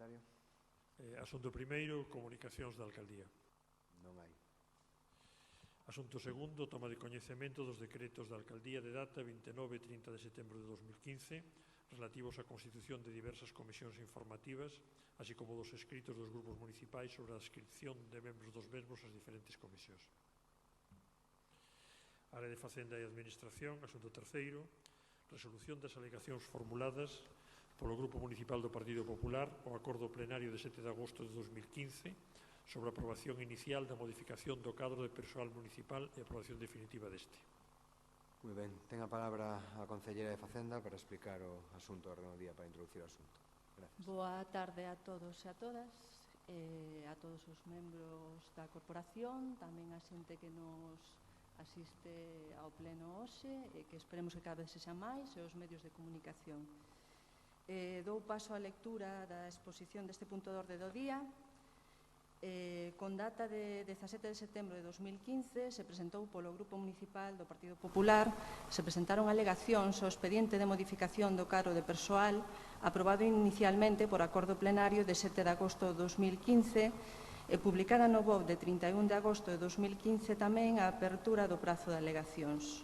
parlamentario. Asunto primeiro, comunicacións da alcaldía. Non hai. Asunto segundo, toma de coñecemento dos decretos da alcaldía de data 29 e 30 de setembro de 2015 relativos á constitución de diversas comisións informativas, así como dos escritos dos grupos municipais sobre a adscripción de membros dos mesmos ás diferentes comisións. Área de Facenda e Administración, asunto terceiro, resolución das alegacións formuladas polo Grupo Municipal do Partido Popular ao acordo plenario de 7 de agosto de 2015 sobre a aprobación inicial da modificación do cadro de persoal municipal e a aprobación definitiva deste. Moi ben, ten a palabra a Concelleira de Facenda para explicar o asunto do orde do día, para introducir o asunto. Gracias. Boa tarde a todos e a todas, a todos os membros da corporación, tamén a xente que nos asiste ao pleno hoxe e que esperemos que cada vez sexa máis, e os medios de comunicación. Dou paso á lectura da exposición deste punto de orde do día. Con data de 17 de setembro de 2015 se presentou polo Grupo Municipal do Partido Popular, se presentaron alegacións ao expediente de modificación do cadro de persoal aprobado inicialmente por acordo plenario de 7 de agosto de 2015 e publicada no BOV de 31 de agosto de 2015 tamén a apertura do prazo de alegacións.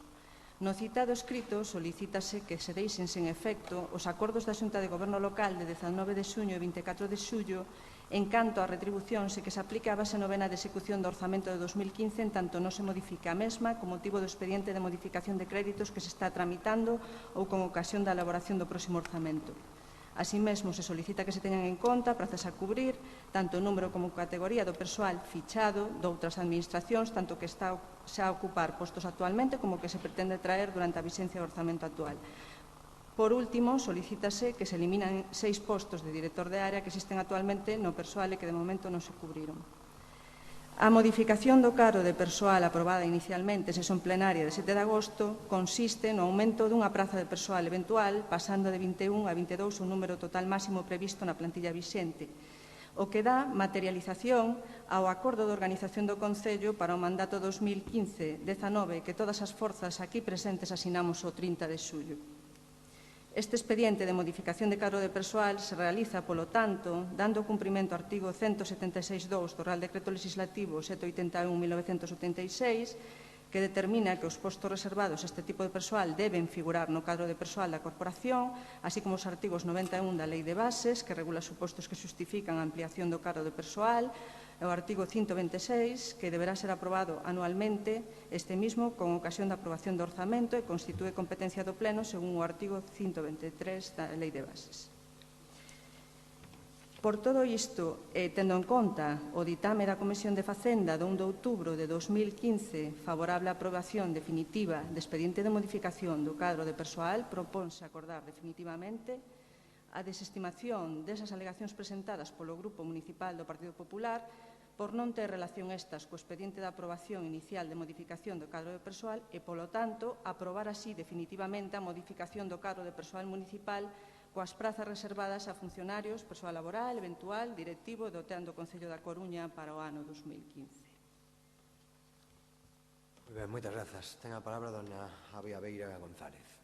No citado escrito solicítase que se deixen sen efecto os acordos da Xunta de Goberno Local de 19 de xuño e 24 de xullo en canto a retribucións e que se aplica a base novena de execución do orzamento de 2015 en tanto non se modifica a mesma con motivo do expediente de modificación de créditos que se está tramitando ou con ocasión da elaboración do próximo orzamento. Así mesmo, se solicita que se teñan en conta prazas a cubrir, tanto o número como categoría do persoal fichado doutras administracións, tanto que está xa a ocupar postos actualmente como que se pretende traer durante a vixencia do orzamento actual. Por último, solicítase que se eliminan 6 postos de director de área que existen actualmente no persoal e que de momento non se cubriron. A modificación do cadro de persoal aprobada inicialmente en sesión plenaria de 7 de agosto consiste no aumento dunha praza de persoal eventual pasando de 21 a 22 o número total máximo previsto na plantilla vixente, o que dá materialización ao acordo de organización do Concello para o mandato 2015-19 que todas as forzas aquí presentes asinamos o 30 de xullo. Este expediente de modificación de cadro de persoal se realiza, polo tanto, dando cumprimento ao artigo 176.2 do Real Decreto Legislativo 781/1976, que determina que os postos reservados a este tipo de persoal deben figurar no cadro de persoal da Corporación, así como os artigos 91 da Lei de Bases, que regula supostos que xustifican a ampliación do cadro de persoal, e o artigo 126, que deberá ser aprobado anualmente este mismo con ocasión da aprobación do orzamento e constitúe competencia do Pleno según o artigo 123 da Lei de Bases. Por todo isto, tendo en conta o ditame da Comisión de Facenda do 1 de outubro de 2015 favorable á aprobación definitiva de expediente de modificación do cadro de persoal, propónse acordar definitivamente a desestimación desas alegacións presentadas polo Grupo Municipal do Partido Popular por non ter relación estas co expediente de aprobación inicial de modificación do cadro de persoal e, polo tanto, aprobar así definitivamente a modificación do cadro de persoal municipal coas prazas reservadas a funcionarios, persoal laboral, eventual, directivo e do TEAN do Concello da Coruña para o ano 2015. Moi ben, moitas grazas. Ten a palabra dona Avia Beira González.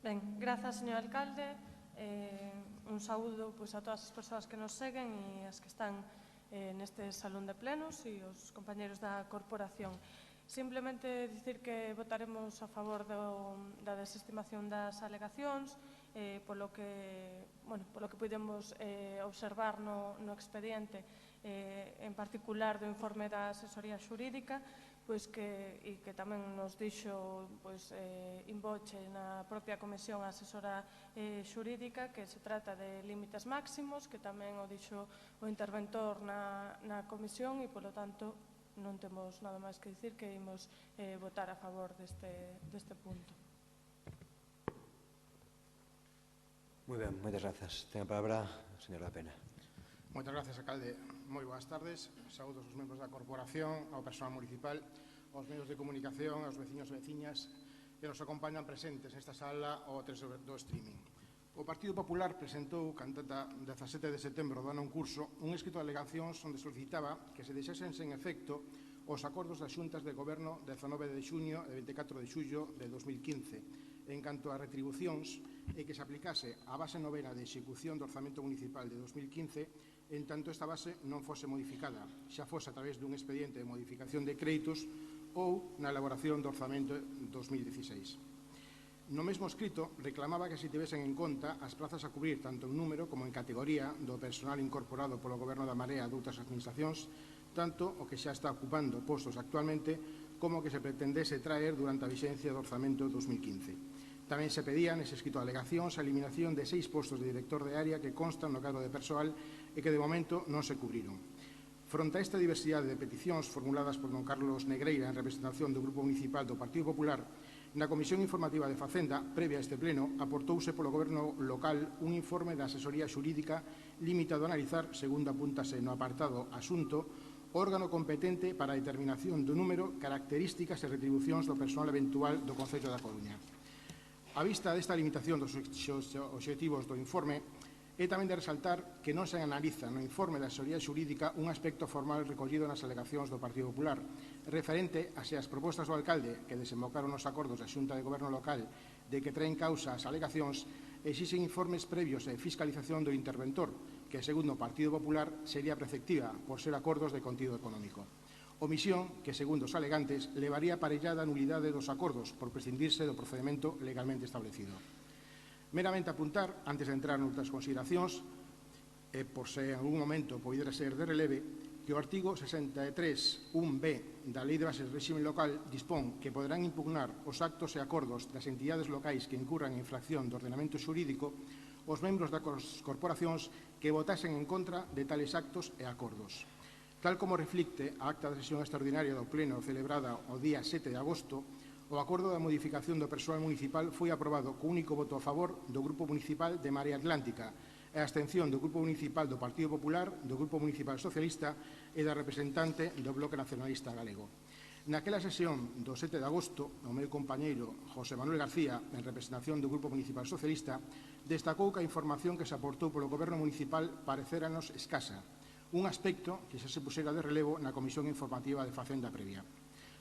Ben, grazas, señor alcalde. Un saúdo a todas as persoas que nos seguen e as que están neste salón de plenos e os compañeros da corporación. Simplemente dicir que votaremos a favor da desestimación das alegacións, polo que podemos observar no expediente, en particular do informe da asesoría xurídica, e que tamén nos dixo in voce na propia Comisión Asesora Xurídica que se trata de límites máximos, que tamén o dixo o interventor na Comisión e, polo tanto, non temos nada máis que dicir que imos votar a favor deste punto. Moi ben, moitas grazas. Ten a palabra o señor da Pena. Moitas grazas, alcalde. Moi boas tardes. Saúdos aos membros da corporación, ao persoal municipal, aos medios de comunicación, aos veciños e veciñas que nos acompañan presentes nesta sala ou a través do streaming. O Partido Popular presentou, canta 17 de setembro do ano en curso, un escrito de alegacións onde solicitaba que se deixasen sen efecto os acordos das xuntas de goberno 19 de xuño e 24 de xullo de 2015 en canto a retribucións e que se aplicase a base novena de execución do orzamento municipal de 2015 en tanto esta base non fose modificada, xa fose a través dun expediente de modificación de créditos ou na elaboración do orzamento 2016. No mesmo escrito, reclamaba que se tivesen en conta as plazas a cubrir tanto en número como en categoría do personal incorporado polo Goberno da Marea doutras administracións, tanto o que xa está ocupando postos actualmente como o que se pretendese traer durante a vixencia do orzamento 2015. Tamén se pedía nese escrito de alegacións a eliminación de 6 postos de director de área que constan no cadro de persoal e que de momento non se cubriron. Fronte a esta diversidade de peticións formuladas por don Carlos Negreira en representación do Grupo Municipal do Partido Popular, na Comisión Informativa de Facenda, previa a este pleno, aportouse polo Goberno local un informe da asesoría xurídica limitado a analizar, segundo apúntase no apartado Asunto, órgano competente para a determinación do número, características e retribucións do persoal eventual do Concello da Coruña. A vista desta limitación dos obxectivos do informe, é tamén de resaltar que non se analiza no informe da asesoría xurídica un aspecto formal recollido nas alegacións do Partido Popular, referente a se as propostas do alcalde que desembocaron nos acordos da Xunta de Goberno local de que traen causa as alegacións exixen informes previos de fiscalización do interventor, que, segundo o Partido Popular, sería preceptiva por ser acordos de contido económico. Omisión que, segundo os alegantes, levaría aparellada a nulidade dos acordos por prescindirse do procedimento legalmente establecido. Meramente apuntar, antes de entrar noutras consideracións, e por se en algún momento poidera ser de releve, que o artigo 63.1b da Lei de Bases de Réxime Local dispón que poderán impugnar os actos e acordos das entidades locais que incurran en infracción do ordenamento xurídico os membros das corporacións que votasen en contra de tales actos e acordos. Tal como reflicte a acta da sesión extraordinaria do Pleno celebrada o día 7 de agosto, o acordo da modificación do persoal municipal foi aprobado co único voto a favor do Grupo Municipal de Marea Atlántica e a abstención do Grupo Municipal do Partido Popular, do Grupo Municipal Socialista e da representante do Bloque Nacionalista Galego. Naquela sesión do 7 de agosto, o meu compañeiro José Manuel García, en representación do Grupo Municipal Socialista, destacou que a información que se aportou polo Goberno Municipal parecéranos escasa, un aspecto que xa se pusera de relevo na Comisión Informativa de Facenda previa.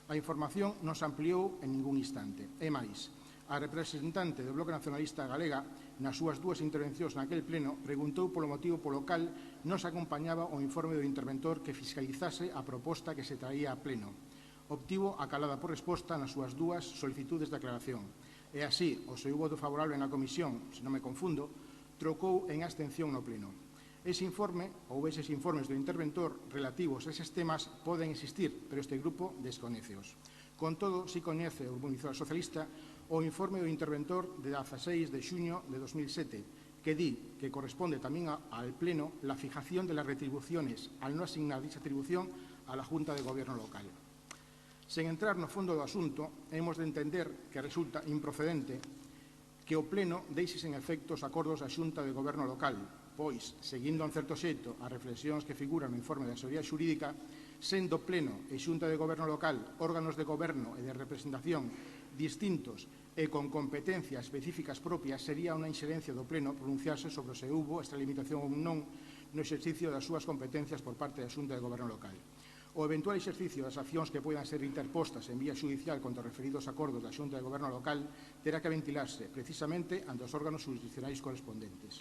A información non se ampliou en ningún instante. É máis, a representante do Bloque Nacionalista Galega, nas súas dúas intervencións naquel pleno, preguntou polo motivo polo cal non se acompañaba o informe do interventor que fiscalizase a proposta que se traía a pleno. Obtivo a calada por resposta nas súas dúas solicitudes de aclaración. E así, o seu voto favorable na comisión, se non me confundo, trocou en abstención no pleno. Ese informe, ou eses informes do interventor relativos a eses temas poden existir, pero este grupo desconeceos. Con todo, si coñece o Grupo Municipal Socialista o informe do interventor de 16 de xuño de 2007, que di que corresponde tamén al Pleno la fijación de las retribuciones al no asignar dicha atribución a la Junta de Gobierno local. Sen entrar no fondo do asunto, hemos de entender que resulta improcedente que o Pleno deixe sen efecto os acordos da Xunta de Goberno local, pois, seguindo en certo xeito as reflexións que figuran no informe da asesoría xurídica, sendo Pleno e Xunta de Goberno local órganos de goberno e de representación distintos e con competencias específicas propias, sería unha inxerencia do Pleno pronunciarse sobre se houbo esta limitación ou non no exercicio das súas competencias por parte da Xunta de Goberno local. O eventual exercicio das accións que poidan ser interpostas en vía xudicial contra os referidos acordos da Xunta de Goberno local terá que ventilarse precisamente ante os órganos jurisdiccionais correspondentes.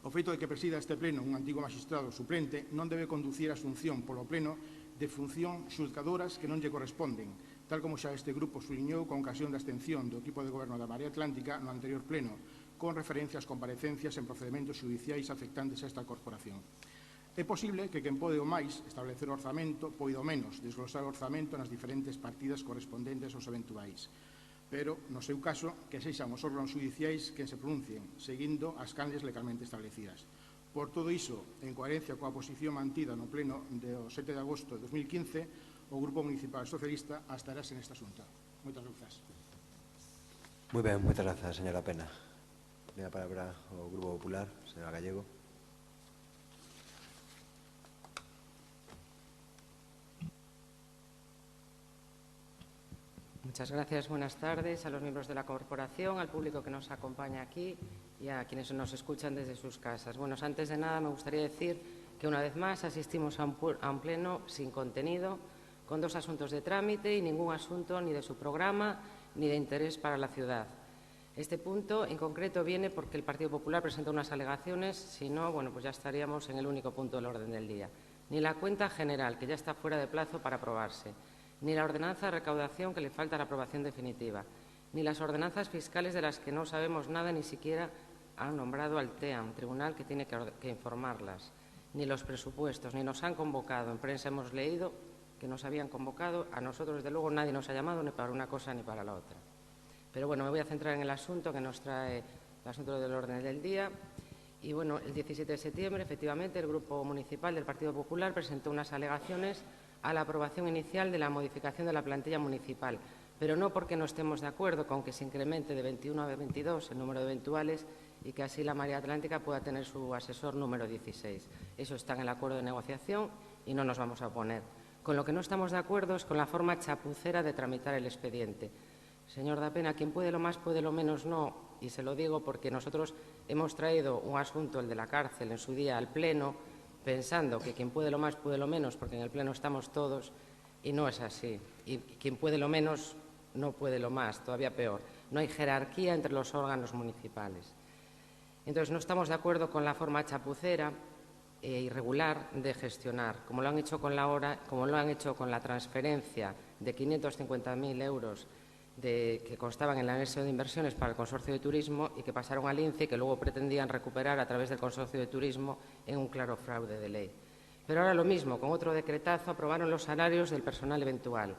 O feito de que presida este pleno un antigo magistrado suplente non debe conducir a asunción polo pleno de función xulgadoras que non lle corresponden, tal como xa este grupo suliñou con ocasión da abstención do equipo de goberno da Marea Atlántica no anterior pleno, con referencia ás comparecencias en procedementos xudiciais afectantes a esta corporación. É posible que quen pode o máis establecer o orzamento poida o menos desglosar o orzamento nas diferentes partidas correspondentes aos eventuais, pero, no seu caso, que sexan os órganos xudiciais que se pronuncien, seguindo as canles legalmente establecidas. Por todo iso, en coherencia coa posición mantida no pleno do 7 de agosto de 2015, o Grupo Municipal Socialista abstarase neste asunto. Moitas grazas. Moi ben, moitas grazas, señora Pena. Ten a palabra o Grupo Popular, señora Gallego. Muchas gracias. Buenas tardes a los miembros de la corporación, al público que nos acompaña aquí y a quienes nos escuchan desde sus casas. Bueno, antes de nada me gustaría decir que una vez más asistimos a un pleno sin contenido, con 2 asuntos de trámite y ningún asunto ni de su programa ni de interés para la ciudad. Este punto en concreto viene porque el Partido Popular presenta unas alegaciones, si no, bueno, pues ya estaríamos en el único punto del orden del día. Ni la cuenta general, que ya está fuera de plazo para aprobarse, ni la ordenanza de recaudación, que le falta la aprobación definitiva, ni las ordenanzas fiscales de las que no sabemos nada, ni siquiera han nombrado al TEAM, tribunal que tiene que informarlas, ni los presupuestos, ni nos han convocado. En prensa hemos leído que nos habían convocado, a nosotros desde luego nadie nos ha llamado ni para una cosa ni para la otra. Pero bueno, me voy a centrar en el asunto que nos trae el asunto del orden del día. Y bueno, el 17 de septiembre, efectivamente, el Grupo Municipal del Partido Popular presentó unas alegaciones a la aprobación inicial de la modificación de la plantilla municipal, pero no porque no estemos de acuerdo con que se incremente de 21 a 22 el número de eventuales y que así la Marea Atlántica pueda tener su asesor número 16. Eso está en el acuerdo de negociación y no nos vamos a oponer. Con lo que no estamos de acuerdo es con la forma chapucera de tramitar el expediente. Señor Dapena, quien puede lo más, puede lo menos no, y se lo digo porque nosotros hemos traído un asunto, el de la cárcel, en su día al Pleno, pensando que quien puede lo más, puede lo menos, porque en el Pleno estamos todos, y no es así. Y quien puede lo menos, no puede lo más, todavía peor. No hay jerarquía entre los órganos municipales. Entonces, no estamos de acuerdo con la forma chapucera e irregular de gestionar, como lo han hecho con la transferencia de 550.000 euros que constaban en el anexo de inversiones para el Consorcio de Turismo y que pasaron al INCE y que luego pretendían recuperar a través del Consorcio de Turismo en un claro fraude de ley. Pero ahora lo mismo, con otro decretazo aprobaron los salarios del personal eventual,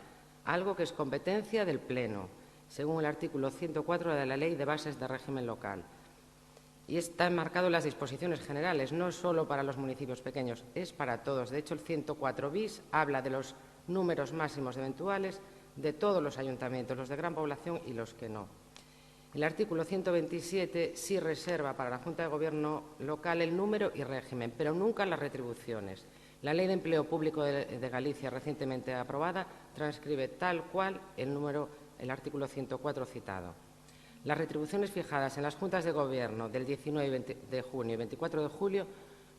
algo que es competencia del Pleno, según el artículo 104 de la Ley de Bases de Régimen Local. Y está enmarcado en las disposiciones generales, no solo para los municipios pequeños, es para todos. De hecho, el 104 bis habla de los números máximos eventuales de todos los ayuntamientos, los de gran población y los que no. El artículo 127 sí reserva para la Junta de Gobierno local el número y régimen, pero nunca las retribuciones. La Ley de Empleo Público de Galicia, recientemente aprobada, transcribe tal cual el artículo 104 citado. Las retribuciones fijadas en las Juntas de Gobierno del 19 de junio y 24 de julio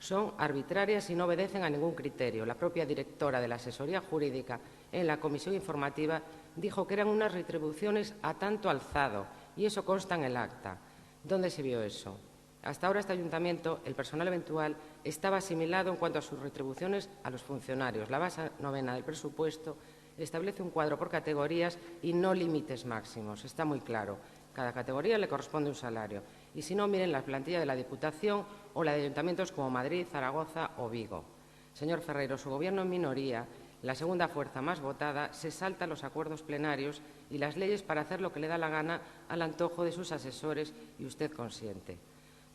son arbitrarias y no obedecen a ningún criterio. La propia directora de la Asesoría Jurídica en la comisión informativa dijo que eran unas retribuciones a tanto alzado y eso consta en el acta. ¿Dónde se vio eso? Hasta ahora este ayuntamiento, el personal eventual, estaba asimilado en cuanto a sus retribuciones a los funcionarios. La base novena del presupuesto establece un cuadro por categorías y no límites máximos. Está muy claro. Cada categoría le corresponde un salario. Y si no, miren la plantilla de la Diputación o la de ayuntamientos como Madrid, Zaragoza o Vigo. Señor Ferreiro, su Gobierno en minoría, la segunda fuerza más votada, se salta los acuerdos plenarios y las leyes para hacer lo que le da la gana al antojo de sus asesores y usted consiente.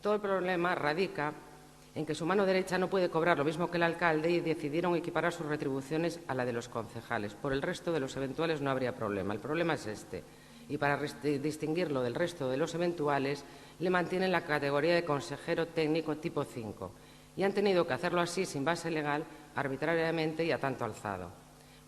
Todo el problema radica en que su mano derecha no puede cobrar lo mismo que el alcalde y decidieron equiparar sus retribuciones a la de los concejales. Por el resto de los eventuales no habría problema. El problema es este. Y para distinguirlo del resto de los eventuales, le mantienen la categoría de consejero técnico tipo 5 y han tenido que hacerlo así, sin base legal, arbitrariamente y a tanto alzado.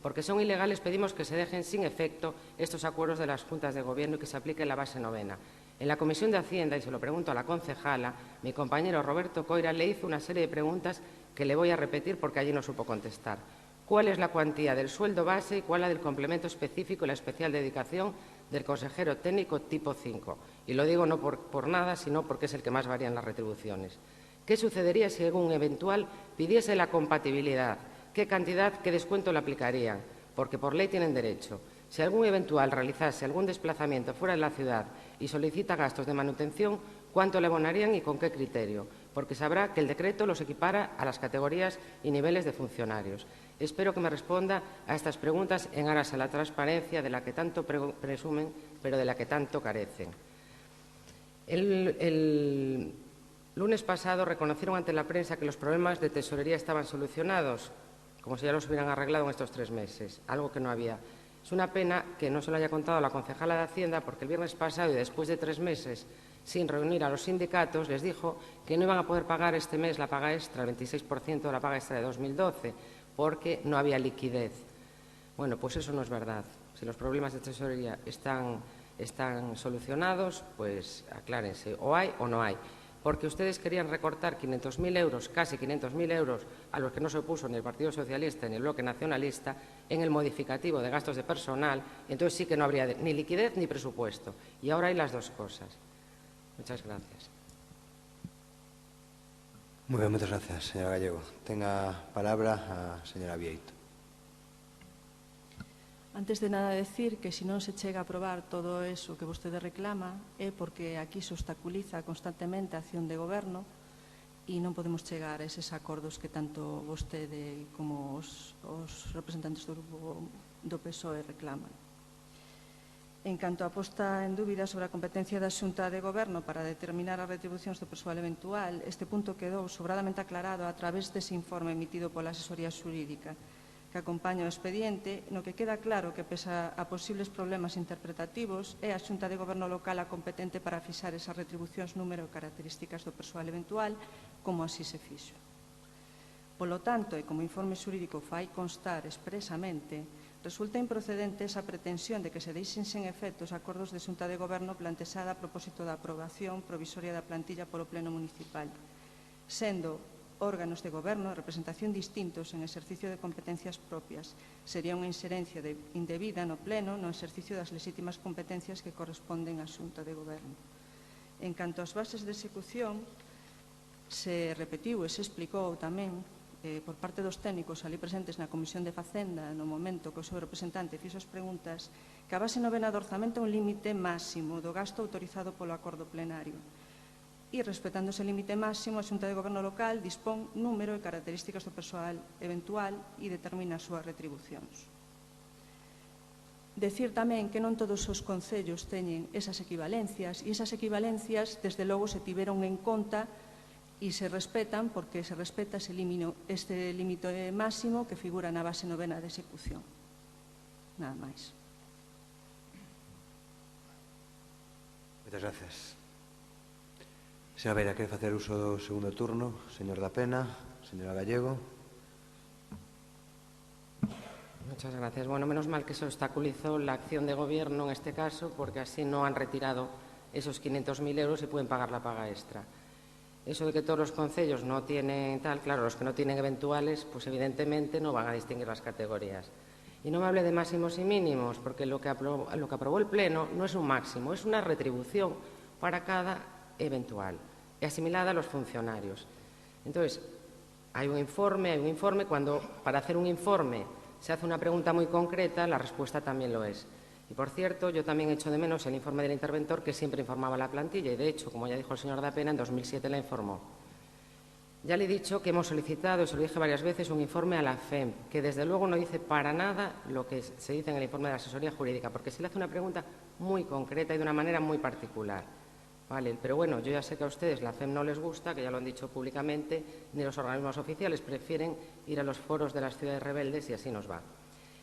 Porque son ilegales, pedimos que se dejen sin efecto estos acuerdos de las juntas de gobierno y que se aplique la base novena. En la Comisión de Hacienda, y se lo pregunto a la concejala, mi compañero Roberto Coira le hizo una serie de preguntas que le voy a repetir porque allí no supo contestar. ¿Cuál es la cuantía del sueldo base y cuál la del complemento específico y la especial dedicación del consejero técnico tipo 5? Y lo digo no por nada, sino porque es el que más varía en las retribuciones. ¿Qué sucedería si algún eventual pidiese la compatibilidad? ¿Qué cantidad, qué descuento le aplicarían? Porque por ley tienen derecho. Si algún eventual realizase algún desplazamiento fuera de la ciudad y solicita gastos de manutención, ¿cuánto le abonarían y con qué criterio? Porque sabrá que el decreto los equipara a las categorías y niveles de funcionarios. Espero que me responda a estas preguntas en aras a la transparencia de la que tanto presumen, pero de la que tanto carecen. El lunes pasado reconocieron ante la prensa que los problemas de tesorería estaban solucionados, como si ya los hubieran arreglado en estos 3 meses, algo que no había. Es una pena que no se lo haya contado a la concejala de Hacienda, porque el viernes pasado y después de 3 meses sin reunir a los sindicatos, les dijo que no iban a poder pagar este mes la paga extra, el 26% de la paga extra de 2012, porque no había liquidez. Bueno, pues eso no es verdad. Si los problemas de tesorería están solucionados, pues aclárense, o hay o no hay. porque ustedes querían recortar 500.000 euros, casi 500.000 euros, a los que no se opuso ni el Partido Socialista ni el Bloque Nacionalista, en el modificativo de gastos de personal, entonces sí que no habría ni liquidez ni presupuesto. Y ahora hay las dos cosas. Muchas gracias. Muy bien, muchas gracias, señora Gallego. Tenga palabra a señora Vieito. Antes de nada decir que se non se chega a aprobar todo eso que vostede reclama é porque aquí se obstaculiza constantemente a acción de goberno e non podemos chegar a eses acordos que tanto vostede como os representantes do grupo do PSOE reclaman. En canto a posta en dúbida sobre a competencia da Xunta de Goberno para determinar as retribucións do persoal eventual, este punto quedou sobradamente aclarado a través dese informe emitido pola asesoría xurídica que acompaña o expediente, no que queda claro que, pese a posibles problemas interpretativos, é a Xunta de Goberno local a competente para fixar esas retribucións, número e características do persoal eventual, como así se fixo. Polo tanto, e como o informe xurídico fai constar expresamente, resulta improcedente esa pretensión de que se deixen sen efecto os acordos de Xunta de Goberno plantexada a propósito da aprobación provisoria da plantilla polo Pleno Municipal, sendo órganos de goberno, representación distintos en exercicio de competencias propias. Sería unha inxerencia indebida no pleno no exercicio das lexítimas competencias que corresponden á Xunta de Goberno. En canto ás bases de execución, se repetiu e se explicou tamén por parte dos técnicos ali presentes na Comisión de Facenda no momento que o seu representante fixo as preguntas, que a base novena do orzamento é un límite máximo do gasto autorizado polo acordo plenario. E, respetando ese límite máximo, a Xunta de Goberno local dispón número e características do persoal eventual e determina as súas retribucións. Decir tamén que non todos os concellos teñen esas equivalencias e esas equivalencias, desde logo, se tiveron en conta e se respetan porque se respeta este límite máximo que figura na base novena de execución. Nada máis. Moitas gracias. Señora Beira, quere facer uso do segundo turno? Señor da Pena, señora Gallego. Muchas gracias. Bueno, menos mal que se obstaculizó la acción de gobierno en este caso, porque así no han retirado esos 500.000 euros y pueden pagar la paga extra. Eso de que todos los concellos no tienen tal, claro, los que no tienen eventuales, pues evidentemente no van a distinguir las categorías. Y no me hable de máximos y mínimos, porque lo que aprobó el Pleno no es un máximo, es una retribución para cada eventual y asimilada a los funcionarios. Entonces, hay un informe, cuando para hacer un informe se hace una pregunta muy concreta, la respuesta también lo es. Y, por cierto, yo también echo de menos el informe del interventor que siempre informaba la plantilla y, de hecho, como ya dijo el señor da Pena, en 2007 la informó. Ya le he dicho que hemos solicitado, y se lo dije varias veces, un informe a la FEM, que desde luego no dice para nada lo que se dice en el informe de la asesoría jurídica, porque se le hace una pregunta muy concreta y de una manera muy particular. Vale, pero bueno, yo ya sé que a ustedes la FEM no les gusta, que ya lo han dicho públicamente, ni los organismos oficiales, prefieren ir a los foros de las ciudades rebeldes y así nos va.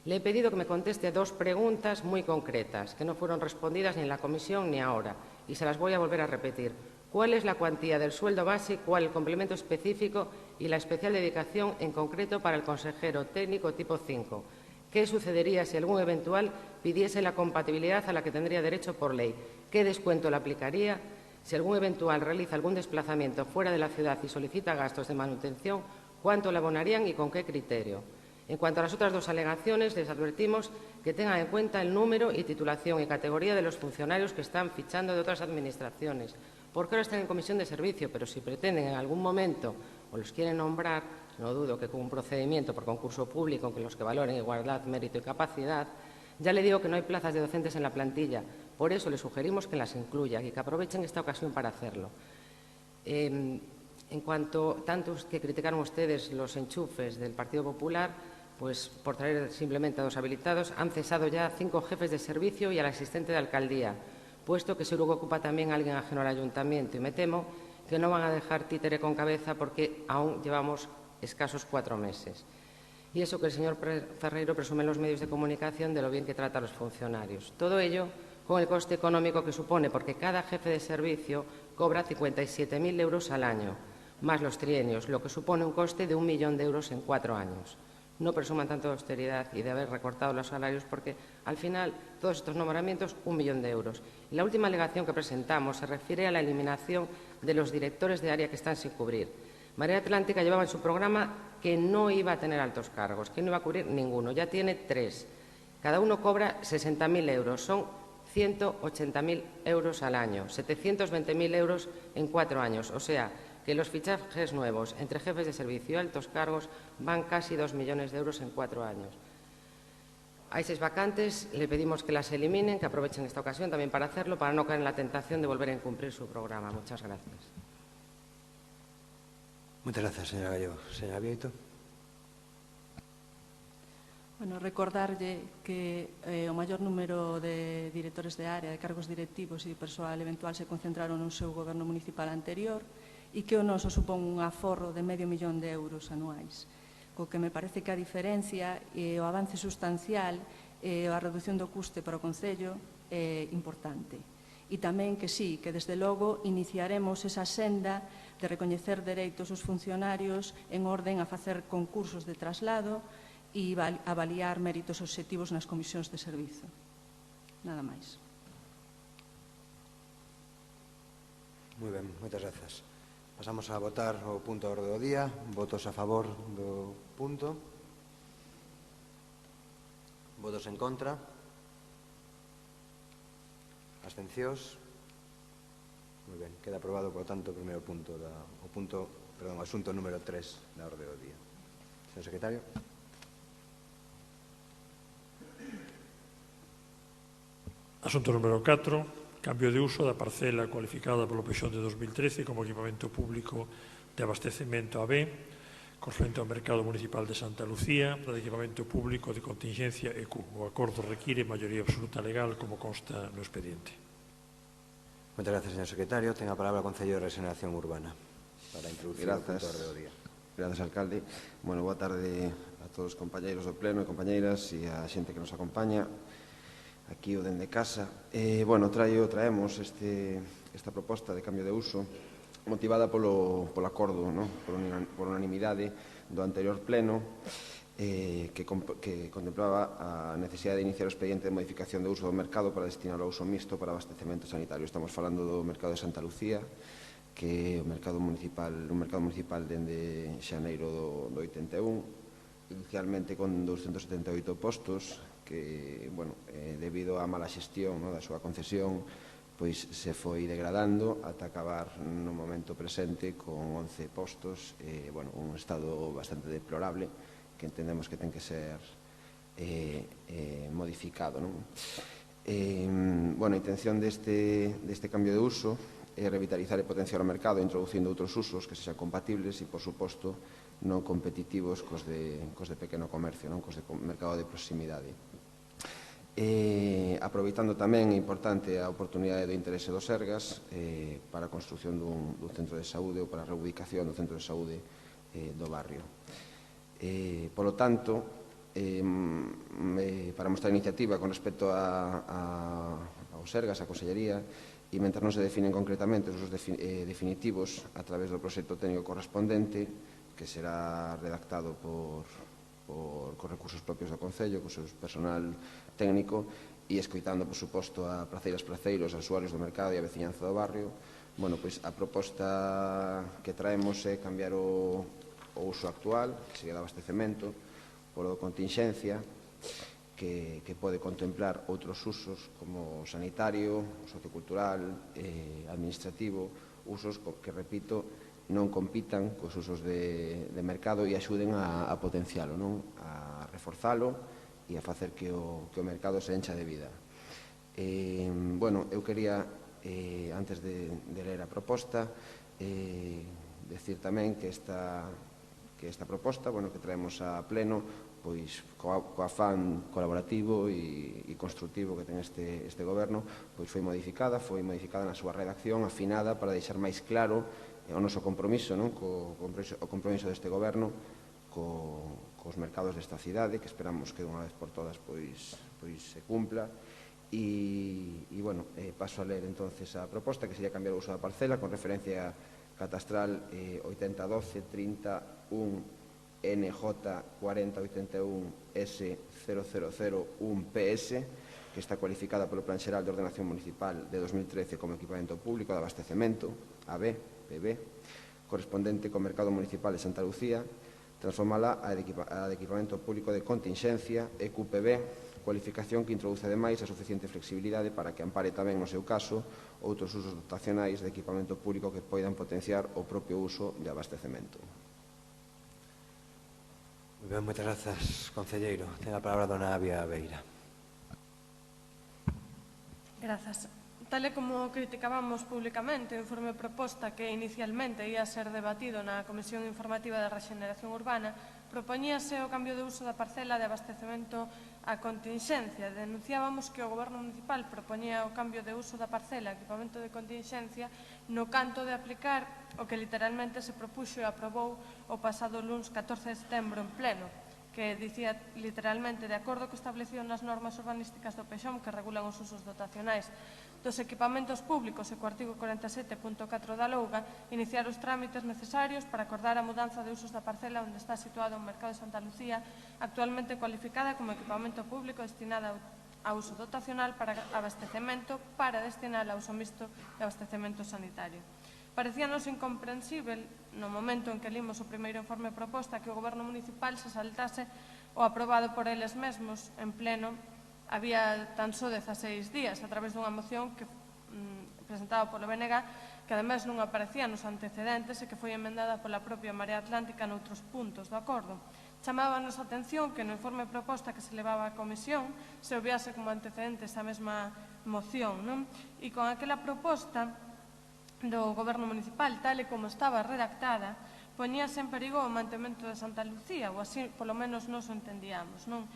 Le he pedido que me conteste dos preguntas muy concretas, que no fueron respondidas ni en la comisión ni ahora, y se las voy a volver a repetir. ¿Cuál es la cuantía del sueldo base, cuál el complemento específico y la especial dedicación en concreto para el consejero técnico tipo 5? ¿Qué sucedería si algún eventual pidiese la compatibilidad a la que tendría derecho por ley? ¿Qué descuento le aplicaría? Si algún eventual realiza algún desplazamiento fuera de la ciudad y solicita gastos de manutención, ¿cuánto le abonarían y con qué criterio? En cuanto a las otras dos alegaciones, les advertimos que tengan en cuenta el número y titulación y categoría de los funcionarios que están fichando de otras administraciones, porque ahora están en comisión de servicio, pero si pretenden en algún momento o los quieren nombrar, no dudo que con un procedimiento por concurso público en los que valoren igualdad, mérito y capacidad, ya le digo que no hay plazas de docentes en la plantilla. Por eso le sugerimos que las incluya y que aprovechen esta ocasión para hacerlo. En cuanto tantos que criticaron ustedes los enchufes del Partido Popular, pues por traer simplemente a dos habilitados, han cesado ya 5 jefes de servicio y al asistente de alcaldía, puesto que seguro que ocupa también a alguien ajeno al ayuntamiento. Y me temo que no van a dejar títere con cabeza porque aún llevamos escasos 4 meses. Y eso que el señor Ferreiro presume en los medios de comunicación de lo bien que trata a los funcionarios. Todo ello con el coste económico que supone, porque cada jefe de servicio cobra 57.000 euros al año, más los trienios, lo que supone un coste de 1 millón de euros en 4 años. no presuman tanto de austeridad y de haber recortado los salarios, porque al final todos estos nombramientos, 1 millón de euros. Y la última alegación que presentamos se refiere a la eliminación de los directores de área que están sin cubrir. Marea Atlántica llevaba en su programa que no iba a tener altos cargos, que no iba a cubrir ninguno. Ya tiene 3. Cada uno cobra 60.000 euros. Son 180.000 euros al año, 720.000 euros en 4 años. O sea, que los fichajes nuevos entre jefes de servicio y altos cargos van casi 2 millones de euros en 4 años. Hay 6 vacantes, le pedimos que las eliminen, que aprovechen esta ocasión también para hacerlo, para no caer en la tentación de volver a incumplir su programa. Muchas gracias. Muchas gracias, señora Gallego. Señora Bieito. Bueno, recordarlle que o maior número de directores de área, de cargos directivos e de persoal eventual se concentraron no seu goberno municipal anterior e que o noso supón un aforro de €500.000 anuais. Co que me parece que a diferencia e o avance sustancial e a reducción do custe para o Concello é importante. E tamén que sí, que desde logo iniciaremos esa senda de recoñecer dereitos aos funcionarios en orden a facer concursos de traslado e avaliar méritos obxectivos nas comisións de servizo. Nada máis. Moi ben, moitas grazas. Pasamos a votar o punto de orde do día. Votos a favor do punto. Votos en contra. Abstencións. Moi ben, queda aprobado, por tanto, o primeiro punto o asunto número 3 da orde do día. Señor secretario. Asunto número 4, cambio de uso da parcela cualificada polo PXON de 2013 como equipamento público de abastecemento AB, correspondente ao mercado municipal de Santa Lucía, de equipamento público de contingencia EQ. O acordo require maioría absoluta legal, como consta no expediente. Moitas gracias, señor secretario. Ten a palabra o Concello de Regeneración Urbana para introducir o punto de orde do día. Grazas, alcalde. Bueno, boa tarde a todos os compañeiros do Pleno e compañeiras e a xente que nos acompaña aquí o dende casa. Traemos esta proposta de cambio de uso motivada polo acordo, por unanimidade do anterior pleno que contemplaba a necesidade de iniciar o expediente de modificación de uso do mercado para destinar ao uso mixto para abastecemento sanitario. Estamos falando do mercado de Santa Lucía, que é un mercado municipal dende xaneiro do 81, inicialmente con 278 postos, que, debido á mala xestión da súa concesión, pois se foi degradando ata acabar no momento presente con 11 postos, un estado bastante deplorable que entendemos que ten que ser modificado. A intención deste cambio de uso é revitalizar e potenciar o mercado introducindo outros usos que sexan compatibles e, por suposto, non competitivos cos de pequeno comercio, cos de mercado de proximidade. Aproveitando tamén, é importante, a oportunidade do interese do Sergas para a construción dun centro de saúde ou para a reubicación do centro de saúde do barrio. Polo tanto, para mostrar iniciativa con respecto ao Sergas, a Consellería, e mentre non se definen concretamente os usos definitivos a través do proxecto técnico correspondente, que será redactado con recursos propios do Concello, con seu personal técnico, e escoitando, por suposto, a praceiros, a usuarios do mercado e a veciñanza do barrio, a proposta que traemos é cambiar o uso actual, que sería de abastecemento, polo de contingencia, que pode contemplar outros usos como sanitario, sociocultural, administrativo, usos que, repito, non compitan cos usos de mercado e axuden a potencialo, a reforzalo e a facer que o mercado se encha de vida. Eu quería, antes de ler a proposta, decir tamén que esta proposta que traemos a pleno, pois co afán colaborativo e constructivo que ten este goberno, pois foi modificada na súa redacción, afinada para deixar máis claro o noso compromiso, o compromiso deste goberno cos mercados desta cidade, que esperamos que dunha vez por todas pois se cumpla. Paso a ler entonces a proposta, que sería cambiar o uso da parcela con referencia catastral 8012-31 NJ4081S0001PS, que está cualificada polo Plan Xeral de Ordenación Municipal de 2013 como equipamento público de abastecemento, AB, PB, correspondente co Mercado Municipal de Santa Lucía, transformala a de equipamento público de continxencia, EQPB, cualificación que introduce ademais a suficiente flexibilidade para que ampare tamén, no seu caso, outros usos dotacionais de equipamento público que poidan potenciar o propio uso de abastecemento. Moi ben, moitas grazas, concelleiro. Ten a palabra dona Avia Beira. Grazas. Tal e como criticábamos públicamente o informe proposta que inicialmente ia ser debatido na Comisión Informativa de Rexeneración Urbana, propoñíase o cambio de uso da parcela de abastecemento a continxencia. Denunciábamos que o Goberno Municipal propoñía o cambio de uso da parcela a equipamento de continxencia no canto de aplicar o que literalmente se propuxo e aprobou o pasado luns 14 de setembro en pleno, que dicía literalmente de acordo co establecido nas normas urbanísticas do PEXOM que regulan os usos dotacionais dos equipamentos públicos e co artigo 47.4 da Louga, iniciar os trámites necesarios para acordar a mudanza de usos da parcela onde está situado o Mercado de Santa Lucía, actualmente cualificada como equipamento público destinada a uso dotacional para abastecemento para destinar a uso mixto de abastecemento sanitario. Parecíanos incomprensible, no momento en que limos o primeiro informe proposta, que o Goberno Municipal se saltase o aprobado por eles mesmos en pleno había tan só 16 días a través dunha moción que presentada polo BNG que ademais non aparecía nos antecedentes e que foi emendada pola propia Marea Atlántica noutros puntos do acordo. Chamábanos a atención que no informe proposta que se levaba a comisión se obviase como antecedentes a mesma moción, non? E con aquela proposta do Goberno Municipal, tal e como estaba redactada, poñíase en perigo o mantemento de Santa Lucía, ou así polo menos nos o entendíamos, non?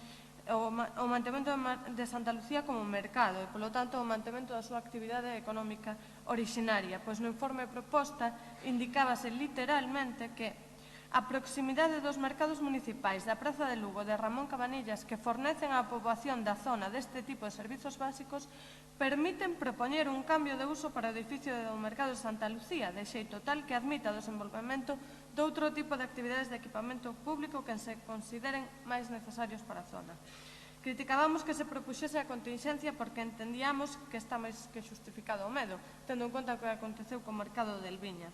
O mantemento de Santa Lucía como mercado e, polo tanto, o mantemento da súa actividade económica originaria, pois no informe proposta indicábase literalmente que a proximidade dos mercados municipais da Praza de Lugo de Ramón Cabanillas que fornecen á poboación da zona deste tipo de servizos básicos permiten propoñer un cambio de uso para o edificio do Mercado de Santa Lucía de xeito tal que admita o desenvolvemento de outro tipo de actividades de equipamento público que se consideren máis necesarios para a zona. Criticábamos que se propuxese a continxencia porque entendíamos que está máis que xustificado o medo, tendo en conta o que aconteceu co mercado de Elviña.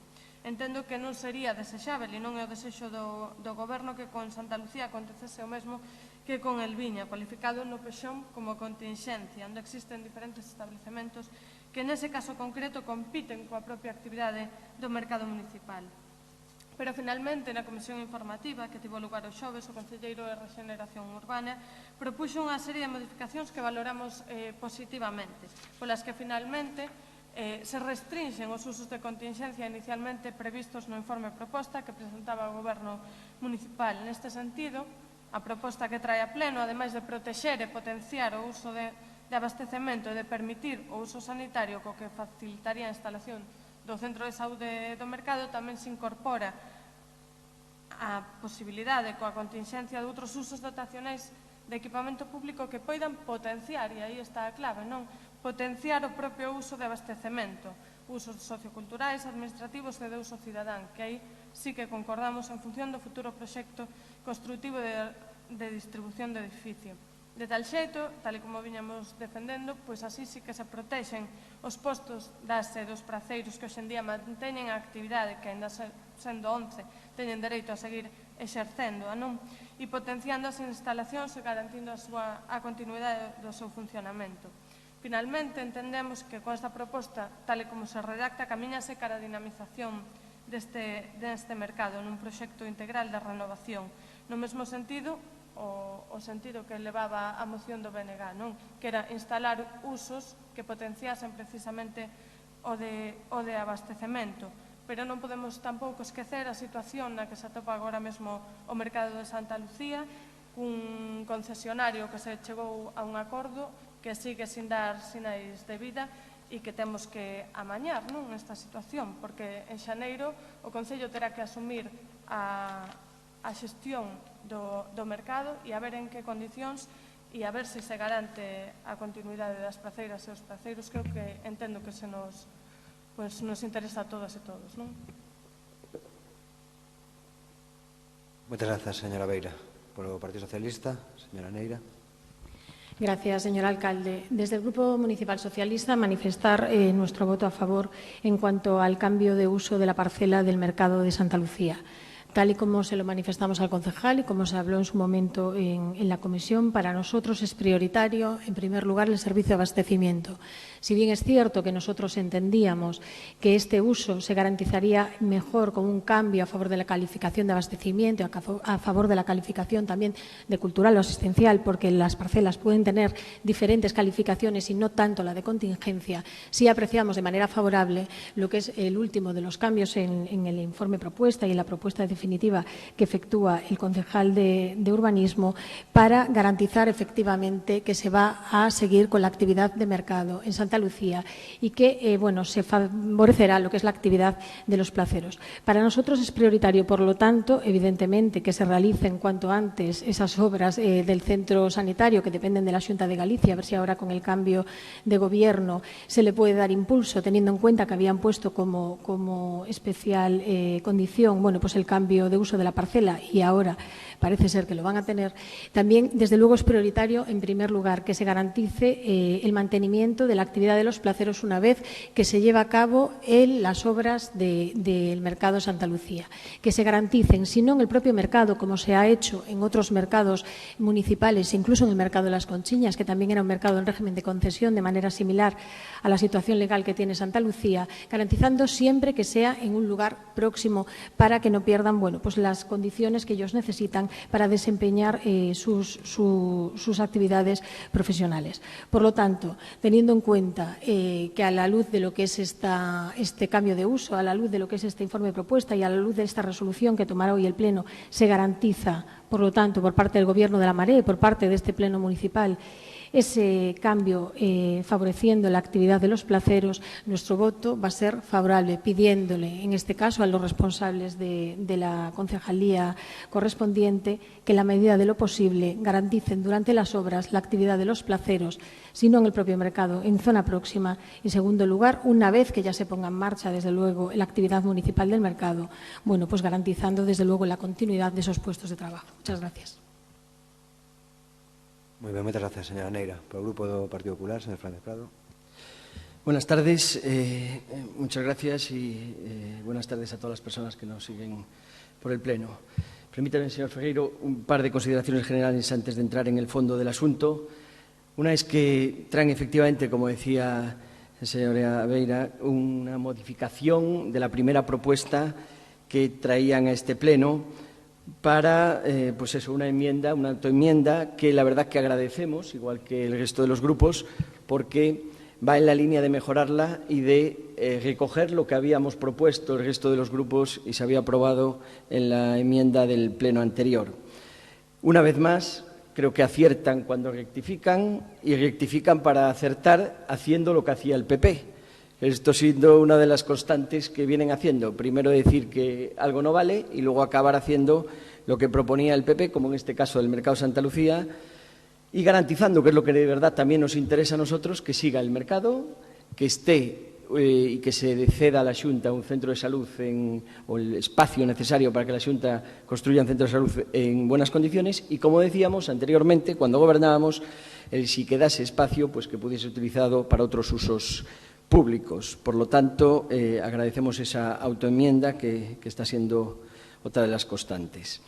Entendo que non sería desexável e non é o desexo do Goberno que con Santa Lucía acontecese o mesmo que con Elviña, cualificado no PEXOM como continxencia, onde existen diferentes establecementos que nese caso concreto compiten coa propia actividade do mercado municipal. Pero, finalmente, na Comisión Informativa, que tivo lugar o xoves, o Concelleiro de Rexeneración Urbana propuxo unha serie de modificacións que valoramos positivamente, polas que, finalmente, se restringen os usos de continxencia inicialmente previstos no informe proposta que presentaba o Goberno Municipal. Neste sentido, a proposta que trae a pleno, ademais de protexer e potenciar o uso de abastecemento e de permitir o uso sanitario co que facilitaría a instalación do Centro de Saúde do Mercado, tamén se incorpora a posibilidade coa continxencia de outros usos dotacionais de equipamento público que poidan potenciar, e aí está a clave, non? Potenciar o propio uso de abastecemento, usos socioculturais, administrativos e de uso cidadán, que aí sí que concordamos en función do futuro proxecto construtivo de distribución do edificio. De tal xeito, tal e como viñamos defendendo, pois así sí que se protexen os postos das e dos praceiros que hoxendía manteñen a actividade que, ainda sendo 11, teñen dereito a seguir exercendo, non? E potenciando as instalacións e garantindo a continuidade do seu funcionamento. Finalmente, entendemos que con esta proposta, tal e como se redacta, camiñase cara a dinamización deste mercado nun proxecto integral de renovación. No mesmo sentido, o sentido que levaba a moción do BNG, non? Que era instalar usos que potenciasen precisamente o de abastecemento. Pero non podemos tampouco esquecer a situación na que se atopa agora mesmo o Mercado de Santa Lucía, cun concesionario que se chegou a un acordo que sigue sin dar sinais de vida e que temos que amañar, non, nesta situación, porque en xaneiro o Concello terá que asumir a xestión do mercado e a ver en que condicións e a ver se se garante a continuidade das praceiras e os praceiros. Creo que entendo que se nos interesa a todas e todos, non? Muchas gracias, señora Beira. Por el Partido Socialista, señora Neira. Gracias, señor alcalde. Desde el Grupo Municipal Socialista manifestar nuestro voto a favor en cuanto al cambio de uso de la parcela del mercado de Santa Lucía. Tal y como se lo manifestamos al concejal y como se habló en su momento en la comisión, para nosotros es prioritario, en primer lugar, el servicio de abastecimiento. Si bien es cierto que nosotros entendíamos que este uso se garantizaría mejor con un cambio a favor de la calificación de abastecimiento, a favor de la calificación también de cultural o asistencial, porque las parcelas pueden tener diferentes calificaciones y no tanto la de contingencia, sí apreciamos de manera favorable lo que es el último de los cambios en el informe propuesta y en la propuesta definitiva que efectúa el concejal de Urbanismo para garantizar efectivamente que se va a seguir con la actividad de mercado en Santa Lucía y que se favorecerá lo que es la actividad de los placeros. Para nosotros es prioritario, por lo tanto, evidentemente, que se realicen cuanto antes esas obras del centro sanitario que dependen de la Xunta de Galicia, a ver si ahora con el cambio de gobierno se le puede dar impulso, teniendo en cuenta que habían puesto como especial condición pues el cambio de uso de la parcela y ahora parece ser que lo van a tener. También, desde luego, es prioritario, en primer lugar, que se garantice el mantenimiento de la actividad de los placeros una vez que se lleva a cabo las obras del mercado Santa Lucía. Que se garanticen, si no en el propio mercado, como se ha hecho en otros mercados municipales, incluso en el mercado de las Conchiñas, que también era un mercado en régimen de concesión de manera similar a la situación legal que tiene Santa Lucía, garantizando siempre que sea en un lugar próximo para que no pierdan las condiciones que ellos necesitan para desempeñar sus actividades profesionales. Por lo tanto, teniendo en cuenta que a la luz de lo que es este cambio de uso, a la luz de lo que es este informe propuesta y a la luz de esta resolución que tomará hoy el Pleno, se garantiza, por lo tanto, por parte del Gobierno de la Marea y por parte de este Pleno municipal, ese cambio favoreciendo la actividad de los placeros, nuestro voto va a ser favorable, pidiéndole, en este caso, a los responsables de la concejalía correspondiente que, en la medida de lo posible, garanticen durante las obras la actividad de los placeros, si no en el propio mercado, en zona próxima. En segundo lugar, una vez que ya se ponga en marcha, desde luego, la actividad municipal del mercado, pues garantizando, desde luego, la continuidad de esos puestos de trabajo. Muchas gracias. Muy bien, muchas gracias, señora Neira. Por el Grupo do Partido Popular, señor Fernández Prado. Buenas tardes, muchas gracias y buenas tardes a todas las personas que nos siguen por el Pleno. Permítame, señor Ferreiro, un par de consideraciones generales antes de entrar en el fondo del asunto. Una es que traen efectivamente, como decía el señor Beira, una modificación de la primera propuesta que traían a este Pleno para, una enmienda, una autoenmienda que la verdad que agradecemos, igual que el resto de los grupos, porque va en la línea de mejorarla y de recoger lo que habíamos propuesto el resto de los grupos y se había aprobado en la enmienda del Pleno anterior. Una vez más, creo que aciertan cuando rectifican y rectifican para acertar haciendo lo que hacía el PP. Esto siendo una de las constantes que vienen haciendo. Primero decir que algo no vale y luego acabar haciendo lo que proponía el PP, como en este caso del Mercado Santa Lucía, y garantizando, que es lo que de verdad también nos interesa a nosotros, que siga el mercado, que esté y que se ceda a la Xunta un centro de salud o el espacio necesario para que la Xunta construya un centro de salud en buenas condiciones y, como decíamos anteriormente, cuando gobernábamos, si quedase espacio, pues que pudiese ser utilizado para otros usos públicos. Por lo tanto, agradecemos esa autoenmienda que está siendo otra de las constantes.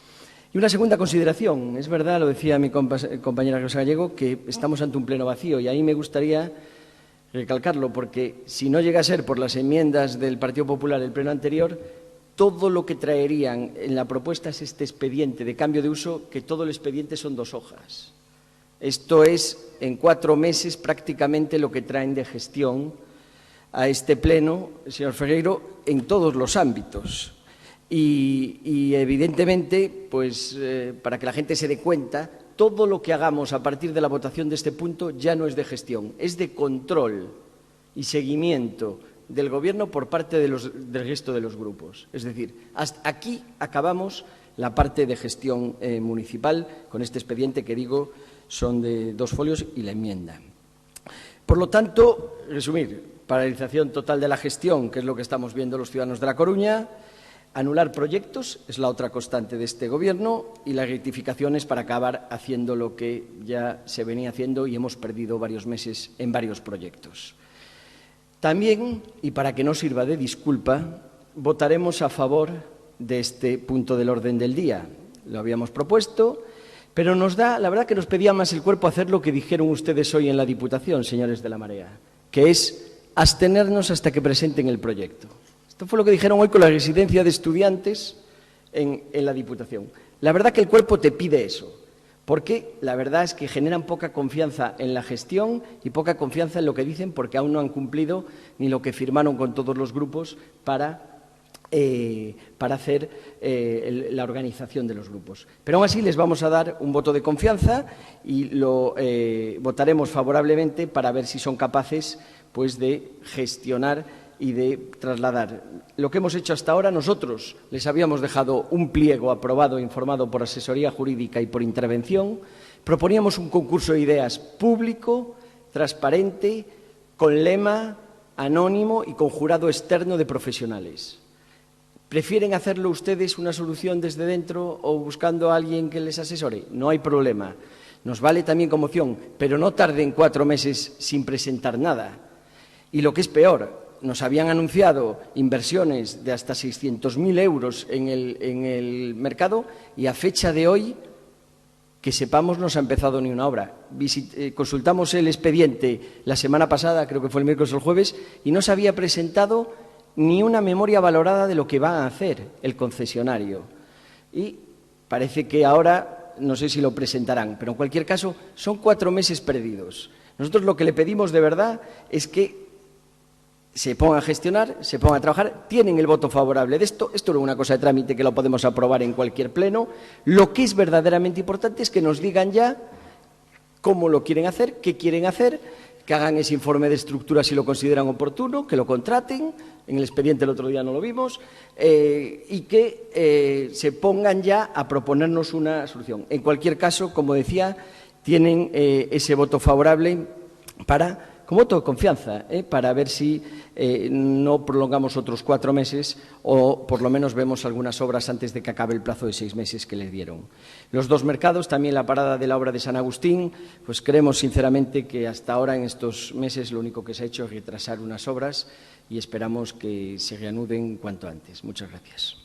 Y una segunda consideración. Es verdad, lo decía mi compañera Rosa Gallego, que estamos ante un pleno vacío y ahí me gustaría recalcarlo, porque si no llega a ser por las enmiendas del Partido Popular del pleno anterior, todo lo que traerían en la propuesta es este expediente de cambio de uso, que todo el expediente son 2 hojas. Esto es, en 4 meses, prácticamente lo que traen de gestión a este pleno, señor Ferreiro, en todos los ámbitos. Y evidentemente, para que la gente se dé cuenta, todo lo que hagamos a partir de la votación de este punto ya no es de gestión, es de control y seguimiento del Gobierno por parte del resto de los grupos. Es decir, hasta aquí acabamos la parte de gestión municipal con este expediente que digo son de 2 folios y la enmienda. Por lo tanto, resumir, paralización total de la gestión, que es lo que estamos viendo los ciudadanos de La Coruña, Anular proyectos es la otra constante de este Gobierno y las rectificaciones para acabar haciendo lo que ya se venía haciendo y hemos perdido varios meses en varios proyectos. También, y para que no sirva de disculpa, votaremos a favor de este punto del orden del día. Lo habíamos propuesto, pero la verdad que nos pedía más el cuerpo hacer lo que dijeron ustedes hoy en la Diputación, señores de la Marea, que es abstenernos hasta que presenten el proyecto. Esto fue lo que dijeron hoy con la residencia de estudiantes en la Diputación. La verdad que el cuerpo te pide eso, porque la verdad es que generan poca confianza en la gestión y poca confianza en lo que dicen, porque aún no han cumplido ni lo que firmaron con todos los grupos para hacer la organización de los grupos. Pero aún así les vamos a dar un voto de confianza y lo votaremos favorablemente para ver si son capaces pues, de gestionar y de trasladar. Lo que hemos hecho hasta ahora, nosotros les habíamos dejado un pliego aprobado e informado por asesoría jurídica y por intervención. Proponíamos un concurso de ideas público, transparente, con lema, anónimo y con jurado externo de profesionales. ¿Prefieren hacerlo ustedes una solución desde dentro o buscando a alguien que les asesore? No hay problema. Nos vale también como opción, pero no tarden 4 meses sin presentar nada. Y lo que es peor, nos habían anunciado inversiones de hasta 600.000 euros en el mercado y a fecha de hoy, que sepamos, no se ha empezado ni una obra. Consultamos el expediente la semana pasada, creo que fue el miércoles o el jueves, y no se había presentado ni una memoria valorada de lo que va a hacer el concesionario. Y parece que ahora, no sé si lo presentarán, pero en cualquier caso son 4 meses perdidos. Nosotros lo que le pedimos de verdad es que se pongan a gestionar, se pongan a trabajar, tienen el voto favorable de esto. Esto no es una cosa de trámite que lo podemos aprobar en cualquier pleno. Lo que es verdaderamente importante es que nos digan ya cómo lo quieren hacer, qué quieren hacer, que hagan ese informe de estructura si lo consideran oportuno, que lo contraten, en el expediente el otro día no lo vimos, y que se pongan ya a proponernos una solución. En cualquier caso, como decía, tienen ese voto favorable como voto de confianza, para ver si no prolongamos otros 4 meses o por lo menos vemos algunas obras antes de que acabe el plazo de 6 meses que les dieron. Los 2 mercados, también la parada de la obra de San Agustín, pues creemos sinceramente que hasta ahora en estos meses lo único que se ha hecho es retrasar unas obras y esperamos que se reanuden cuanto antes. Muchas gracias.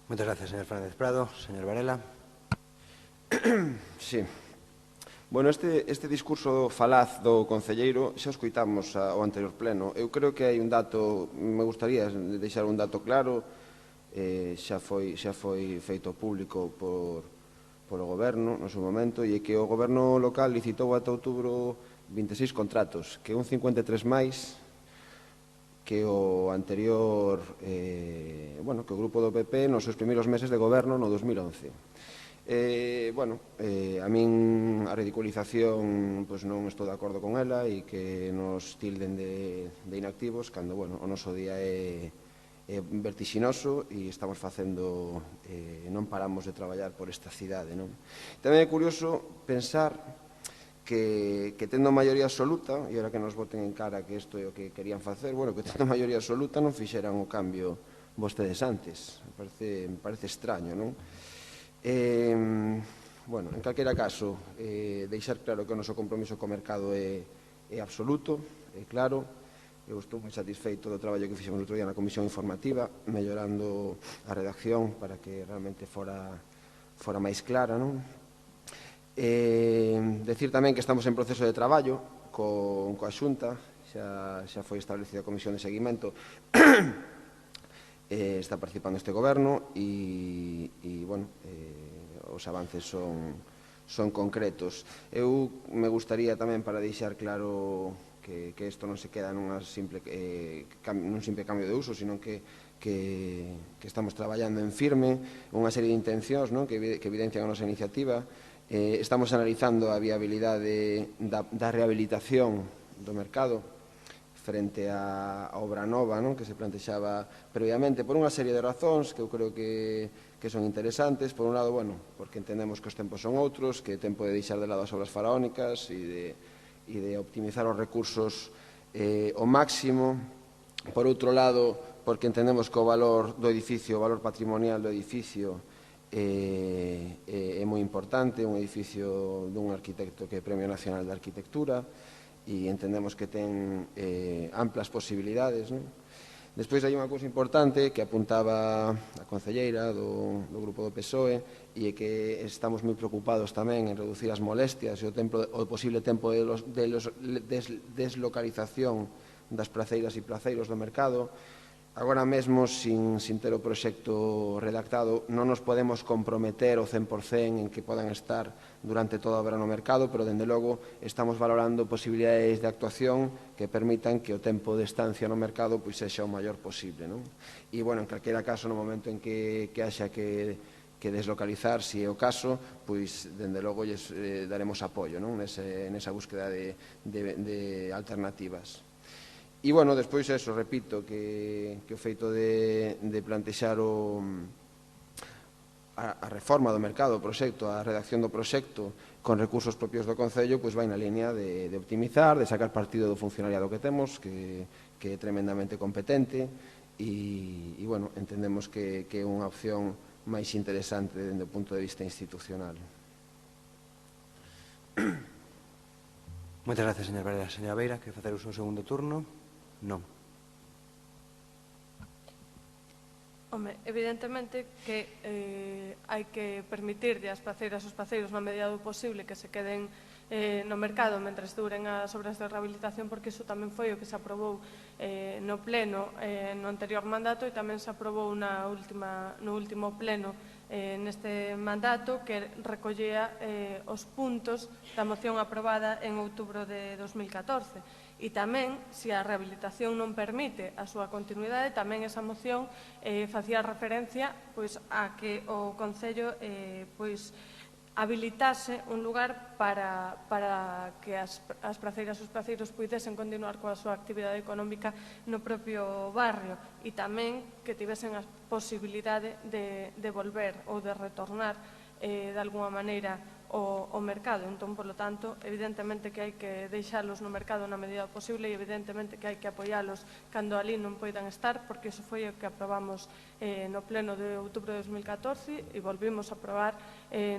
Muchas gracias, señor Fernández Prado. Señor Varela. Sí. Bueno, este discurso falaz do concelleiro xa o escoitamos ao anterior pleno. Eu creo que hai un dato, me gustaría deixar un dato claro, xa foi feito público polo Goberno no seu momento, e que o Goberno local licitou ata outubro 26 contratos, que un 53 máis que o anterior, que o grupo do PP nos seus primeiros meses de goberno no 2011. A min a ridiculización non estou de acordo con ela e que nos tilden de inactivos cando o noso día é vertixinoso e estamos facendo, non paramos de traballar por esta cidade. Tamén é curioso pensar que tendo maioría absoluta, e agora que nos voten en cara que isto é o que querían facer, que tendo maioría absoluta non fixeran o cambio vostedes antes. Me parece extraño, non? En calquera caso, deixar claro que o noso compromiso co mercado é absoluto, é claro. Eu estou moi satisfeito do traballo que fixemos outro día na Comisión Informativa, mellorando a redacción para que realmente fora máis clara, non? Decir tamén que estamos en proceso de traballo coa Xunta, xa foi establecida a Comisión de Seguimento, está participando este Goberno e os avances son concretos. Eu me gustaría tamén, para deixar claro que isto non se queda nun simple cambio de uso, sino que estamos traballando en firme unha serie de intencións que evidencian a nosa iniciativa. Estamos analizando a viabilidade da rehabilitación do mercado frente á obra nova que se plantexaba previamente, por unha serie de razóns que eu creo que son interesantes. Por un lado, porque entendemos que os tempos son outros, que é tempo de deixar de lado as obras faraónicas e de optimizar os recursos ao máximo. Por outro lado, porque entendemos que o valor do edificio, o valor patrimonial do edificio é moi importante, un edificio dun arquitecto que é Premio Nacional de Arquitectura e entendemos que ten amplas posibilidades, non? Despois hai unha cousa importante que apuntaba a concelleira do grupo do PSOE e é que estamos moi preocupados tamén en reducir as molestias e o posible tempo de deslocalización das praceiras e placeiros do mercado. Agora mesmo, sin ter o proxecto redactado, non nos podemos comprometer ao 100% en que podan estar durante toda a obra no mercado, pero, dende logo, estamos valorando posibilidades de actuación que permitan que o tempo de estancia no mercado sexa o maior posible. E, en calquera caso, no momento en que haxa que deslocalizar, se é o caso, dende logo, daremos apoio nesa búsqueda de alternativas. E, despois, repito, que o feito de plantexar a reforma do mercado, o proxecto, a redacción do proxecto con recursos propios do Concello, vai na línea de optimizar, de sacar partido do funcionariado que temos, que é tremendamente competente, e, entendemos que é unha opción máis interesante dende o punto de vista institucional. Moitas gracias, señor Varela. Señora Beira, quere facer uso do segundo turno? Non. Home, evidentemente que hai que permitirlle ás placeiras os placeiros na medida do posible que se queden no mercado mentres duren as obras de rehabilitación, porque iso tamén foi o que se aprobou no pleno no anterior mandato e tamén se aprobou no último pleno neste mandato, que recollía os puntos da moción aprobada en outubro de 2014. E tamén, se a rehabilitación non permite a súa continuidade, tamén esa moción facía referencia a que o Concello habilitase un lugar para que as praceiras e os placeiros puidesen continuar coa súa actividade económica no propio barrio e tamén que tivesen a posibilidade de volver ou de retornar de alguma maneira o mercado. Entón, polo tanto, evidentemente que hai que deixalos no mercado na medida posible e evidentemente que hai que apoialos cando alí non poidan estar, porque iso foi o que aprobamos no pleno de outubro de 2014 e volvimos a aprobar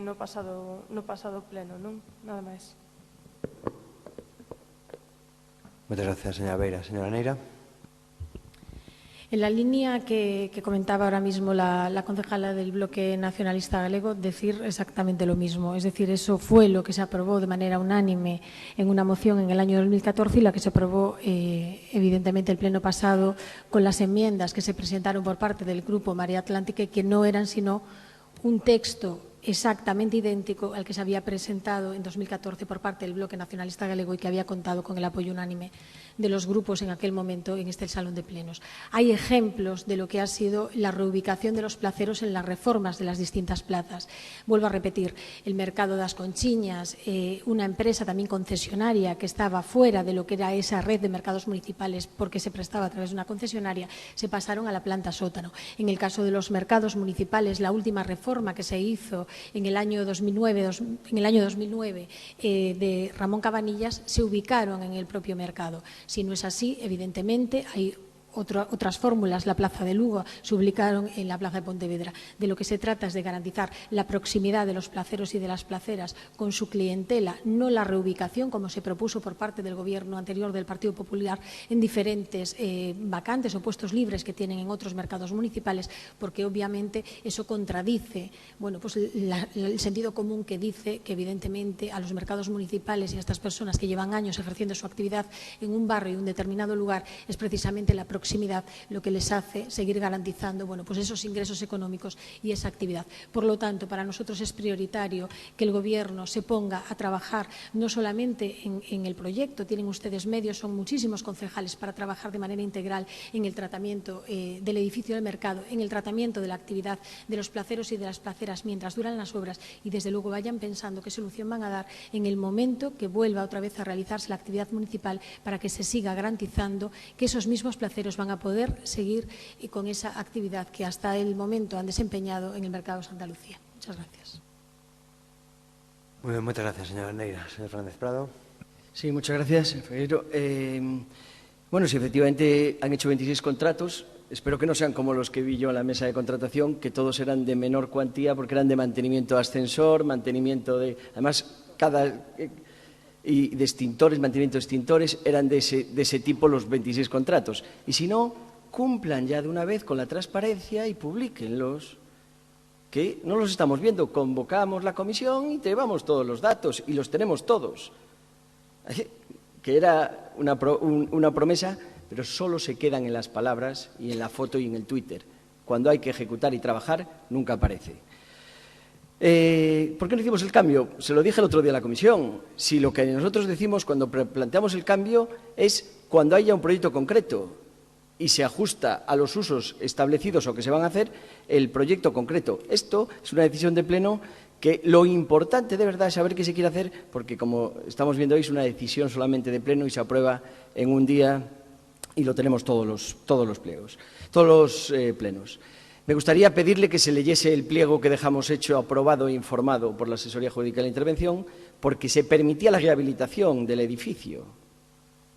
no pasado pleno, non? Nada máis. Moitas gracias, señora Beira. Señora Neira. En la línea que comentaba ahora mismo la concejala del Bloque Nacionalista Galego, decir exactamente lo mismo. Es decir, eso fue lo que se aprobó de manera unánime en una moción en el año 2014 y la que se aprobó evidentemente el pleno pasado con las enmiendas que se presentaron por parte del Grupo Marea Atlántica, que no eran sino un texto exactamente idéntico al que se había presentado en 2014 por parte del Bloque Nacionalista Galego y que había contado con el apoyo unánime de los grupos en aquel momento en este Salón de Plenos. Hay ejemplos de lo que ha sido la reubicación de los placeros en las reformas de las distintas plazas. Vuelvo a repetir, el mercado das Conchiñas, una empresa también concesionaria que estaba fuera de lo que era esa red de mercados municipales porque se prestaba a través de una concesionaria, se pasaron a la planta sótano. En el caso de los mercados municipales, la última reforma que se hizo en el año 2009 de Ramón Cabanillas se ubicaron en el propio mercado. Si no es así, evidentemente hay otras fórmulas. La Plaza de Lugo se ubicaron en la Plaza de Pontevedra. De lo que se trata es de garantizar la proximidad de los placeros y de las placeras con su clientela, no la reubicación, como se propuso por parte del Gobierno anterior del Partido Popular en diferentes vacantes o puestos libres que tienen en otros mercados municipales, porque obviamente eso contradice el sentido común que dice que evidentemente a los mercados municipales y a estas personas que llevan años ejerciendo su actividad en un barrio y un determinado lugar es precisamente la proximidad lo que les hace seguir garantizando esos ingresos económicos y esa actividad. Por lo tanto, para nosotros es prioritario que el Gobierno se ponga a trabajar no solamente en el proyecto, tienen ustedes medios, son muchísimos concejales para trabajar de manera integral en el tratamiento del edificio del mercado, en el tratamiento de la actividad de los placeros y de las placeras mientras duran las obras y desde luego vayan pensando qué solución van a dar en el momento que vuelva otra vez a realizarse la actividad municipal para que se siga garantizando que esos mismos placeros van a poder seguir con esa actividad que hasta el momento han desempeñado en el mercado de Santa Lucía. Muchas gracias. Muy bien, muchas gracias, señora Neira. Señor Fernández Prado. Sí, muchas gracias, Ferreiro. Sí, efectivamente han hecho 26 contratos espero que no sean como los que vi yo en la mesa de contratación, que todos eran de menor cuantía porque eran de mantenimiento de ascensor, mantenimiento de... Además, y de extintores, mantenimiento de extintores, eran de ese tipo los 26 contratos. Y si no, cumplan ya de una vez con la transparencia y publíquenlos, que no los estamos viendo. Convocamos la comisión y llevamos todos los datos y los tenemos todos. Que era una promesa, pero solo se quedan en las palabras y en la foto y en el Twitter. Cuando hay que ejecutar y trabajar, nunca aparece. ¿Por qué no hicimos el cambio? Se lo dije el otro día a la comisión. Si lo que nosotros decimos cuando planteamos el cambio es cuando haya un proyecto concreto y se ajusta a los usos establecidos o que se van a hacer, el proyecto concreto. Esto es una decisión de pleno que lo importante de verdad es saber qué se quiere hacer, porque como estamos viendo hoy es una decisión solamente de pleno y se aprueba en un día y lo tenemos todos los plenos. Me gustaría pedirle que se leyese el pliego que dejamos hecho, aprobado e informado por la Asesoría Jurídica de la Intervención, porque se permitía la rehabilitación del edificio,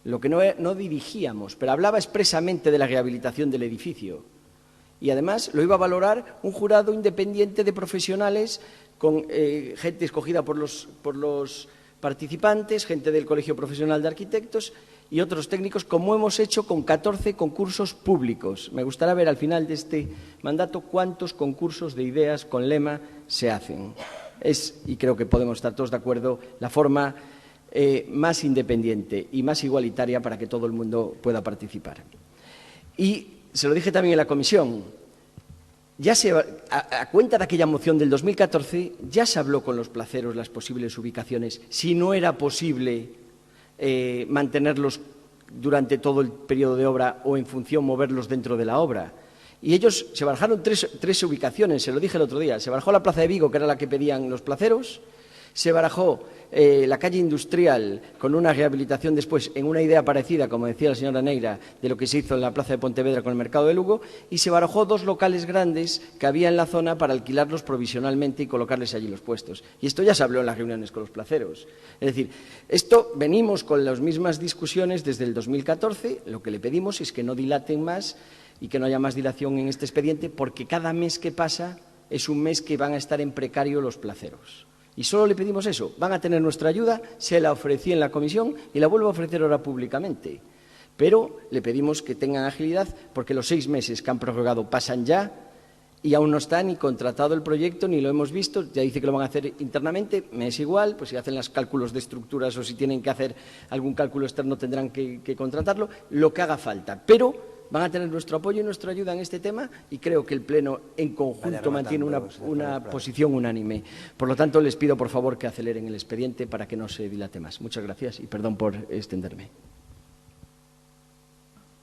lo que no dirigíamos, pero hablaba expresamente de la rehabilitación del edificio. Y además lo iba a valorar un jurado independiente de profesionales con gente escogida por los participantes, gente del Colegio Profesional de Arquitectos y otros técnicos, como hemos hecho con 14 concursos públicos. Me gustaría ver al final de este mandato cuántos concursos de ideas con lema se hacen. Y creo que podemos estar todos de acuerdo, la forma más independiente y más igualitaria para que todo el mundo pueda participar. Y se lo dije también en la comisión, ya a cuenta de aquella moción del 2014, ya se habló con los placeros las posibles ubicaciones, si no era posible mantenerlos durante todo el periodo de obra o en función moverlos dentro de la obra. Y ellos se barajaron tres ubicaciones, se lo dije el otro día. Se barajó la Plaza de Vigo, que era la que pedían los placeros, se barajó la calle Industrial con una rehabilitación después en una idea parecida, como decía la señora Neira, de lo que se hizo en la Plaza de Pontevedra con el Mercado de Lugo, y se barajó 2 locales grandes que había en la zona para alquilarlos provisionalmente y colocarles allí los puestos. Y esto ya se habló en las reuniones con los placeros. Es decir, venimos con las mismas discusiones desde el 2014, lo que le pedimos es que no dilaten más y que no haya más dilación en este expediente, porque cada mes que pasa es un mes que van a estar en precario los placeros. Y solo le pedimos eso, van a tener nuestra ayuda, se la ofrecí en la comisión y la vuelvo a ofrecer ahora públicamente. Pero le pedimos que tengan agilidad porque los 6 meses que han prorrogado pasan ya y aún no está ni contratado el proyecto ni lo hemos visto, ya dice que lo van a hacer internamente, me es igual, pues si hacen los cálculos de estructuras o si tienen que hacer algún cálculo externo tendrán que contratarlo, lo que haga falta. Pero van a tener nuestro apoyo y nuestra ayuda en este tema y creo que el Pleno en conjunto mantiene una posición unánime. Por lo tanto, les pido por favor que aceleren el expediente para que no se dilate más. Muchas gracias y perdón por extenderme.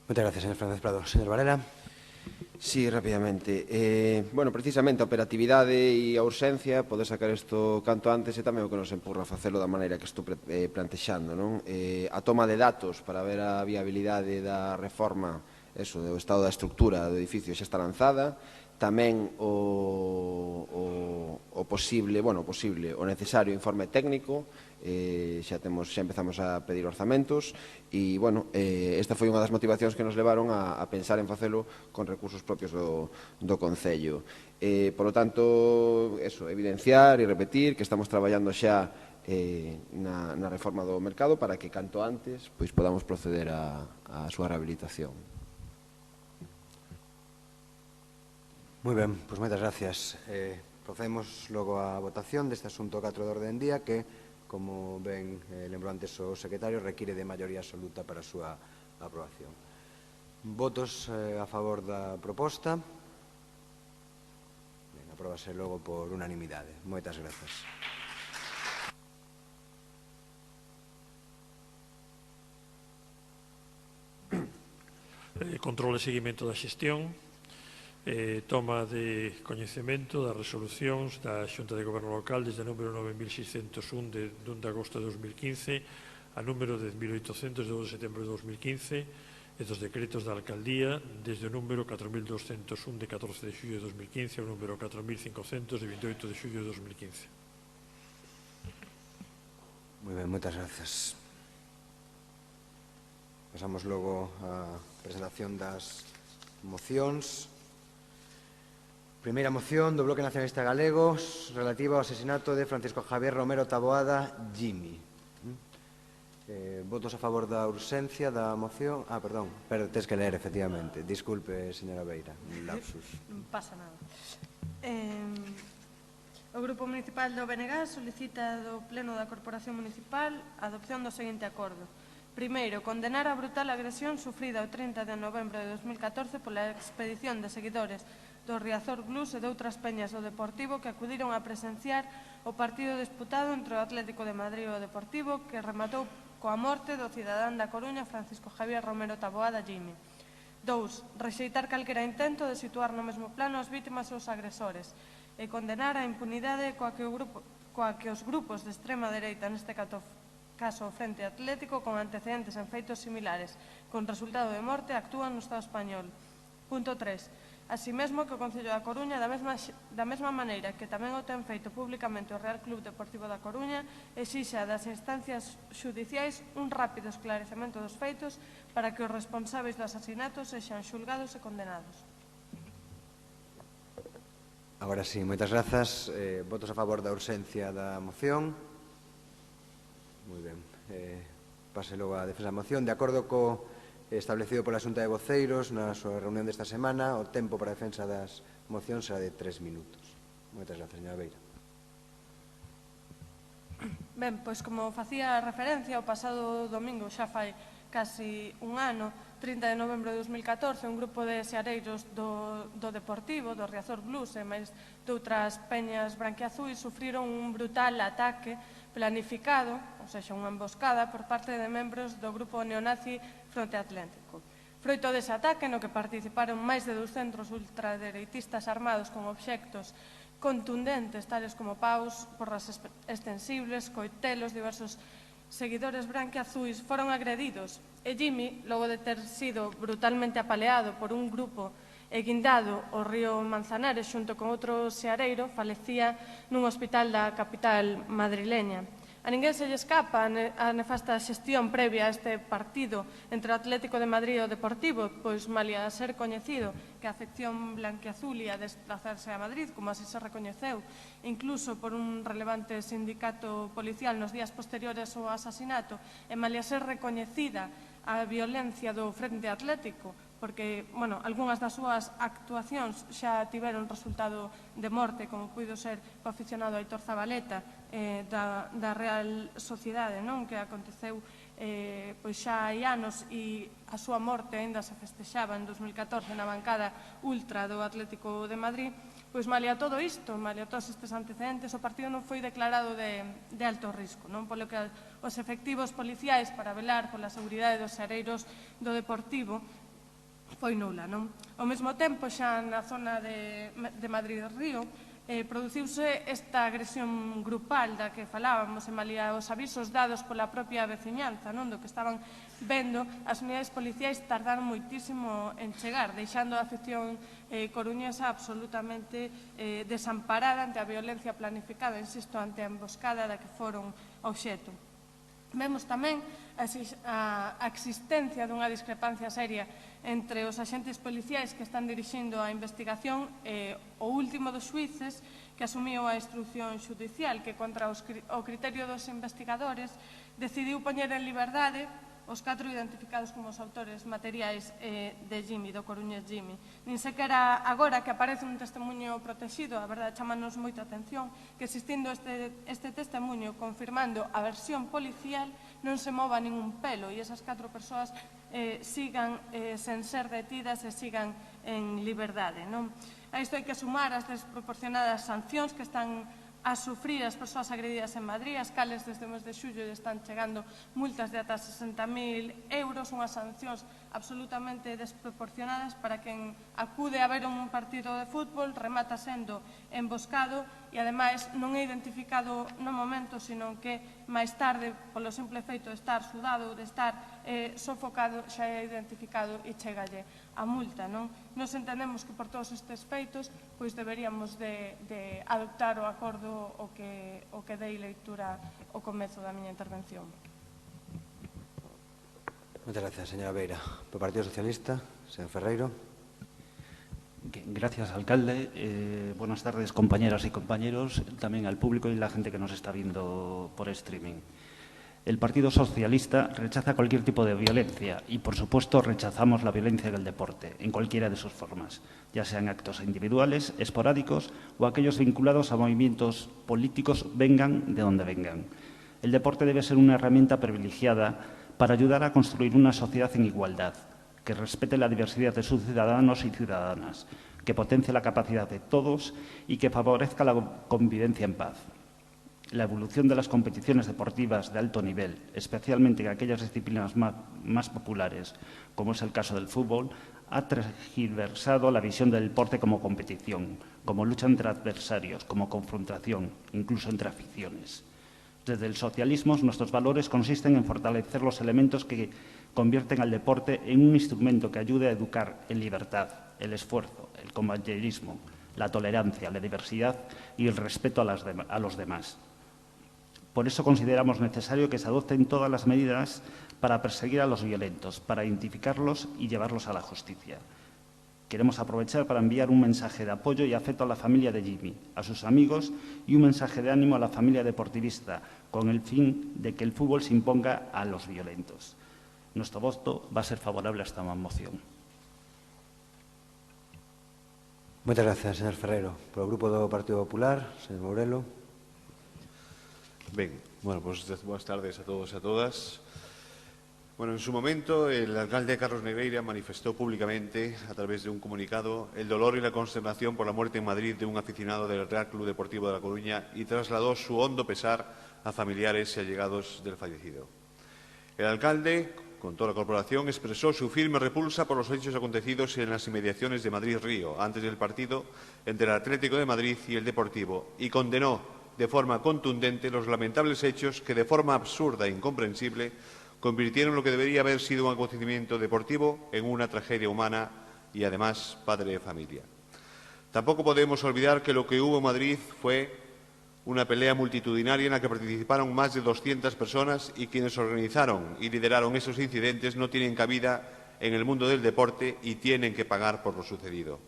Muchas gracias, señor Fernández Prado. Señor Varela. Sí, rápidamente. Bueno, precisamente a operatividade e a urxencia, poder sacar isto canto antes e tamén o que nos empurra a facelo da maneira que estou plantexando, non? A toma de datos para ver a viabilidade da reforma, do estado da estructura do edificio xa está lanzada, tamén o necesario informe técnico, xa empezamos a pedir orzamentos e, esta foi unha das motivacións que nos levaron a pensar en facelo con recursos propios do Concello. Por lo tanto, evidenciar e repetir que estamos traballando xa na reforma do mercado para que canto antes podamos proceder á súa rehabilitación. Moi ben, pois moitas gracias. Procedemos logo á votación deste asunto 4 de orde en día que, como ben lembrou antes o secretario, require de maioría absoluta para a súa aprobación. Votos a favor da proposta. Apróbase logo por unanimidade. Moitas grazas. Control e seguimento da xestión. Toma de coñecemento das resolucións da Xunta de Goberno Local desde o número 9601 de 1 de agosto de 2015 a número 10.800 de 2 de setembro de 2015 e dos decretos da Alcaldía desde o número 4.201 de 14 de xullo de 2015 ao número 4.500 de 28 de xullo de 2015. Moi ben, moitas grazas. Pasamos logo á presentación das mocións. Primeira moción do Bloque Nacionalista Galego relativa ao asesinato de Francisco Javier Romero Taboada, Jimmy. Votos a favor da urxencia da moción. Perdón, pero tens que ler, efectivamente. Disculpe, señora Beira, un lapsus. Non pasa nada. O Grupo Municipal do BNG solicita do Pleno da Corporación Municipal a adopción do seguinte acordo. Primeiro, condenar a brutal agresión sufrida o 30 de novembro de 2014 pola expedición de seguidores do Riazor Blues e de outras peñas do Deportivo que acudiron a presenciar o partido disputado entre o Atlético de Madrid e o Deportivo que rematou coa morte do cidadán da Coruña Francisco Javier Romero Taboada, Jimmy. 2. Rexeitar calquera intento de situar no mesmo plano as vítimas e os agresores e condenar a impunidade coa que os grupos de extrema dereita, neste caso o Frente Atlético, con antecedentes en feitos similares, con resultado de morte, actúan no Estado español. Punto 3. Así mesmo que o Concello da Coruña, da mesma maneira que tamén o ten feito públicamente o Real Club Deportivo da Coruña, exixa das instancias xudiciais un rápido esclarecemento dos feitos para que os responsáveis do asasinato sexan xulgados e condenados. Agora sí, moitas grazas. Votos a favor da urxencia da moción. Moi ben. Pase logo a defensa da moción. De acordo co establecido pola Xunta de Voceiros na súa reunión desta semana, o tempo para a defensa das mocións será de 3 minutos. Moitas grazas, señora Beira. Ben, pois como facía referencia, o pasado domingo xa fai casi un ano, 30 de novembro de 2014, un grupo de seareiros do Deportivo, do Riazor Blues e máis de outras peñas branquiazuis sufriron un brutal ataque planificado, ou seja, unha emboscada por parte de membros do grupo neonazi Fronte Atlético. Froito dese ataque, no que participaron máis de 200 ultradereitistas armados con obxectos contundentes, tales como paus, porras extensibles, coitelos, diversos seguidores branquiazuis foron agredidos e Jimmy, logo de ter sido brutalmente apaleado por un grupo e guindado ao río Manzanares xunto con outro seareiro, falecía nun hospital da capital madrileña. A ninguén se lle escapa a nefasta xestión previa a este partido entre o Atlético de Madrid e o Deportivo, pois malia ser coñecido que a afección blanquiazul ia desplazarse a Madrid, como así se recoñeceu, incluso por un relevante sindicato policial nos días posteriores ao asasinato, e malia ser recoñecida a violencia do Frente Atlético, porque, bueno, algunhas das súas actuacións xa tiveron resultado de morte, como puido ser o aficionado Aitor Zabaleta da Real Sociedade, non? Que aconteceu pois xa hai anos e a súa morte ainda se festexaba en 2014 na bancada ultra do Atlético de Madrid. Pois malia todo isto, malia todos estes antecedentes, o partido non foi declarado de alto risco, non? Polo que os efectivos policiais para velar pola seguridade dos seareiros do Deportivo foi nula, non? Ao mesmo tempo, xa na zona de Madrid-Río, produciuse esta agresión grupal da que falábamos, e malia os avisos dados pola propia veciñanza, non? Do que estaban vendo, as unidades policiais tardaron moitísimo en chegar, deixando a afección coruñesa absolutamente desamparada ante a violencia planificada, insisto, ante a emboscada da que foron obxecto. Vemos tamén a existencia dunha discrepancia seria entre os axentes policiais que están dirixindo a investigación e o último dos xuíces que asumiu a instrucción xudicial que contra o criterio dos investigadores decidiu poñer en liberdade os 4 identificados como os autores materiais de Jimmy, do coruñés Jimmy. Nin sequera agora que aparece un testemunho protegido, a verdade chamanos moita atención, que existindo este testemunho confirmando a versión policial non se mova ningún pelo e esas 4 persoas sigan sen ser detidas e sigan en liberdade. A isto hai que sumar as desproporcionadas sancións que están a sufrir as persoas agredidas en Madrid, as cales desde o mes de xullo están chegando multas de ata 60.000 euros, unhas sancións absolutamente desproporcionadas para quen acude a ver un partido de fútbol, remata sendo emboscado e ademais non é identificado no momento, sino que máis tarde, polo simple feito de estar sudado ou de estar sofocado, xa é identificado e chegalle a multa. Nos entendemos que por todos estes feitos pois deberíamos de adoptar o acordo o que dei leitura ao comezo da miña intervención. Moitas gracias, señora Beira. Por Partido Socialista, señor Ferreiro. Gracias, alcalde. Buenas tardes, compañeras y compañeros, también al público y la gente que nos está viendo por streaming. El Partido Socialista rechaza cualquier tipo de violencia y, por supuesto, rechazamos la violencia en el deporte, en cualquiera de sus formas, ya sean actos individuales, esporádicos o aquellos vinculados a movimientos políticos, vengan de donde vengan. El deporte debe ser una herramienta privilegiada para ayudar a construir una sociedad en igualdad, que respete la diversidad de sus ciudadanos y ciudadanas, que potencie la capacidad de todos y que favorezca la convivencia en paz. La evolución de las competiciones deportivas de alto nivel, especialmente en aquellas disciplinas más populares, como es el caso del fútbol, ha tergiversado la visión del deporte como competición, como lucha entre adversarios, como confrontación, incluso entre aficiones. Desde el socialismo, nuestros valores consisten en fortalecer los elementos que convierten al deporte en un instrumento que ayude a educar en libertad, el esfuerzo, el compañerismo, la tolerancia, la diversidad y el respeto a los demás. Por eso consideramos necesario que se adopten todas las medidas para perseguir a los violentos, para identificarlos y llevarlos a la justicia. Queremos aprovechar para enviar un mensaje de apoyo y afecto a la familia de Jimmy, a sus amigos y un mensaje de ánimo a la familia deportivista, con el fin de que el fútbol se imponga a los violentos. Nuestro voto va a ser favorable a esta moción. Moitas gracias, señor Ferreiro. Por o Grupo do Partido Popular, señor Mourelo. Ben, bueno, pues buenas tardes a todos y a todas. Bueno, en su momento el alcalde Carlos Negreira manifestó públicamente, a través de un comunicado, el dolor y la consternación por la muerte en Madrid de un aficionado del Real Club Deportivo de La Coruña y trasladó su hondo pesar a familiares y allegados del fallecido. El alcalde, con toda la corporación, expresó su firme repulsa por los hechos acontecidos en las inmediaciones de Madrid-Río, antes del partido entre el Atlético de Madrid y el Deportivo, y condenó de forma contundente los lamentables hechos que, de forma absurda e incomprensible, convirtieron lo que debería haber sido un acontecimiento deportivo en una tragedia humana y, además, padre de familia. Tampoco podemos olvidar que lo que hubo en Madrid fue una pelea multitudinaria en la que participaron más de 200 personas y quienes organizaron y lideraron esos incidentes no tienen cabida en el mundo del deporte y tienen que pagar por lo sucedido.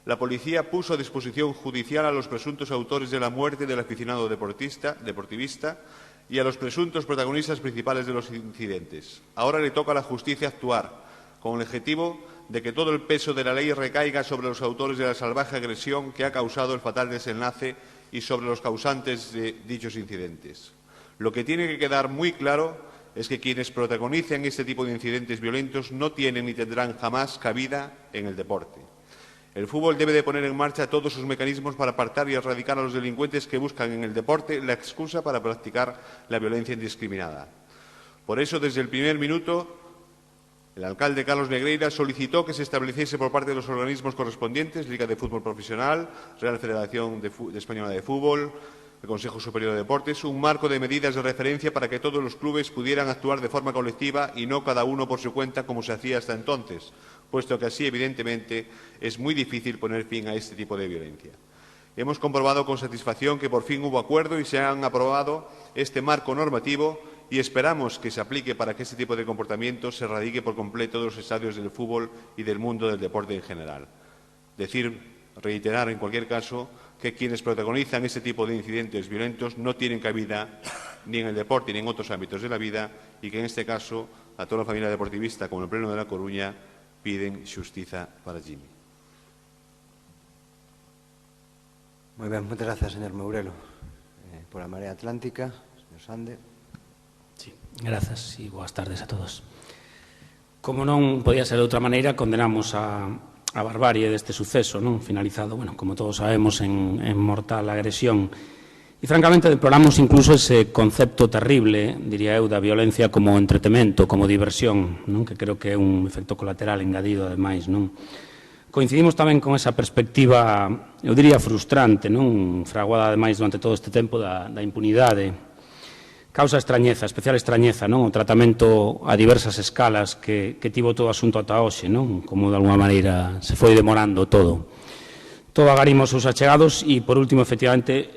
La policía puso a disposición judicial a los presuntos autores de la muerte del aficionado deportivista y a los presuntos protagonistas principales de los incidentes. Ahora le toca a la justicia actuar, con el objetivo de que todo el peso de la ley recaiga sobre los autores de la salvaje agresión que ha causado el fatal desenlace y sobre los causantes de dichos incidentes. Lo que tiene que quedar muy claro es que quienes protagonicen este tipo de incidentes violentos no tienen ni tendrán jamás cabida en el deporte. El fútbol debe de poner en marcha todos sus mecanismos para apartar y erradicar a los delincuentes que buscan en el deporte la excusa para practicar la violencia indiscriminada. Por eso, desde el primer minuto, el alcalde Carlos Negreira solicitó que se estableciese por parte de los organismos correspondientes, Liga de Fútbol Profesional, Real Federación Española de Fútbol, el Consejo Superior de Deportes, un marco de medidas de referencia para que todos los clubes pudieran actuar de forma colectiva y no cada uno por su cuenta como se hacía hasta entonces, puesto que así, evidentemente, es muy difícil poner fin a este tipo de violencia. Hemos comprobado con satisfacción que por fin hubo acuerdo y se han aprobado este marco normativo y esperamos que se aplique para que este tipo de comportamientos se erradique por completo de los estadios del fútbol y del mundo del deporte en general. Reiterar en cualquier caso que quienes protagonizan este tipo de incidentes violentos no tienen cabida ni en el deporte ni en otros ámbitos de la vida y que en este caso a toda la familia deportivista como el Pleno de La Coruña piden xustiza para Jimmy. Moi ben, moitas gracias, señor Mourelo. Por a Marea Atlántica, señor Sande. Sí, grazas e boas tardes a todos. Como non podía ser de outra maneira, condenamos a barbarie deste suceso, non finalizado, bueno, como todos sabemos, en mortal agresión. E, francamente, deploramos incluso ese concepto terrible, diría eu, da violencia como entretemento, como diversión, non? Que creo que é un efecto colateral engadido, ademais, non? Coincidimos tamén con esa perspectiva, eu diría, frustrante, non? Fraguada, ademais, durante todo este tempo da impunidade. Causa extrañeza, especial extrañeza, non? O tratamento a diversas escalas que tivo todo o asunto ata hoxe, non? Como, de alguma maneira, se foi demorando todo. Todo agarimo aos seus achegados e, por último, efectivamente,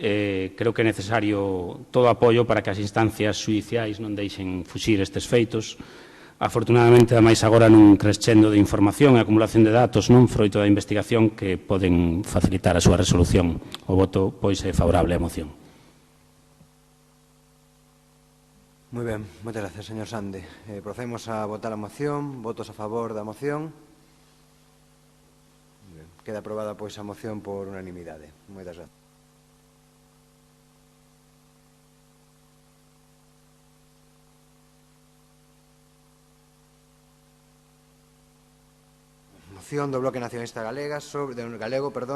creo que é necesario todo apoio para que as instancias xudiciais non deixen fuxir estes feitos, afortunadamente, ademais agora nun crescendo de información e acumulación de datos, nun froito da investigación que poden facilitar a súa resolución. O voto, pois, é favorable á moción. Moi ben, moitas gracias, señor Sande. Procedemos a votar a moción. Votos a favor da moción. Queda aprobada, pois, a moción por unanimidade. Moitas gracias. Moción do Bloque Nacionalista Galego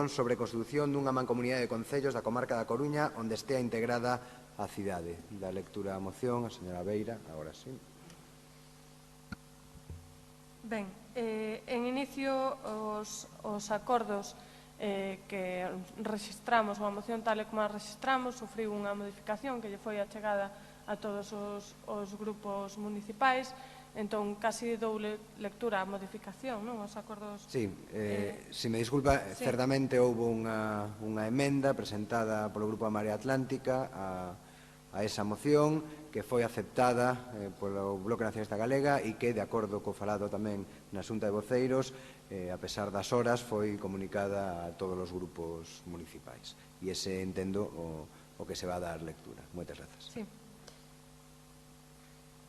sobre constitución dunha mancomunidade de concellos da comarca da Coruña onde estea integrada a cidade. Da lectura a moción, a señora Beira, agora sí. Ben, en inicio os acordos que registramos, a moción tal e como a registramos, sufriu unha modificación que lle foi achegada a todos os grupos municipais. Entón, casi dou lectura á modificación, non? Os acordos... Sí, se me disculpa, certamente houve unha emenda presentada polo Grupo da Marea Atlántica a esa moción que foi aceptada polo Bloque Nacionalista Galega e que, de acordo co falado tamén na Xunta de Voceiros, a pesar das horas, foi comunicada a todos os grupos municipais. E ese entendo o que se va a dar lectura. Moitas grazas. Sí.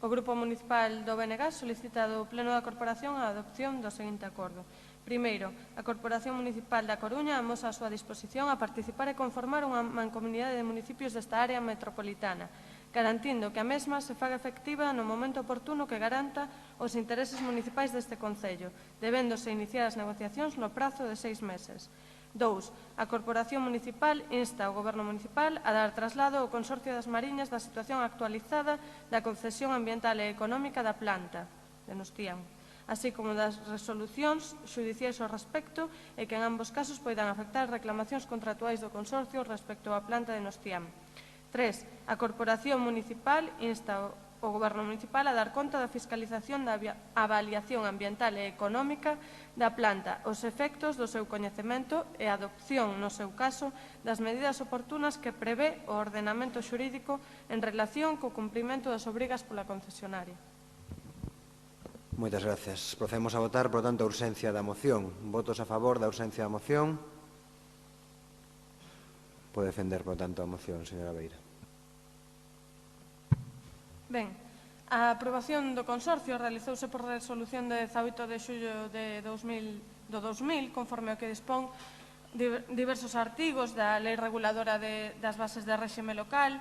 O Grupo Municipal do BNG solicita do Pleno da Corporación a adopción do seguinte acordo. Primeiro, a Corporación Municipal da Coruña amosa a súa disposición a participar e conformar unha mancomunidade de municipios desta área metropolitana, garantindo que a mesma se faga efectiva no momento oportuno que garanta os intereses municipais deste concello, debéndose iniciar as negociacións no prazo de 6 meses. 2. A Corporación Municipal insta ao Goberno Municipal a dar traslado ao Consorcio das Mariñas da situación actualizada da concesión ambiental e económica da planta de Nostián, así como das resolucións xudiciais ao respecto e que en ambos casos poidan afectar reclamacións contratuais do Consorcio respecto á planta de Nostián. 3. A Corporación Municipal insta o Goberno Municipal a dar conta da fiscalización da avaliación ambiental e económica da planta, os efectos do seu coñecemento e a adopción, no seu caso, das medidas oportunas que prevé o ordenamento xurídico en relación co cumprimento das obrigas pola concesionaria. Moitas grazas. Procedemos a votar, por tanto, a urxencia da moción. Votos a favor da urxencia da moción. Pode defender, por tanto, a moción, señora Beira. Ben, a aprobación do Consorcio realizouse por resolución de 18 de xullo de 2000, conforme ao que dispón diversos artigos da Lei Reguladora das Bases de Réxime Local,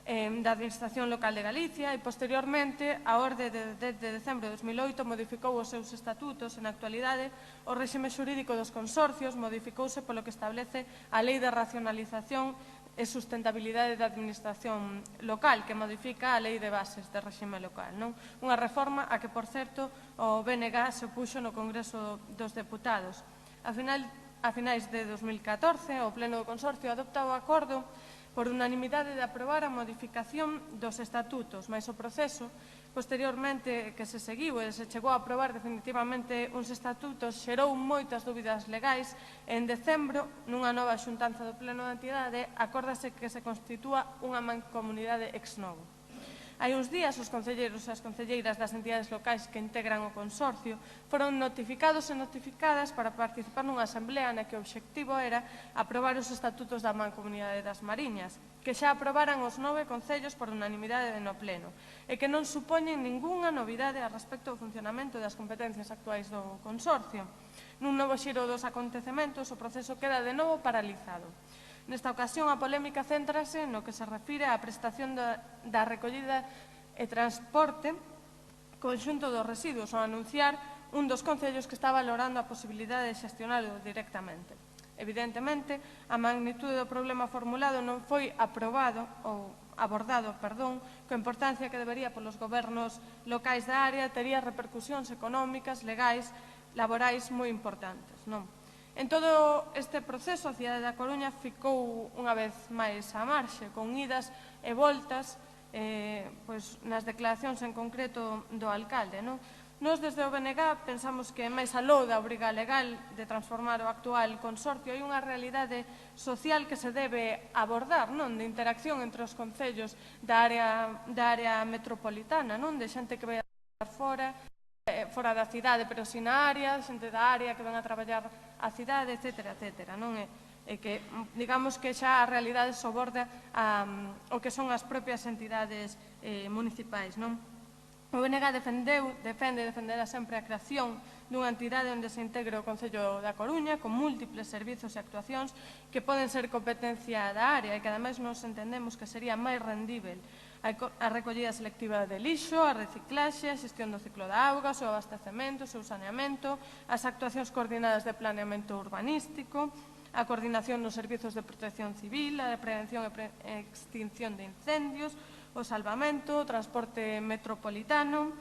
da Administración Local de Galicia e, posteriormente, a Orde de 10 de decembro de 2008 modificou os seus estatutos. En actualidade, o réxime xurídico dos consorcios modificouse polo que establece a Lei de Racionalización e Sustentabilidade da Administración Local, que modifica a Lei de Bases de Réxime Local. Unha reforma a que, por certo, o BNG se opuxo no Congreso dos Deputados. A finais de 2014, o Pleno do Consorcio adopta o acordo por unanimidade de aprobar a modificación dos estatutos, mais o proceso, posteriormente que se seguiu e se chegou a aprobar definitivamente uns estatutos, xerou moitas dúbidas legais. En decembro, nunha nova xuntanza do Pleno da entidade, acórdase que se constitúa unha mancomunidade ex novo. Hai uns días, os concelleiros e as concelleiras das entidades locais que integran o consorcio foron notificados e notificadas para participar nunha asamblea na que o obxectivo era aprobar os estatutos da Mancomunidade das Mariñas, que xa aprobaran os 9 concellos por unanimidade no pleno, e que non supoñen ningunha novidade a respecto do funcionamento das competencias actuais do consorcio. Nun novo xiro dos acontecementos, o proceso queda de novo paralizado. Nesta ocasión, a polémica céntrase no que se refire á prestación da recollida e transporte conxunto dos residuos, ao anunciar un dos concellos que está valorando a posibilidade de xestionalo directamente. Evidentemente, a magnitude do problema formulado non foi abordado coa importancia que debería polos gobernos locais da área, tería repercusións económicas, legais, laborais moi importantes, non? En todo este proceso, a cidade da Coruña ficou unha vez máis á marxe, con idas e voltas nas declaracións en concreto do alcalde. Nós, desde o BNG, pensamos que máis aló da obriga legal de transformar o actual consorcio, hai unha realidade social que se debe abordar, de interacción entre os concellos da área metropolitana, de xente que vai fora da cidade, pero si na área, xente da área que ven a traballar a cidade, etcétera, etcétera, non é? E que, digamos que xa a realidade soborda o que son as propias entidades municipais, non? O BNG defenderá sempre a creación dunha entidade onde se integre o Concello da Coruña con múltiples servizos e actuacións que poden ser competencia da área e que ademais nos entendemos que sería máis rendível a recollida selectiva de lixo, a reciclaxe, a xestión do ciclo da auga, o seu abastecemento, o seu saneamento, as actuacións coordinadas de planeamento urbanístico, a coordinación nos servizos de protección civil, a prevención e extinción de incendios, o salvamento, o transporte metropolitano,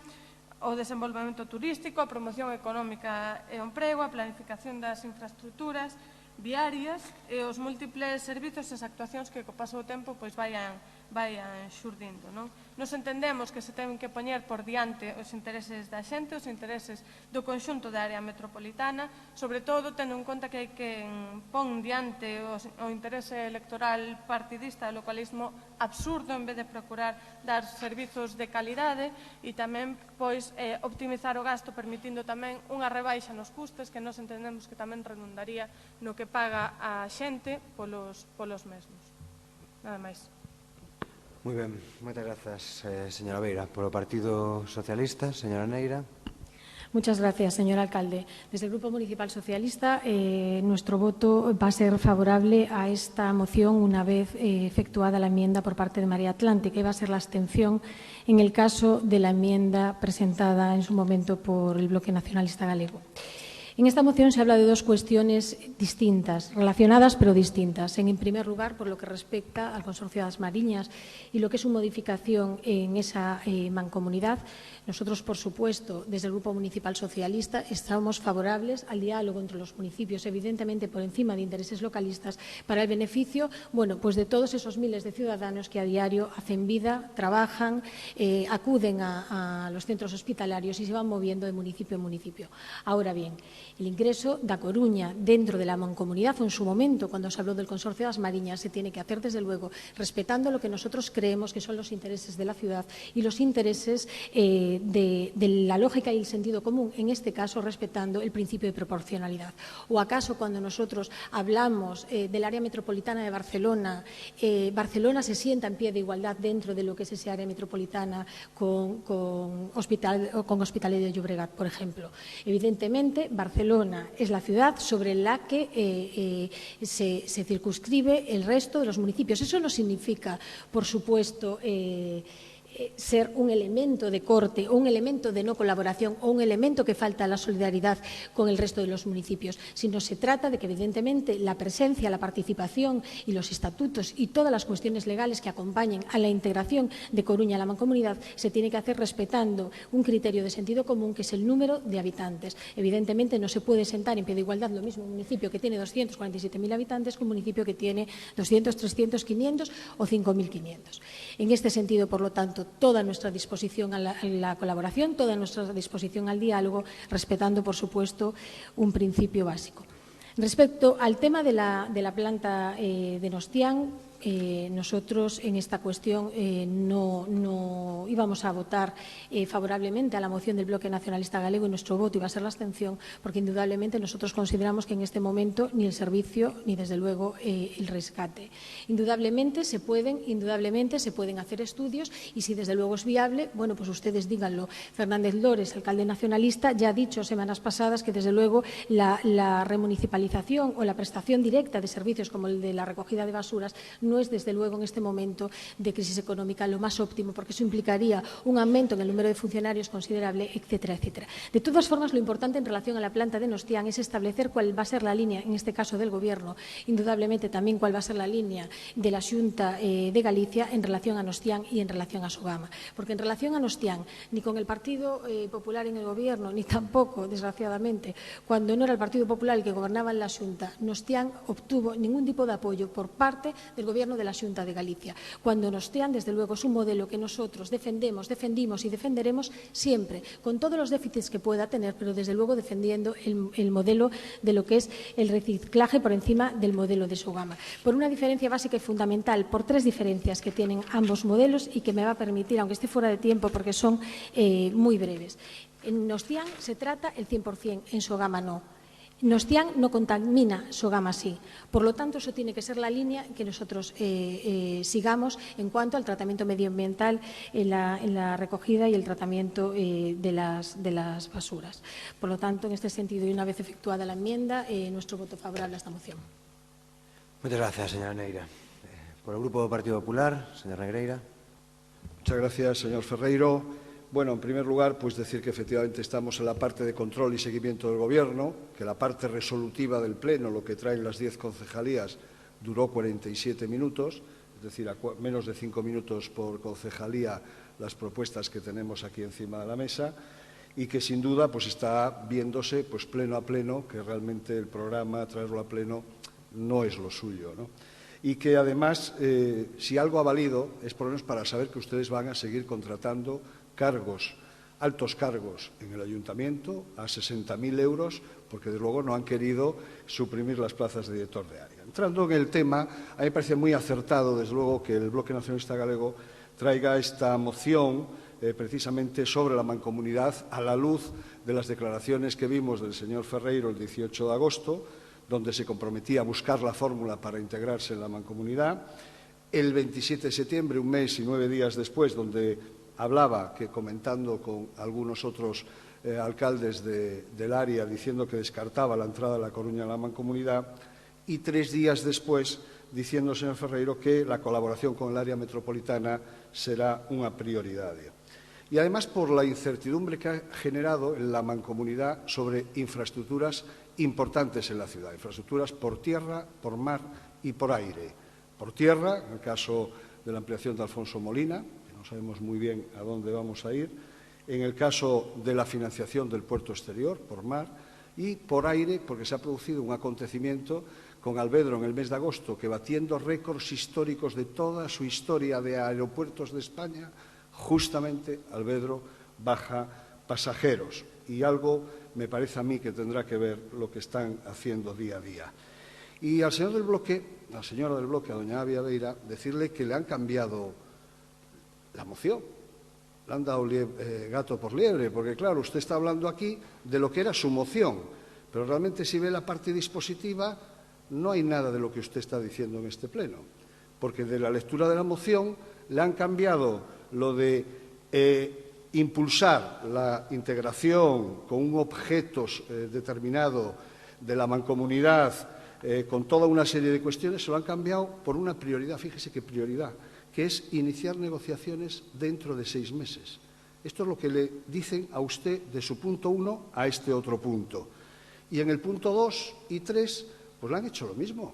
o desenvolvemento turístico, a promoción económica e o emprego, a planificación das infraestructuras viarias e os múltiples servizos e as actuacións que co paso do tempo vayan xurdindo. Nos entendemos que se ten que poñer por diante os intereses da xente, os intereses do conxunto da área metropolitana, sobre todo tendo en conta que hai que pon diante o interese electoral partidista do localismo absurdo en vez de procurar dar servizos de calidade e tamén optimizar o gasto permitindo tamén unha rebaixa nos custes que nos entendemos que tamén redundaría no que paga a xente polos mesmos. Nada máis. Moi ben, moitas grazas, señora Beira. Por o Partido Socialista, señora Neira. Muchas gracias, señor alcalde. Desde el Grupo Municipal Socialista, nuestro voto va a ser favorable a esta moción una vez efectuada la enmienda por parte de Marea Atlántica, y va a ser la abstención en el caso de la enmienda presentada en su momento por el Bloque Nacionalista Galego. En esta moción se habla de dos cuestiones distintas, relacionadas pero distintas. En primer lugar, por lo que respecta al Consorcio de las Mariñas y lo que es su modificación en esa mancomunidad, nosotros, por supuesto, desde el Grupo Municipal Socialista, estamos favorables al diálogo entre los municipios, evidentemente por encima de intereses localistas, para el beneficio de todos esos miles de ciudadanos que a diario hacen vida, trabajan, acuden a los centros hospitalarios y se van moviendo de municipio en municipio. Ahora bien, el ingreso da Coruña dentro de la mancomunidad o en su momento, cuando se habló del Consorcio de las Mariñas, se tiene que hacer desde luego respetando lo que nosotros creemos que son los intereses de la ciudad y los intereses de la lógica y el sentido común, en este caso respetando el principio de proporcionalidad. ¿O acaso cuando nosotros hablamos del área metropolitana de Barcelona, Barcelona se sienta en pie de igualdad dentro de lo que es ese área metropolitana con Hospitalet de Llobregat, por ejemplo? Evidentemente, Barcelona es la ciudad sobre la que se circunscribe el resto de los municipios. Eso no significa, por supuesto, ser un elemento de corte o un elemento de no colaboración o un elemento que falta a la solidaridad con el resto de los municipios, sino se trata de que evidentemente la presencia, la participación y los estatutos y todas las cuestiones legales que acompañen a la integración de Coruña a la mancomunidad se tiene que hacer respetando un criterio de sentido común que es el número de habitantes. Evidentemente no se puede sentar en pie de igualdad lo mismo un municipio que tiene 247.000 habitantes que un municipio que tiene 200, 300, 500 o 5.500. En este sentido, por lo tanto, toda nuestra disposición a la colaboración, toda nuestra disposición al diálogo, respetando, por supuesto, un principio básico. Respecto al tema de la planta de Nostián, nosotros en esta cuestión no íbamos a votar favorablemente a la moción del Bloque Nacionalista Galego y nuestro voto iba a ser la abstención porque indudablemente nosotros consideramos que en este momento ni el servicio ni desde luego el rescate. Indudablemente se pueden hacer estudios y si desde luego es viable, bueno, pues ustedes díganlo. Fernández Lores, alcalde nacionalista, ya ha dicho semanas pasadas que desde luego la remunicipalización o la prestación directa de servicios como el de la recogida de basuras no es, desde luego, en este momento de crisis económica lo más óptimo, porque eso implicaría un aumento en el número de funcionarios considerable, etcétera, etcétera. De todas formas, lo importante en relación a la planta de Nostián es establecer cuál va a ser la línea, en este caso del Gobierno, indudablemente también cuál va a ser la línea de la Xunta de Galicia en relación a Nostián y en relación a Sogama. Porque en relación a Nostián, ni con el Partido Popular en el Gobierno, ni tampoco, desgraciadamente, cuando no era el Partido Popular el que gobernaba en la Xunta, Nostián obtuvo ningún tipo de apoyo por parte del Gobierno Gobierno de la Xunta de Galicia. Cuando Nostián, desde luego, es un modelo que nosotros defendimos y defenderemos siempre, con todos los déficits que pueda tener, pero desde luego defendiendo el modelo de lo que es el reciclaje por encima del modelo de Sogama. Por una diferencia básica y fundamental, por tres diferencias que tienen ambos modelos y que me va a permitir, aunque esté fuera de tiempo porque son muy breves. En Nostián se trata el 100%, en Sogama no. Nostián no contamina, Sogama sí. Por lo tanto, eso tiene que ser la línea que nosotros sigamos en cuanto al tratamiento medioambiental en la recogida y el tratamiento de las basuras. Por lo tanto, en este sentido, y una vez efectuada la enmienda, nuestro voto favorable a esta moción. Muchas gracias, señora Neira. Por el Grupo Partido Popular, señor Negreira. Muchas gracias, señor Ferreiro. Bueno, en primer lugar, pues decir que efectivamente estamos en la parte de control y seguimiento del Gobierno, que la parte resolutiva del Pleno, lo que traen las 10 concejalías, duró 47 minutos, es decir, a menos de 5 minutos por concejalía las propuestas que tenemos aquí encima de la mesa, y que sin duda pues está viéndose pues pleno a pleno que realmente el programa, traerlo a pleno, no es lo suyo, ¿no? Y que además, si algo ha valido, es por lo menos para saber que ustedes van a seguir contratando altos cargos en el Ayuntamiento a 60.000 euros, porque de luego no han querido suprimir las plazas de director de área. Entrando en el tema, a mí me parece muy acertado, desde luego, que el Bloque Nacionalista Galego traiga esta moción precisamente sobre la mancomunidad a la luz de las declaraciones que vimos del señor Ferreiro el 18 de agosto, donde se comprometía a buscar la fórmula para integrarse en la mancomunidad. El 27 de septiembre, un mes y 9 días después, donde hablaba, que comentando con algunos otros alcaldes del área, diciendo que descartaba la entrada de La Coruña en la mancomunidad, y 3 días después, diciendo, señor Ferreiro, que la colaboración con el área metropolitana será una prioridad. Y además por la incertidumbre que ha generado en la mancomunidad sobre infraestructuras importantes en la ciudad, infraestructuras por tierra, por mar y por aire. Por tierra, en el caso de la ampliación de Alfonso Molina, no sabemos muy bien a dónde vamos a ir, en el caso de la financiación del puerto exterior, por mar, y por aire, porque se ha producido un acontecimiento con Albedro en el mes de agosto, que batiendo récords históricos de toda su historia de aeropuertos de España, justamente Albedro baja pasajeros. Y algo me parece a mí que tendrá que ver lo que están haciendo día a día. Y al señor del bloque, a la señora del bloque, a doña Avia Beira, decirle que le han cambiado la moción, le han dado gato por liebre, porque claro, usted está hablando aquí de lo que era su moción, pero realmente si ve la parte dispositiva no hay nada de lo que usted está diciendo en este pleno, porque de la lectura de la moción le han cambiado lo de impulsar la integración con un objeto determinado de la mancomunidad, con toda una serie de cuestiones, se lo han cambiado por una prioridad, fíjese qué prioridad, que es iniciar negociaciones dentro de 6 meses. Esto es lo que le dicen a usted de su punto 1 a este otro punto. Y en el punto 2 y 3, pues le han hecho lo mismo.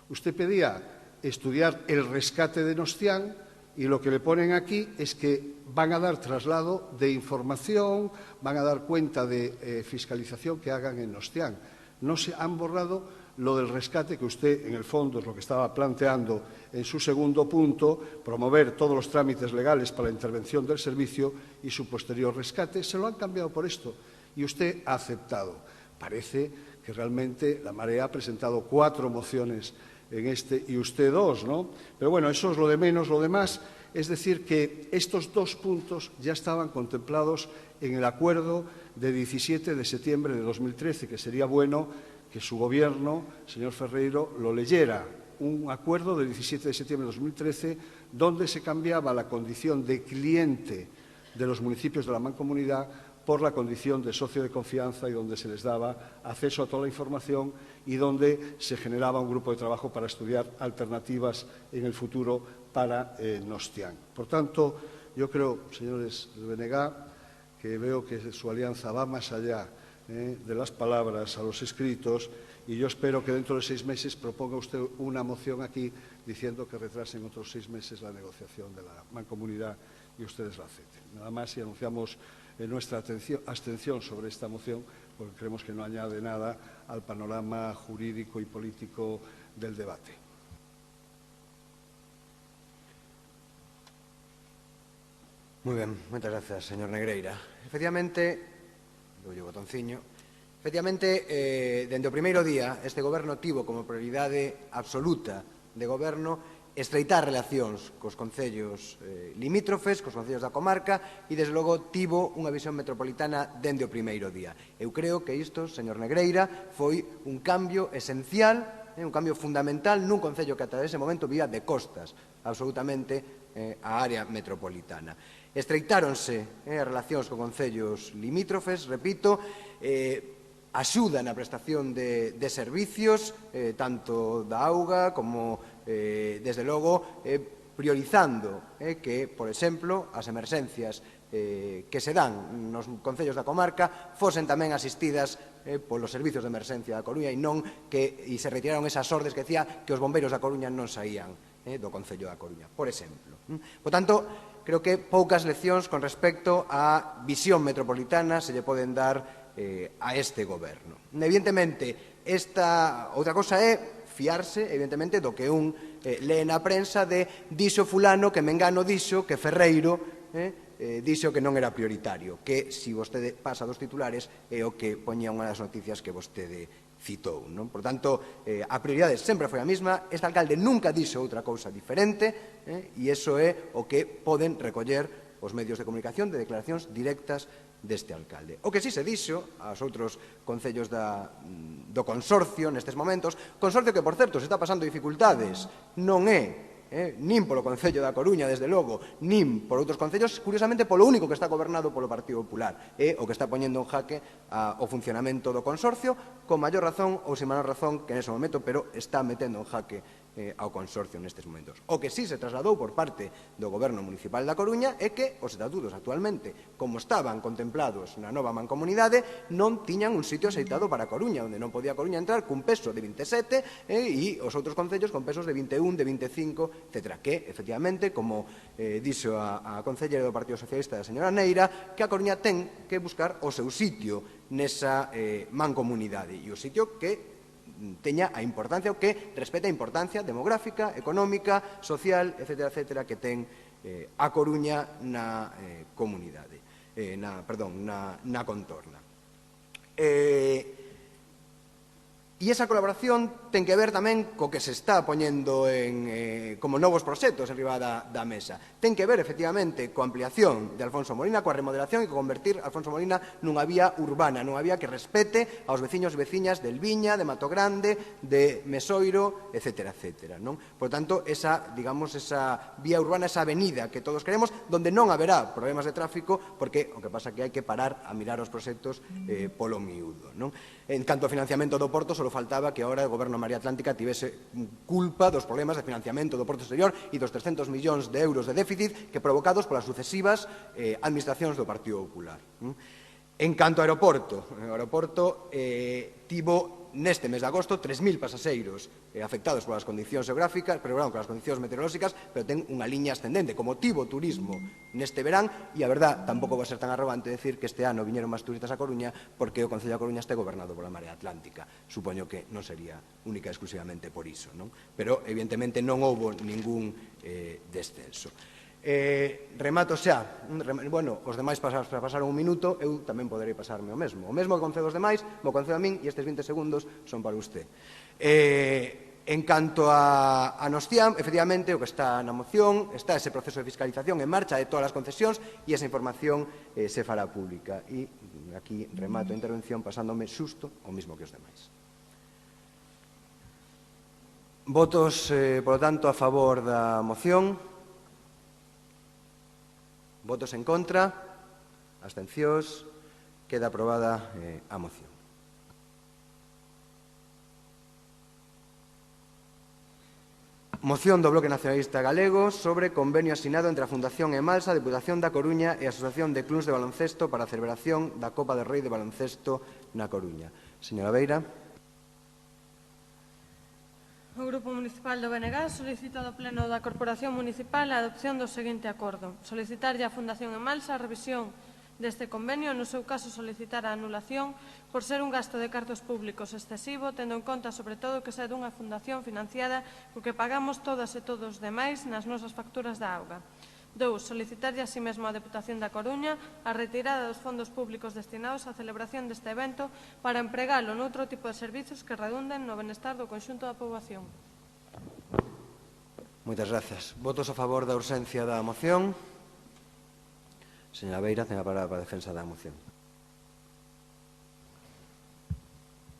Usted pedía estudiar el rescate de Nostián y lo que le ponen aquí es que van a dar traslado de información, van a dar cuenta de fiscalización que hagan en Nostián. No se han borrado lo del rescate, que usted, en el fondo, es lo que estaba planteando en su segundo punto, promover todos los trámites legales para la intervención del servicio y su posterior rescate. Se lo han cambiado por esto y usted ha aceptado. Parece que realmente la Marea ha presentado 4 mociones en este y usted 2, ¿no? Pero bueno, eso es lo de menos. Lo demás es decir que estos 2 puntos ya estaban contemplados en el acuerdo de 17 de septiembre de 2013, que sería bueno que su Gobierno, señor Ferreiro, lo leyera. Un acuerdo del 17 de septiembre de 2013 donde se cambiaba la condición de cliente de los municipios de la mancomunidad por la condición de socio de confianza y donde se les daba acceso a toda la información y donde se generaba un grupo de trabajo para estudiar alternativas en el futuro para Nostián. Por tanto, yo creo, señores del BNG, que veo que su alianza va más allá de las palabras a los escritos y yo espero que dentro de 6 meses proponga usted una moción aquí diciendo que retrasen otros 6 meses la negociación de la mancomunidad y ustedes la acepten. Nada más y anunciamos nuestra abstención sobre esta moción porque creemos que no añade nada al panorama jurídico y político del debate. Moi ben, moitas grazas, señor Negreira. Efectivamente, doulle o botonciño, efectivamente, dende o primeiro día, este goberno tivo como prioridade absoluta de goberno estreitar relacións cos concellos limítrofes, cos concellos da comarca e, desde logo, tivo unha visión metropolitana dende o primeiro día. Eu creo que isto, señor Negreira, foi un cambio esencial, un cambio fundamental nun concello que ata ese momento vía de costas absolutamente a área metropolitana. Estreitáronse as relacións con concellos limítrofes, repito, axuda na prestación de servicios, tanto da auga como, desde logo, priorizando que, por exemplo, as emerxencias que se dan nos concellos da comarca fosen tamén asistidas polos servizos de emerxencia da Coruña e se retiraron esas ordes que decía que os bombeiros da Coruña non saían do Concello da Coruña, por exemplo. Por tanto, creo que poucas leccións con respecto á visión metropolitana se lle poden dar a este goberno. Evidentemente, outra cosa é fiarse, evidentemente, do que un lee na prensa de dixo fulano que mengano dixo que Ferreiro dixo que non era prioritario, que, se vostede pasa dos titulares, é o que poñía unha das noticias que vostede citou. Por tanto, a prioridade sempre foi a mesma, este alcalde nunca dixo outra cousa diferente e iso é o que poden recoller os medios de comunicación de declaracións directas deste alcalde. O que si se dixo aos outros concellos do consorcio nestes momentos, consorcio que, por certo, se está pasando dificultades, non é nin polo Concello da Coruña, desde logo, nin por outros concellos, curiosamente polo único que está gobernado polo Partido Popular, é o que está poñendo en jaque o funcionamento do consorcio, con maior razón ou sin menor razón que nese momento, pero está metendo en jaque ao consorcio nestes momentos. O que sí se trasladou por parte do Goberno Municipal da Coruña é que os estatutos actualmente, como estaban contemplados na nova mancomunidade, non tiñan un sitio aceitado para a Coruña, onde non podía a Coruña entrar cun peso de 27 e os outros concellos con pesos de 21, de 25, etc. Que, efectivamente, como dixo a concellera do Partido Socialista, a señora Neira, que a Coruña ten que buscar o seu sitio nesa mancomunidade e o sitio que teña a importancia, o que respeta a importancia demográfica, económica, social, etc., que ten a Coruña na comunidade, na contorna. E esa colaboración ten que ver tamén co que se está poñendo como novos proxectos enriba da mesa. Ten que ver, efectivamente, coa ampliación de Alfonso Molina, coa remodelación e co convertir Alfonso Molina nunha vía urbana, nunha vía que respete aos veciños e veciñas del Viña, de Mato Grande, de Mesoiro, etc. Por tanto, esa vía urbana, esa avenida que todos queremos, donde non haberá problemas de tráfico, porque o que pasa é que hai que parar a mirar os proxectos polo miúdo. En canto ao financiamento do Porto, só faltaba que agora o Goberno María Atlántica tivese culpa dos problemas de financiamento do Porto Exterior e dos 300 millóns de euros de déficit que provocados polas sucesivas administracións do Partido Popular. En canto ao aeroporto, o aeroporto tivo neste mes de agosto 3.000 pasaxeiros afectados polas condicións geográficas, polas condicións meteorolóxicas, pero ten unha liña ascendente, como tivo turismo neste verán, e a verdad, tampouco vai ser tan arrogante decir que este ano viñeron máis turistas a Coruña porque o Concello da Coruña este gobernado pola Marea Atlántica. Supoño que non sería única e exclusivamente por iso, pero evidentemente non houbo ningún descenso. Remato xa. Bueno, os demais pasaron un minuto, eu tamén poderei pasarme o mesmo. O mesmo que concedo os demais, mo concedo a min e estes 20 segundos son para usted. En canto a Nostiam, efectivamente, o que está na moción, está ese proceso de fiscalización en marcha de todas as concesións e esa información se fará pública. E aquí remato a intervención pasándome xusto o mismo que os demais. Votos, por lo tanto, a favor da moción. Votos en contra, abstencións, queda aprobada a moción. Moción do Bloque Nacionalista Galego sobre convenio asinado entre a Fundación Emalsa, a Deputación da Coruña e a Asociación de Clubs de Baloncesto para a celebración da Copa del Rei de Baloncesto na Coruña. Señora Beira. O Grupo Municipal do BNG solicita do Pleno da Corporación Municipal a adopción do seguinte acordo. Solicitarlle á Fundación Emalsa a revisión deste convenio, no seu caso solicitar a anulación por ser un gasto de cartos públicos excesivo, tendo en conta sobre todo que é dunha fundación financiada co que pagamos todas e todos demais nas nosas facturas da auga. 2. Solicitarlle así mesmo á Deputación da Coruña a retirada dos fondos públicos destinados á celebración deste evento para empregalo noutro tipo de servizos que redunden no benestar do conxunto da poboación. Moitas grazas. Votos a favor da urxencia da moción. Señora Beira, ten a palabra para a defensa da moción.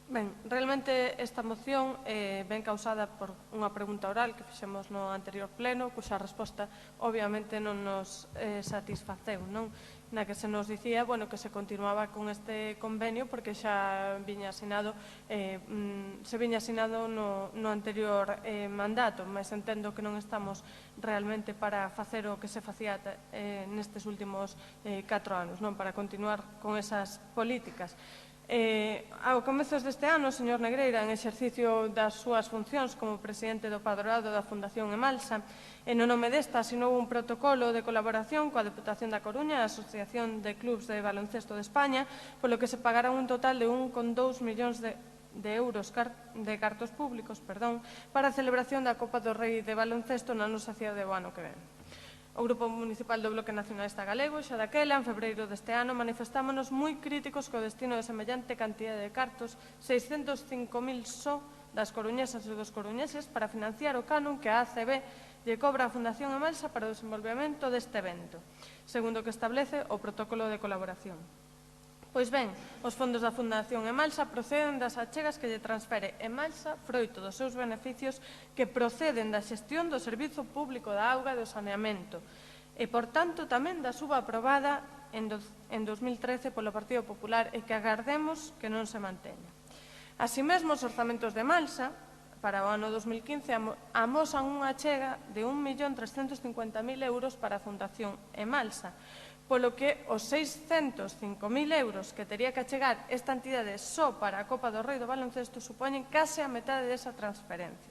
Ben, realmente esta moción ven causada por unha pregunta oral que fixemos no anterior pleno, cuxa resposta obviamente non nos satisfaceu, non? Na que se nos dicía, bueno, que se continuaba con este convenio porque xa viña asinado no anterior mandato, mas entendo que non estamos realmente para facer o que se facía nestes últimos 4 anos, non? Para continuar con esas políticas. Ao comezos deste ano, o señor Negreira, en exercicio das súas funcións como presidente do Padroado da Fundación Emalsa, no nome desta asinou un protocolo de colaboración coa Deputación da Coruña e a Asociación de Clubs de Baloncesto de España, polo que se pagarán un total de 1,2 millóns de euros de cartos públicos para a celebración da Copa do Rei de Baloncesto na nosa cidade do ano que ven. O Grupo Municipal do Bloque Nacionalista Galego, xa daquela, en febreiro deste ano, manifestámonos moi críticos co destino de semellante cantidade de cartos, 605.000 só das coruñesas e dos coruñeses, para financiar o canon que a ACB lle cobra a Fundación Emalsa para o desenvolvemento deste evento, segundo o que establece o protocolo de colaboración. Pois ben, os fondos da Fundación Emalsa proceden das achegas que lle transfere Emalsa froito dos seus beneficios que proceden da xestión do Servizo Público da Auga e do Saneamento e, por tanto, tamén da suba aprobada en 2013 polo Partido Popular e que agardemos que non se manteña. Así mesmo, os orzamentos de Emalsa para o ano 2015 amosan unha achega de 1.350.000 euros para a Fundación Emalsa, polo que os 605.000 euros que tería que achegar esta entidade só para a Copa do Rei do Baloncesto supoñen case a metade desa transferencia.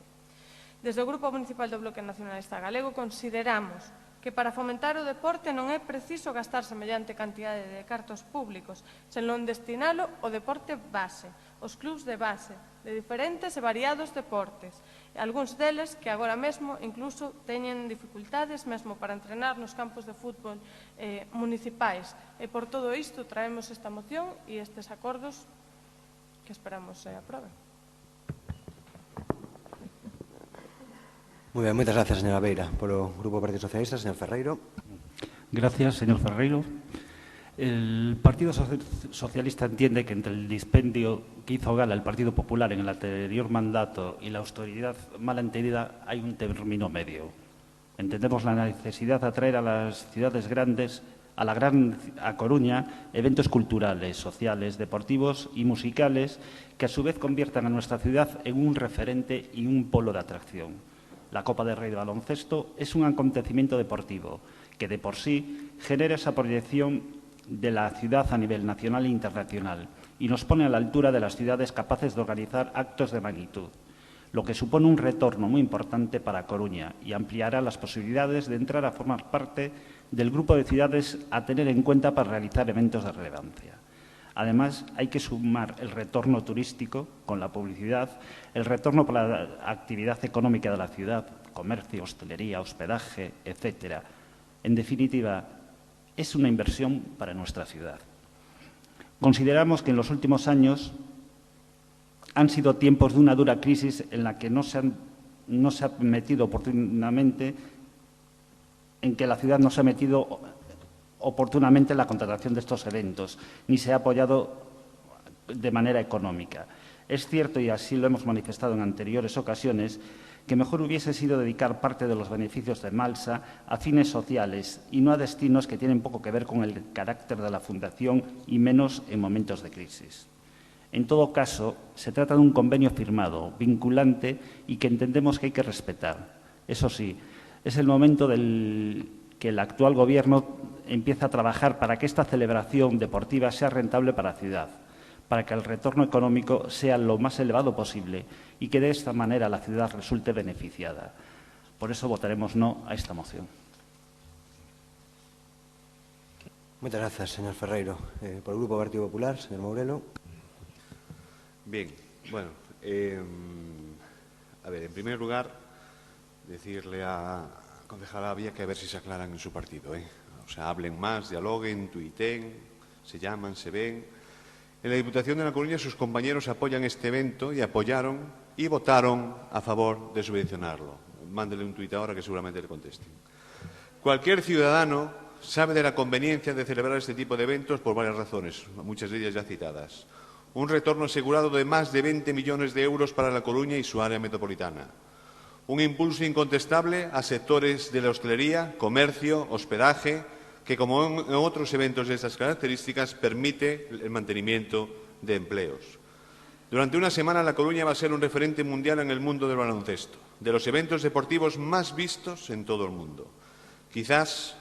Desde o Grupo Municipal do Bloque Nacionalista Galego consideramos que para fomentar o deporte non é preciso gastar semellante cantidade de cartos públicos, senón destinalo ao deporte base, os clubs de base, de diferentes e variados deportes, algúns deles que agora mesmo incluso teñen dificultades mesmo para entrenar nos campos de fútbol municipais. E por todo isto traemos esta moción e estes acordos que esperamos se aproben. Moi ben, moitas grazas, señora Beira. Polo Grupo Partido Socialista, señor Ferreiro. Gracias, señor Ferreiro. El Partido Socialista entiende que entre el dispendio que hizo gala el Partido Popular en el anterior mandato y la austeridad mal entendida hay un término medio. Entendemos la necesidad de atraer a las ciudades grandes, a Coruña, eventos culturales, sociales, deportivos y musicales que a su vez conviertan a nuestra ciudad en un referente y un polo de atracción. La Copa del Rey de Baloncesto es un acontecimiento deportivo que de por sí genera esa proyección de la ciudad a nivel nacional e internacional y nos pone a la altura de las ciudades capaces de organizar actos de magnitud, lo que supone un retorno muy importante para Coruña y ampliará las posibilidades de entrar a formar parte del grupo de ciudades a tener en cuenta para realizar eventos de relevancia. Además, hay que sumar el retorno turístico con la publicidad, el retorno para la actividad económica de la ciudad, comercio, hostelería, hospedaje, etcétera. En definitiva, es una inversión para nuestra ciudad. Consideramos que en los últimos años han sido tiempos de una dura crisis en la que no se ha metido oportunamente, en que la ciudad no se ha metido oportunamente en la contratación de estos eventos, ni se ha apoyado de manera económica. Es cierto, y así lo hemos manifestado en anteriores ocasiones, que mejor hubiese sido dedicar parte de los beneficios de Emalsa a fines sociales y no a destinos que tienen poco que ver con el carácter de la Fundación y menos en momentos de crisis. En todo caso, se trata de un convenio firmado, vinculante y que entendemos que hay que respetar. Eso sí, es el momento que el actual Gobierno empiece a trabajar para que esta celebración deportiva sea rentable para la ciudad, para que el retorno económico sea lo más elevado posible y que de esta manera la ciudad resulte beneficiada. Por eso votaremos no a esta moción. Muchas gracias, señor Ferreiro. Por el Grupo Partido Popular, señor Mourelo. Bien, bueno, a ver, en primer lugar, decirle a concejala, había que ver si se aclaran en su partido, ¿eh? O sea, hablen más, dialoguen, tuiten, se llaman, se ven. En la Diputación de La Coruña sus compañeros apoyan este evento y apoyaron y votaron a favor de subvencionarlo. Mándele un tuit ahora que seguramente le contesten. Cualquier ciudadano sabe de la conveniencia de celebrar este tipo de eventos por varias razones, muchas de ellas ya citadas. Un retorno asegurado de más de 20 millones de euros para La Coruña y su área metropolitana. Un impulso incontestable a sectores de la hostelería, comercio, hospedaje, que como en otros eventos de estas características permite el mantenimiento de empleos. Durante una semana La Coruña va a ser un referente mundial en el mundo del baloncesto, de los eventos deportivos más vistos en todo el mundo. Quizás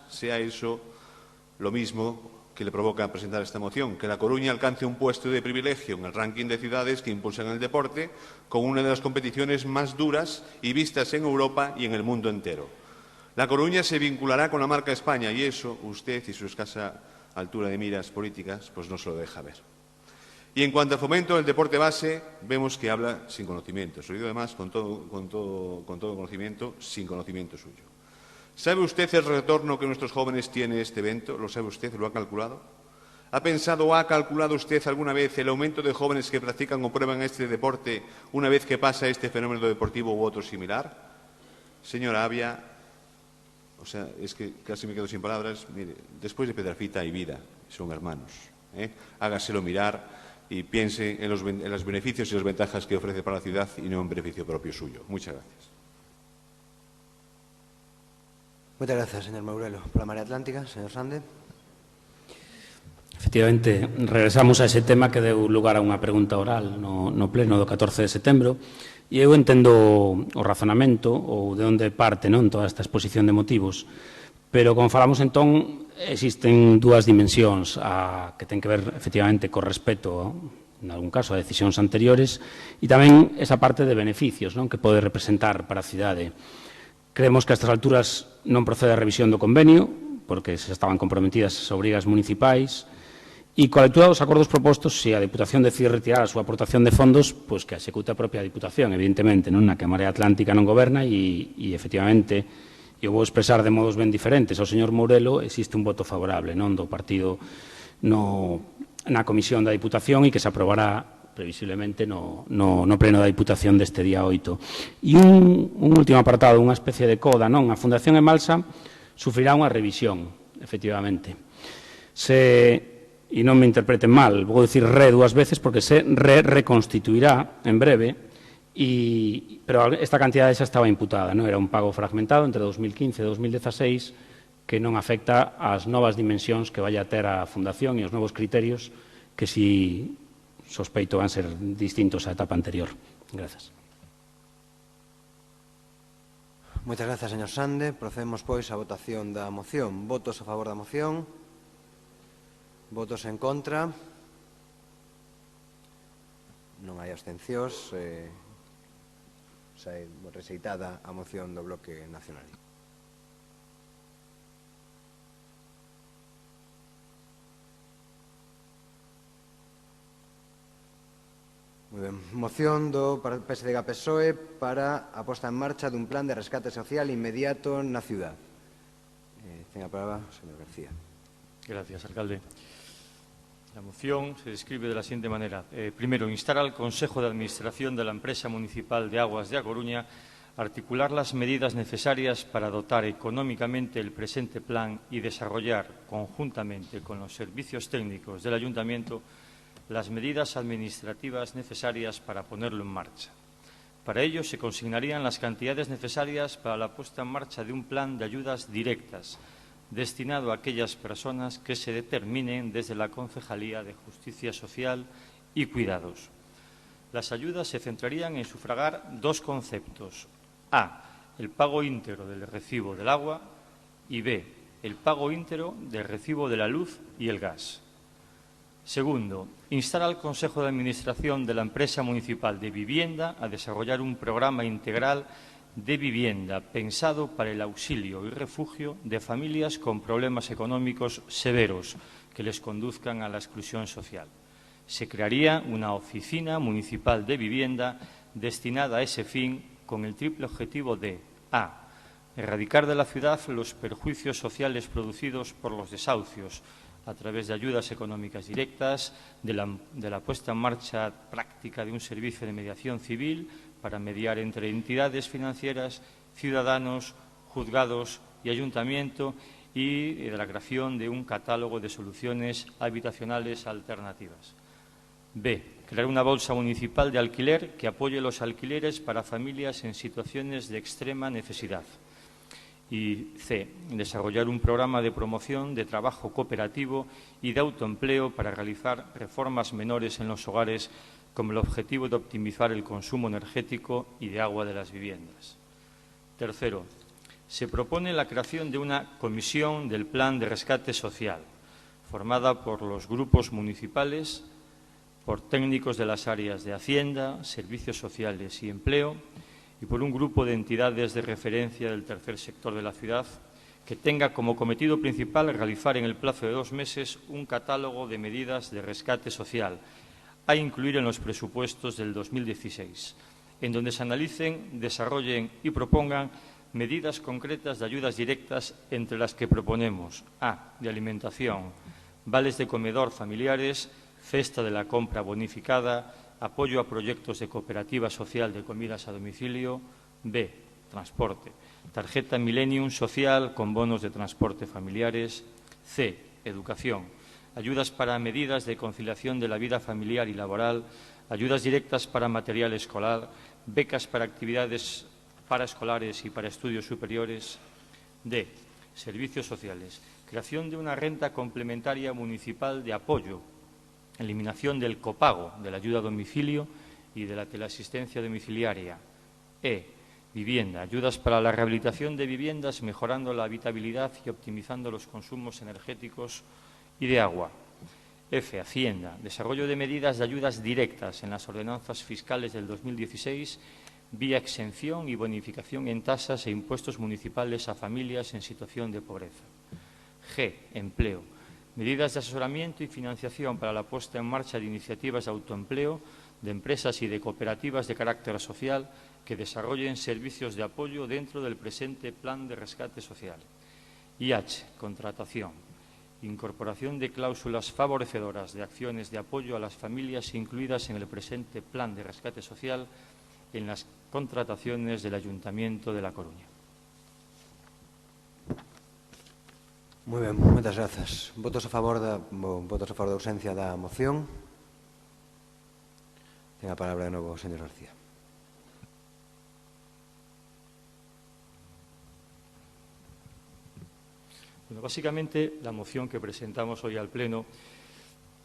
sea eso lo mismo que le provoca presentar esta moción, que La Coruña alcance un puesto de privilegio en el ranking de ciudades que impulsan el deporte con una de las competiciones más duras y vistas en Europa y en el mundo entero. La Coruña se vinculará con la marca España y eso usted y su escasa altura de miras políticas pues no se lo deja ver. Y en cuanto a fomento del deporte base, vemos que habla sin conocimiento. Se lo digo además con todo conocimiento, sin conocimiento suyo. ¿Sabe usted el retorno que nuestros jóvenes tiene este evento? ¿Lo sabe usted? ¿Lo ha calculado? ¿Ha pensado o ha calculado usted alguna vez el aumento de jóvenes que practican o prueban este deporte una vez que pasa este fenómeno deportivo u otro similar? Señora Avia, o sea, es que casi me quedo sin palabras. Mire, después de Pedrafita hay vida, son hermanos. Hágaselo mirar y piense en los beneficios y las ventajas que ofrece para la ciudad y no en beneficio propio suyo. Muchas gracias. Muchas gracias, señor Mourelo. Por la Marea Atlántica, señor Sande. Efectivamente, regresamos a ese tema que deu lugar a unha pregunta oral no pleno do 14 de setembro e eu entendo o razonamento ou de onde parte non toda esta exposición de motivos, pero como falamos entón, existen dúas dimensións que ten que ver efectivamente co respeto en algún caso a decisións anteriores e tamén esa parte de beneficios non que pode representar para a cidade. Creemos que a estas alturas non procede a revisión do convenio, porque se estaban comprometidas as obrigas municipais, e coa lectura dos acordos propostos, se a Deputación decide retirar a súa aportación de fondos, pois que a execute a propia Deputación, evidentemente, non na que a Marea Atlántica non goberna e efectivamente, eu vou expresar de modos ben diferentes. Ao señor Mourelo existe un voto favorable non do partido na comisión da Deputación e que se aprobará previsiblemente no pleno da Diputación deste día 8. E un último apartado, unha especie de coda, non? A Fundación Emalsa sufrirá unha revisión, efectivamente. E non me interpreten mal, vou dicir dúas veces porque se reconstituirá en breve, pero esta cantidade xa estaba imputada, non? Era un pago fragmentado entre 2015 e 2016 que non afecta ás novas dimensións que vai a ter a Fundación e os novos criterios que si sospeito van ser distintos á etapa anterior. Gracias. Moitas grazas, señor Sande. Procedemos, pois, á votación da moción. Votos a favor da moción. Votos en contra. Non hai abstencións. Sae rexeitada a moción do Bloque Nacional. Moi ben. Moción do PSDG-PSOE para a posta en marcha dun plan de rescate social inmediato na ciudad. Ten a palabra o señor García. Gracias, alcalde. La moción se describe de la siguiente manera. Primero, instar al Consejo de Administración de la Empresa Municipal de Aguas de A Coruña a articular las medidas necesarias para dotar económicamente el presente plan y desarrollar conjuntamente con los servicios técnicos del Ayuntamiento las medidas administrativas necesarias para ponerlo en marcha. Para ello se consignarían las cantidades necesarias para la puesta en marcha de un plan de ayudas directas destinado a aquellas personas que se determinen desde la Concejalía de Justicia Social y Cuidados. Las ayudas se centrarían en sufragar dos conceptos. A, el pago íntegro del recibo del agua y B, el pago íntegro del recibo de la luz y el gas. Segundo, instar al Consejo de Administración de la Empresa Municipal de Vivienda a desarrollar un programa integral de vivienda pensado para el auxilio y refugio de familias con problemas económicos severos que les conduzcan a la exclusión social. Se crearía una oficina municipal de vivienda destinada a ese fin con el triple objetivo de A. erradicar de la ciudad los perjuicios sociales producidos por los desahucios a través de ayudas económicas directas, de la puesta en marcha práctica de un servicio de mediación civil para mediar entre entidades financieras, ciudadanos, juzgados y ayuntamiento, y de la creación de un catálogo de soluciones habitacionales alternativas. B. Crear una bolsa municipal de alquiler que apoye los alquileres para familias en situaciones de extrema necesidad. Y C. Desarrollar un programa de promoción de trabajo cooperativo y de autoempleo para realizar reformas menores en los hogares con el objetivo de optimizar el consumo energético y de agua de las viviendas. Tercero, se propone la creación de una comisión del Plan de Rescate Social, formada por los grupos municipales, por técnicos de las áreas de Hacienda, Servicios Sociales y Empleo, y por un grupo de entidades de referencia del tercer sector de la ciudad, que tenga como cometido principal realizar en el plazo de 2 meses un catálogo de medidas de rescate social a incluir en los presupuestos del 2016, en donde se analicen, desarrollen y propongan medidas concretas de ayudas directas, entre las que proponemos A. De alimentación, vales de comedor familiares, cesta de la compra bonificada, apoyo a proyectos de cooperativa social de comidas a domicilio. B. Transporte, tarjeta Millennium social con bonos de transporte familiares. C. Educación, ayudas para medidas de conciliación de la vida familiar y laboral, ayudas directas para material escolar, becas para actividades paraescolares y para estudios superiores. D. Servicios sociales, creación de una renta complementaria municipal de apoyo, eliminación del copago de la ayuda a domicilio y de la teleasistencia domiciliaria. E. Vivienda, ayudas para la rehabilitación de viviendas, mejorando la habitabilidad y optimizando los consumos energéticos y de agua. F. Hacienda, desarrollo de medidas de ayudas directas en las ordenanzas fiscales del 2016, vía exención y bonificación en tasas e impuestos municipales a familias en situación de pobreza. G. Empleo, medidas de asesoramiento y financiación para la puesta en marcha de iniciativas de autoempleo de empresas y de cooperativas de carácter social que desarrollen servicios de apoyo dentro del presente Plan de Rescate Social. Y H. Contratación, incorporación de cláusulas favorecedoras de acciones de apoyo a las familias incluidas en el presente Plan de Rescate Social en las contrataciones del Ayuntamiento de La Coruña. Moi ben, moitas grazas. Votos a favor da ausencia da moción. Ten a palabra de novo o señor García. Bueno, básicamente, la moción que presentamos hoy al Pleno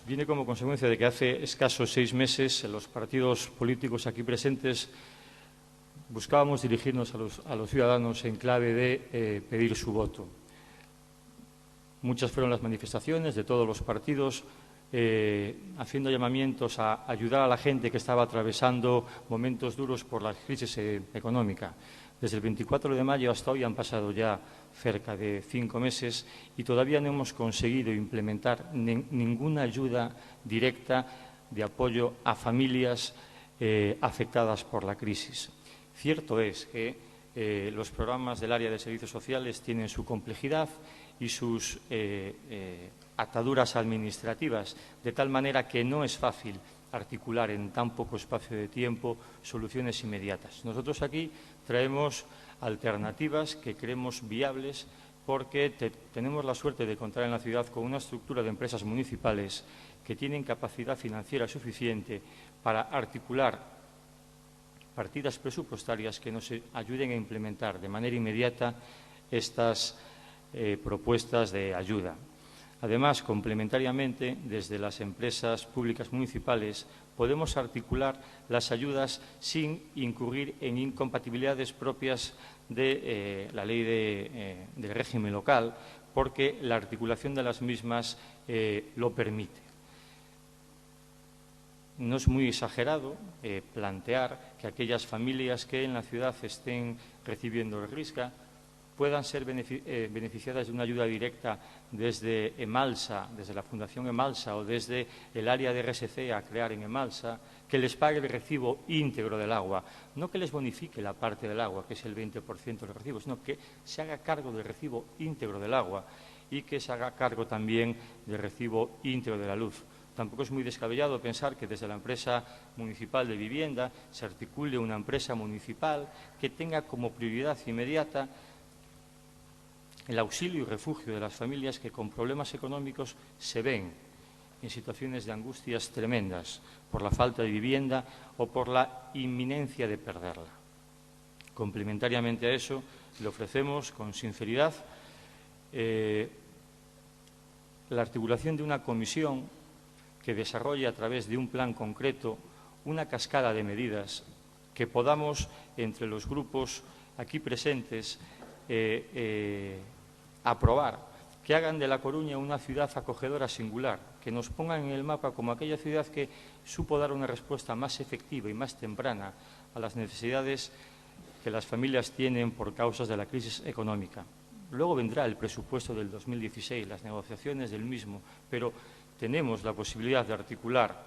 viene como consecuencia de que hace escasos 6 meses los partidos políticos aquí presentes buscábamos dirigirnos a los ciudadanos en clave de pedir su voto. Muchas fueron las manifestaciones de todos los partidos haciendo llamamientos a ayudar a la gente que estaba atravesando momentos duros por la crisis económica. Desde el 24 de mayo hasta hoy han pasado ya cerca de 5 meses y todavía no hemos conseguido implementar ninguna ayuda directa de apoyo a familias afectadas por la crisis. Cierto es que los programas del área de servicios sociales tienen su complejidad y sus ataduras administrativas, de tal manera que no es fácil articular en tan poco espacio de tiempo soluciones inmediatas. Nosotros aquí traemos alternativas que creemos viables porque tenemos la suerte de contar en la ciudad con una estructura de empresas municipales que tienen capacidad financiera suficiente para articular partidas presupuestarias que nos ayuden a implementar de manera inmediata estas propuestas de ayuda. Además, complementariamente, desde las empresas públicas municipales podemos articular las ayudas sin incurrir en incompatibilidades propias de la ley del régimen local, porque la articulación de las mismas lo permite. No es muy exagerado plantear que aquellas familias que en la ciudad estén recibiendo risca puedan ser beneficiadas de una ayuda directa desde Emalsa, desde la Fundación Emalsa o desde el área de RSC a crear en Emalsa, que les pague el recibo íntegro del agua, no que les bonifique la parte del agua, que es el 20% del recibo, sino que se haga cargo del recibo íntegro del agua y que se haga cargo también del recibo íntegro de la luz. Tampoco es muy descabellado pensar que desde la empresa municipal de vivienda se articule una empresa municipal que tenga como prioridad inmediata el auxilio y refugio de las familias que con problemas económicos se ven en situaciones de angustias tremendas por la falta de vivienda o por la inminencia de perderla. Complementariamente a eso, le ofrecemos con sinceridad la articulación de una comisión que desarrolle a través de un plan concreto una cascada de medidas que podamos, entre los grupos aquí presentes, aprobar, que hagan de La Coruña una ciudad acogedora singular, que nos pongan en el mapa como aquella ciudad que supo dar una respuesta más efectiva y más temprana a las necesidades que las familias tienen por causas de la crisis económica. Luego vendrá el presupuesto del 2016, las negociaciones del mismo, pero tenemos la posibilidad de articular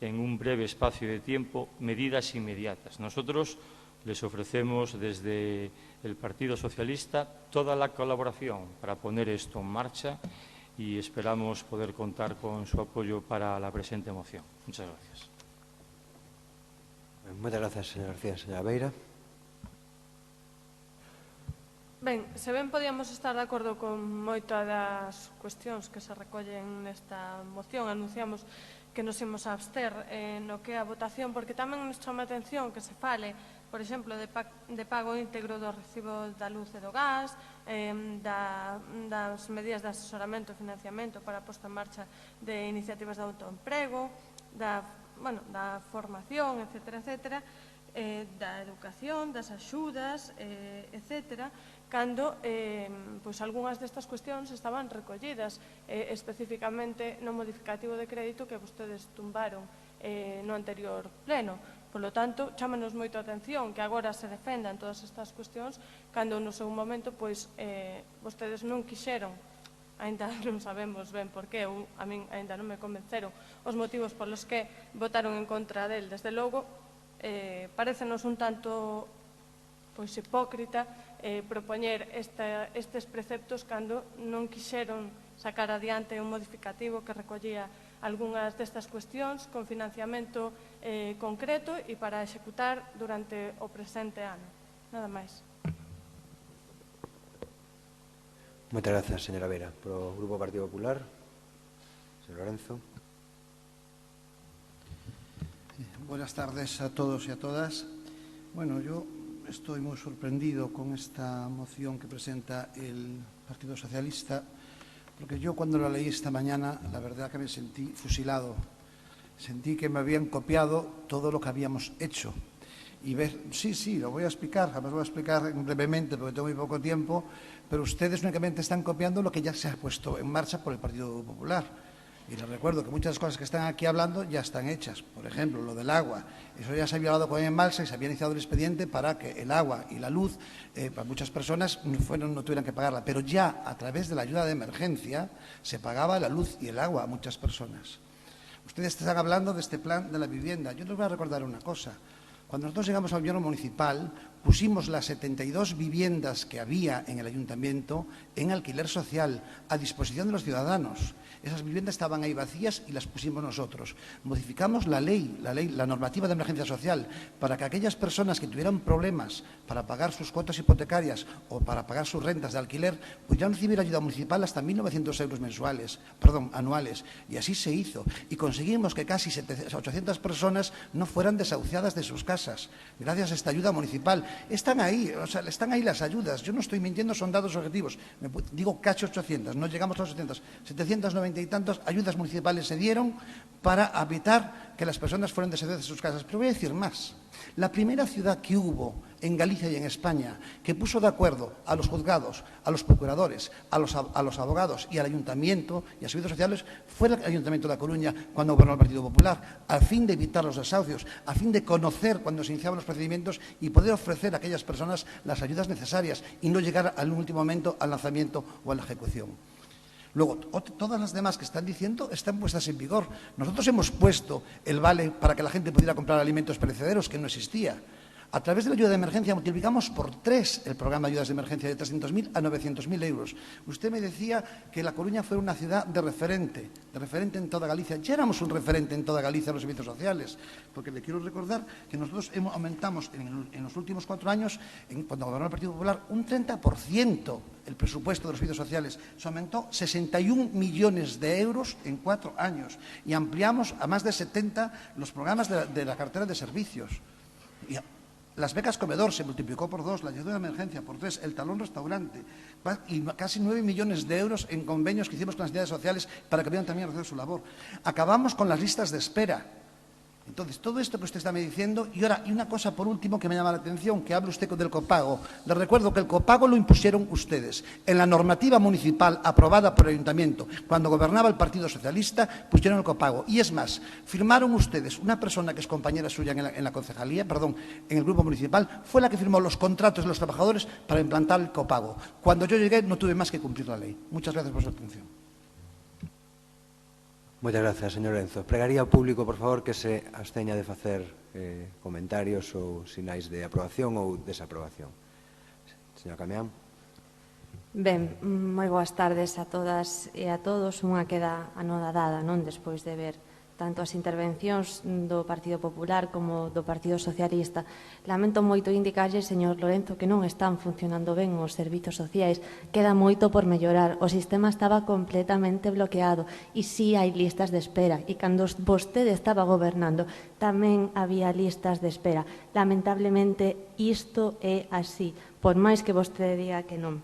en un breve espacio de tiempo medidas inmediatas. Nosotros les ofrecemos desde el Partido Socialista toda la colaboración para poner esto en marcha y esperamos poder contar con su apoyo para la presente moción. Muchas gracias. Moitas gracias, señora García. Señora Beira. Ben, se ben podíamos estar de acordo con moitas das cuestións que se recollen nesta moción, anunciamos que nos imos a abster no que é a votación, porque tamén nos chama a atención que se fale, por exemplo, de pago íntegro do recibo da luz e do gas, das medidas de asesoramento e financiamento para a posta en marcha de iniciativas de autoemprego, da formación, etcétera, da educación, das axudas, etcétera, cando algunhas destas cuestións estaban recollidas especificamente no modificativo de crédito que vostedes tumbaron no anterior pleno. Por lo tanto, chámanos moito a atención que agora se defendan todas estas cuestións cando no seu momento vostedes non quixeron, ainda non sabemos ben por qué, a min ainda non me convenceron os motivos polos que votaron en contra del. Desde logo, parécenos un tanto hipócrita propoñer estes preceptos cando non quixeron sacar adiante un modificativo que recollía algunhas destas cuestións con financiamento concreto e para executar durante o presente ano. Nada máis. Moitas gracias, señora Vera. Por o Grupo Partido Popular, señor Lorenzo. Buenas tardes a todos y a todas. Bueno, yo estoy muy sorprendido con esta moción que presenta el Partido Socialista, porque yo cuando la leí esta mañana, la verdad que me sentí fusilado. Sentí que me habían copiado todo lo que habíamos hecho. Y sí, lo voy a explicar, además lo voy a explicar brevemente porque tengo muy poco tiempo, pero ustedes únicamente están copiando lo que ya se ha puesto en marcha por el Partido Popular. Y les recuerdo que muchas cosas que están aquí hablando ya están hechas. Por ejemplo, lo del agua. Eso ya se había hablado con Emalsa y se había iniciado el expediente para que el agua y la luz, para muchas personas, no tuvieran que pagarla. Pero ya, a través de la ayuda de emergencia, se pagaba la luz y el agua a muchas personas. Ustedes están hablando de este plan de la vivienda. Yo les voy a recordar una cosa. Cuando nosotros llegamos al gobierno municipal, pusimos las 72 viviendas que había en el ayuntamiento en alquiler social, a disposición de los ciudadanos. Esas viviendas estaban ahí vacías y las pusimos nosotros. Modificamos la normativa de emergencia social, para que aquellas personas que tuvieran problemas para pagar sus cuotas hipotecarias o para pagar sus rentas de alquiler, pudieran recibir ayuda municipal hasta 1.900 euros anuales. Y así se hizo. Y conseguimos que casi 800 personas no fueran desahuciadas de sus casas, gracias a esta ayuda municipal. Están ahí, están ahí las ayudas. Yo no estoy mintiendo, son datos objetivos. Digo casi 800, no llegamos a los 800. 790 y tantos ayudas municipales se dieron para evitar que las personas fueran desahuciadas de sus casas. Pero voy a decir más. La primera ciudad que hubo en Galicia y en España, que puso de acuerdo a los juzgados, a los procuradores, a los abogados y al ayuntamiento y a servicios sociales, fue el Ayuntamiento de A Coruña cuando gobernó el Partido Popular, a fin de evitar los desahucios, a fin de conocer cuando se iniciaban los procedimientos y poder ofrecer a aquellas personas las ayudas necesarias y no llegar al último momento al lanzamiento o a la ejecución. Luego, todas las demás que están diciendo están puestas en vigor. Nosotros hemos puesto el vale para que la gente pudiera comprar alimentos perecederos, que no existía. A través de la ayuda de emergencia multiplicamos por 3 el programa de ayudas de emergencia de 300.000 a 900.000 euros. Usted me decía que La Coruña fue una ciudad de referente en toda Galicia. Ya éramos un referente en toda Galicia en los servicios sociales, porque le quiero recordar que nosotros aumentamos en los últimos 4 años, cuando gobernó el Partido Popular, un 30% el presupuesto de los servicios sociales. Se aumentó 61 millones de euros en 4 años y ampliamos a más de 70 los programas de la cartera de servicios. Y las becas comedor se multiplicó por 2, la ayuda de emergencia por 3, el talón restaurante y casi 9 millones de euros en convenios que hicimos con las entidades sociales para que pudieran también hacer su labor. Acabamos con las listas de espera. Entonces, todo esto que usted está me diciendo, y ahora, y una cosa por último que me llama la atención, que hable usted del copago. Le recuerdo que el copago lo impusieron ustedes. En la normativa municipal aprobada por el Ayuntamiento, cuando gobernaba el Partido Socialista, pusieron el copago. Y es más, firmaron ustedes, una persona que es compañera suya en la concejalía, en el grupo municipal, fue la que firmó los contratos de los trabajadores para implantar el copago. Cuando yo llegué no tuve más que cumplir la ley. Muchas gracias por su atención. Moitas grazas, señor Enzo. Pregaría ao público, por favor, que se absteña de facer comentarios ou sinais de aprobación ou desaprobación. Señora Camián. Ben, moi boas tardes a todas e a todos. Unha queda anodadada, non? Despois de ver tanto as intervencións do Partido Popular como do Partido Socialista. Lamento moito indicarlle, señor Lorenzo, que non están funcionando ben os servizos sociais. Queda moito por mellorar. O sistema estaba completamente bloqueado e sí hai listas de espera. E cando vostede estaba gobernando tamén había listas de espera. Lamentablemente isto é así, por máis que vostede diga que non.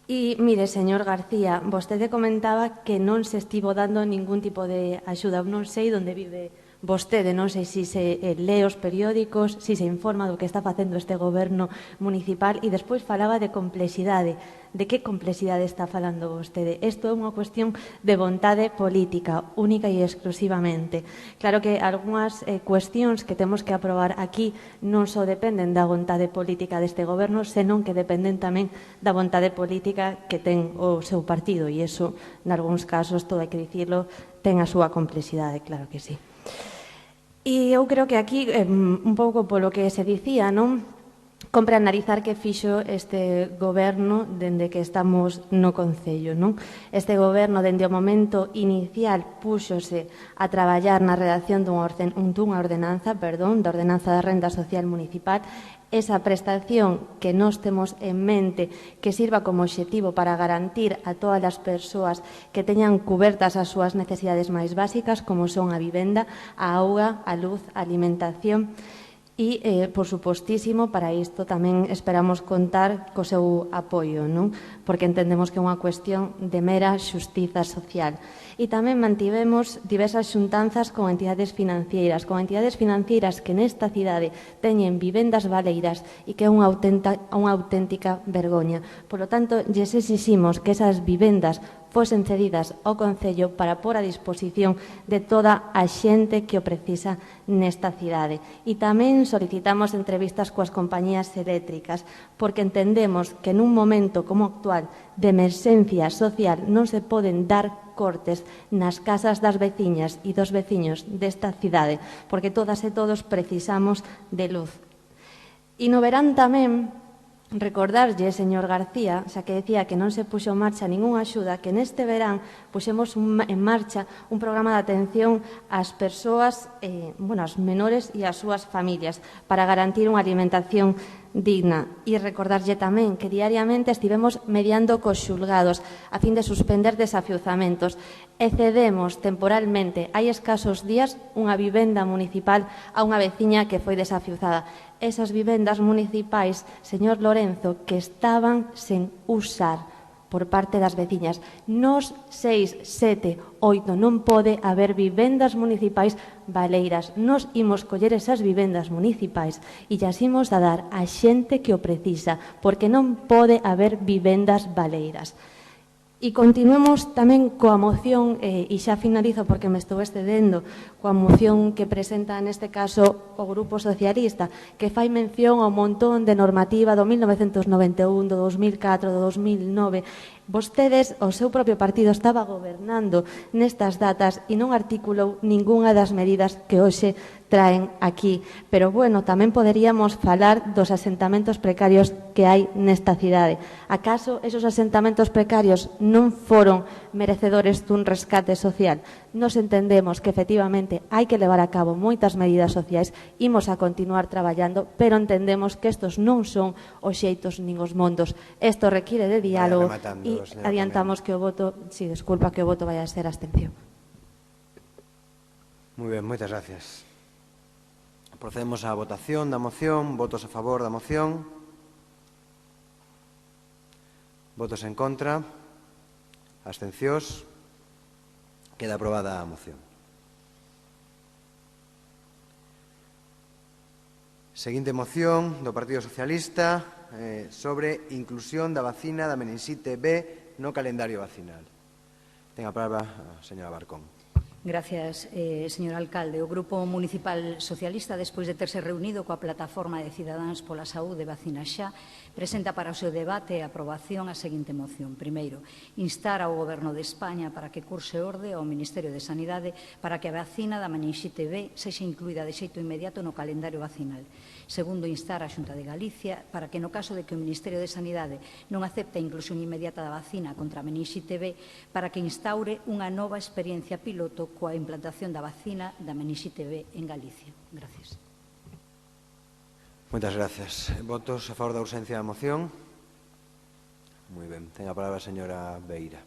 E, mire, señor García, vostede comentaba que non se estivo dando ningún tipo de axuda. Non sei onde vive vostede, non sei se se lee os periódicos, se se informa do que está facendo este goberno municipal e despois falaba de complexidade. De que complexidade está falando vostede? Isto é unha cuestión de vontade política, única e exclusivamente. Claro que algunhas cuestións que temos que aprobar aquí non só dependen da vontade política deste goberno, senón que dependen tamén da vontade política que ten o seu partido, e iso, nalgúns casos, todo hai que dicirlo, ten a súa complexidade, claro que sí. E eu creo que aquí, un pouco polo que se dicía, non? Compre analizar que fixo este goberno dende que estamos no Concello, non? Este goberno, dende o momento inicial, púxose a traballar na redacción dunha ordenanza, da ordenanza da renda social municipal. Esa prestación que nós temos en mente que sirva como obxectivo para garantir a todas as persoas que teñan cubertas as súas necesidades máis básicas, como son a vivenda, a auga, a luz, a alimentación. E, por supostísimo, para isto tamén esperamos contar co seu apoio, non? Porque entendemos que é unha cuestión de mera xustiza social. E tamén mantivemos diversas xuntanzas con entidades financeiras que nesta cidade teñen vivendas baleiras e que é unha auténtica vergoña. Por lo tanto, lles exiximos que esas vivendas fosen cedidas ao Concello para pôr a disposición de toda a xente que o precisa nesta cidade. E tamén solicitamos entrevistas coas compañías eléctricas, porque entendemos que nun momento como actual de emerxencia social non se poden dar cortes nas casas das veciñas e dos veciños desta cidade, porque todas e todos precisamos de luz. E no verán tamén recordarlle, señor García, xa que decía que non se puxo en marcha ningunha axuda, que neste verán puxemos en marcha un programa de atención ás persoas, aos menores e ás súas familias para garantir unha alimentación digna. E recordarlle tamén que diariamente estivemos mediando cos xulgados a fin de suspender desafiuzamentos e cedemos temporalmente, hai escasos días, unha vivenda municipal a unha veciña que foi desafiuzada. Esas vivendas municipais, señor Lorenzo, que estaban sen usar, por parte das veciñas. Nos 6, 7, 8 non pode haber vivendas municipais baleiras. Nos imos coller esas vivendas municipais e llas imos a dar a xente que o precisa, porque non pode haber vivendas baleiras. E continuemos tamén coa moción, e xa finalizo porque me estou excedendo, coa moción que presenta neste caso o Grupo Socialista, que fai mención ao montón de normativa do 1991, do 2004, do 2009. Vostedes, o seu propio partido, estaba gobernando nestas datas e non articulou ningunha das medidas que hoxe traen aquí. Pero, bueno, tamén poderíamos falar dos asentamentos precarios que hai nesta cidade. Acaso esos asentamentos precarios non foron merecedores dun rescate social? Nos entendemos que, efectivamente, hai que levar a cabo moitas medidas sociais, imos a continuar traballando, pero entendemos que estos non son os xeitos nin os mondos. Isto require de diálogo e adiantamos que o voto, disculpa, que o voto vai a ser abstención. Moi ben, moitas gracias. Procedemos á votación da moción. Votos a favor da moción. Votos en contra. Abstencións. Queda aprobada a moción. Seguinte moción do Partido Socialista sobre inclusión da vacina da meningite B no calendario vacinal. Ten a palabra a señora Barcón. Gracias, señor alcalde. O Grupo Municipal Socialista, despois de terse reunido coa Plataforma de Cidadáns pola Saúde Vacina Xa, presenta para o seu debate e aprobación a seguinte moción. Primeiro, instar ao Goberno de España para que curse orde ao Ministerio de Sanidade para que a vacina da meningite B sexa incluída de xeito inmediato no calendario vacinal. Segundo, instar a Xunta de Galicia para que no caso de que o Ministerio de Sanidade non acepte a inclusión inmediata da vacina contra a meningite B, para que instaure unha nova experiencia piloto coa implantación da vacina da meningite B en Galicia. Gracias. Moitas gracias. Votos a favor da urxencia da moción? Moi ben. Ten a palabra a señora Beira.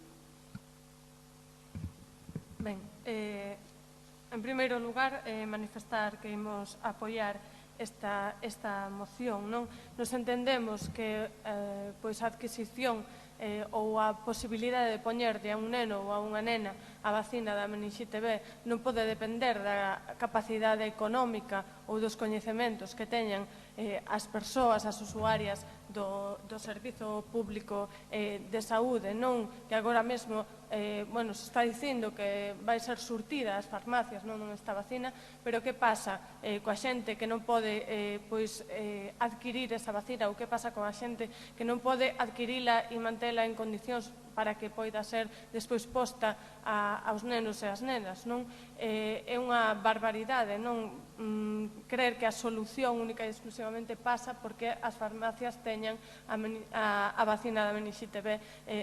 Ben, en primeiro lugar, manifestar que imos apoiar esta moción. Nos entendemos que pois a adquisición ou a posibilidade de poñerlle a un neno ou a unha nena a vacina da meningite B non pode depender da capacidade económica ou dos coñecementos que teñan as persoas, as usuarias do servizo público de saúde, non que agora mesmo se está dicindo que vai ser surtida ás farmacias non esta vacina, pero que pasa coa xente que non pode adquirir esa vacina, ou que pasa coa xente que non pode adquirila e mantela en condicións para que poida ser despois posta aos nenos e ás nenas, non? É unha barbaridade, non? Creer que a solución única e exclusivamente pasa porque as farmacias teñan a vacina da meningite B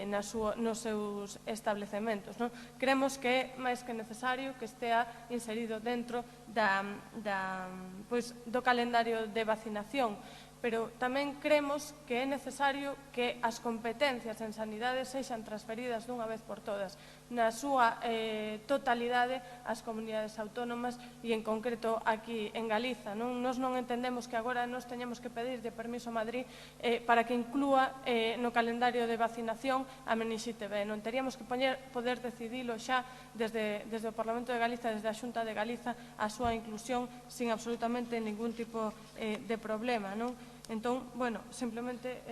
nos seus establecementos, non? Creemos que é máis que necesario que estea inserido dentro do calendario de vacinación, pero tamén creemos que é necesario que as competencias en sanidade sexan transferidas dunha vez por todas, na súa totalidade ás comunidades autónomas e en concreto aquí en Galiza. Nos non entendemos que agora nos teñamos que pedir de permiso a Madrid para que inclúa no calendario de vacinación a meningite B. Non teríamos que poder decidilo xa desde o Parlamento de Galiza, desde a Xunta de Galiza, a súa inclusión sin absolutamente ningún tipo de problema, non? Entón, simplemente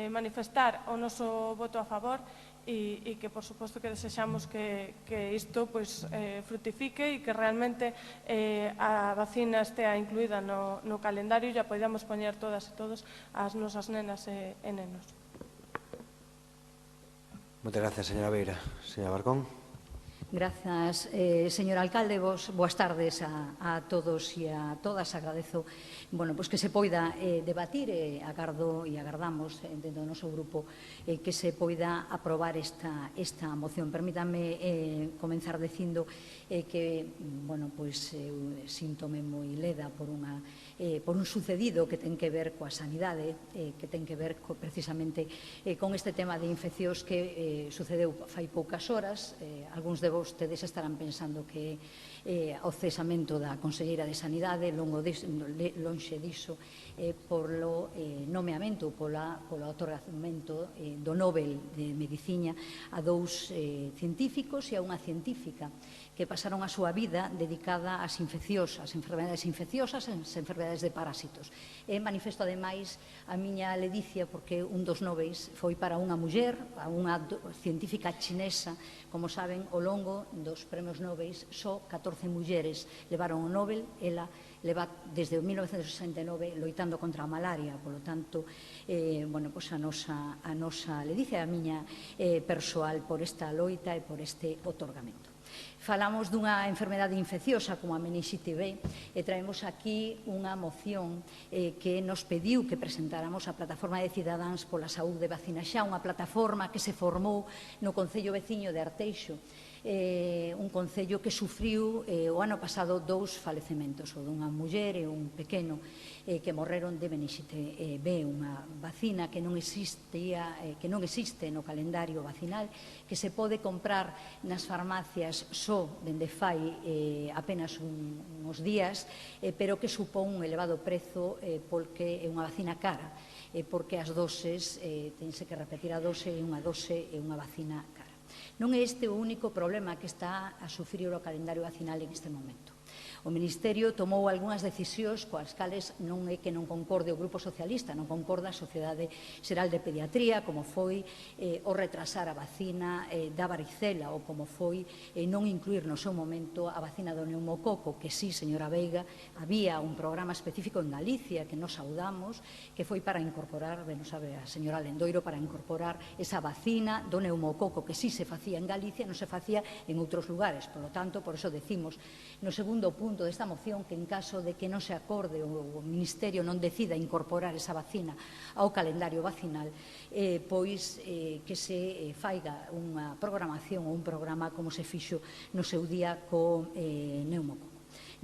manifestar o noso voto a favor e que, por suposto, que desexamos que isto frutifique e que realmente a vacina estea incluída no calendario e a podamos poñer todas e todos as nosas nenas e nenos. Moitas gracias, señora Beira. Señora Barcón. Grazas, señor alcalde. Boas tardes a todos e a todas. Agradezo que se poida debatir e agardamos dentro do noso grupo que se poida aprobar esta moción. Permítame comenzar dicindo que eu síntome moi leda por un sucedido que ten que ver coa sanidade, que ten que ver precisamente con este tema de infeccións que sucedeu fai poucas horas. Algúns de vos vostedes estarán pensando que o cesamento da Conselleira de Sanidade lonxe diso polo nomeamento polo otorgamento do Nobel de Medicina a 2 científicos e a unha científica que pasaron a súa vida dedicada ás enfermedades infecciosas, ás enfermedades de parásitos. E manifesto, ademais, a miña ledicia porque un dos Nobels foi para unha muller, a unha científica chinesa. Como saben, ao longo dos premios Nobel, só 14 mulleres levaron o Nobel, ela leva desde 1969 loitando contra a malaria, polo tanto, a nosa ledicia, a miña persoal por esta loita e por este otorgamento. Falamos dunha enfermedade infecciosa como a menixite B e traemos aquí unha moción que nos pediu que presentáramos a Plataforma de Cidadáns pola Saúde Vacinaxá, unha plataforma que se formou no Concello veciño de Arteixo, un concello que sufriu o ano pasado 2 falecementos, o dunha muller e un pequeno que morreron de menixite B, unha vacina que non existe no calendario vacinal, que se pode comprar nas farmacias só dende fai apenas uns días, pero que supón un elevado prezo porque é unha vacina cara, porque as doses, tense que repetir a dose, e unha dose é unha vacina cara. Non é este o único problema que está a sufrir o calendario vacinal en este momento. O Ministerio tomou algunhas decisións coas cales non é que non concorde o Grupo Socialista, non concorda a Sociedade Xeral de Pediatría, como foi o retrasar a vacina da varicela ou como foi non incluir no seu momento a vacina do neumococo, que sí, señora Veiga, había un programa específico en Galicia que nos saudamos, que foi para incorporar, ben, sabe a señora Lendoiro, para incorporar esa vacina do neumococo que sí se facía en Galicia, non se facía en outros lugares. Por lo tanto, por eso decimos no segundo punto desta moción que en caso de que non se acorde o Ministerio non decida incorporar esa vacina ao calendario vacinal, pois que se faiga unha programación ou un programa como se fixo no seu día co neumococo.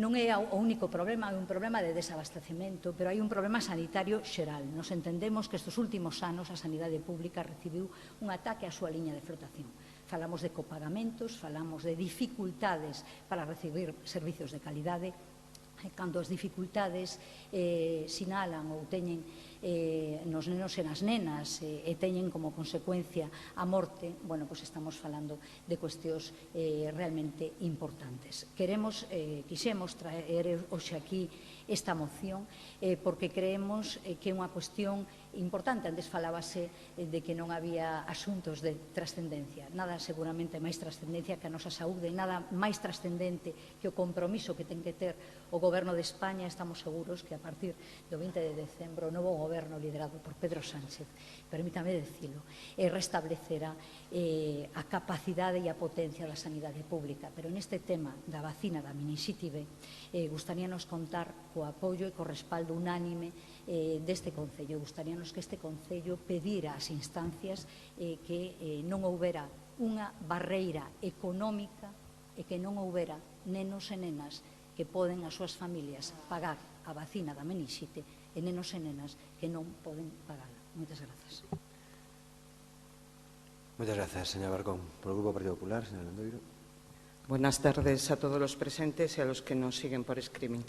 Non é o único problema, é un problema de desabastecemento, pero hai un problema sanitario xeral. Nos entendemos que estes últimos anos a sanidade pública recibiu un ataque á súa liña de flotación. Falamos de copagamentos, falamos de dificultades para recibir servicios de calidade, cando as dificultades sinalan ou teñen nos nenos e nas nenas e teñen como consecuencia a morte, bueno, pois estamos falando de cuestións realmente importantes. Quixemos traer hoxe aquí esta moción porque creemos que é unha cuestión importante. Antes falábase de que non había asuntos de trascendencia. Nada seguramente máis trascendencia que a nosa saúde, nada máis trascendente que o compromiso que ten que ter o Goberno de España. Estamos seguros que a partir do 20 de decembro o novo Goberno liderado por Pedro Sánchez, permítame decirlo, restablecerá a capacidade e a potencia da sanidade pública. Pero neste tema da vacina da menixite B, gustaríanos contar co apoio e co respaldo unánime deste Concello. Gustaríanos que este Concello pedira ás instancias que non houbera unha barreira económica e que non houbera nenos e nenas que poden as súas familias pagar a vacina da menixite e nenos e nenas que non poden pagala. Moitas grazas. Moitas grazas, señora Barcón. Por o Grupo Partido Popular, señora Lendoiro. Buenas tardes a todos los presentes y a los que nos siguen por streaming.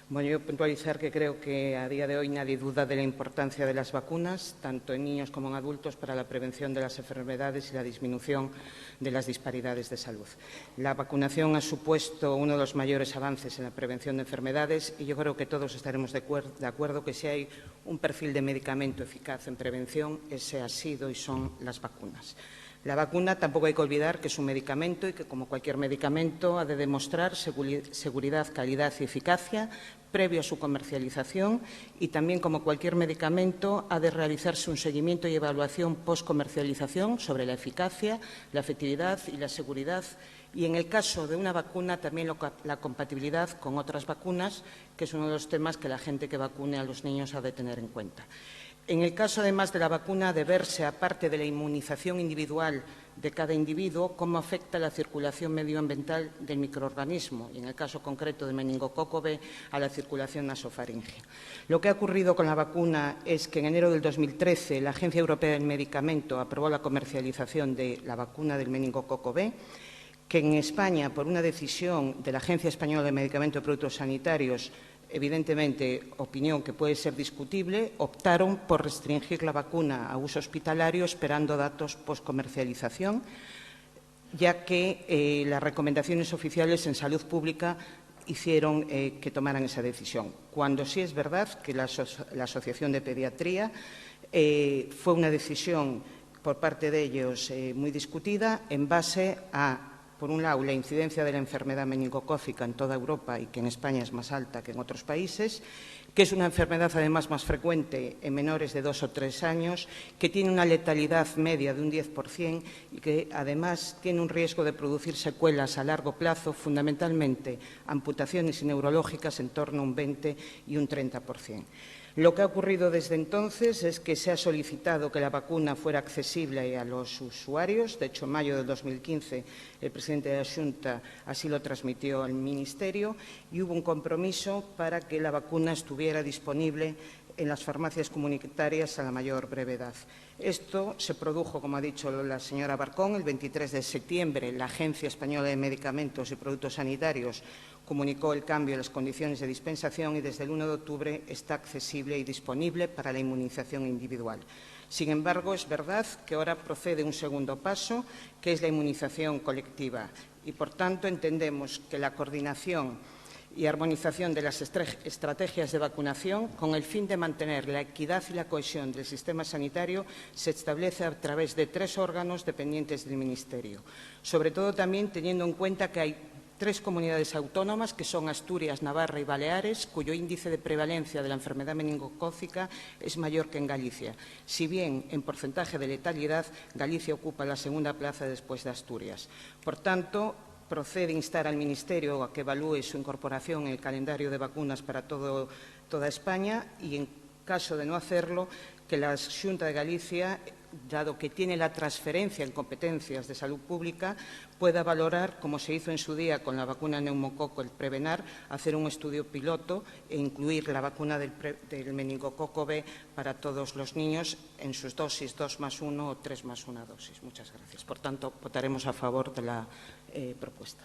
Bueno, yo puntualizar que creo que a día de hoy nadie duda de la importancia de las vacunas, tanto en niños como en adultos, para la prevención de las enfermedades y la disminución de las disparidades de salud. La vacunación ha supuesto uno de los mayores avances en la prevención de enfermedades y yo creo que todos estaremos de acuerdo que si hay un perfil de medicamento eficaz en prevención, ese ha sido y son las vacunas. La vacuna tampoco hay que olvidar que es un medicamento y que, como cualquier medicamento, ha de demostrar seguridad, calidad y eficacia previo a su comercialización y también, como cualquier medicamento, ha de realizarse un seguimiento y evaluación post-comercialización sobre la eficacia, la efectividad y la seguridad y, en el caso de una vacuna, también la compatibilidad con otras vacunas, que es uno de los temas que la gente que vacune a los niños ha de tener en cuenta. En el caso, además de la vacuna, de verse, aparte de la inmunización individual de cada individuo, cómo afecta la circulación medioambiental del microorganismo y, en el caso concreto del meningococo B, a la circulación nasofaríngea. Lo que ha ocurrido con la vacuna es que en enero del 2013 la Agencia Europea del Medicamento aprobó la comercialización de la vacuna del meningococo B, que en España, por una decisión de la Agencia Española de Medicamentos y Productos Sanitarios, evidentemente, opinión que puede ser discutible, optaron por restringir la vacuna a uso hospitalario esperando datos post-comercialización, ya que las recomendaciones oficiales en salud pública hicieron que tomaran esa decisión. Cuando sí es verdad que la Asociación de Pediatría fue una decisión por parte de ellos muy discutida en base a, por un lado, la incidencia de la enfermedad meningocócica en toda Europa y que en España es más alta que en otros países, que es una enfermedad además más frecuente en menores de 2 o 3 años, que tiene una letalidad media de un 10% y que además tiene un riesgo de producir secuelas a largo plazo, fundamentalmente amputaciones neurológicas en torno a un 20 y un 30%. Lo que ha ocurrido desde entonces es que se ha solicitado que la vacuna fuera accesible a los usuarios. De hecho, en mayo del 2015, el presidente de la Xunta así lo transmitió al Ministerio y hubo un compromiso para que la vacuna estuviera disponible en las farmacias comunitarias a la mayor brevedad. Esto se produjo, como ha dicho la señora Barcón, el 23 de septiembre. La Agencia Española de Medicamentos y Productos Sanitarios comunicó el cambio en las condiciones de dispensación y desde el 1 de octubre está accesible y disponible para la inmunización individual. Sin embargo, es verdad que ahora procede un segundo paso, que es la inmunización colectiva. Y, por tanto, entendemos que la coordinación y armonización de las estrategias de vacunación, con el fin de mantener la equidad y la cohesión del sistema sanitario, se establece a través de 3 órganos dependientes del Ministerio. Sobre todo, también teniendo en cuenta que hay 3 comunidades autónomas, que son Asturias, Navarra y Baleares, cuyo índice de prevalencia de la enfermedad meningocócica es mayor que en Galicia. Si bien, en porcentaje de letalidad, Galicia ocupa la segunda plaza después de Asturias. Por tanto, procede instar al Ministerio a que evalúe su incorporación en el calendario de vacunas para toda España y, en caso de no hacerlo, que la Xunta de Galicia, dado que tiene la transferencia en competencias de salud pública, pueda valorar, como se hizo en su día con la vacuna neumococo, el Prevenar, hacer un estudio piloto e incluir la vacuna del meningococo B para todos los niños en sus dosis 2+1 o 3+1 dosis. Muchas gracias. Por tanto, votaremos a favor de la propuesta.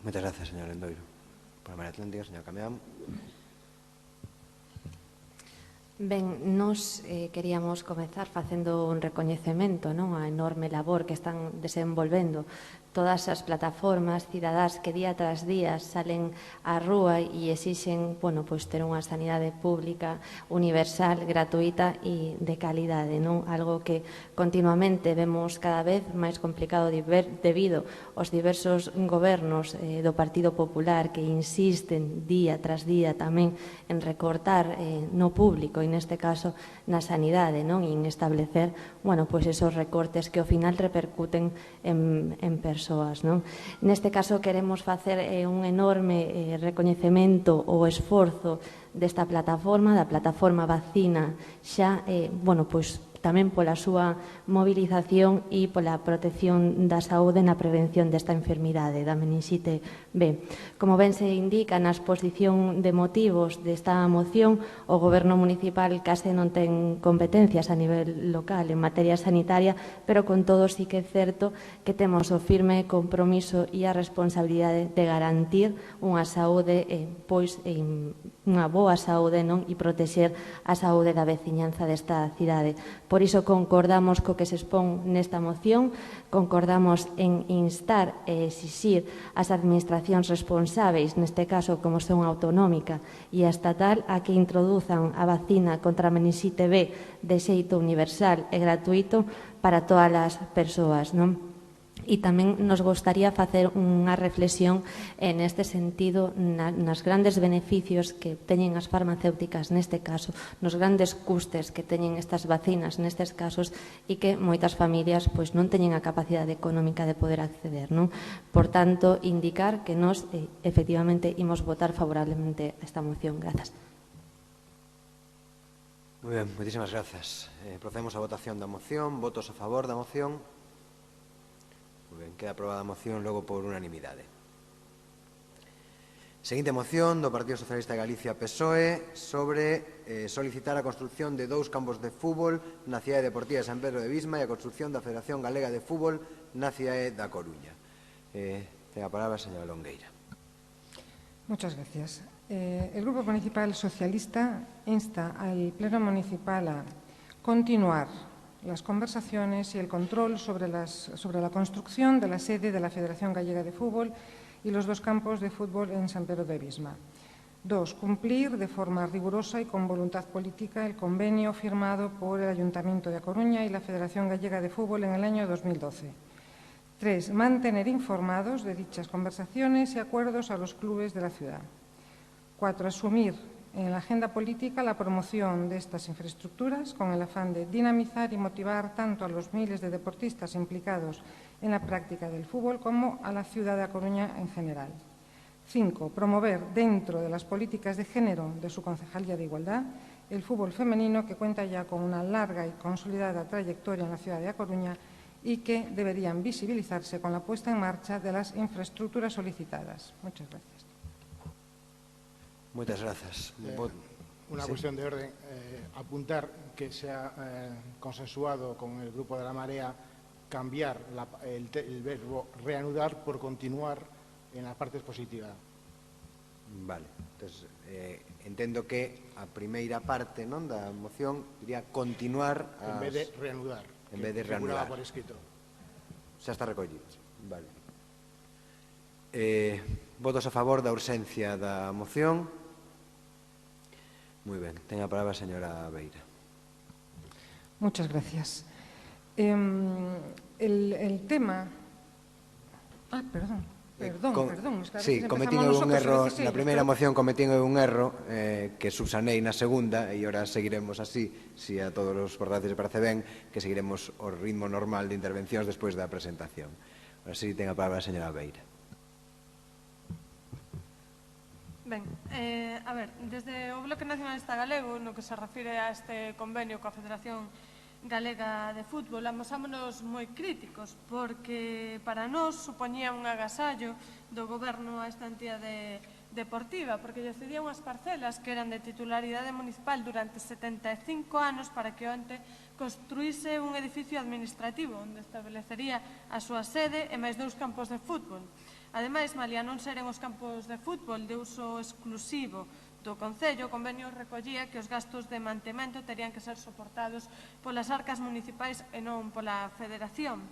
Muchas gracias, señor Lendoiro. Por la María Atlántida, señor Cameán. Ben, nos queríamos comezar facendo un recoñecemento, non, a enorme labor que están desenvolvendo todas as plataformas cidadás que día tras día salen á rúa e exixen, bueno, pois ter unha sanidade pública, universal, gratuita e de calidade, non? Algo que continuamente vemos cada vez máis complicado debido aos diversos gobernos do Partido Popular que insisten día tras día tamén en recortar no público e neste caso na sanidade, non? E en establecer, bueno, pois esos recortes que ao final repercuten en persoas, non? Neste caso queremos facer un enorme recoñecemento ou esforzo desta plataforma, da plataforma Vacina Xa, bueno, pois tamén pola súa movilización e pola protección da saúde na prevención desta enfermidade, da meningite B. Como ben se indica na exposición de motivos desta moción, o Goberno municipal case non ten competencias a nivel local en materia sanitaria, pero con todo sí que é certo que temos o firme compromiso e a responsabilidade de garantir unha saúde, pois, unha boa saúde, non? E protexer a saúde da veciñanza desta cidade. Por iso concordamos co que se expón nesta moción, concordamos en instar e exixir as administracións responsáveis, neste caso como son a autonómica e a estatal, a que introduzan a vacina contra a meningite B de xeito universal e gratuito para todas as persoas, non? E tamén nos gostaría facer unha reflexión neste sentido nas grandes beneficios que teñen as farmacéuticas neste caso, nos grandes custes que teñen estas vacinas nestes casos e que moitas familias pois non teñen a capacidade económica de poder acceder, non? Por tanto, indicar que nós efectivamente imos votar favorablemente a esta moción. Grazas. Moi ben, moitísimas grazas. Procedemos á votación da moción. Votos a favor da moción. Moi ben, queda aprobada a moción logo por unanimidade. Seguinte moción do Partido Socialista de Galicia PSOE sobre solicitar a construción de 2 campos de fútbol na cidade deportiva de San Pedro de Visma e a construción da Federación Galega de Fútbol na cidade da Coruña. Ten a palabra a señora Longueira. Muchas gracias. El Grupo Municipal Socialista insta al Pleno Municipal a continuar las conversaciones y el control sobre la construcción de la sede de la Federación Gallega de Fútbol y los 2 campos de fútbol en San Pedro de Visma. 2. Cumplir de forma rigurosa y con voluntad política el convenio firmado por el Ayuntamiento de A Coruña y la Federación Gallega de Fútbol en el año 2012. 3. Mantener informados de dichas conversaciones y acuerdos a los clubes de la ciudad. 4. Asumir en la agenda política la promoción de estas infraestructuras con el afán de dinamizar y motivar tanto a los miles de deportistas implicados en la práctica del fútbol como a la ciudad de A Coruña en general. 5. Promover dentro de las políticas de género de su Concejalía de Igualdad el fútbol femenino, que cuenta ya con una larga y consolidada trayectoria en la ciudad de A Coruña y que deberían visibilizarse con la puesta en marcha de las infraestructuras solicitadas. Muchas gracias. Muchas gracias. Una cuestión de orden. Apuntar que se ha consensuado con el Grupo de la Marea cambiar el verbo reanudar por continuar en la parte expositiva. Vale. Entonces, entendo que a primeira parte da moción diría continuar en vez de reanudar. En vez de reanudar. Por escrito. Xa está recollido. Vale. Votos a favor da urxencia da moción. Moi ben. Ten a palabra a señora Beira. Muchas gracias. El tema... Perdón. Sí, cometín un erro na primeira moción, cometín un erro que subsanei na segunda e ora seguiremos así, si a todos os portátiles le parece ben, que seguiremos o ritmo normal de intervencións despois da presentación. Ahora sí, ten a palabra a señora Beira. Ben, a ver, desde o Bloque Nacionalista Galego, no que se refire a este convenio coa Federación Galega de Fútbol, amosámonos moi críticos, porque para nós supoñía un agasallo do goberno a esta entidade deportiva, porque lle cedía unhas parcelas que eran de titularidade municipal durante 75 anos para que o ente construíse un edificio administrativo onde establecería a súa sede e máis 2 campos de fútbol. Ademais, malia non seren os campos de fútbol de uso exclusivo do Concello, o convenio recollía que os gastos de mantemento terían que ser soportados polas arcas municipais e non pola Federación.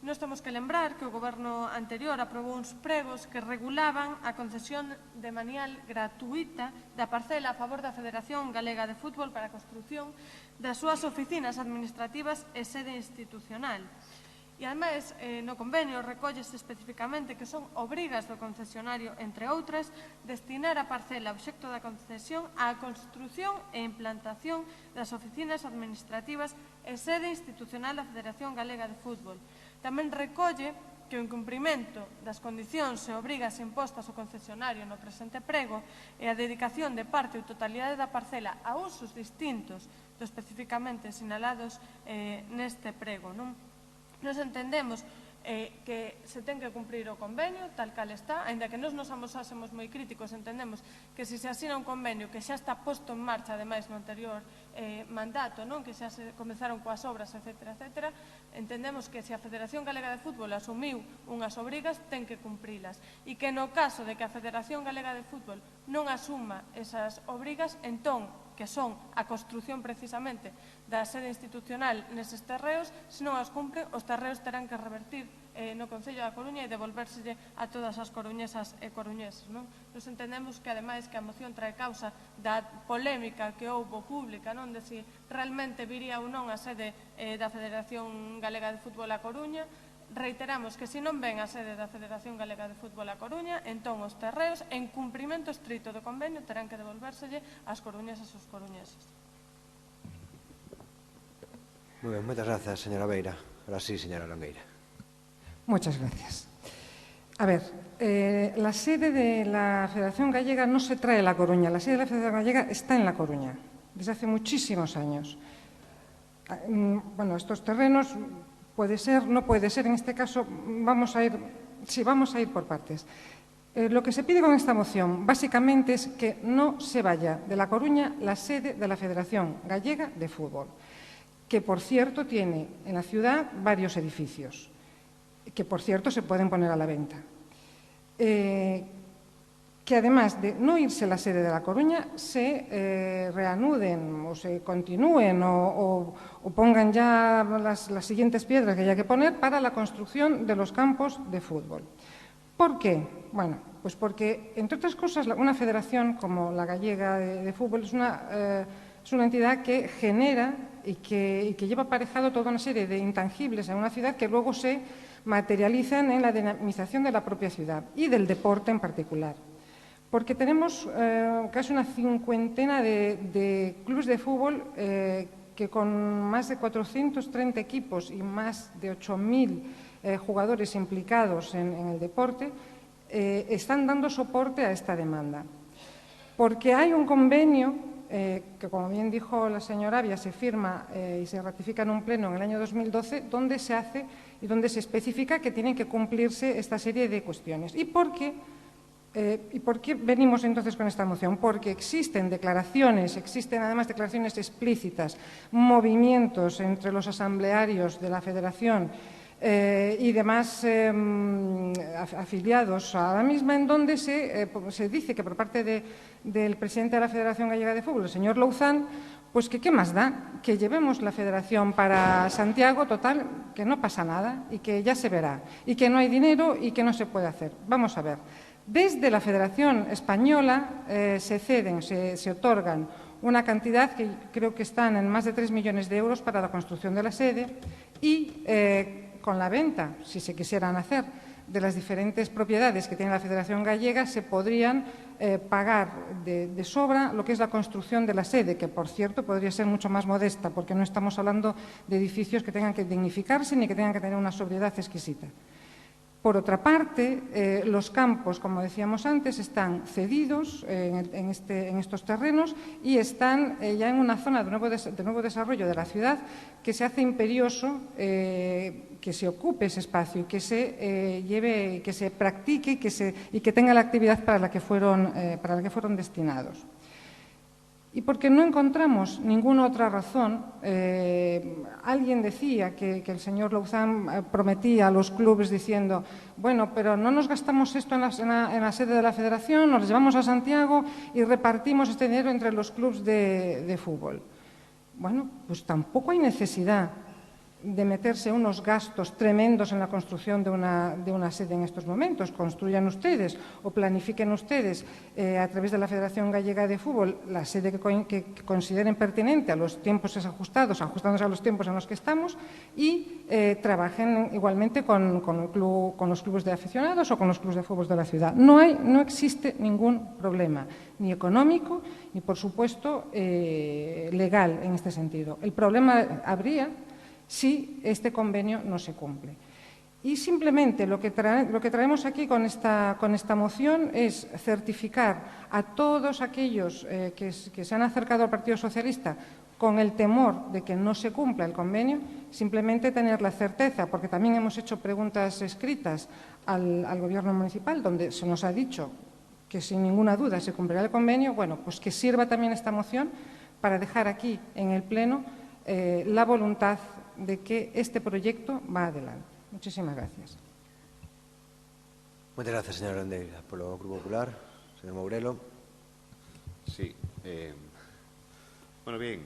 Nós temos que lembrar que o goberno anterior aprobou uns pregos que regulaban a concesión de manial gratuita da parcela a favor da Federación Galega de Fútbol para a construción das súas oficinas administrativas e sede institucional. E, ademais, no convenio recollese especificamente que son obrigas do concesionario, entre outras, destinar a parcela obxecto da concesión á construción e implantación das oficinas administrativas e sede institucional da Federación Galega de Fútbol. Tamén recolle que o incumprimento das condicións e obrigas impostas ao concesionario no presente prego e a dedicación de parte ou totalidade da parcela a usos distintos do especificamente sinalados neste prego, non? Nos entendemos que se ten que cumprir o convenio tal cal está, aínda que nos amosásemos moi críticos, entendemos que se asina un convenio que xa está posto en marcha, ademais, no anterior mandato, que xa se comenzaron coas obras, etc., entendemos que se a Federación Galega de Fútbol asumiu unhas obrigas, ten que cumprilas, e que no caso de que a Federación Galega de Fútbol non asuma esas obrigas, entón, que son a construción precisamente da sede institucional neses terreos, se non as cumpre, os terreos terán que revertir no Concello da Coruña e devolvérselle a todas as coruñesas e coruñeses. Nos entendemos que, ademais, que a moción trae causa da polémica que houbo pública, de si realmente viría ou non a sede da Federación Galega de Fútbol a Coruña. Reiteramos que se non ven a sede da Federación Galega de Fútbol a Coruña, entón os terreos, en cumprimento estrito do convenio, terán que devolvérselle ás coruñesas e aos coruñeses. Moi ben, moitas grazas, señora Beira. Ahora sí, señora Longueira. Muchas gracias. A ver, la sede de la Federación Gallega no se trae a La Coruña. La sede de la Federación Gallega está en La Coruña, desde hace muchísimos años. Bueno, estos terrenos... Puede ser, no puede ser. En este caso vamos a ir por partes. Lo que se pide con esta moción básicamente es que no se vaya de La Coruña la sede de la Federación Gallega de Fútbol, que por cierto tiene en la ciudad varios edificios. que por cierto se pueden poner a la venta. Que además de no irse la sede de La Coruña, se reanuden o se continúen o pongan ya las siguientes piedras que haya que poner para la construcción de los campos de fútbol. ¿Por qué? Bueno, pues porque, entre otras cosas, una federación como la gallega de fútbol es una entidad que genera y que lleva aparejado toda una serie de intangibles en una ciudad que luego se materializan en la dinamización de la propia ciudad y del deporte en particular. Porque tenemos casi una cincuentena de clubes de fútbol que con más de 430 equipos y más de 8.000 jugadores implicados en el deporte están dando soporte a esta demanda. Porque hay un convenio que, como bien dijo la señora Avia, se firma y se ratifica en un pleno en el año 2012, donde se hace y donde se especifica que tienen que cumplirse esta serie de cuestiones. ¿Y por qué venimos entonces con esta moción? Porque existen además declaraciones explícitas, movimientos entre los asamblearios de la Federación y demás afiliados a la misma, en donde se dice que por parte del presidente de la Federación Gallega de Fútbol, el señor Louzán, pues que qué más da, que llevemos la federación para Santiago, total, que no pasa nada y que ya se verá, y que no hay dinero y que no se puede hacer. Vamos a ver. Desde la Federación Española se otorgan una cantidad que creo que están en más de 3 millones de euros para la construcción de la sede y con la venta, si se quisieran hacer, de las diferentes propiedades que tiene la Federación Gallega, se podrían pagar de sobra lo que es la construcción de la sede, que por cierto podría ser mucho más modesta, porque no estamos hablando de edificios que tengan que dignificarse ni que tengan que tener una sobriedad exquisita. Por otra parte, los campos, como decíamos antes, están cedidos en estos terrenos y están ya en una zona de nuevo desarrollo de la ciudad que se hace imperioso que se ocupe ese espacio y que se lleve, que se practique y que tenga la actividad para la que fueron destinados. Y porque no encontramos ninguna otra razón, alguien decía que el señor Louzán prometía a los clubes diciendo, bueno, pero no nos gastamos esto en la sede de la Federación, nos lo llevamos a Santiago y repartimos este dinero entre los clubes de fútbol. Bueno, pues tampoco hay necesidad de meterse unos gastos tremendos en la construcción de una sede en estos momentos. Construyan ustedes o planifiquen ustedes a través de la Federación Gallega de Fútbol la sede que consideren pertinente a los tiempos ajustándose a los tiempos en los que estamos y trabajen igualmente con los clubes de aficionados o con los clubes de fútbol de la ciudad. No existe ningún problema, ni económico, ni por supuesto legal en este sentido. El problema habría si este convenio no se cumple. Y simplemente lo que traemos aquí con esta moción es certificar a todos aquellos que se han acercado al Partido Socialista con el temor de que no se cumpla el convenio, simplemente tener la certeza, porque también hemos hecho preguntas escritas al Gobierno municipal, donde se nos ha dicho que sin ninguna duda se cumplirá el convenio, bueno, pues que sirva también esta moción para dejar aquí en el Pleno la voluntad de que este proyecto va adelante. Muchísimas gracias. Muchas gracias, señora Landeira. Por el Grupo Popular, señor Mourelo. Sí. Bueno, bien.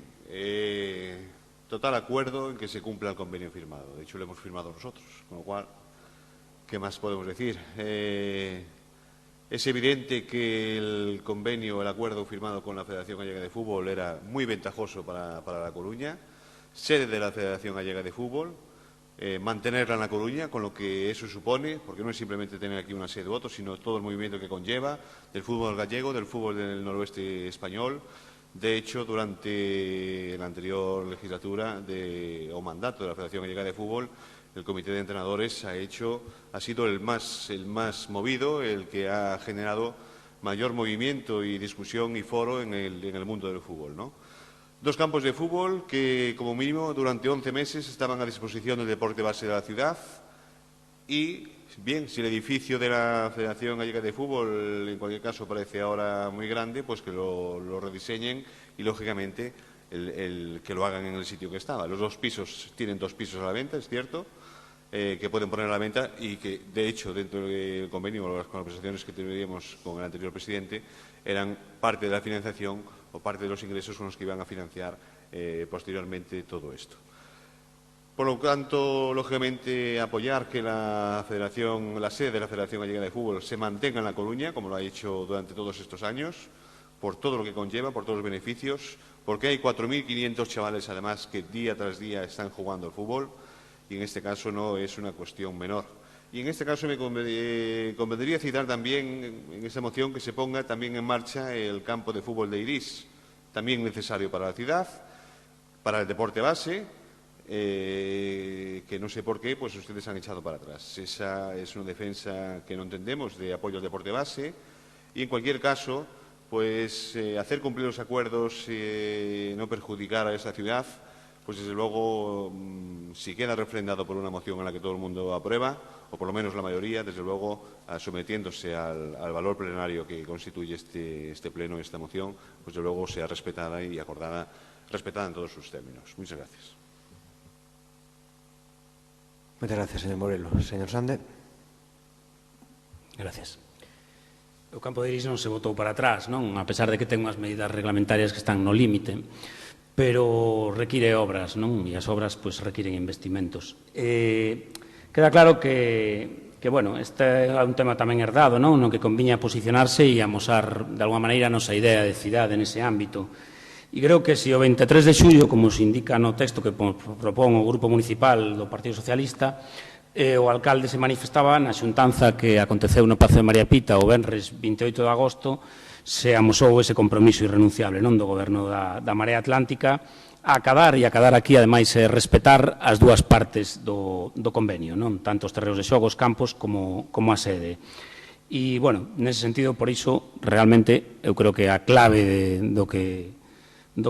Total acuerdo en que se cumpla el convenio firmado. De hecho, lo hemos firmado nosotros. Con lo cual, ¿qué más podemos decir? Es evidente que el convenio, el acuerdo firmado con la Federación Gallega de Fútbol era muy ventajoso para La Coruña, sede de la Federación Gallega de Fútbol, mantenerla en La Coruña, con lo que eso supone, porque no es simplemente tener aquí una sede u otra, sino todo el movimiento que conlleva del fútbol gallego, del fútbol del noroeste español. De hecho, durante la anterior legislatura o mandato de la Federación Gallega de Fútbol, el comité de entrenadores ha sido el más movido, el que ha generado mayor movimiento y discusión y foro en el mundo del fútbol, ¿no? 2 campos de fútbol que, como mínimo, durante 11 meses estaban a disposición del deporte base de la ciudad y, bien, si el edificio de la Federación Gallega de Fútbol, en cualquier caso, parece ahora muy grande, pues que lo rediseñen y, lógicamente, que lo hagan en el sitio que estaba. Los 2 pisos tienen 2 pisos a la venta, es cierto, que pueden poner a la venta y que, de hecho, dentro del convenio o las conversaciones que teníamos con el anterior presidente, eran parte de la financiación o parte de los ingresos con los que iban a financiar posteriormente todo esto. Por lo tanto, lógicamente, apoyar que la sede de la Federación Gallega de Fútbol se mantenga en La Coruña, como lo ha hecho durante todos estos años, por todo lo que conlleva, por todos los beneficios, porque hay 4.500 chavales, además, que día tras día están jugando al fútbol, y en este caso no es una cuestión menor. Y en este caso me convendría citar también en esa moción que se ponga también en marcha el campo de fútbol de Irís, también necesario para la ciudad, para el deporte base, que no sé por qué pues ustedes han echado para atrás. Esa es una defensa que no entendemos de apoyo al deporte base y, en cualquier caso, pues hacer cumplir los acuerdos, no perjudicar a esa ciudad, pues desde luego, si queda refrendado por una moción en la que todo el mundo aprueba, o por lo menos la mayoría, desde luego, sometiéndose al valor plenario que constituye este pleno, esta moción, pues desde luego sea respetada y acordada, respetada en todos sus términos. Muchas gracias. Muchas gracias, señor Morelo. Señor Sande. Gracias. O campo de Irís non se votou para atrás, non? A pesar de que ten unhas medidas reglamentarias que están no límite, pero require obras, non? E as obras pois requiren investimentos. Queda claro que bueno, este é un tema tamén herdado, non? No que conviña posicionarse e amosar de alguma maneira a nosa idea de cidade nese ámbito. E creo que se o 23 de xullo, como se indica no texto que propón o Grupo Municipal do Partido Socialista, o alcalde se manifestaba na xuntanza que aconteceu no Pazo de María Pita o venres 28 de agosto, se amosou ese compromiso irrenunciable non do Goberno da Marea Atlántica a acadar aquí, ademais, respetar as dúas partes do convenio, non? Tanto os terreos de xogos, campos, como a sede. E, bueno, nese sentido, por iso, realmente, eu creo que a clave do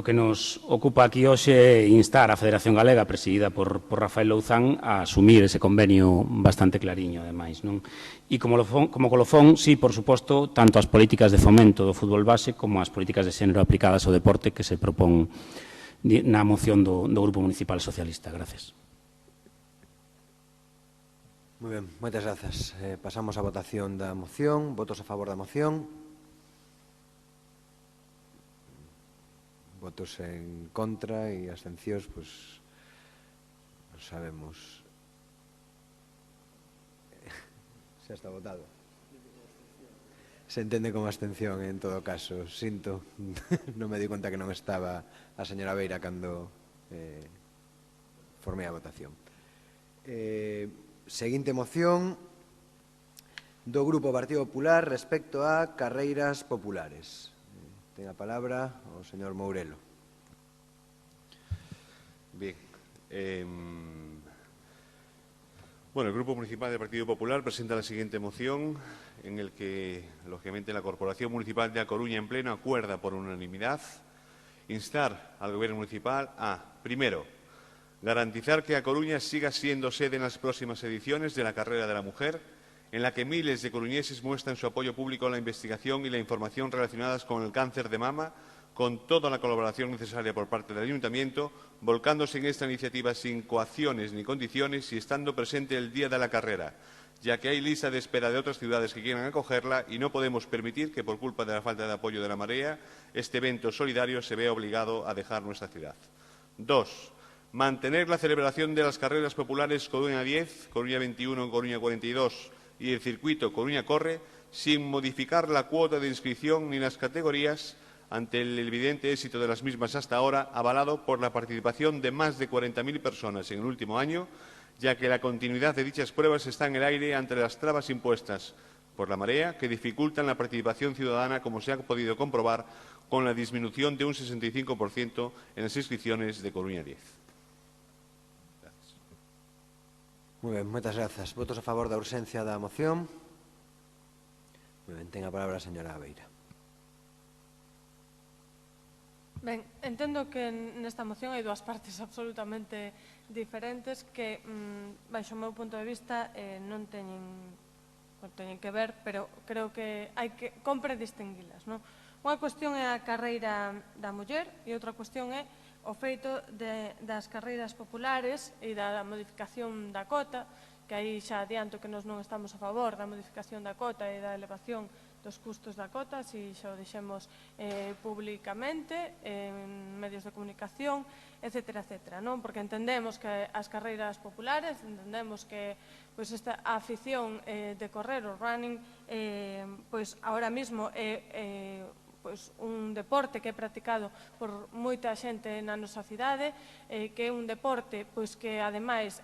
que nos ocupa aquí hoxe é instar a Federación Galega, presidida por Rafael Louzán, a asumir ese convenio bastante clariño, ademais, non? E como colofón, sí, por suposto, tanto as políticas de fomento do fútbol base como as políticas de xénero aplicadas ao deporte que se propón na moción do Grupo Municipal Socialista. Gracias. Moi ben, moitas grazas. Pasamos á votación da moción. Votos a favor da moción. Votos en contra e abstencións, pois non sabemos. Xa está votado. Se entende como abstención, en todo caso. Sinto, non me di conta que non estaba a señora Beira cando formei a votación. Seguinte moción do Grupo Partido Popular respecto a carreiras populares. Ten a palabra o señor Mourelo. Bien. Bueno, el Grupo Municipal del Partido Popular presenta la siguiente moción en el que, lógicamente, la Corporación Municipal de A Coruña en pleno acuerda por unanimidad instar al Gobierno Municipal a, primero, garantizar que A Coruña siga siendo sede en las próximas ediciones de la Carrera de la Mujer, en la que miles de coruñeses muestran su apoyo público a la investigación y la información relacionadas con el cáncer de mama, con toda la colaboración necesaria por parte del Ayuntamiento, volcándose en esta iniciativa sin coacciones ni condiciones y estando presente el día de la carrera, ya que hay lista de espera de otras ciudades que quieran acogerla y no podemos permitir que, por culpa de la falta de apoyo de la marea, este evento solidario se vea obligado a dejar nuestra ciudad. 2. Mantener la celebración de las carreras populares Coruña 10, Coruña 21, Coruña 42 y el circuito Coruña Corre, sin modificar la cuota de inscripción ni las categorías, ante el evidente éxito de las mismas hasta ahora, avalado por la participación de más de 40.000 personas en el último año, ya que la continuidad de dichas pruebas está en el aire ante las trabas impuestas por la marea, que dificultan la participación ciudadana, como se ha podido comprobar con la disminución de un 65% en las inscripciones de Coruña 10. Gracias. Moi ben, moitas grazas. Votos a favor da urxencia da moción. Moi ben, ten a palabra a señora Beira. Ben, entendo que nesta moción hai dúas partes absolutamente diferentes que, baixo o meu punto de vista, non teñen que ver, pero creo que compre distinguilas, non? Unha cuestión é a carreira da muller e outra cuestión é o feito das carreiras populares e da modificación da cota que aí xa adianto que nós non estamos a favor da modificación da cota e da elevación dos custos da cota, si xa o dixemos públicamente, en medios de comunicación, etcétera, etcétera, non? Porque entendemos que as carreiras populares, entendemos que esta afición de correr, o running, ahora mismo é un deporte que é practicado por moita xente na nosa cidade, que é un deporte que ademais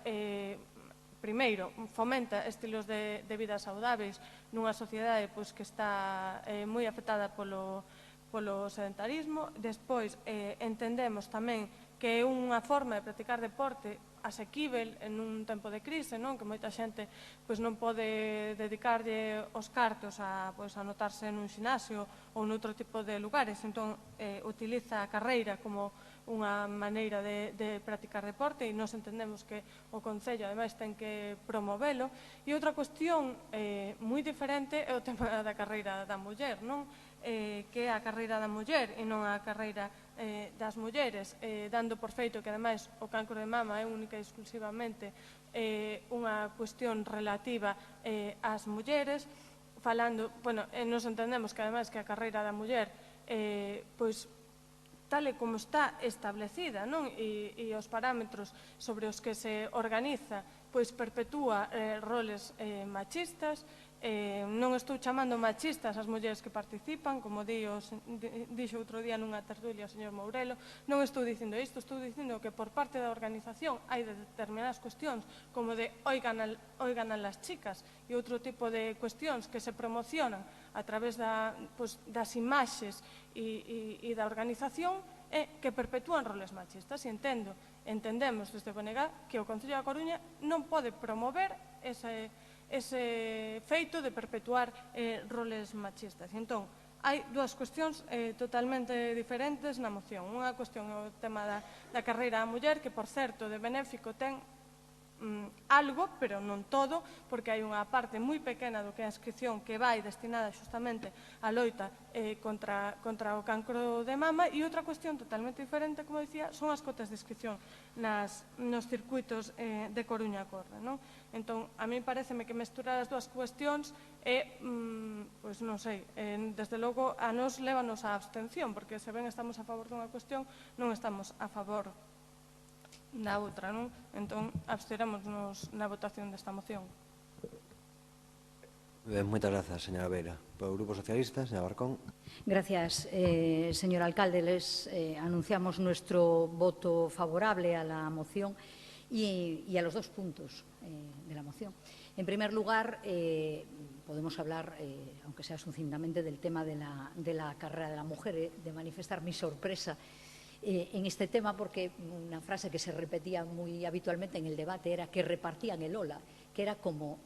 primeiro, fomenta estilos de vida saudáveis nunha sociedade que está moi afectada polo sedentarismo. Despois, entendemos tamén que é unha forma de practicar deporte asequível en un tempo de crise, que moita xente non pode dedicarlle os cartos a anotarse nun xinasio ou noutro tipo de lugares, entón utiliza a carreira como unha maneira de practicar deporte, e nós entendemos que o Concello ademais ten que promovelo. E outra cuestión moi diferente é o tema da carreira da muller, que é a carreira da muller e non a carreira das mulleres, dando por feito que ademais o cancro de mama é única e exclusivamente unha cuestión relativa ás mulleres. Falando, nos entendemos que ademais que a carreira da muller tal e como está establecida e os parámetros sobre os que se organiza perpetúa roles machistas. Non estou chamando machistas as mulleres que participan, como dixo outro día nunha tertulia o señor Mourelo. Non estou dicindo isto, estou dicindo que por parte da organización hai determinadas cuestións como de hoy ganan las chicas e outro tipo de cuestións que se promocionan a través das imaxes e da organización que perpetúan roles machistas, e entendemos desde Bonegá que o Concello da Coruña non pode promover ese feito de perpetuar roles machistas. Entón, hai dúas cuestións totalmente diferentes na moción. Unha cuestión é o tema da carreira da muller, que, por certo, de benéfico ten algo, pero non todo, porque hai unha parte moi pequena do que é a inscripción que vai destinada xustamente á loita contra o cancro de mama, e outra cuestión totalmente diferente, como dicía, son as cotas de inscripción nos circuitos de Coruña Corre. Entón, a mí pareceme que mesturar as dúas cuestións é, non sei, desde logo a nos lévanos á abstención, porque se ben estamos a favor dunha cuestión, non estamos a favor da outra, entón absterémonos na votación desta moción. Ben, moitas grazas, señora Beira. Por o Grupo Socialista, señora Barcón. Gracias, señor alcalde. Les anunciamos nuestro voto favorable a la moción y a los dos puntos de la moción. En primer lugar, podemos hablar, aunque sea sucintamente, del tema de la carrera de la mujer, de manifestar mi sorpresa en este tema, porque una frase que se repetía muy habitualmente en el debate era que repartían el Ola, que era como,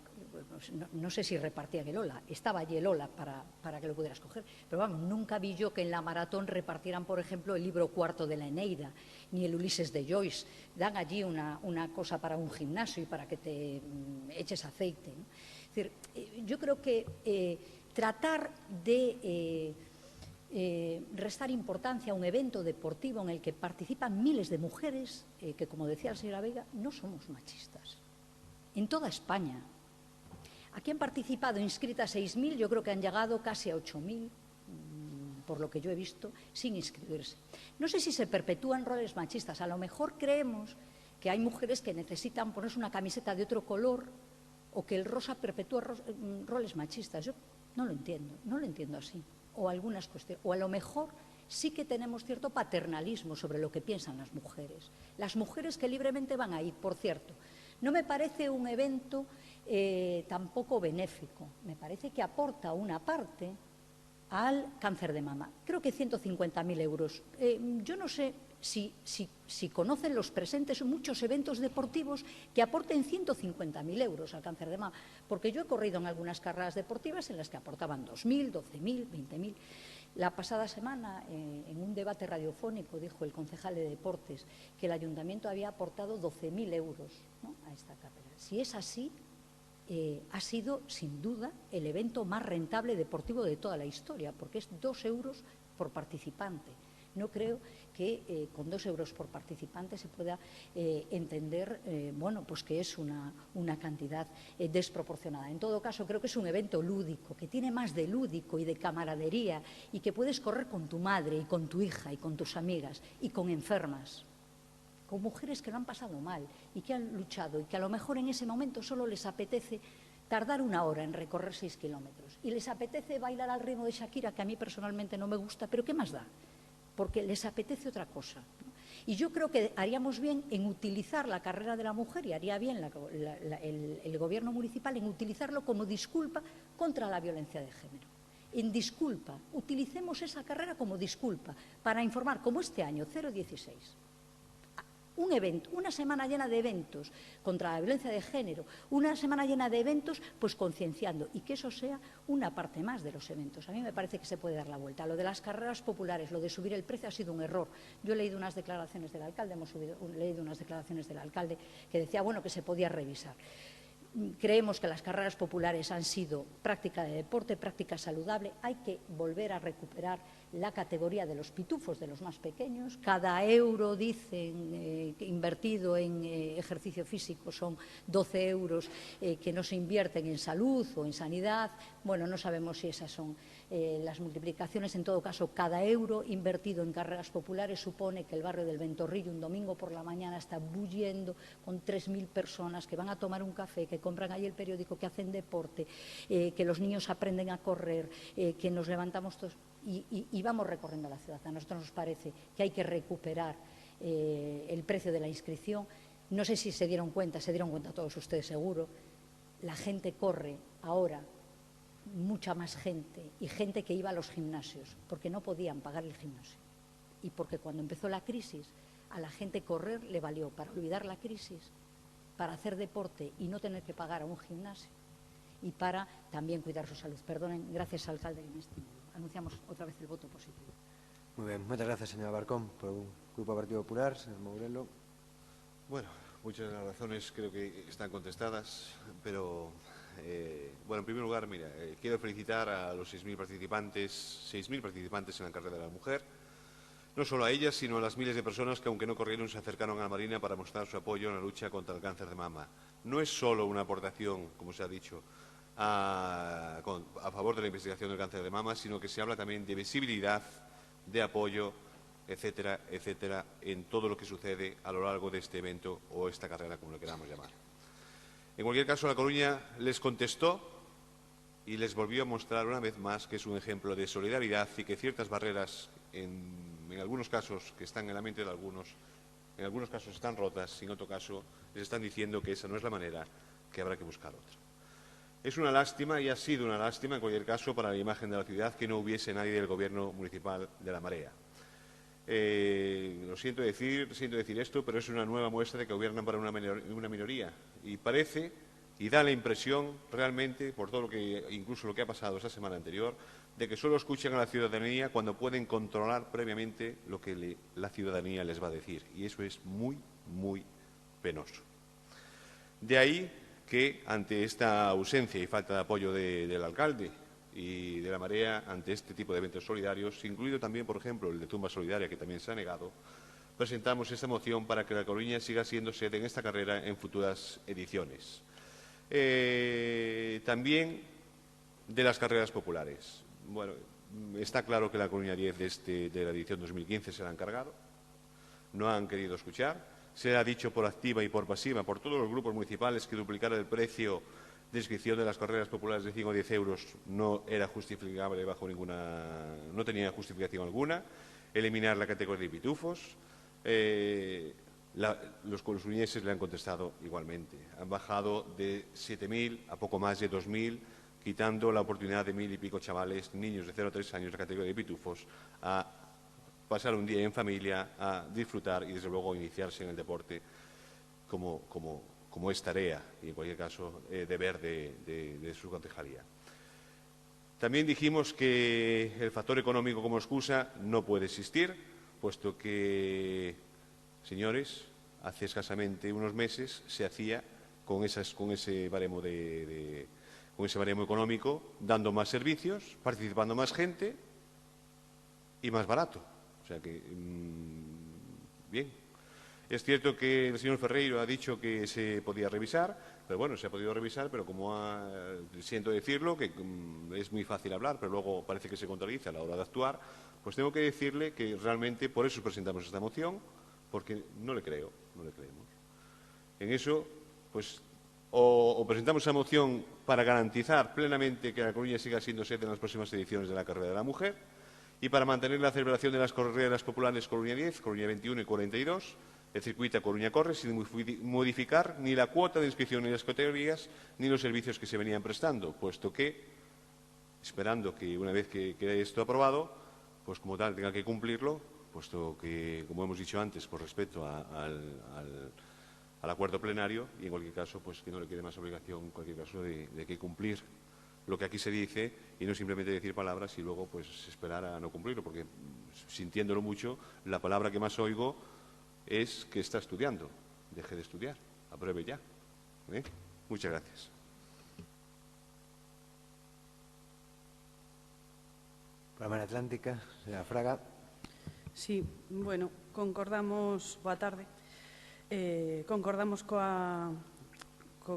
no sé si repartían el Ola, estaba allí el Ola para que lo pudieras coger, pero vamos, nunca vi yo que en la maratón repartieran, por ejemplo, el libro cuarto de la Eneida, ni el Ulises de Joyce. Dan allí una cosa para un gimnasio y para que te eches aceite, Es decir, yo creo que tratar de restar importancia a un evento deportivo en el que participan miles de mujeres, que, como decía la señora Veiga, no somos machistas. En toda España. Aquí han participado inscritas 6.000, yo creo que han llegado casi a 8.000, por lo que yo he visto, sin inscribirse. No sé si se perpetúan roles machistas. A lo mejor creemos que hay mujeres que necesitan ponerse una camiseta de otro color o que el rosa perpetúa roles machistas. Yo no lo entiendo así. O algunas cuestiones, o a lo mejor sí que tenemos cierto paternalismo sobre lo que piensan las mujeres que libremente van a ir. Por cierto, no me parece un evento tampoco benéfico, me parece que aporta una parte al cáncer de mama. Creo que 150.000 euros. Yo no sé si conocen los presentes muchos eventos deportivos que aporten 150.000 euros al cáncer de mama, porque yo he corrido en algunas carreras deportivas en las que aportaban 2.000, 12.000, 20.000. La pasada semana, en un debate radiofónico, dijo el concejal de Deportes que el ayuntamiento había aportado 12.000 euros, ¿no?, a esta carrera. Si es así, ha sido, sin duda, el evento más rentable deportivo de toda la historia, porque es 2 euros por participante. No creo que con 2 euros por participante se pueda entender bueno, pues que es una cantidad desproporcionada. En todo caso, creo que es un evento lúdico, que tiene más de lúdico y de camaradería y que puedes correr con tu madre y con tu hija y con tus amigas y con enfermas, con mujeres que lo han pasado mal y que han luchado y que a lo mejor en ese momento solo les apetece tardar 1 hora en recorrer 6 kilómetros y les apetece bailar al ritmo de Shakira, que a mí personalmente no me gusta, pero ¿qué más da? Porque les apetece otra cosa, ¿no? Y yo creo que haríamos bien en utilizar la carrera de la mujer, y haría bien el gobierno municipal en utilizarlo como disculpa contra la violencia de género. En disculpa, utilicemos esa carrera como disculpa para informar, como este año, 016. Un evento, una semana llena de eventos contra la violencia de género, una semana llena de eventos, pues concienciando, y que eso sea una parte más de los eventos. A mí me parece que se puede dar la vuelta. Lo de las carreras populares, lo de subir el precio ha sido un error. Yo he leído unas declaraciones del alcalde, hemos leído unas declaraciones del alcalde que decía, bueno, que se podía revisar. Creemos que las carreras populares han sido práctica de deporte, práctica saludable. Hay que volver a recuperar la categoría de los pitufos, de los más pequeños. Cada euro, dicen, invertido en ejercicio físico son 12 euros que no se invierten en salud o en sanidad. Bueno, no sabemos si esas son las multiplicaciones. En todo caso, cada euro invertido en carreras populares supone que el barrio del Ventorrillo un domingo por la mañana está bulliendo con 3.000 personas que van a tomar un café, que compran ahí el periódico, que hacen deporte, que los niños aprenden a correr, que nos levantamos todos y vamos recorriendo la ciudad. A nosotros nos parece que hay que recuperar el precio de la inscripción. No sé si se dieron cuenta todos ustedes seguro, la gente corre ahora, mucha más gente, y gente que iba a los gimnasios porque no podían pagar el gimnasio y porque cuando empezó la crisis a la gente correr le valió para olvidar la crisis, para hacer deporte y no tener que pagar a un gimnasio y para también cuidar su salud. Perdonen, gracias alcalde, anunciamos otra vez el voto positivo. Muy bien, muchas gracias señora Barcón. Por el Grupo Partido Popular, señor Mourelo. Bueno, muchas de las razones creo que están contestadas, pero bueno, en primer lugar, mira, quiero felicitar a los 6.000 participantes en la carrera de la mujer, no solo a ellas, sino a las miles de personas que, aunque no corrieron, se acercaron a la Marina para mostrar su apoyo en la lucha contra el cáncer de mama. No es solo una aportación, como se ha dicho, a favor de la investigación del cáncer de mama, sino que se habla también de visibilidad, de apoyo, etcétera, etcétera, en todo lo que sucede a lo largo de este evento o esta carrera, como lo queramos llamar. En cualquier caso, La Coruña les contestó y les volvió a mostrar una vez más que es un ejemplo de solidaridad y que ciertas barreras, en algunos casos que están en la mente de algunos, en algunos casos están rotas y en otro caso les están diciendo que esa no es la manera, que habrá que buscar otra. Es una lástima y ha sido una lástima, en cualquier caso, para la imagen de la ciudad que no hubiese nadie del Gobierno municipal de La Marea. Lo siento decir esto, pero es una nueva muestra de que gobiernan para una minoría. Y parece, y da la impresión, realmente, por todo lo que, incluso lo que ha pasado esta semana anterior, de que solo escuchan a la ciudadanía cuando pueden controlar previamente lo que la ciudadanía les va a decir. Y eso es muy, muy penoso. De ahí que, ante esta ausencia y falta de apoyo del alcalde y de La Marea ante este tipo de eventos solidarios, incluido también, por ejemplo, el de Tumba Solidaria, que también se ha negado, presentamos esta moción para que La Coruña siga siendo sede en esta carrera en futuras ediciones. También de las carreras populares. Bueno, está claro que La Coruña 10 de la edición 2015 se la han cargado, no han querido escuchar. Se ha dicho por activa y por pasiva, por todos los grupos municipales, que duplicar el precio de inscripción de las carreras populares de 5 o 10 euros no era justificable no tenía justificación alguna. Eliminar la categoría de pitufos. Los coruñeses le han contestado igualmente. Han bajado de 7.000 a poco más de 2.000, quitando la oportunidad de 1.000 y pico chavales, niños de 0 a 3 años, la categoría de pitufos, a pasar un día en familia, a disfrutar y, desde luego, iniciarse en el deporte como es tarea y, en cualquier caso, deber de su concejalía. También dijimos que el factor económico como excusa no puede existir, puesto que, señores, hace escasamente unos meses se hacía con ese baremo económico, dando más servicios, participando más gente y más barato. O sea que, bien. Es cierto que el señor Ferreiro ha dicho que se podía revisar, pero bueno, se ha podido revisar, pero como siento decirlo, que es muy fácil hablar, pero luego parece que se contradice a la hora de actuar, pues tengo que decirle que realmente por eso presentamos esta moción, porque no le creo, no le creemos. En eso, pues, o presentamos esa moción para garantizar plenamente que La Coruña siga siendo sede en las próximas ediciones de la Carrera de la Mujer y para mantener la celebración de las carreras populares Coruña 10, Coruña 21 y 42, el circuito a Coruña Corre sin modificar ni la cuota de inscripción ni las categorías ni los servicios que se venían prestando, puesto que, esperando que una vez que quede esto aprobado, pues como tal tenga que cumplirlo, puesto que, como hemos dicho antes, por respeto al acuerdo plenario y en cualquier caso, pues que no le quede más obligación en cualquier caso de que cumplir lo que aquí se dice y no simplemente decir palabras y luego pues esperar a no cumplirlo, porque sintiéndolo mucho, la palabra que más oigo es que está estudiando. Deje de estudiar, apruebe ya. Muchas gracias. Palmar Atlántica, señora Fraga. Sí, bueno, concordamos, boa tarde, concordamos co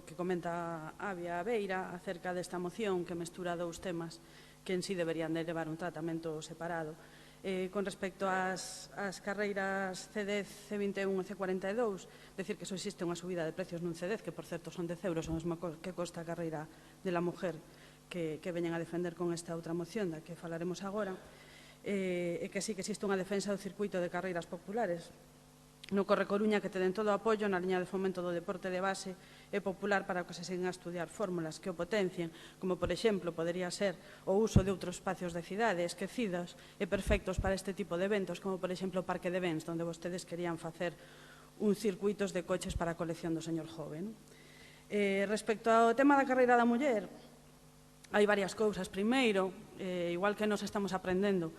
que comenta Avia Beira acerca desta moción que mestura dous temas que en sí deberían de levar un tratamento separado. Con respecto ás carreiras C10, C21 e C42, decir que só existe unha subida de precios nun C10, que por certo son 10 euros, o mesmo que costa a carreira de la mujer que veñen a defender con esta outra moción da que falaremos agora, e que sí que existe unha defensa do circuito de carreiras populares no Corre Coruña, que ten todo o apoio na liña de fomento do deporte de base e popular para que se sigan a estudiar fórmulas que o potencien, como, por exemplo, podería ser o uso de outros espacios de cidade esquecidos e perfectos para este tipo de eventos, como, por exemplo, o Parque de Bens, onde vostedes querían facer un circuitos de coches para a colección do señor joven. Respecto ao tema da carreira da muller, hai varias cousas. Primeiro, igual que nos estamos aprendendo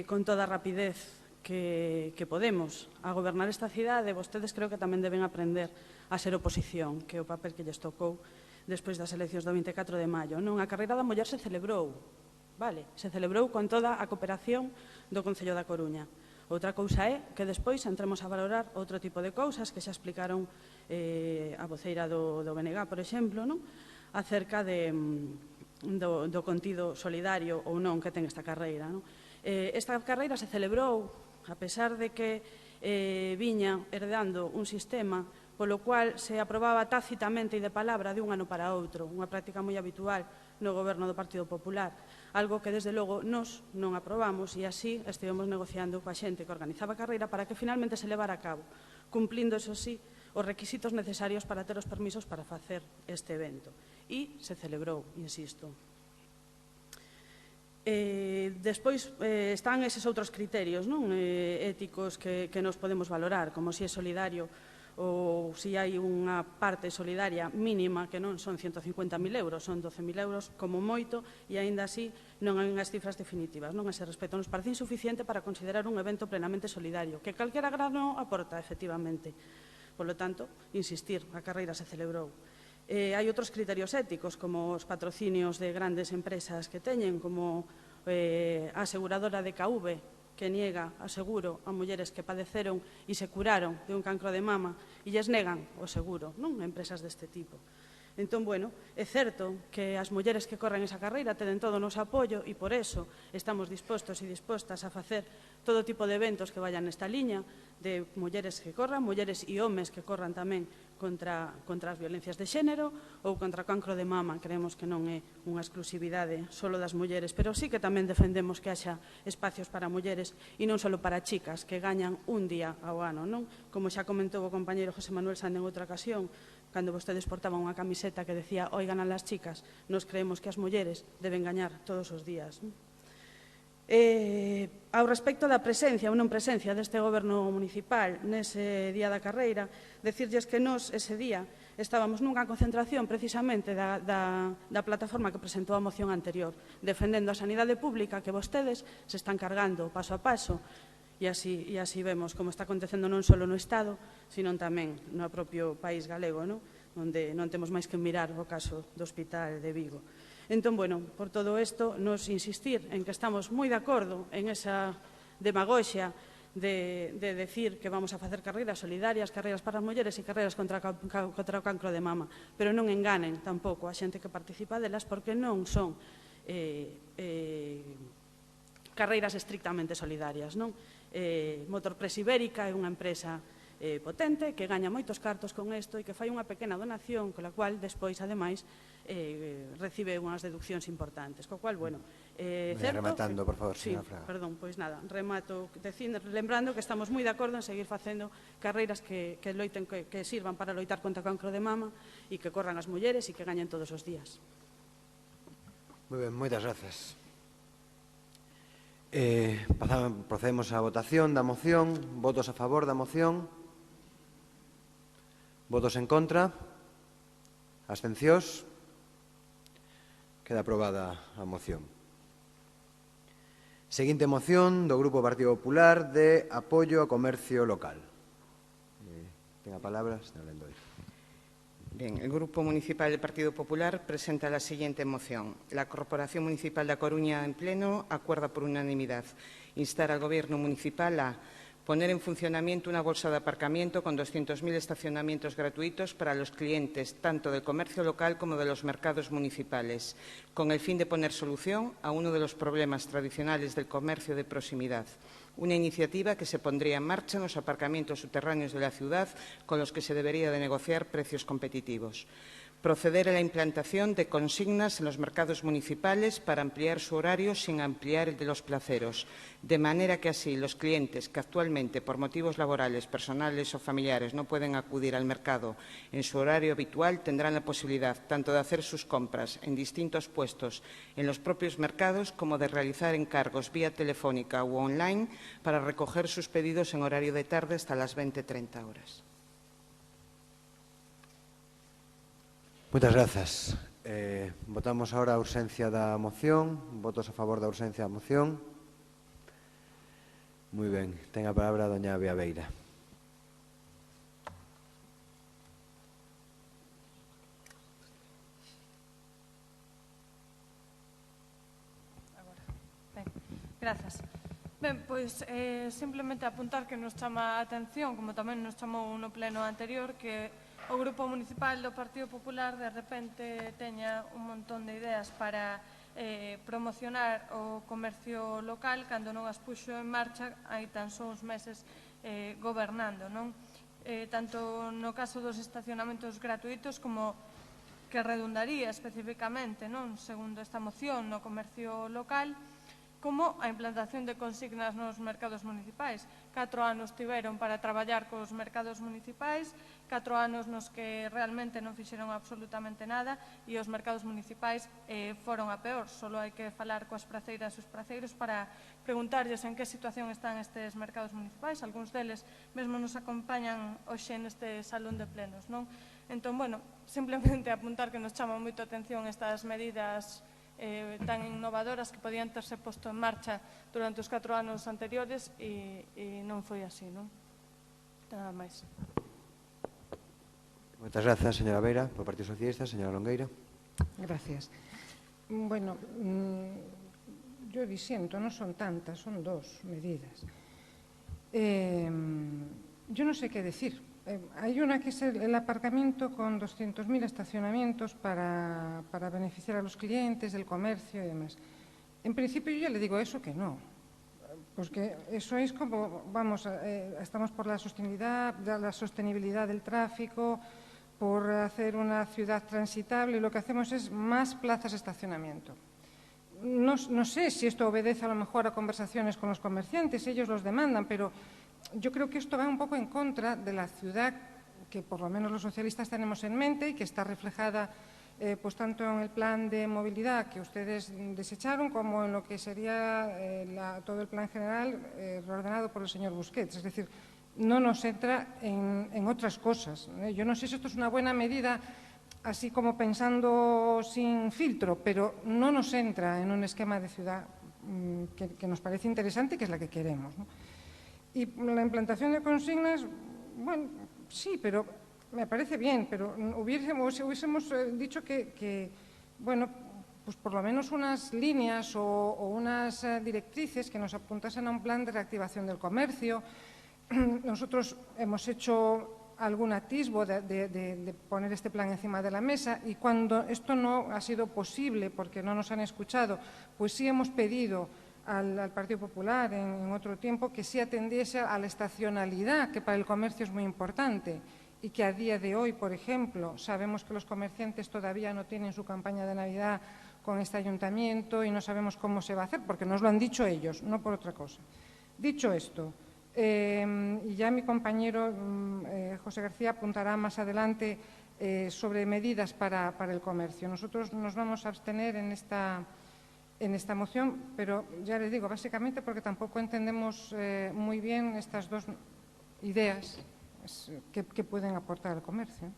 con toda a rapidez que podemos a gobernar esta cidade, vostedes creo que tamén deben aprender a ser oposición, que é o papel que lles tocou despois das eleccións do 24 de maio. Non, a carreira da muller se celebrou, vale? Se celebrou con toda a cooperación do Concello da Coruña. Outra cousa é que despois entremos a valorar outro tipo de cousas que xa explicaron a voceira do BNG, por exemplo, non? Acerca do contido solidario ou non que ten esta carreira, non? Esta carreira se celebrou a pesar de que viña heredando un sistema polo cual se aprobaba tácitamente e de palabra de un ano para outro, unha práctica moi habitual no goberno do Partido Popular, algo que desde logo nos non aprobamos e así estivemos negociando coa xente que organizaba a carreira para que finalmente se levara a cabo, cumplindo, eso sí, os requisitos necesarios para ter os permisos para facer este evento. E se celebrou, insisto. Despois están eses outros criterios éticos que nos podemos valorar, como se é solidario ou se hai unha parte solidaria mínima que non son 150.000 euros, son 12.000 euros como moito e aínda así non hai unhas cifras definitivas. A ese respecto nos parece insuficiente para considerar un evento plenamente solidario, que calquera grano aporta, efectivamente. Por lo tanto, insistir, a carreira se celebrou. Hai outros criterios éticos, como os patrocinios de grandes empresas que teñen, como a aseguradora de KV, que niega a seguro a mulleres que padeceron e se curaron de un cancro de mama e lles negan o seguro, non? Empresas deste tipo. Entón, bueno, é certo que as mulleres que corren esa carreira tenen todo o noso apoio e por eso estamos dispostos e dispostas a facer todo tipo de eventos que vayan nesta liña de mulleres que corran, mulleres e homes que corran tamén contra as violencias de xénero ou contra o cancro de mama. Creemos que non é unha exclusividade só das mulleres, pero sí que tamén defendemos que haxa espacios para mulleres e non só para chicas que gañan un día ao ano, non? Como xa comentou o compañeiro José Manuel Sande en outra ocasión, cando vostedes portaban unha camiseta que decía «Hoy ganan las chicas», nos creemos que as mulleres deben gañar todos os días. Ao respecto da presencia ou non presencia deste goberno municipal nese día da carreira, decirlles que nós ese día estábamos nunha concentración precisamente da plataforma que presentou a moción anterior, defendendo a sanidade pública que vostedes se están cargando paso a paso e así vemos como está acontecendo non só no Estado, sino tamén no propio país galego, onde non temos máis que mirar o caso do Hospital de Vigo. Entón, bueno, por todo isto, nos insistir en que estamos moi de acordo en esa demagoxia de decir que vamos a facer carreiras solidarias, carreiras para as mulleres e carreiras contra o cancro de mama. Pero non enganen tampouco a xente que participa delas, porque non son carreiras estrictamente solidarias. Motorpress Ibérica é unha empresa potente que gaña moitos cartos con isto e que fai unha pequena donación con a cual despois, ademais, recibe unhas deduccións importantes. Co cual, bueno, rematando, por favor, señora Fraga. Perdón, pois nada, remato lembrando que estamos moi de acordo en seguir facendo carreiras que sirvan para loitar contra o cancro de mama e que corran as mulleres e que gañen todos os días. Moi ben, moitas grazas. Procedemos á votación da moción. Votos a favor da moción? Votos en contra? Abstencións? Queda aprobada a moción. Seguinte moción do Grupo Partido Popular de apoio ao comercio local. Ten a palabra, señor Lendoiro. Bien, el Grupo Municipal del Partido Popular presenta la siguiente moción. La Corporación Municipal de A Coruña en pleno acuerda por unanimidad instar al Gobierno municipal a poner en funcionamiento una bolsa de aparcamiento con 200.000 estacionamientos gratuitos para los clientes tanto del comercio local como de los mercados municipales, con el fin de poner solución a uno de los problemas tradicionales del comercio de proximidad. Una iniciativa que se pondría en marcha en los aparcamientos subterráneos de la ciudad con los que se debería de negociar precios competitivos. Proceder a la implantación de consignas en los mercados municipales para ampliar su horario sin ampliar el de los placeros, de manera que así los clientes que actualmente por motivos laborales, personales o familiares no pueden acudir al mercado en su horario habitual tendrán la posibilidad tanto de hacer sus compras en distintos puestos en los propios mercados como de realizar encargos vía telefónica u online para recoger sus pedidos en horario de tarde hasta las 20:30 horas. Moitas grazas. Votamos agora a urxencia da moción. Votos a favor da urxencia da moción. Moi ben. Ten a palabra a doña Bea Beira. Grazas. Ben, pois simplemente apuntar que nos chama a atención, como tamén nos chamou no pleno anterior, que o Grupo Municipal do Partido Popular de repente teña un montón de ideas para promocionar o comercio local cando non as puxo en marcha hai tan só uns meses gobernando, non? Tanto no caso dos estacionamentos gratuitos como que redundaría especificamente, non, segundo esta moción, no comercio local, como a implantación de consignas nos mercados municipais. 4 anos tiveron para traballar cos mercados municipais, 4 anos nos que realmente non fixeron absolutamente nada e os mercados municipais foron a peor. Solo hai que falar coas praceiras e os praceiros para preguntarlles en que situación están estes mercados municipais. Algúns deles mesmo nos acompañan hoxe neste salón de plenos, non? Entón, bueno, simplemente apuntar que nos chama moito a atención estas medidas tan innovadoras que podían terse posto en marcha durante os 4 anos anteriores e non foi así, non? Nada máis. Moitas grazas, señora Beira, por Partido Socialista. Señora Longueira. Gracias. Bueno, yo disiento, non son tantas, son 2 medidas. Yo no sé qué decir. Hay una que es el aparcamiento con 200.000 estacionamientos para beneficiar a los clientes del comercio y demás. En principio yo ya le digo eso que no, porque eso es como, vamos, estamos por la sostenibilidad del tráfico, por hacer una ciudad transitable y lo que hacemos es más plazas de estacionamiento. No sé si esto obedece a lo mejor a conversaciones con los comerciantes, ellos los demandan, pero yo creo que esto va un poco en contra de la ciudad que por lo menos los socialistas tenemos en mente y que está reflejada pues tanto en el plan de movilidad que ustedes desecharon como en lo que sería todo el plan general reordenado por el señor Busquets. Es decir, no nos entra en otras cosas. Yo no sé si esto es una buena medida así como pensando sin filtro, pero no nos entra en un esquema de ciudad que nos parece interesante y que es la que queremos, ¿no? Y la implantación de consignas, bueno, sí, pero me parece bien, pero hubiésemos dicho que bueno, pues por lo menos unas líneas o unas directrices que nos apuntasen a un plan de reactivación del comercio. Nosotros hemos hecho algún atisbo de poner este plan encima de la mesa, y cuando esto no ha sido posible porque no nos han escuchado, pues sí hemos pedido al Partido Popular en otro tiempo que sí atendiese a la estacionalidad, que para el comercio es muy importante, y que a día de hoy, por ejemplo, sabemos que los comerciantes todavía no tienen su campaña de Navidad con este ayuntamiento y no sabemos cómo se va a hacer, porque nos lo han dicho ellos, no por otra cosa. Dicho esto, y ya mi compañero José García apuntará más adelante sobre medidas para el comercio. Nosotros nos vamos a abstener en esta moción, pero ya les digo, básicamente porque tampoco entendemos muy bien estas dos ideas que pueden aportar al comercio.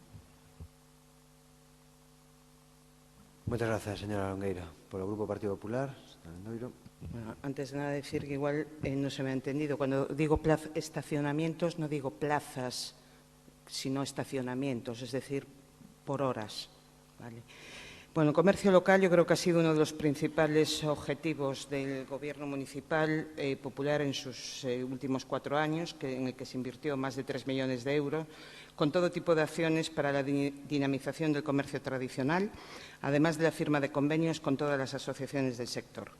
Muchas gracias, señora Longueira. Por el Grupo Partido Popular, señor Lendoiro. Bueno, antes de nada decir que igual no se me ha entendido. Cuando digo estacionamientos no digo plazas, sino estacionamientos, es decir, por horas. ¿Vale? Bueno, el comercio local yo creo que ha sido uno de los principales objetivos del Gobierno municipal popular en sus últimos 4 años, en el que se invirtió más de 3 millones de euros, con todo tipo de acciones para la dinamización del comercio tradicional, además de la firma de convenios con todas las asociaciones del sector.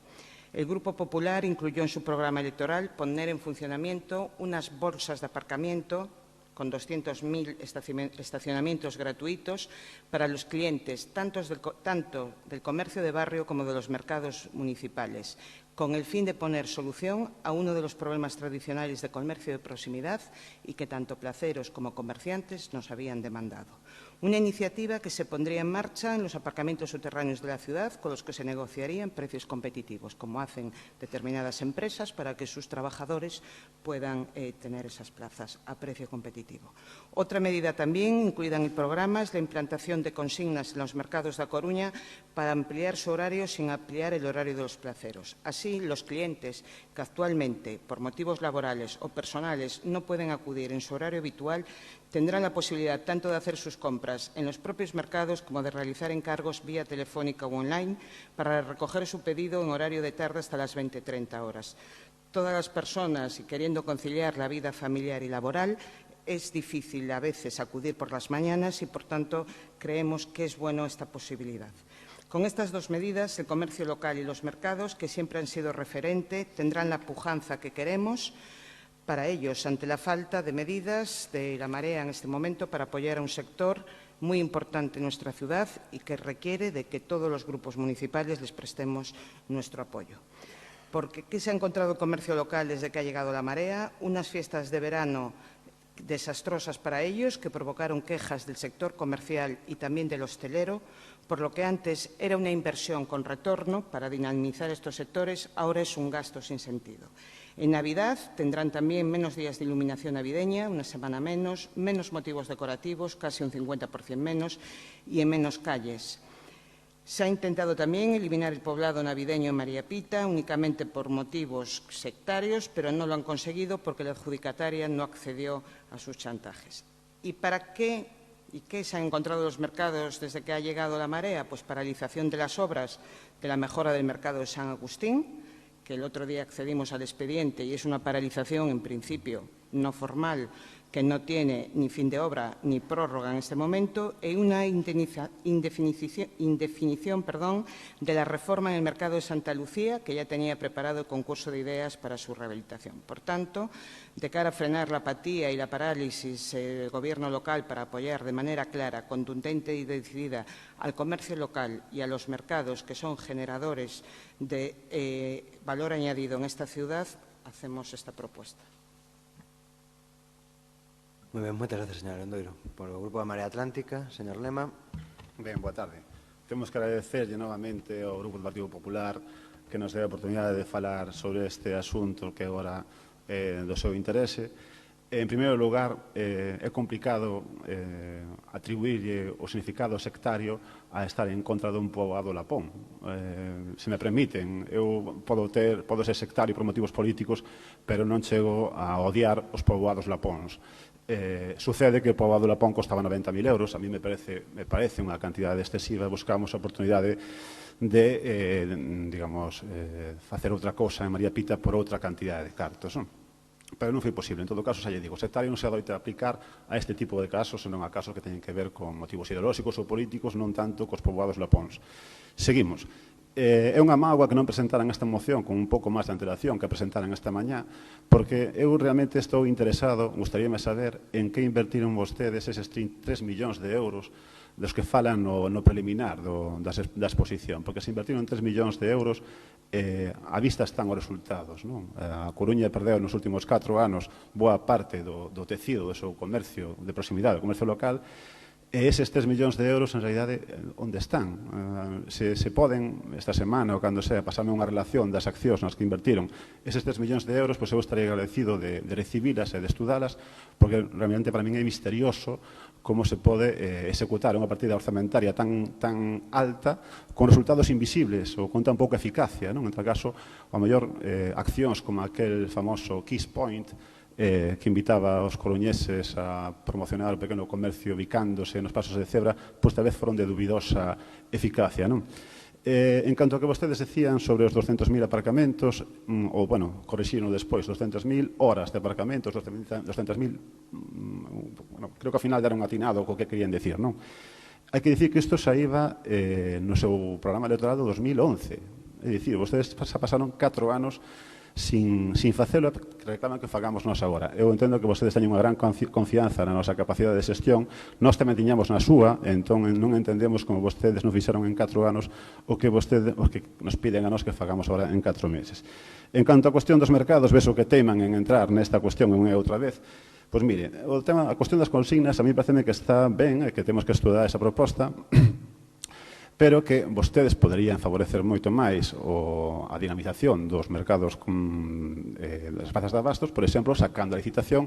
El Grupo Popular incluyó en su programa electoral poner en funcionamiento unas bolsas de aparcamiento con 200.000 estacionamientos gratuitos para los clientes tanto del comercio de barrio como de los mercados municipales, con el fin de poner solución a uno de los problemas tradicionales de comercio de proximidad y que tanto placeros como comerciantes nos habían demandado. Una iniciativa que se pondría en marcha en los aparcamientos subterráneos de la ciudad, con los que se negociarían precios competitivos, como hacen determinadas empresas para que sus trabajadores puedan tener esas plazas a precio competitivo. Otra medida también incluida en el programa es la implantación de consignas en los mercados de A Coruña para ampliar su horario sin ampliar el horario de los placeros. Así, los clientes que actualmente, por motivos laborales o personales, no pueden acudir en su horario habitual, tendrán la posibilidad tanto de hacer sus compras en los propios mercados como de realizar encargos vía telefónica o online para recoger su pedido en horario de tarde hasta las 20:30 horas. Todas las personas, y queriendo conciliar la vida familiar y laboral, es difícil a veces acudir por las mañanas y, por tanto, creemos que es bueno esta posibilidad. Con estas dos medidas, el comercio local y los mercados, que siempre han sido referente, tendrán la pujanza que queremos para ellos, ante la falta de medidas de la Marea en este momento para apoyar a un sector muy importante en nuestra ciudad y que requiere de que todos los grupos municipales les prestemos nuestro apoyo. Porque ¿qué se ha encontrado el comercio local desde que ha llegado la Marea? Unas fiestas de verano desastrosas para ellos, que provocaron quejas del sector comercial y también del hostelero, por lo que antes era una inversión con retorno para dinamizar estos sectores, ahora es un gasto sin sentido. En Navidad tendrán también menos días de iluminación navideña, una semana menos motivos decorativos, casi un 50% menos, y en menos calles. Se ha intentado también eliminar el poblado navideño en María Pita, únicamente por motivos sectarios, pero no lo han conseguido porque la adjudicataria no accedió a sus chantajes. ¿Y para qué? ¿Y qué se han encontrado los mercados desde que ha llegado la Marea? Pues paralización de las obras de la mejora del mercado de San Agustín, que el otro día accedimos al expediente y es una paralización, en principio, no formal, que no tiene ni fin de obra ni prórroga en este momento, y una indefinición de la reforma en el mercado de Santa Lucía, que ya tenía preparado el concurso de ideas para su rehabilitación. Por tanto, de cara a frenar la apatía y la parálisis del Gobierno local para apoyar de manera clara, contundente y decidida al comercio local y a los mercados que son generadores de valor añadido en esta ciudad, hacemos esta propuesta. Moi ben, moitas gracias, señor Lendoiro. Por o Grupo da Marea Atlántica, señor Lema. Ben, boa tarde. Temos que agradecerlle novamente ao Grupo do Partido Popular que nos dé a oportunidade de falar sobre este asunto que agora é do seu interese. En primeiro lugar, é complicado atribuirlle o significado sectario a estar en contra dun poboado lapón. Se me permiten, eu podo ser sectario por motivos políticos, pero non chego a odiar os poboados lapóns. Sucede que o poboado lapón costaba 90.000 euros, a mí me parece unha cantidade excesiva, buscamos a oportunidade de, digamos, facer outra cousa en María Pita por outra cantidade de cartos, non? Pero non foi posible. En todo caso, xa lle digo, sectario non se adoita aplicar a este tipo de casos, senón a casos que teñen que ver con motivos ideolóxicos ou políticos, non tanto cos poboados lapóns. Seguimos. É unha mágoa que non presentaran esta moción con un pouco máis de antelación que presentaran esta mañá, porque eu realmente estou interesado, gustaríame saber en que invertiron vostedes eses 3 millóns de euros dos que falan no preliminar da exposición, porque se invertiron 3 millóns de euros, a vista están os resultados. A Coruña perdeu nos últimos 4 anos boa parte do tecido do seu comercio de proximidade, do comercio local, e eses 3 millóns de euros, en realidade, onde están? Se poden, esta semana ou cando sea, pasarme unha relación das accións nas que invertiron eses 3 millóns de euros, pois eu estaría agradecido de recibilas e de estudalas, porque realmente para min é misterioso como se pode executar unha partida orzamentaria tan alta con resultados invisibles ou con tan pouca eficacia. En tal caso, ao mellor, accións como aquel famoso Kiss Point, que invitaba aos coruñeses a promocionar o pequeno comercio bicándose nos pasos de cebra, pois tal vez foron de dubidosa eficacia. En canto a que vostedes decían sobre os 200.000 aparcamentos, ou, bueno, corrixíron despois, 200.000 horas de aparcamentos, 200.000, creo que ao final deron atinado co que querían decir, non? Hai que dicir que isto saíba no seu programa electoral do 2011. É dicir, vostedes pasaron 4 anos sin facelo, reclaman que fagamos nós agora. Eu entendo que vostedes teñen unha gran confianza na nosa capacidade de xestión, nós tamén tiñamos na súa, entón non entendemos como vostedes non fixeron en 4 anos o que nos piden a nós que fagamos agora en 4 meses. En canto á cuestión dos mercados, vexo que teiman en entrar nesta cuestión unha e outra vez. Pois mire, a cuestión das consignas a mí pareceme que está ben e que temos que estudar esa proposta, pero que vostedes poderían favorecer moito máis a dinamización dos mercados das prazas de abastos, por exemplo, sacando a licitación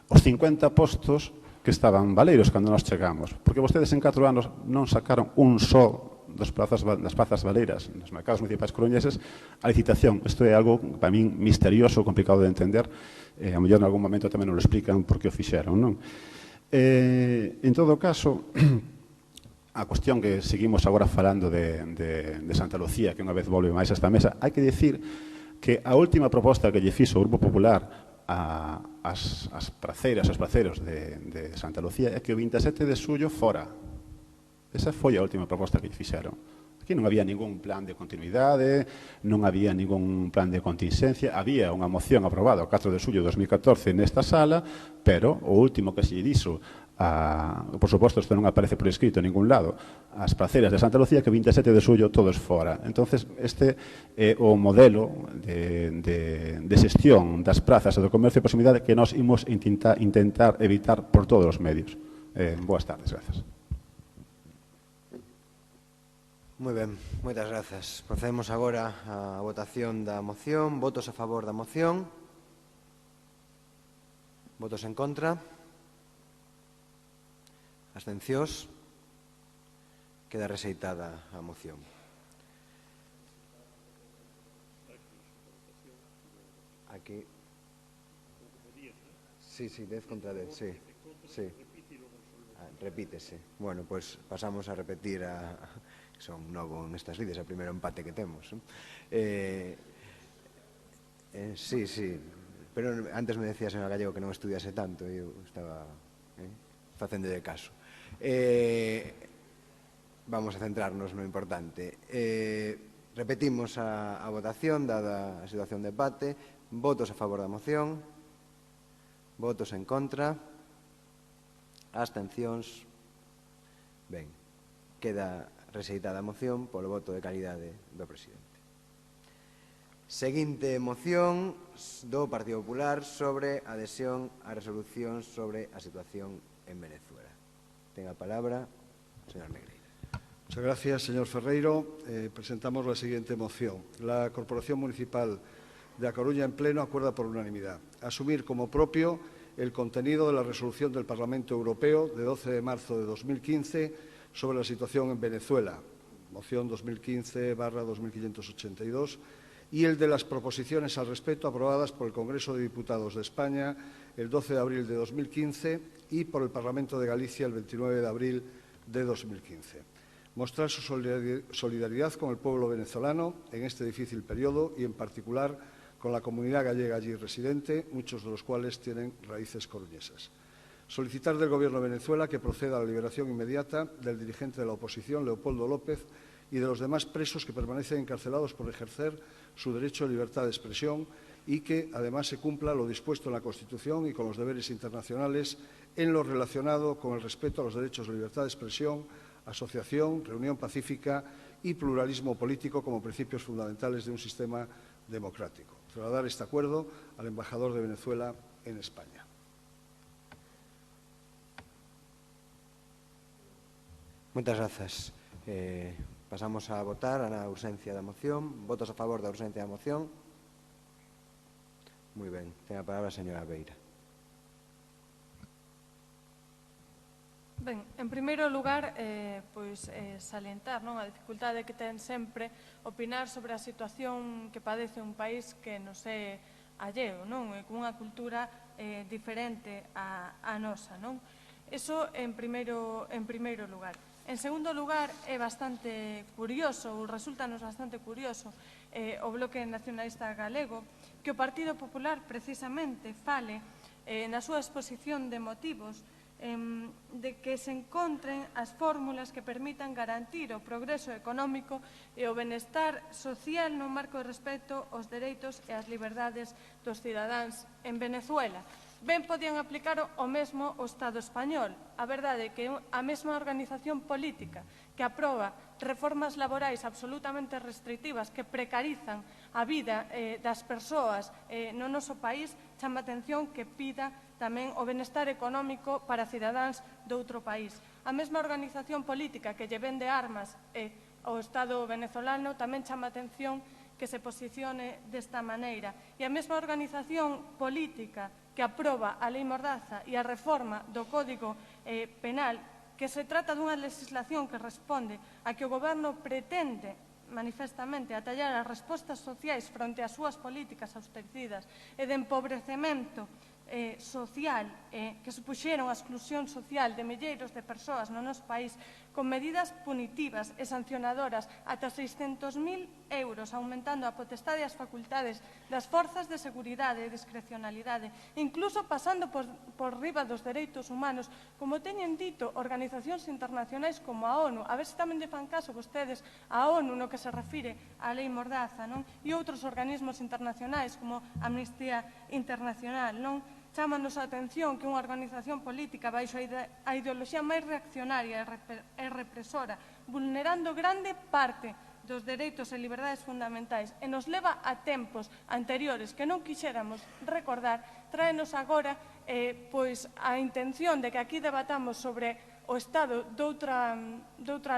os 50 postos que estaban baleiros cando nós chegamos, porque vostedes en 4 anos non sacaron un só das plazas baleiras nos mercados municipais coruñeses a licitación. Isto é algo, para min, misterioso, complicado de entender, a mellor en algún momento tamén nos lo explican por que o fixeron, non? En todo caso, a cuestión que seguimos agora falando de Santa Lucía, que unha vez volve máis a esta mesa, hai que dicir que a última proposta que lle fixo o Grupo Popular as praceras, aos praceros de Santa Lucía é que o 27 de xullo fora. Esa foi a última proposta que lle fixeron. Aquí non había ningún plan de continuidade, non había ningún plan de contingencia, había unha moción aprobada o 4 de xullo de 2014 nesta sala, pero o último que se lle dixo por suposto, isto non aparece por escrito en ningún lado, as praceras de Santa Lucía, que 27 de xullo todos fora. Entonces, este é o modelo de xestión das prazas e do comercio de proximidade que nós imos intentar evitar por todos os medios. Boas tardes, grazas. Moi ben, moitas grazas. Procedemos agora á votación da moción. Votos a favor da moción. Votos en contra. Abstencións. Queda rexeitada a moción. Aquí. Sí, 10 contra 10, sí. Repítese. Bueno, pois pasamos a repetir son novo en estas lides, o primeiro empate que temos. Sí. Pero antes me decía, señor Gallego, que non estudiase tanto, e eu estaba facendo de caso. Vamos a centrarnos no importante. Repetimos a votación, dada a situación de empate. Votos a favor da moción. Votos en contra. Abstencións. Ben, queda rexeitada a moción polo voto de calidade do presidente. Seguinte moción do Partido Popular sobre adhesión á resolución sobre a situación en Venezuela. Ten a palabra o señor Negreira. Muchas gracias, señor Ferreiro. Presentamos la siguiente moción. La Corporación Municipal de A Coruña en Pleno acuerda por unanimidad asumir como propio el contenido de la resolución del Parlamento Europeo de 12 de marzo de 2015 sobre la situación en Venezuela, moción 2015/2582, y el de las proposiciones al respecto aprobadas por el Congreso de Diputados de España el 12 de abril de 2015 y por el Parlamento de Galicia el 29 de abril de 2015. Mostrar su solidaridad con el pueblo venezolano en este difícil periodo y, en particular, con la comunidad gallega allí residente, muchos de los cuales tienen raíces coruñesas. Solicitar del Gobierno de Venezuela que proceda a la liberación inmediata del dirigente de la oposición, Leopoldo López, y de los demás presos que permanecen encarcelados por ejercer su derecho a libertad de expresión y que, además, se cumpla lo dispuesto en la Constitución y con los deberes internacionales en lo relacionado con el respeto a los derechos de libertad de expresión, asociación, reunión pacífica y pluralismo político como principios fundamentales de un sistema democrático. Trasladar este acuerdo al embajador de Venezuela en España. Moitas grazas. Pasamos a votar a urxencia da moción. Votos a favor da urxencia da moción? Moi ben. Ten a palabra a señora Beira. Ben, en primeiro lugar, salientar a dificultade que ten sempre opinar sobre a situación que padece un país que nos é alleo, con unha cultura diferente á nosa. Iso en primeiro lugar. En segundo lugar, é bastante curioso, ou resultanos bastante curioso, o Bloque Nacionalista Galego, que o Partido Popular precisamente fale na súa exposición de motivos de que se encontren as fórmulas que permitan garantir o progreso económico e o benestar social no marco de respeto aos dereitos e as liberdades dos cidadáns en Venezuela. Ben podían aplicar o mesmo o Estado español. A verdade é que a mesma organización política que aproba reformas laborais absolutamente restritivas que precarizan a vida das persoas no noso país, chama a atención que pida tamén o benestar económico para cidadáns de outro país. A mesma organización política que lle vende armas ao Estado venezolano tamén chama a atención que se posicione desta maneira. E a mesma organización política que aproba a Lei Mordaza e a reforma do Código Penal, que se trata dunha legislación que responde a que o Goberno pretende manifestamente atallar as respostas sociais fronte ás súas políticas austericidas e de empobrecemento social que supuxeron a exclusión social de milleiros de persoas no noso país con medidas punitivas e sancionadoras ata 600.000 euros, aumentando a potestade e as facultades das forzas de seguridade e discrecionalidade, incluso pasando por riba dos dereitos humanos, como teñen dito organizacións internacionais como a ONU. A ver se tamén lle fan caso vostedes a ONU no que se refire á Lei Mordaza, e outros organismos internacionais como Amnistía Internacional, Chámanos a atención que unha organización política baixo a ideoloxía máis reaccionaria e represora, vulnerando grande parte dos dereitos e liberdades fundamentais e nos leva a tempos anteriores que non quixéramos recordar, tráenos agora a intención de que aquí debatamos sobre o estado doutra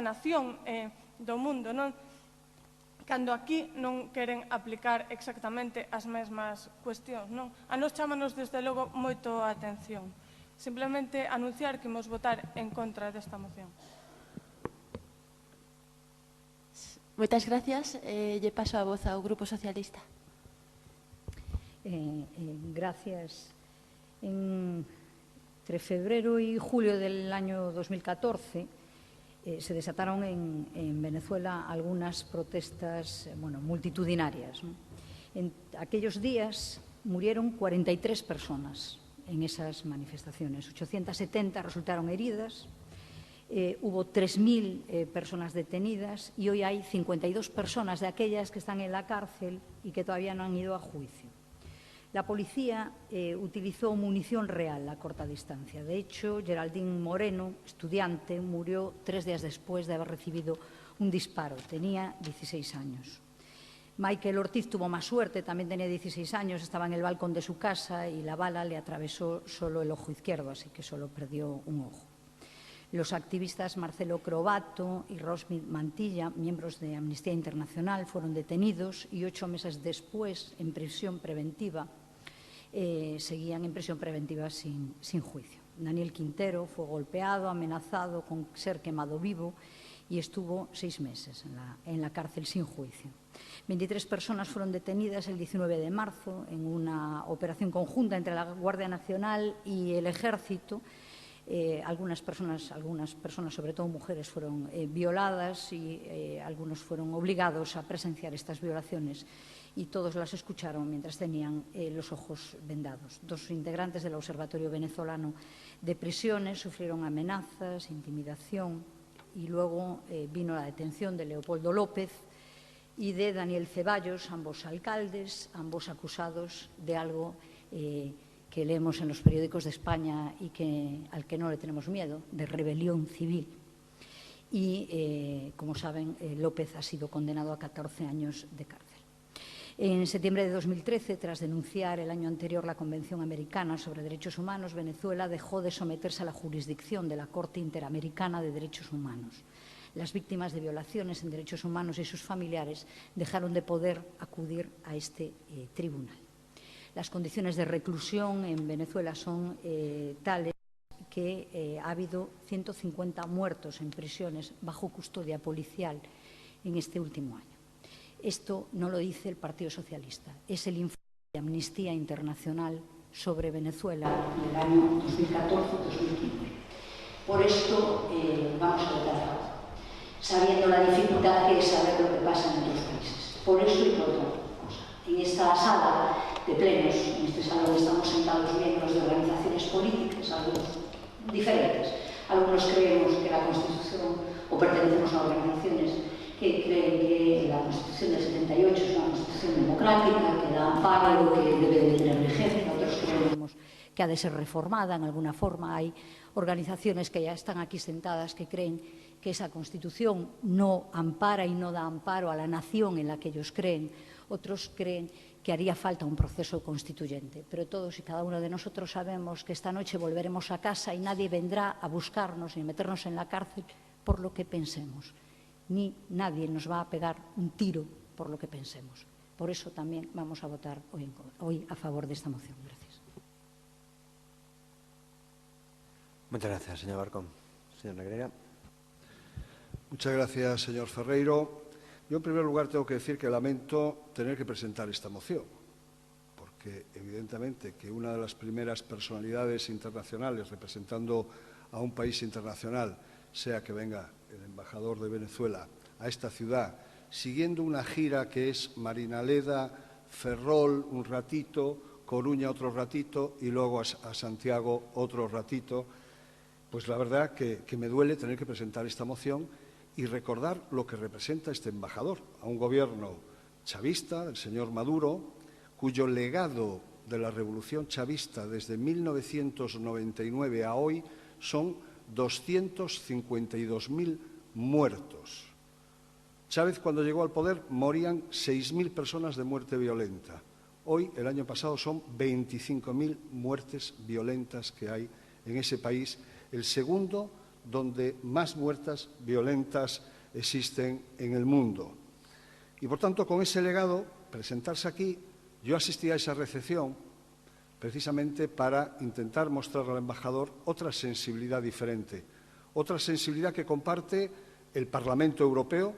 nación do mundo, cando aquí non queren aplicar exactamente as mesmas cuestións. A nos chámanos, desde logo, moito a atención. Simplemente anunciar que imos votar en contra desta moción. Moitas gracias. Lle paso a voz ao Grupo Socialista. Gracias. Entre febrero e julio del año 2014 se desataron en Venezuela algunas protestas multitudinarias. En aquellos días murieron 43 personas en esas manifestaciones, 870 resultaron heridas, hubo 3.000 personas detenidas y hoy hay 52 personas de aquellas que están en la cárcel y que todavía no han ido a juicio. La policía utilizó munición real a corta distancia. De hecho, Geraldine Moreno, estudiante, murió 3 días después de haber recibido un disparo. Tenía 16 años. Michael Ortiz tuvo más suerte, también tenía 16 años, estaba en el balcón de su casa y la bala le atravesó solo el ojo izquierdo, así que solo perdió un ojo. Los activistas Marcelo Crobato y Rosmith Mantilla, miembros de Amnistía Internacional, fueron detenidos y 8 meses después, en prisión preventiva, seguían en prisión preventiva sin juicio. Daniel Quintero fue golpeado, amenazado con ser quemado vivo y estuvo 6 meses en la cárcel sin juicio. 23 personas fueron detenidas el 19 de marzo en una operación conjunta entre la Guardia Nacional y el Ejército. Algunas personas, sobre todo mujeres, fueron violadas y algunos fueron obligados a presenciar estas violaciones y todos las escucharon mientras tenían los ojos vendados. 2 integrantes del Observatorio Venezolano de Prisiones sufrieron amenazas, intimidación y luego vino la detención de Leopoldo López y de Daniel Ceballos, ambos alcaldes, ambos acusados de algo que leemos en los periódicos de España y al que no le tenemos miedo, de rebelión civil. Y, como saben, López ha sido condenado a 14 años de cárcel. En septiembre de 2013, tras denunciar el año anterior la Convención Americana sobre Derechos Humanos, Venezuela dejó de someterse a la jurisdicción de la Corte Interamericana de Derechos Humanos. Las víctimas de violaciones en derechos humanos y sus familiares dejaron de poder acudir a este tribunal. Las condiciones de reclusión en Venezuela son tales que ha habido 150 muertos en prisiones bajo custodia policial en este último año. Esto no lo dice el Partido Socialista, es el informe de Amnistía Internacional sobre Venezuela del año 2014-2015. Por esto vamos a votar a favor, sabiendo la dificultad que es saber lo que pasa en otros países. Por eso y por otra cosa. En esta sala de plenos, en este salón estamos sentados miembros de organizaciones políticas, algunos diferentes. Algunos creemos que la Constitución, o pertenecemos a organizaciones que creen que la Constitución del 78 es una Constitución democrática, que da amparo, que debe de tener vigencia. Otros creemos que ha de ser reformada en alguna forma. Hay organizaciones que ya están aquí sentadas que creen que esa Constitución no ampara y no da amparo a la nación en la que ellos creen. Otros creen que haría falta un proceso constituyente. Pero todos y cada uno de nosotros sabemos que esta noche volveremos a casa y nadie vendrá a buscarnos ni meternos en la cárcel por lo que pensemos. Ni nadie nos va a pegar un tiro por lo que pensemos. Por eso también vamos a votar hoy a favor de esta moción. Gracias. Muchas gracias, señor Barcón. Señor Negreira. Muchas gracias, señor Ferreiro. Yo, en primer lugar, tengo que decir que lamento tener que presentar esta moción, porque evidentemente que una de las primeras personalidades internacionales representando a un país internacional sea que venga el embajador de Venezuela a esta ciudad, siguiendo una gira que es Marinaleda, Ferrol un ratito, Coruña otro ratito y luego a Santiago otro ratito, pues la verdad que me duele tener que presentar esta moción y recordar lo que representa este embajador, a un gobierno chavista, del señor Maduro, cuyo legado de la revolución chavista desde 1999 a hoy son 252.000 muertos. Chávez, cuando llegó al poder, morían 6.000 personas de muerte violenta. Hoy, el año pasado, son 25.000 muertes violentas que hay en ese país, el segundo donde más muertes violentas existen en el mundo. Y, por tanto, con ese legado, presentarse aquí, yo asistí a esa recepción precisamente para intentar mostrar al embajador otra sensibilidad diferente, otra sensibilidad que comparte el Parlamento Europeo,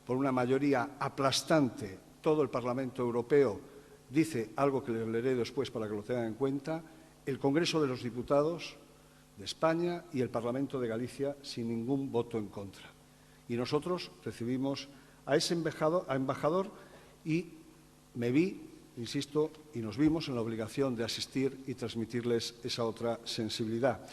por una mayoría aplastante. Todo el Parlamento Europeo dice algo que les leeré después para que lo tengan en cuenta, el Congreso de los Diputados de España y el Parlamento de Galicia sin ningún voto en contra. Y nosotros recibimos a ese embajador y me vi, insisto, y nos vimos en la obligación de asistir y transmitirles esa otra sensibilidad,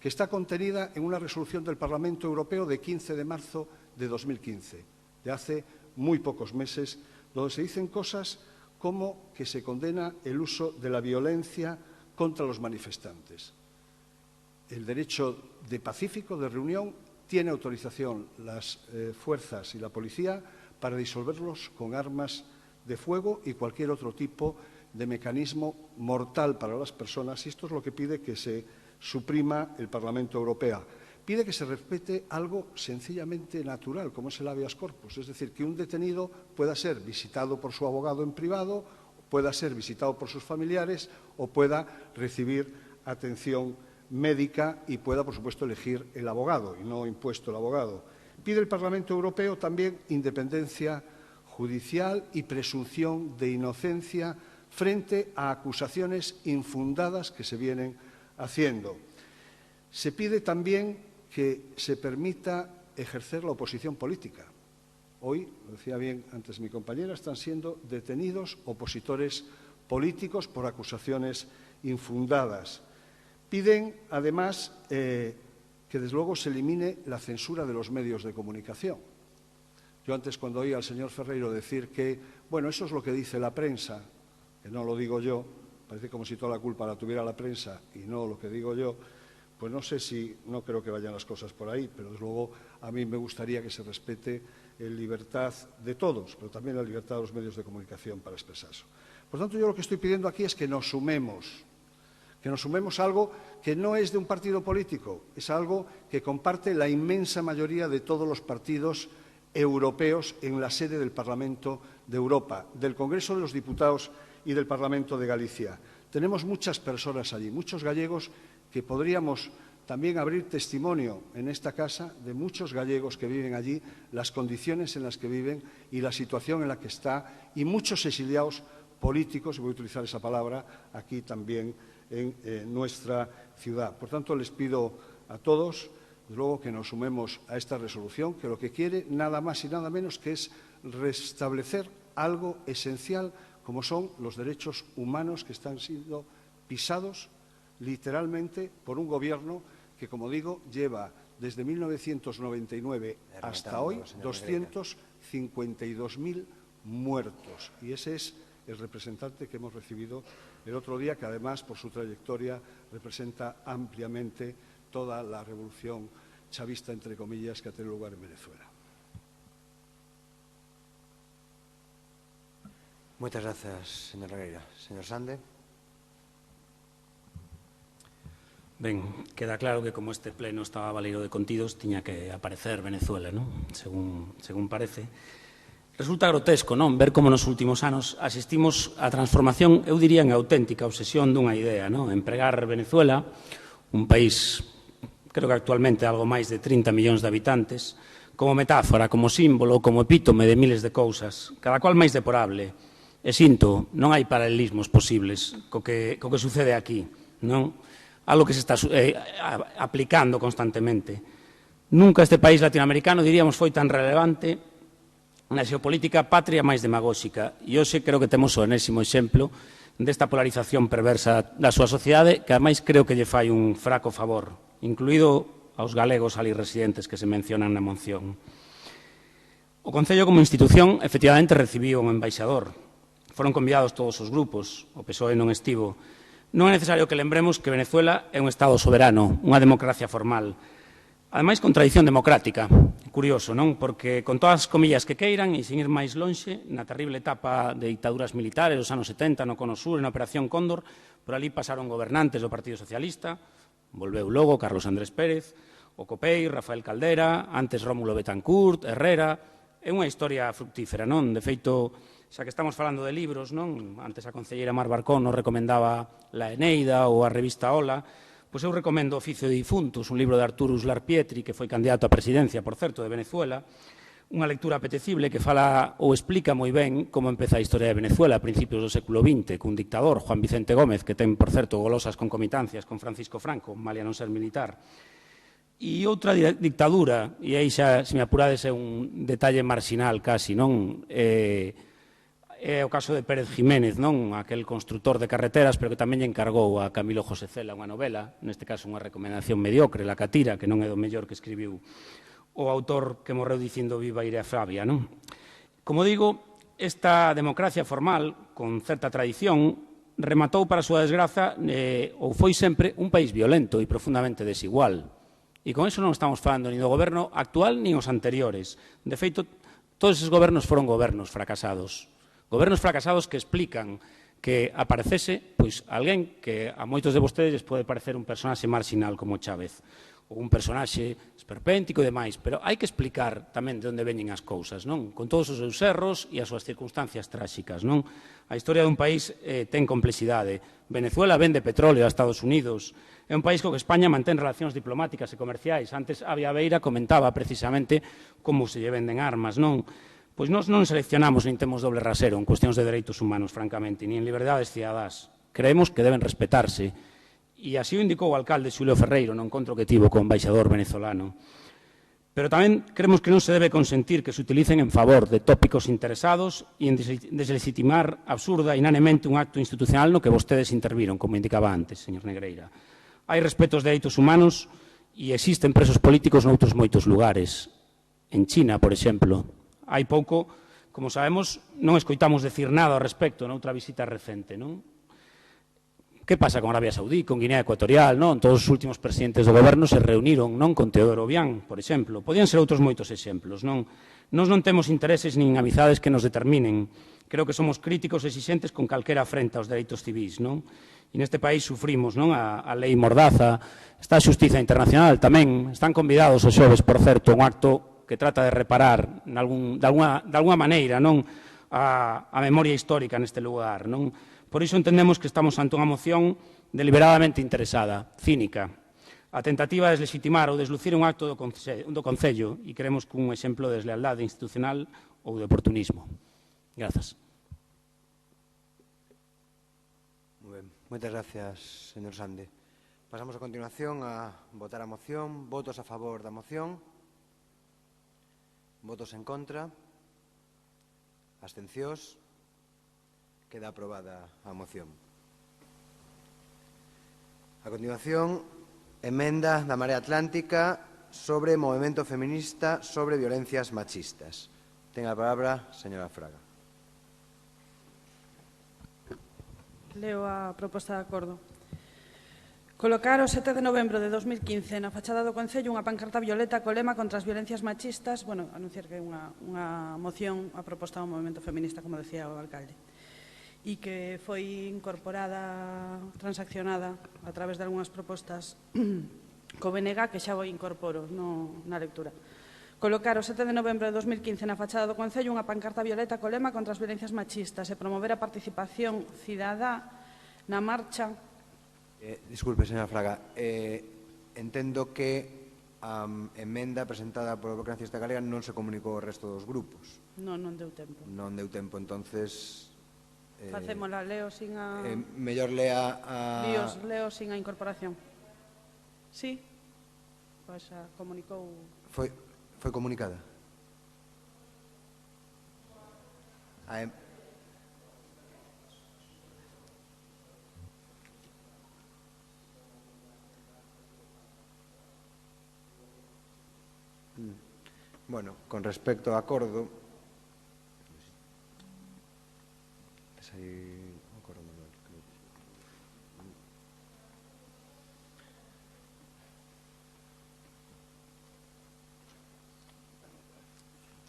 que está contenida en una resolución del Parlamento Europeo de 15 de marzo de 2015, de hace muy pocos meses, donde se dicen cosas como que se condena el uso de la violencia contra los manifestantes. El derecho de pacífico, de reunión, tiene autorización las fuerzas y la policía para disolverlos con armas de fuego y cualquier otro tipo de mecanismo mortal para las personas. Y esto es lo que pide que se suprima el Parlamento Europeo. Pide que se respete algo sencillamente natural, como es el habeas corpus, es decir, que un detenido pueda ser visitado por su abogado en privado, pueda ser visitado por sus familiares o pueda recibir atención médica y pueda, por supuesto, elegir el abogado y no impuesto el abogado. Pide el Parlamento Europeo también independencia judicial y presunción de inocencia frente a acusaciones infundadas que se vienen haciendo. Se pide también que se permita ejercer la oposición política. Hoy, lo decía bien antes mi compañera, están siendo detenidos opositores políticos por acusaciones infundadas. Piden, además, que desde luego se elimine la censura de los medios de comunicación. Yo antes, cuando oía al señor Ferreiro decir que, bueno, eso es lo que dice la prensa, que no lo digo yo, parece como si toda la culpa la tuviera la prensa y no lo que digo yo, pues no sé si, no creo que vayan las cosas por ahí, pero desde luego a mí me gustaría que se respete la libertad de todos, pero también la libertad de los medios de comunicación para expresarse. Por tanto, yo lo que estoy pidiendo aquí es que nos sumemos a algo que no es de un partido político, es algo que comparte la inmensa mayoría de todos los partidos europeos en la sede del Parlamento de Europa, del Congreso de los Diputados y del Parlamento de Galicia. Tenemos muchas personas allí, muchos gallegos que podríamos también abrir testimonio en esta casa de muchos gallegos que viven allí, las condiciones en las que viven y la situación en la que está, y muchos exiliados políticos, y voy a utilizar esa palabra, aquí también en nuestra ciudad. Por tanto, les pido a todos, desde luego, que nos sumemos a esta resolución, que lo que quiere nada más y nada menos que es restablecer algo esencial como son los derechos humanos que están siendo pisados literalmente por un gobierno que, como digo, lleva desde 1999 hasta hoy 252.000 muertos. Y ese es el representante que hemos recibido el otro día, que además, por su trayectoria, representa ampliamente toda la revolución chavista, entre comillas, que ha tenido lugar en Venezuela. Moitas grazas, señor Regueira. Señor Sande. Ben, queda claro que como este pleno estaba baleiro de contidos, tiña que aparecer Venezuela, non? Según parece. Resulta grotesco, non? Ver como nos últimos anos asistimos á transformación, eu diría, en auténtica obsesión dunha idea, non? Empregar Venezuela, un país, creo que actualmente algo máis de 30 millóns de habitantes, como metáfora, como símbolo, como epítome de miles de cousas, cada cual máis deporable. E sinto, non hai paralelismos posibles co que sucede aquí, non? Algo que se está aplicando constantemente. Nunca este país latinoamericano, diríamos, foi tan relevante na xeopolítica patria máis demagóxica. E hoxe creo que temos o enésimo exemplo desta polarización perversa da súa sociedade, que ademais creo que lle fai un fraco favor, incluído aos galegos ali residentes que se mencionan na moción. O Concello, como institución, efectivamente recibiu un embaixador. Foron convidados todos os grupos, o PSOE non estivo. Non é necesario que lembremos que Venezuela é un Estado soberano, unha democracia formal. Ademais, con tradición democrática. Curioso, non? Porque con todas as comillas que queiran, e sin ir máis lonxe, na terrible etapa de dictaduras militares dos anos 70, no Cono Sur, na Operación Cóndor, por ali pasaron gobernantes do Partido Socialista, volveu logo Carlos Andrés Pérez, o Copei, Rafael Caldera, antes Rómulo Betancourt, Herrera. É unha historia fructífera, non? De feito, xa que estamos falando de libros, non? Antes a concelleira Mar Barcón nos recomendaba La Eneida ou a revista Ola. Pois eu recomendo Oficio de Difuntos, un libro de Arturo Uslar Pietri, que foi candidato á presidencia, por certo, de Venezuela. Unha lectura apetecible que fala ou explica moi ben como empeza a historia de Venezuela a principios do século XX, cun dictador, Juan Vicente Gómez, que ten, por certo, golosas concomitancias con Francisco Franco, malia non ser militar. E outra dictadura, e aí xa, se me apurades, é un detalle marxinal casi, non? É o caso de Pérez Jiménez, non? Aquel constructor de carreteras, pero que tamén lle encargou a Camilo José Cela unha novela, neste caso unha recomendación mediocre, La Catira, que non é do mellor que escribiu o autor que morreu dicindo viva Iria Flavia, non? Como digo, esta democracia formal, con certa tradición, rematou para a súa desgraza ou foi sempre un país violento e profundamente desigual. E con eso non estamos falando ni do goberno actual nin os anteriores. De feito, todos esos gobernos foron gobernos fracasados. Gobernos fracasados que explican que aparecese pois alguén que a moitos de vostedes les pode parecer un personaxe marxinal como Chávez. ou un personaxe esperpéntico e demais, pero hai que explicar tamén de onde veñen as cousas, non? Con todos os seus erros e as súas circunstancias tráxicas, non? A historia dun país ten complexidade. Venezuela vende petróleo a Estados Unidos. É un país co que España mantén relacións diplomáticas e comerciais. Antes, Avia Beira comentaba precisamente como se lle venden armas, non? Pois nós non seleccionamos nin temos doble rasero en cuestións de dereitos humanos, francamente, nin en liberdades cidadás. Creemos que deben respetarse. E así o indicou o alcalde Xulio Ferreiro no encontro que tivo co embaixador venezolano. Pero tamén creemos que non se debe consentir que se utilicen en favor de tópicos interesados e en deslegitimar absurda e inanemente un acto institucional no que vostedes interviron, como indicaba antes, señor Negreira. Hai respeto aos dereitos humanos e existen presos políticos noutros moitos lugares. En China, por exemplo. Hai pouco, como sabemos, non escoitamos decir nada ao respecto noutra visita recente, non? Que pasa con Arabia Saudí, con Guinea Ecuatorial, non? Todos os últimos presidentes do goberno se reuniron, non? Con Teodoro Obiang, por exemplo. Podían ser outros moitos exemplos, non? Nós non temos intereses nin amizades que nos determinen. Creo que somos críticos e exixentes con calquera afrenta aos dereitos civís, non? E neste país sufrimos, non? A lei Mordaza, está a Xustiza Internacional tamén. Están convidados os xoves, por certo, un acto que trata de reparar de alguna maneira, non? A memoria histórica neste lugar, non? Por iso entendemos que estamos ante unha moción deliberadamente interesada, cínica. A tentativa de deslegitimar ou deslucir un acto do Concello e creemos que un exemplo de deslealdade institucional ou de oportunismo. Grazas. Moi ben. Moitas gracias, señor Sande. Pasamos a continuación a votar a moción. Votos a favor da moción. Votos en contra. Abstencións. Queda aprobada a moción. A continuación, emenda da Marea Atlántica sobre movemento feminista sobre violencias machistas. Ten a palabra, señora Fraga. Leo a proposta de acordo. Colocar o 7 de novembro de 2015 na fachada do Concello unha pancarta violeta co lema contra as violencias machistas, anunciar que é unha moción a proposta do movemento feminista, como decía o alcalde, e que foi incorporada, transaccionada a través de algunhas propostas co BNG, que xa vou incorporo na lectura. Colocar o 7 de novembro de 2015 na fachada do Concello unha pancarta violeta co lema contra as violencias machistas e promover a participación cidadá na marcha. Disculpe, señora Fraga. Entendo que a emenda presentada polo Bloque Nacionalista Galega non se comunicou ao resto dos grupos. Non deu tempo. Non deu tempo, entonces... Facémola, leo sin a... mellor lea a... Leo sin a incorporación. Sí? Pois a comunicou... Foi comunicada? Bueno, con respecto ao acordo...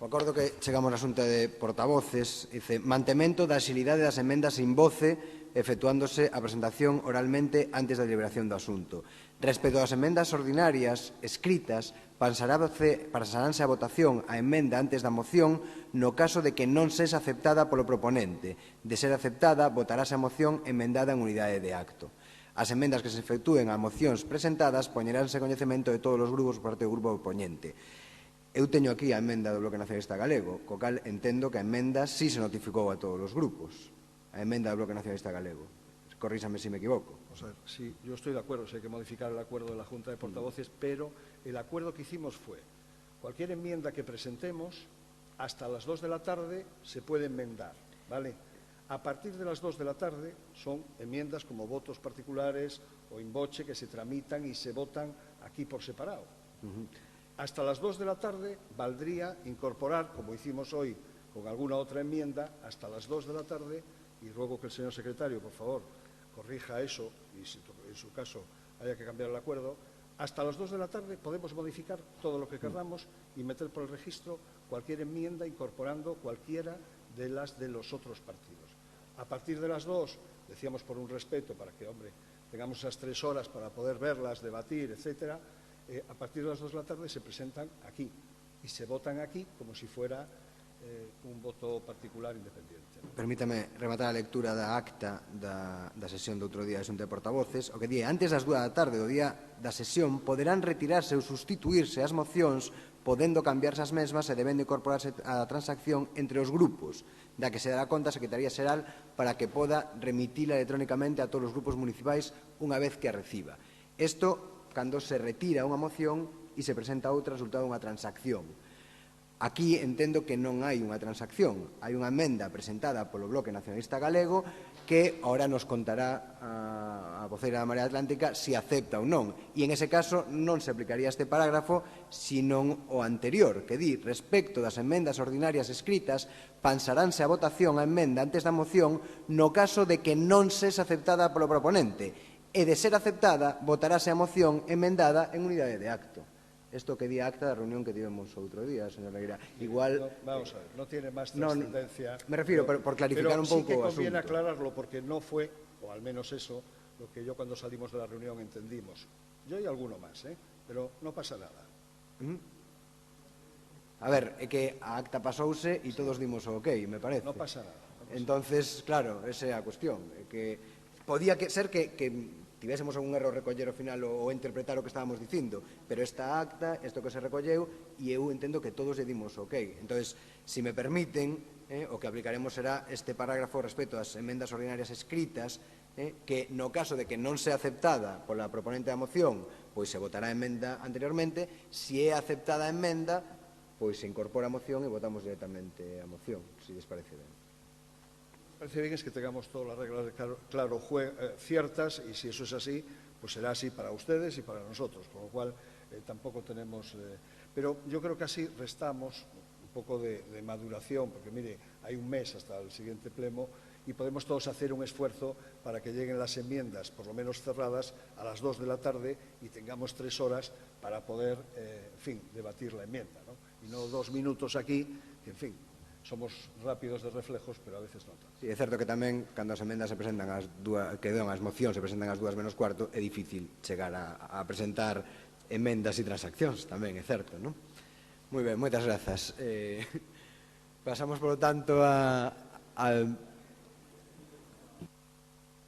O acordo que chegamos na Xunta de Portavoces dice mantemento da axilidade das emendas sin voce efectuándose a presentación oralmente antes da deliberación do asunto. Respecto ás emendas ordinarias escritas, pasaranse a votación a emenda antes da moción no caso de que non sexa aceptada polo proponente. De ser aceptada, votarase a moción emendada en unidade de acto. As emendas que se efectúen a mocións presentadas poñeránse coñecemento de todos os grupos por parte do grupo oponente. Eu teño aquí a emenda do Bloque Nacionalista Galego, co cal entendo que a emenda sí se notificou a todos os grupos. A emenda do Bloque Nacionalista Galego. Corríxame se me equivoco. Vamos a ver, sí, yo estoy de acuerdo, si hay que modificar el acuerdo de la Junta de Portavoces, pero el acuerdo que hicimos fue cualquier enmienda que presentemos hasta las 2 de la tarde se puede enmendar, ¿vale? A partir de las 2 de la tarde son enmiendas como votos particulares o in voce que se tramitan y se votan aquí por separado. Hasta las 2 de la tarde valdría incorporar, como hicimos hoy con alguna otra enmienda, hasta las 2 de la tarde, y ruego que el señor secretario, por favor, corrija eso, y si en su caso haya que cambiar el acuerdo, hasta las 2 de la tarde podemos modificar todo lo que queramos y meter por el registro cualquier enmienda incorporando cualquiera de las de los otros partidos. A partir de las 2, decíamos por un respeto, para que, hombre, tengamos esas 3 horas para poder verlas, debatir, etcétera, a partir de las 2 de la tarde se presentan aquí y se votan aquí como si fuera un voto particular independiente. Permítame rematar a lectura da acta da sesión do outro día da Xunta de Portavoces. O que di, antes das 2 da tarde do día da sesión poderán retirarse ou sustituirse as mocións podendo cambiarse as mesmas e debendo incorporarse a transacción entre os grupos, da que se dará conta a Secretaría Xeral para que poda remitila electrónicamente a todos os grupos municipais unha vez que a reciba. Isto, cando se retira unha moción e se presenta outra, resultado unha transacción. Aquí entendo que non hai unha transacción, hai unha emenda presentada polo Bloque Nacionalista Galego que ahora nos contará a voceira da Marea Atlántica se acepta ou non. E en ese caso non se aplicaría este parágrafo, senón o anterior, que di, respecto das emendas ordinarias escritas, pasaránse a votación a emenda antes da moción no caso de que non sese aceptada polo proponente e de ser aceptada, votarase a moción emendada en unidade de acto. Isto que di acta da reunión que tivemos outro día, señor Leira. Igual... No, vamos a ver, no tiene más trascendencia. Me refiero, por clarificar un pouco o asunto. Pero sí que conviene aclararlo porque no fue, o al menos eso, lo que yo cuando salimos de la reunión entendimos. Yo y alguno más, pero no pasa nada. A ver, é que a acta pasouse e todos dimos o ok, me parece. No pasa nada. Entonces, claro, esa é a cuestión. Que podía ser que tivésemos algún erro recoller ao final ou interpretar o que estábamos dicindo, pero esta acta, isto que se recolleu, e eu entendo que todos lle dimos ok. Entón, se me permiten, o que aplicaremos será este parágrafo respecto ás emendas ordinarias escritas, que no caso de que non sea aceptada pola proponente da moción, pois se votará a emenda anteriormente, se é aceptada a emenda, pois se incorpora a moción e votamos directamente a moción, se les parece ben. Parece bien es que tengamos todas las reglas ciertas y si eso es así, pues será así para ustedes y para nosotros, con lo cual tampoco tenemos... pero yo creo que así restamos un poco de maduración, porque mire, hay un mes hasta el siguiente pleno y podemos todos hacer un esfuerzo para que lleguen las enmiendas, por lo menos cerradas, a las 2 de la tarde y tengamos 3 horas para poder, en fin, debatir la enmienda, ¿no? Y no 2 minutos aquí, que, en fin, somos rápidos de reflejos, pero a veces no tanto. Sí, é certo que tamén, cando as emendas se presentan as mocións se presentan ás 2 menos cuarto, é difícil chegar a presentar emendas e transaccións, tamén é certo, non? Moi ben, moitas grazas. Pasamos, por lo tanto, al...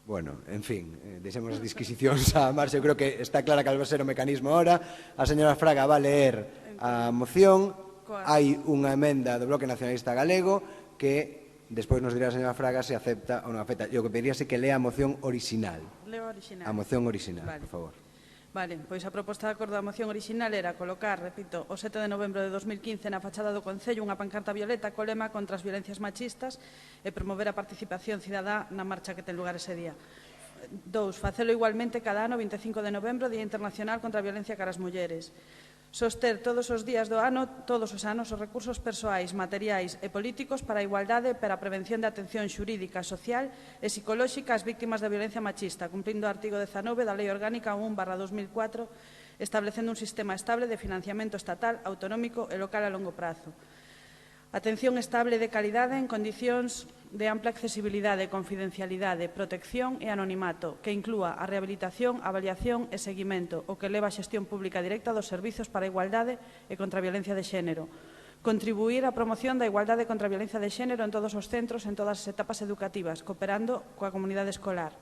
Bueno, en fin, deixemos as disquisicións a marcha. Eu creo que está clara cal va ser o mecanismo ahora. A señora Fraga va a leer a moción. Hai unha emenda do Bloque Nacionalista Galego que despois nos dirá a señora Fraga se acepta ou non acepta. Eu que pediría é que lea a moción orixinal. Leo orixinal. A moción orixinal, por favor. Vale, pois a proposta de acordo da moción orixinal era colocar, repito, o 7 de novembro de 2015 na fachada do Concello unha pancarta violeta co lema contra as violencias machistas e promover a participación cidadá na marcha que ten lugar ese día. 2. Facelo igualmente cada ano 25 de novembro, Día Internacional contra a Violencia cara ás Mulleres. Soster todos os días do ano, todos os anos, os recursos persoais, materiais e políticos para a igualdade e para a prevención de atención xurídica, social e psicolóxica ás víctimas da violencia machista, cumprindo o artigo 19 da Lei Orgánica 1/2004, establecendo un sistema estable de financiamento estatal, autonómico e local a longo prazo. Atención estable de calidade en condicións de ampla accesibilidade, confidencialidade, protección e anonimato, que inclúa a rehabilitación, avaliación e seguimento, o que leva a xestión pública directa dos servizos para a igualdade e contra a violencia de xénero. Contribuir á promoción da igualdade contra a violencia de xénero en todos os centros, en todas as etapas educativas, cooperando coa comunidade escolar.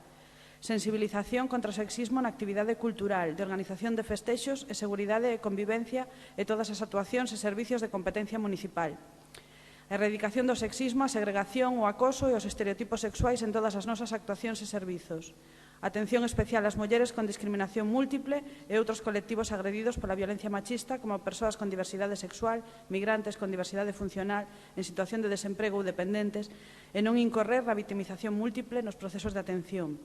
Sensibilización contra o sexismo na actividade cultural, de organización de festexos e seguridade e convivencia e todas as actuacións e servicios de competencia municipal. A erradicación do sexismo, a segregación, o acoso e os estereotipos sexuais en todas as nosas actuacións e servizos. Atención especial ás mulleres con discriminación múltiple e outros colectivos agredidos pola violencia machista, como persoas con diversidade sexual, migrantes con diversidade funcional, en situación de desemprego ou dependentes, e non incorrer na victimización múltiple nos procesos de atención.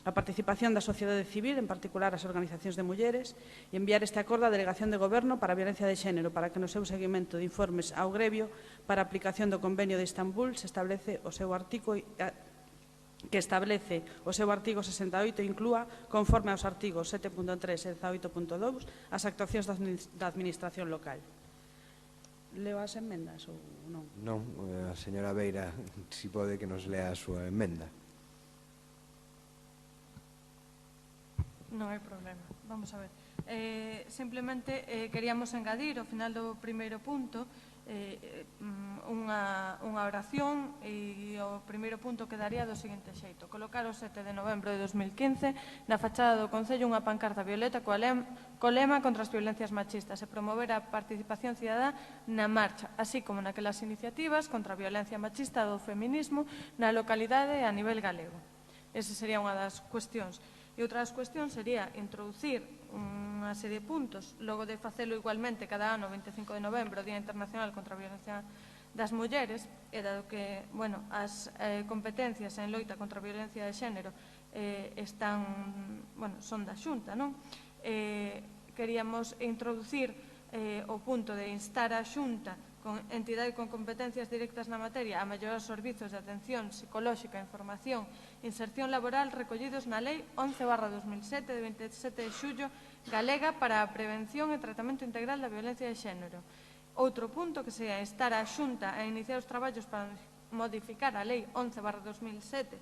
A participación da sociedade civil, en particular as organizacións de mulleres, e enviar este acordo á Delegación de Goberno para a Violencia de Xénero para que no seu seguimento de informes ao grevio para a aplicación do Convenio de Istambul se establece o seu artigo que establece o seu artigo 68 e inclúa, conforme aos artigos 7.3 e 18.2, as actuacións da Administración local. Leo as enmendas ou non? Non, a señora Beira, si pode que nos lea a súa emenda. Non hai problema. Vamos a ver. Simplemente queríamos engadir ao final do primeiro punto unha oración e o primeiro punto quedaría do seguinte xeito: colocar o 7 de novembro de 2015 na fachada do Concello unha pancarta violeta co lema contra as violencias machistas e promover a participación cidadá na marcha, así como naquelas iniciativas contra a violencia machista do feminismo na localidade e a nivel galego. Esa sería unha das cuestións. E outra das cuestións sería introducir unha serie de puntos, logo de facelo igualmente cada ano, 25 de novembro, Día Internacional contra a Violencia das Mulleres, e dado que, bueno, as competencias en loita contra a violencia de xénero son da Xunta, non? Queríamos introducir o punto de instar a Xunta con entidade con competencias directas na materia a mellorar os servizos de atención psicolóxica, información e inserción laboral recollidos na Lei 11/2007 de 27 de xullo galega para a prevención e tratamento integral da violencia de xénero. Outro punto que sería instar a Xunta a iniciar os traballos para modificar a Lei 11/2007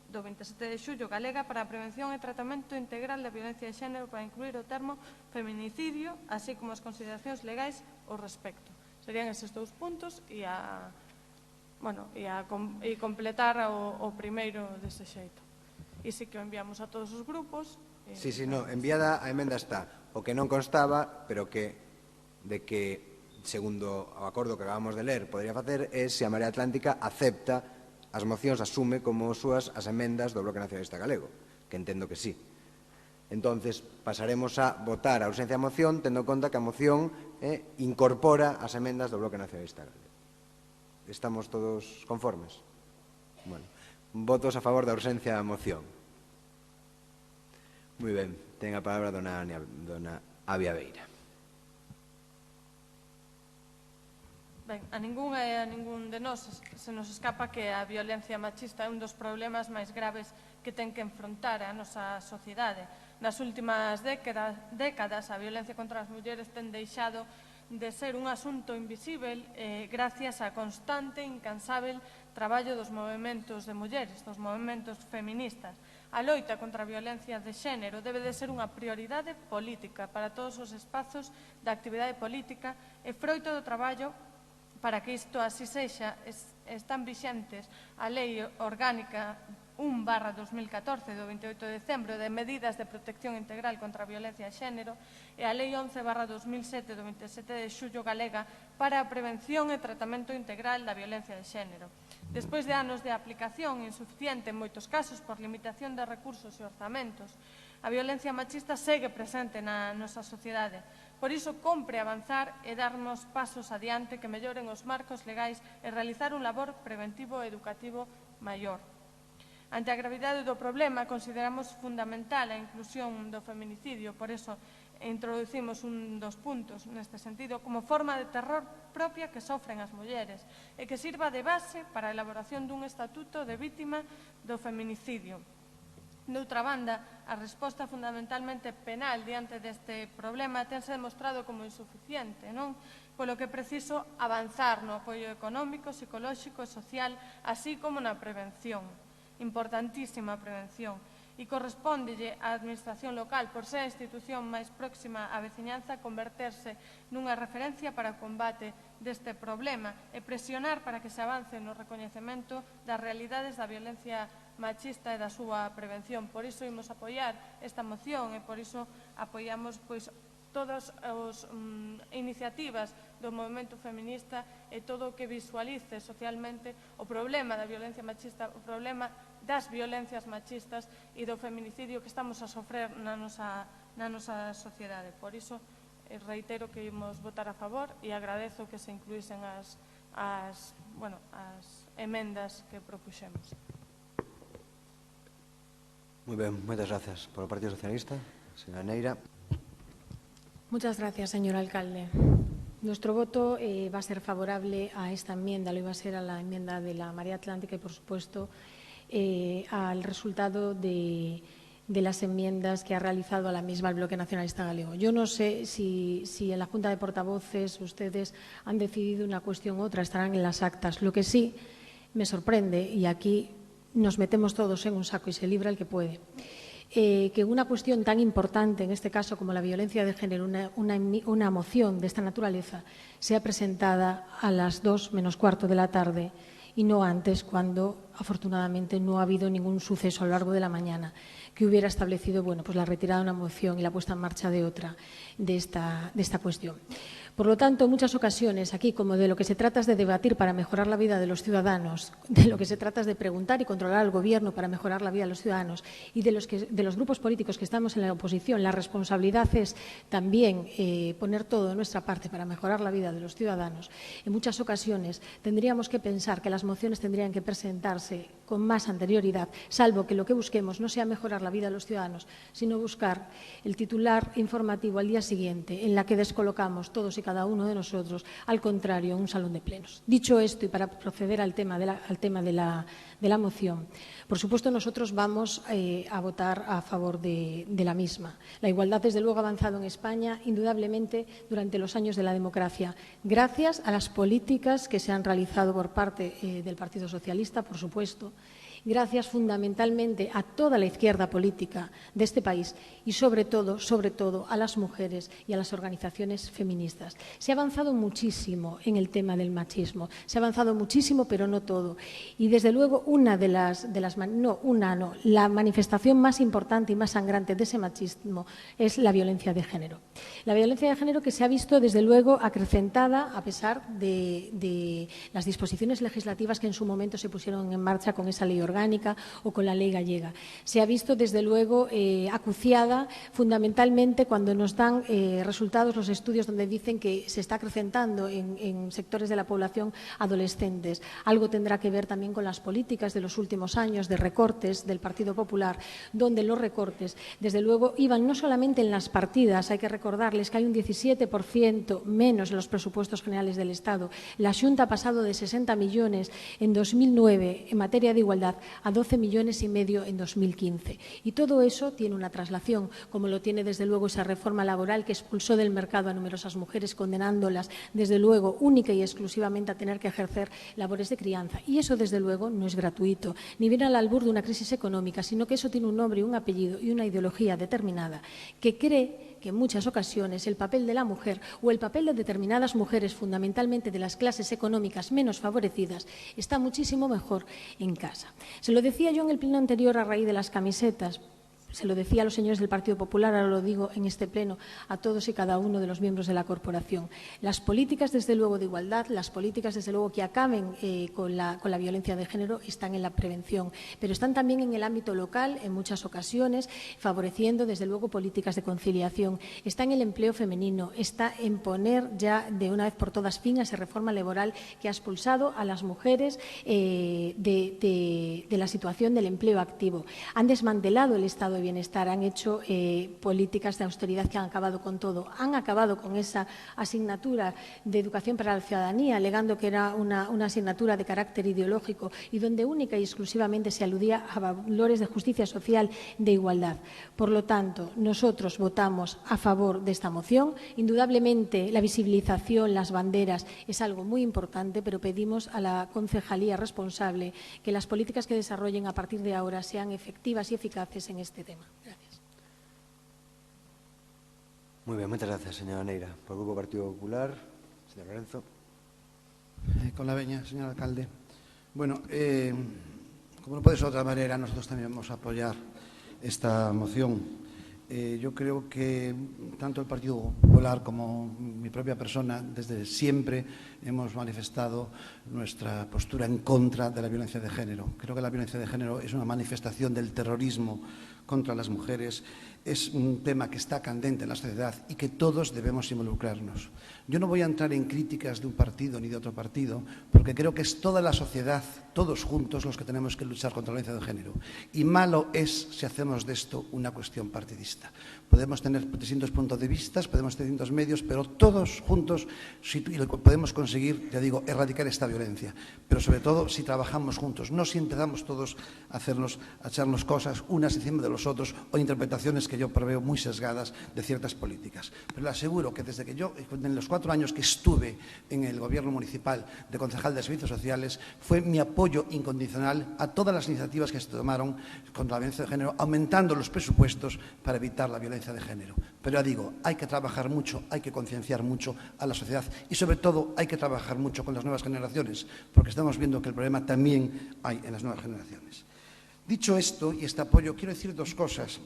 do 27 de xullo galega para a prevención e tratamento integral da violencia de xénero para incluir o termo feminicidio, así como as consideracións legais ao respecto. Serían eses dous puntos e completar o primeiro dese xeito. E si que o enviamos a todos os grupos. Sí, enviada a emenda está. O que non constaba, pero que segundo o acordo que acabamos de ler, podría facer é se a Marea Atlántica acepta as mocións, asume como súas as emendas do Bloque Nacionalista Galego, que entendo que sí. Entonces, pasaremos a votar a urxencia da moción, tendo en conta que a moción incorpora as emendas do Bloque Nacionalista Galego. Estamos todos conformes? Bueno, votos a favor da urxencia da moción. Moi ben, ten a palabra dona Avia Veira. Ben, a ningún de nós se nos escapa que a violencia machista é un dos problemas máis graves que ten que enfrontar a nosa sociedade. Nas últimas décadas, a violencia contra as mulleres ten deixado de ser un asunto invisível gracias á constante e incansável traballo dos movementos de mulleres, dos movementos feministas. A loita contra a violencia de xénero debe de ser unha prioridade política para todos os espazos da actividade política e froito do traballo para que isto así sexa. Están vixentes a Lei Orgánica 1/2014 do 28 de decembro de medidas de protección integral contra a violencia de xénero e a Lei 11/2007 do 27 de xullo galega para a prevención e tratamento integral da violencia de xénero. Despois de anos de aplicación insuficiente en moitos casos por limitación de recursos e orzamentos, a violencia machista segue presente na nosa sociedade. Por iso, compre avanzar e darnos pasos adiante que melloren os marcos legais e realizar un labor preventivo e educativo maior. Ante a gravidade do problema, consideramos fundamental a inclusión do feminicidio, por iso introducimos un dos puntos neste sentido como forma de terror propia que sofren as mulleres e que sirva de base para a elaboración dun estatuto de vítima do feminicidio. Doutra banda, a resposta fundamentalmente penal diante deste problema tense demostrado como insuficiente, non? Polo que é preciso avanzar no apoio económico, psicolóxico e social, así como na prevención. Importantísima a prevención. E correspóndelle á administración local, por ser a institución máis próxima á veciñanza, converterse nunha referencia para o combate deste problema e presionar para que se avance no recoñecemento das realidades da violencia machista e da súa prevención. Por iso imos apoiar esta moción e por iso apoiamos todas as iniciativas do movemento feminista e todo o que visualice socialmente o problema da violencia machista, o problema das violencias machistas e do feminicidio que estamos a sofrer na nosa sociedade. Por iso, reitero que imos votar a favor e agradezo que se incluísen as emendas que propuxemos. Moi ben, moitas grazas. Por o Partido Socialista, señora Neira. Muchas gracias, señor alcalde. Nuestro voto va a ser favorable a esta enmienda, lo iba a ser a la enmienda de la Marea Atlántica y, por supuesto, al resultado de las enmiendas que ha realizado a la misma el Bloque Nacionalista Galego. Yo no sé si en la Junta de Portavoces ustedes han decidido una cuestión u otra, estarán en las actas. Lo que sí me sorprende, y aquí nos metemos todos en un saco y se libra el que puede, que una cuestión tan importante, en este caso como la violencia de género, una moción de esta naturaleza, sea presentada a las 2 menos cuarto de la tarde y no antes, cuando afortunadamente no ha habido ningún suceso a lo largo de la mañana que hubiera establecido pues la retirada de una moción y la puesta en marcha de otra de esta cuestión. Por lo tanto, en muchas ocasiones, aquí, como de lo que se trata es de debatir para mejorar la vida de los ciudadanos, de lo que se trata es de preguntar y controlar al Gobierno para mejorar la vida de los ciudadanos y de los grupos políticos que estamos en la oposición, la responsabilidad es también poner todo de nuestra parte para mejorar la vida de los ciudadanos. En muchas ocasiones tendríamos que pensar que las mociones tendrían que presentarse con más anterioridad, salvo que lo que busquemos no sea mejorar la vida de los ciudadanos, sino buscar el titular informativo al día siguiente, en la que descolocamos todos y cada uno de nosotros, al contrario, en un salón de plenos. Dicho esto, y para proceder al tema de la moción, por supuesto nosotros vamos a votar a favor de la misma. La igualdad, desde luego, ha avanzado en España, indudablemente, durante los años de la democracia, gracias a las políticas que se han realizado por parte del Partido Socialista, por supuesto, gracias fundamentalmente a toda la izquierda política de este país y sobre todo a las mujeres y a las organizaciones feministas. Se ha avanzado muchísimo en el tema del machismo, se ha avanzado muchísimo, pero no todo. Y desde luego la manifestación más importante y más sangrante de ese machismo es la violencia de género. La violencia de género que se ha visto desde luego acrecentada a pesar de las disposiciones legislativas que en su momento se pusieron en marcha con esa ley orgánica o con la ley gallega. Se ha visto desde luego acuciada fundamentalmente cuando nos dan resultados los estudios donde dicen que se está acrecentando en sectores de la población adolescentes. Algo tendrá que ver también con las políticas de los últimos años de recortes del Partido Popular, donde los recortes desde luego iban no solamente en las partidas, hay que recordarles que hay un 17% menos en los presupuestos generales del Estado. La Xunta ha pasado de 60 millones en 2009 en materia de igualdad a 12,5 millones en 2015. Y todo eso tiene una traslación, como lo tiene desde luego esa reforma laboral que expulsó del mercado a numerosas mujeres, condenándolas desde luego única y exclusivamente a tener que ejercer labores de crianza. Y eso desde luego no es gratuito, ni viene al albur de una crisis económica, sino que eso tiene un nombre, un apellido y una ideología determinada que cree que en muchas ocasiones el papel de la mujer o el papel de determinadas mujeres, fundamentalmente de las clases económicas menos favorecidas, está muchísimo mejor en casa. Se lo decía yo en el pleno anterior a raíz de las camisetas. Se lo decía a los señores del Partido Popular, ahora lo digo en este pleno a todos y cada uno de los miembros de la corporación. Las políticas, desde luego, de igualdad, las políticas, desde luego, que acaben con la violencia de género están en la prevención, pero están también en el ámbito local, en muchas ocasiones, favoreciendo, desde luego, políticas de conciliación. Está en el empleo femenino, está en poner ya de una vez por todas fin a esa reforma laboral que ha expulsado a las mujeres de la situación del empleo activo. Han desmantelado el Estado de bienestar, han hecho políticas de austeridad que han acabado con todo, han acabado con esa asignatura de educación para la ciudadanía, alegando que era una asignatura de carácter ideológico y donde única y exclusivamente se aludía a valores de justicia social, de igualdad. Por lo tanto, nosotros votamos a favor de esta moción. Indudablemente, la visibilización, las banderas, es algo muy importante, pero pedimos a la concejalía responsable que las políticas que desarrollen a partir de ahora sean efectivas y eficaces en este tema. Gracias. Muy bien, muchas gracias, señora Neira. Por el Grupo Partido Popular, señor Lorenzo. Con la veña, señor alcalde. Bueno, como no puede ser de otra manera, nosotros también vamos a apoyar esta moción. Yo creo que tanto el Partido Popular como mi propia persona, desde siempre hemos manifestado nuestra postura en contra de la violencia de género. Creo que la violencia de género es una manifestación del terrorismo contra las mujeres, es un tema que está candente en la sociedad y que todos debemos involucrarnos. Yo no voy a entrar en críticas de un partido ni de otro partido, porque creo que es toda la sociedad, todos juntos, los que tenemos que luchar contra la violencia de género. Y malo es si hacemos de esto una cuestión partidista. Podemos tener distintos puntos de vista, podemos tener distintos medios, pero todos juntos podemos conseguir, ya digo, erradicar esta violencia. Pero sobre todo si trabajamos juntos, no si empezamos todos a echarnos cosas unas encima de los otros o interpretaciones que que yo preveo muy sesgadas de ciertas políticas. Pero le aseguro que desde que yo, en los 4 años que estuve en el gobierno municipal de concejal de servicios sociales, fue mi apoyo incondicional a todas las iniciativas que se tomaron contra la violencia de género, aumentando los presupuestos para evitar la violencia de género. Pero ya digo, hay que trabajar mucho, hay que concienciar mucho a la sociedad y, sobre todo, hay que trabajar mucho con las nuevas generaciones, porque estamos viendo que el problema también hay en las nuevas generaciones. Dicho esto, y este apoyo, quiero decir 2 cosas.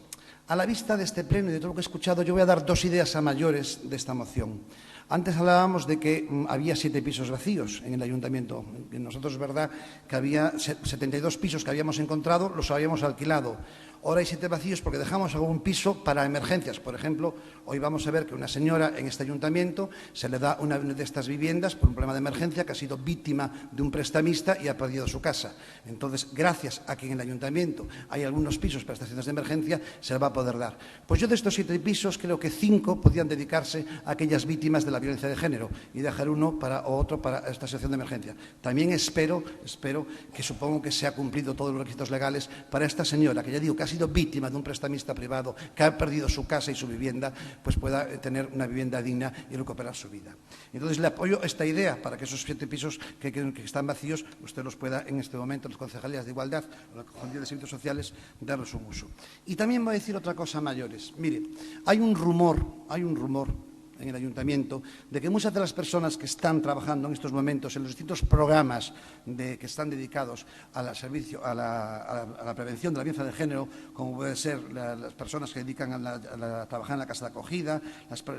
A la vista de este pleno y de todo lo que he escuchado, yo voy a dar 2 ideas a mayores de esta moción. Antes hablábamos de que había 7 pisos vacíos en el ayuntamiento. Nosotros es verdad que había 72 pisos que habíamos encontrado, los habíamos alquilado. Ahora hay 7 vacíos porque dejamos algún piso para emergencias. Por ejemplo, hoy vamos a ver que una señora en este ayuntamiento se le da una de estas viviendas por un problema de emergencia, que ha sido víctima de un prestamista y ha perdido su casa. Entonces, gracias a que en el ayuntamiento hay algunos pisos para estaciones de emergencia, se le va a poder dar. Pues yo de estos 7 pisos creo que 5 podían dedicarse a aquellas víctimas de la violencia de género y dejar uno o otro para esta situación de emergencia. También espero que, supongo que se ha cumplido todos los requisitos legales para esta señora, que ya digo que ha sido víctima de un prestamista privado, que ha perdido su casa y su vivienda, pues pueda tener una vivienda digna y recuperar su vida. Entonces le apoyo esta idea para que esos 7 pisos que están vacíos, usted los pueda en este momento, las concejalías de igualdad o la concejalía de servicios sociales, darles un uso. Y también voy a decir otra cosa a mayores. Mire, hay un rumor en el ayuntamiento de que muchas de las personas que están trabajando en estos momentos en los distintos programas que están dedicados a la prevención de la violencia de género, como puede ser las personas que dedican a trabajar en la casa de acogida,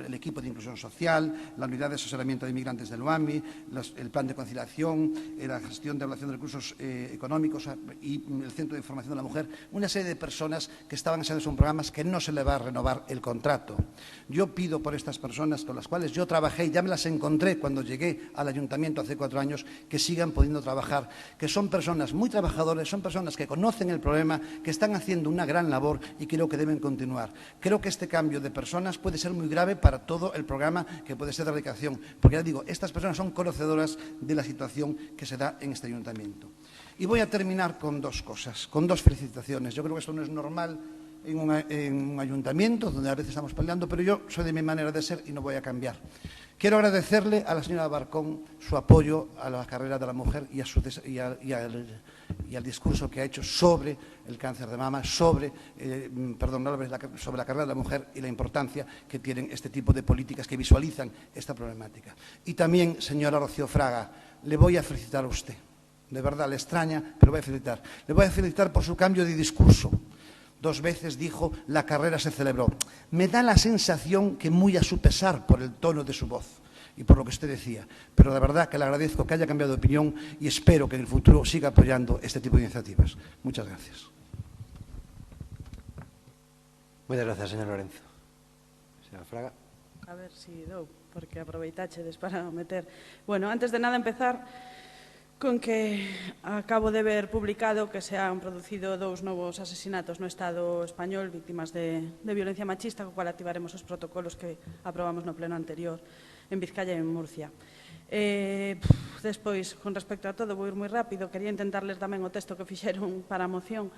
el equipo de inclusión social, la unidad de asesoramiento de inmigrantes del UAMI, el plan de conciliación, la gestión de evaluación de recursos económicos y el centro de información de la mujer, una serie de personas que estaban haciendo esos programas que no se le va a renovar el contrato. Yo pido por estas personas con las cuales yo trabajé, y ya me las encontré cuando llegué al ayuntamiento hace 4 años, que sigan pudiendo trabajar, que son personas muy trabajadoras, son personas que conocen el problema, que están haciendo una gran labor y creo que deben continuar. Creo que este cambio de personas puede ser muy grave para todo el programa que puede ser de erradicación, porque ya digo, estas personas son conocedoras de la situación que se da en este ayuntamiento. Y voy a terminar con 2 cosas, con 2 felicitaciones. Yo creo que esto no es normal en un ayuntamiento donde a veces estamos peleando, pero yo soy de mi manera de ser y no voy a cambiar. Quiero agradecerle a la señora Barcón su apoyo a la carrera de la mujer y al discurso que ha hecho sobre el cáncer de mama, sobre la carrera de la mujer y la importancia que tienen este tipo de políticas que visualizan esta problemática. Y también, señora Rocío Fraga, le voy a felicitar a usted. De verdad, le extraña, pero voy a felicitar. Le voy a felicitar por su cambio de discurso. 2 veces dijo, la carrera se celebró. Me da la sensación que muy a su pesar por el tono de su voz y por lo que usted decía. Pero de verdad que le agradezco que haya cambiado de opinión y espero que en el futuro siga apoyando este tipo de iniciativas. Muchas gracias. Muchas gracias, señor Lorenzo. Señora Fraga. A ver si dou, porque aproveitachedes para meter. Bueno, antes de nada empezar con que acabo de ver publicado que se han producido 2 novos asesinatos no Estado español, víctimas de violencia machista, co cual activaremos os protocolos que aprobamos no pleno anterior en Vizcaya e en Murcia. Despois, con respecto a todo, vou ir moi rápido, quería intentar ler tamén o texto que fixeron para a moción.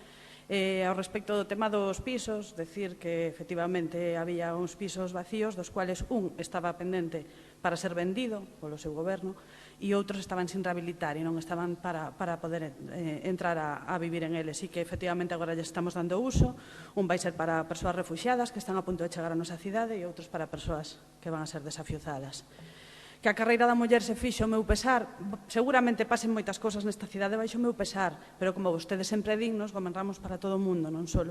Ao respecto do tema dos pisos, decir que efectivamente había uns pisos vacíos, dos cuales un estaba pendente para ser vendido polo seu goberno, e outros estaban sin rehabilitar e non estaban para poder entrar a vivir en eles. E que, efectivamente, agora ya estamos dando uso. Un vai ser para persoas refuxiadas que están a punto de chegar á nosa cidade e outros para persoas que van a ser desafiuzadas. Que a carreira da muller se fixo o meu pesar, seguramente pasen moitas cousas nesta cidade baixo o meu pesar, pero como vostedes sempre din, nos gobernamos para todo o mundo, non só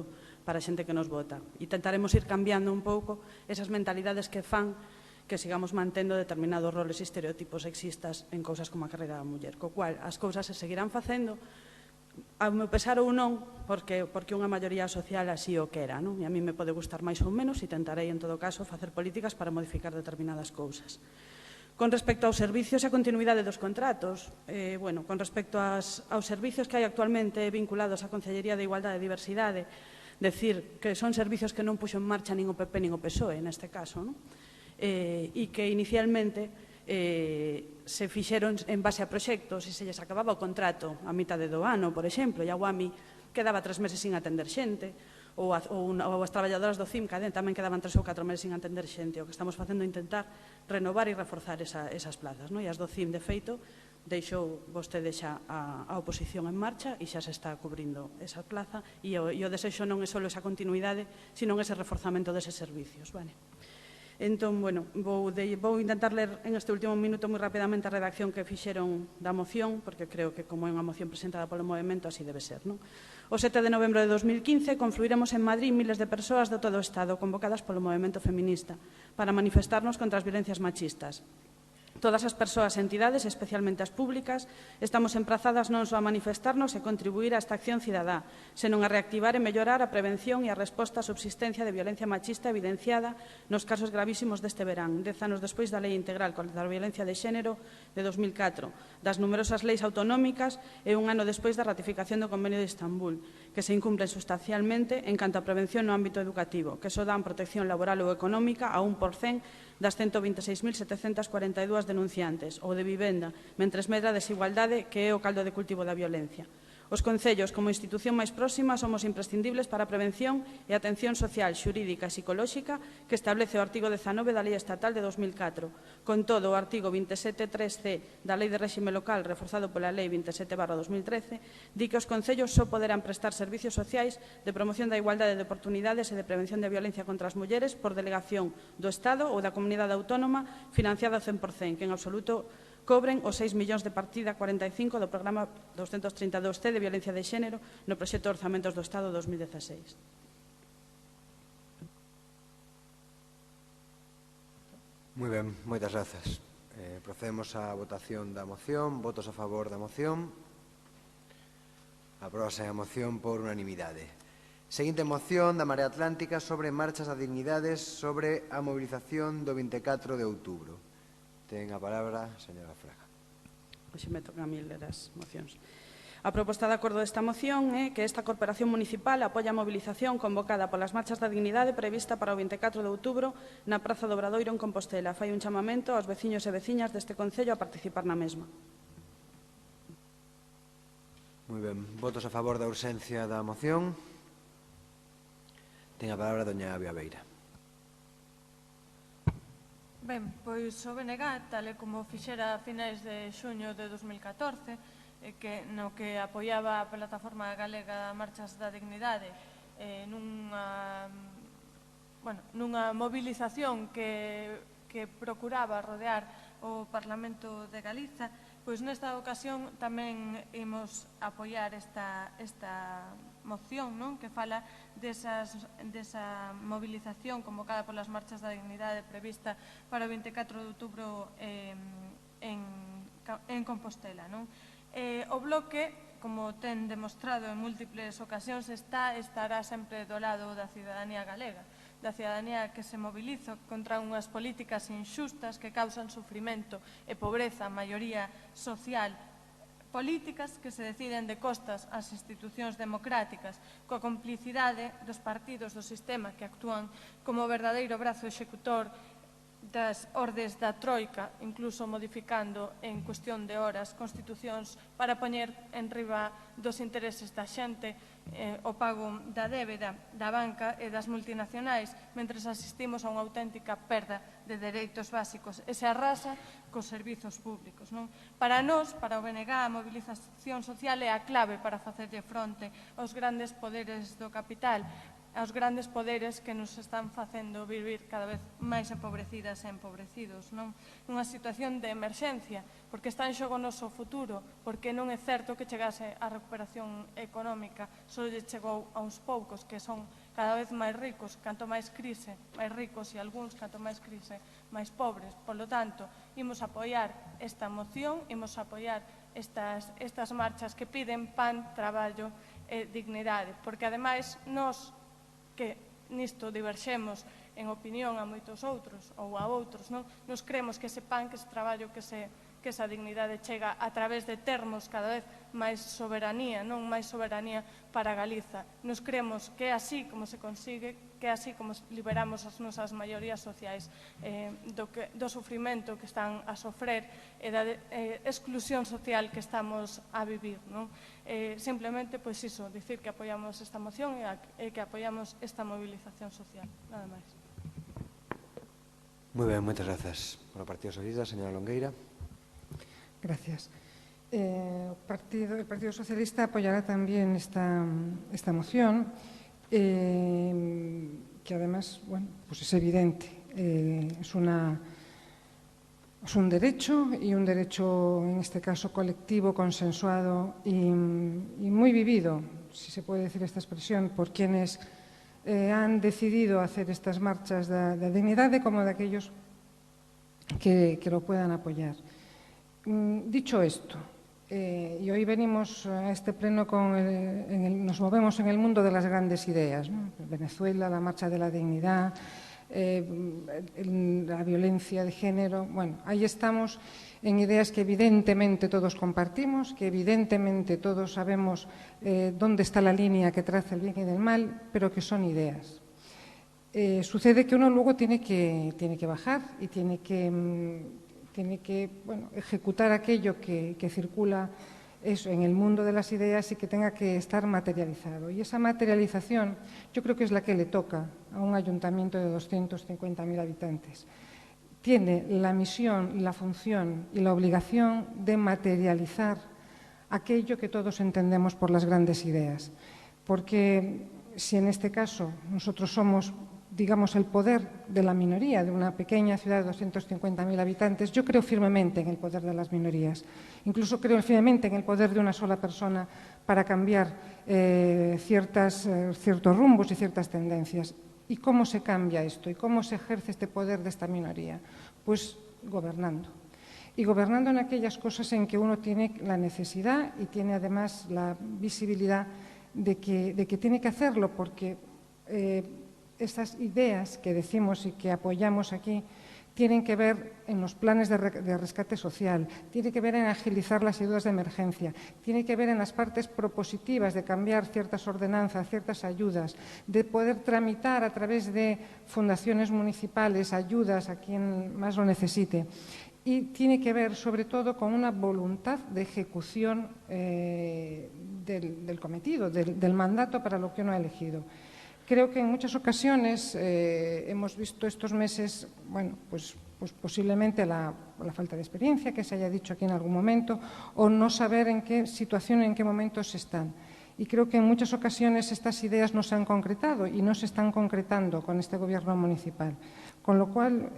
para a xente que nos vota. E tentaremos ir cambiando un pouco esas mentalidades que fan que sigamos mantendo determinados roles e estereotipos sexistas en cousas como a carreira da muller, co cual as cousas se seguirán facendo ao meu pesar ou non, porque unha maioría social así o quera, non? E a mí me pode gustar máis ou menos e tentarei, en todo caso, facer políticas para modificar determinadas cousas. Con respecto aos servicios e a continuidade dos contratos, con respecto aos servicios que hai actualmente vinculados á Concellería de Igualdade e Diversidade, decir que son servicios que non puxo en marcha nin o PP nin o PSOE, neste caso, non? E que inicialmente se fixeron en base a proxectos e se lles acababa o contrato a mitad do ano, por exemplo, e a UAMI quedaba 3 meses sin atender xente, ou as traballadoras do CIM tamén quedaban 3 ou 4 meses sin atender xente. O que estamos facendo é intentar renovar e reforzar esas plazas. E as do CIM, de feito, deixou vostede xa a oposición en marcha e xa se está cubrindo esa plaza e o desexo non é só esa continuidade, sino ese reforzamento deses servicios. Entón, vou intentar ler en este último minuto moi rapidamente a redacción que fixeron da moción, porque creo que como é unha moción presentada polo movimento, así debe ser. O 7 de novembro de 2015 confluiremos en Madrid miles de persoas de todo o Estado convocadas polo movimento feminista para manifestarnos contra as violencias machistas. Todas as persoas e entidades, especialmente as públicas, estamos emprazadas non só a manifestarnos e contribuir a esta acción cidadá, senón a reactivar e mellorar a prevención e a resposta á subsistencia de violencia machista evidenciada nos casos gravísimos deste verán, 10 anos despois da Lei Integral contra a Violencia de Xénero de 2004, das numerosas leis autonómicas e un ano despois da ratificación do Convenio de Istambul, que se incumplen sustancialmente en canto a prevención no ámbito educativo, que só dan protección laboral ou económica a 1% das 126.742 denunciantes, ou de vivenda, mentres medra a desigualdade que é o caldo de cultivo da violencia. Os concellos, como institución máis próxima, somos imprescindibles para a prevención e atención social, xurídica e psicolóxica que establece o artigo 19 da Lei Estatal de 2004. Con todo, o artigo 27.3c da Lei de Réxime Local, reforzado pola Lei 27/2013, di que os concellos só poderán prestar servicios sociais de promoción da igualdade de oportunidades e de prevención da violencia contra as mulleres por delegación do Estado ou da Comunidade Autónoma financiada ao 100%, que en absoluto cobren os 6 millóns de partida 45 do programa 232C de violencia de xénero no proxecto de orzamentos do Estado 2016. Moi ben, moitas grazas. Procedemos á votación da moción. Votos a favor da moción. Apróbase a moción por unanimidade. Seguinte moción da Marea Atlántica sobre marchas da dignidades sobre a mobilización do 24 de outubro. Ten a palabra a señora Fraga. Hoxe me toca a mí ler as mocións. A proposta de acordo desta moción é que esta corporación municipal apoia a mobilización convocada polas marchas da dignidade prevista para o 24 de outubro na Praza do Obradoiro en Compostela. Fai un chamamento aos veciños e veciñas deste concello a participar na mesma. Moi ben. Votos a favor da urxencia da moción. Ten a palabra doña Avia Beira. Ben, pois o BNG, tal e como fixera a finais de xuño de 2014, no que apoiaba a Plataforma Galega Marchas da Dignidade nunha mobilización que procuraba rodear o Parlamento de Galiza, pois nesta ocasión tamén imos apoiar esta moción que fala desa movilización convocada polas marchas da dignidade prevista para o 24 de outubro en Compostela. O Bloque, como ten demostrado en múltiples ocasións, estará sempre do lado da cidadanía galega, da cidadanía que se moviliza contra unhas políticas inxustas que causan sufrimento e pobreza a maioría social, políticas que se deciden de costas ás institucións democráticas, coa complicidade dos partidos do sistema que actúan como verdadeiro brazo executor das ordes da Troika, incluso modificando en cuestión de horas constitucións para poñer en riba dos intereses da xente o pago da débeda da banca e das multinacionais, mentres asistimos a unha auténtica perda de dereitos básicos e se arrasa cos servizos públicos. Para nós, para o BNG, a mobilización social é a clave para facerlle fronte aos grandes poderes do capital, aos grandes poderes que nos están facendo vivir cada vez máis empobrecidas e empobrecidos, nunha situación de emerxencia, porque está en xogo o noso futuro, porque non é certo que chegase a recuperación económica, só lle chegou a uns poucos que son cada vez máis ricos, canto máis crise, máis ricos, e algúns, canto máis crise, máis pobres. Por lo tanto, imos apoiar esta moción, imos apoiar estas marchas que piden pan, traballo e dignidade, porque ademais nós que nisto diverxemos en opinión a moitos outros ou a outros, nos creemos que ese pan, que ese traballo, que que esa dignidade chega a través de termos cada vez máis soberanía, non máis soberanía para Galiza. Nos creemos que é así como se consigue, que é así como liberamos as nosas maiorías sociais do sufrimento que están a sofrer e da exclusión social que estamos a vivir. Simplemente, pois iso, dicir que apoiamos esta moción e que apoiamos esta movilización social. Nada máis. Moi ben, moitas grazas. Por o Partido Socialista, señora Longueira. Gracias. El Partido Socialista apoyará también esta moción, que además, bueno, pues es evidente, es un derecho, y un derecho, en este caso, colectivo, consensuado y muy vivido, si se puede decir esta expresión, por quienes han decidido hacer estas marchas de dignidad, como de aquellos que lo puedan apoyar. Dicho esto, y hoy venimos a este pleno nos movemos en el mundo de las grandes ideas, ¿no? Venezuela, la marcha de la dignidad, la violencia de género. Bueno, ahí estamos en ideas que evidentemente todos compartimos, que evidentemente todos sabemos dónde está la línea que traza el bien y el mal, pero que son ideas. Sucede que uno luego tiene que bajar y tiene que ejecutar aquello que circula en el mundo de las ideas y que tenga que estar materializado. Y esa materialización yo creo que es la que le toca a un ayuntamiento de 250.000 habitantes. Tiene la misión, la función y la obligación de materializar aquello que todos entendemos por las grandes ideas. Porque si en este caso nosotros somos, digamos, el poder de la minoría de una pequeña ciudad de 250.000 habitantes, yo creo firmemente en el poder de las minorías. Incluso creo firmemente en el poder de una sola persona para cambiar ciertos rumbos y ciertas tendencias. ¿Y cómo se cambia esto? ¿Y cómo se ejerce este poder de esta minoría? Pues gobernando. Y gobernando en aquellas cosas en que uno tiene la necesidad y tiene además la visibilidad de que tiene que hacerlo, porque estas ideas que decimos y que apoyamos aquí tienen que ver en los planes de rescate social, tiene que ver en agilizar las ayudas de emergencia, tiene que ver en las partes propositivas de cambiar ciertas ordenanzas, ciertas ayudas, de poder tramitar a través de fundaciones municipales ayudas a quien más lo necesite. Y tiene que ver, sobre todo, con una voluntad de ejecución del cometido, del mandato para lo que uno ha elegido. Creo que en muchas ocasiones hemos visto estos meses, bueno, pues posiblemente la falta de experiencia, que se haya dicho aquí en algún momento, o no saber en qué situación, en qué momentos están. Y creo que en muchas ocasiones estas ideas no se han concretado y no se están concretando con este Gobierno municipal. Con lo cual,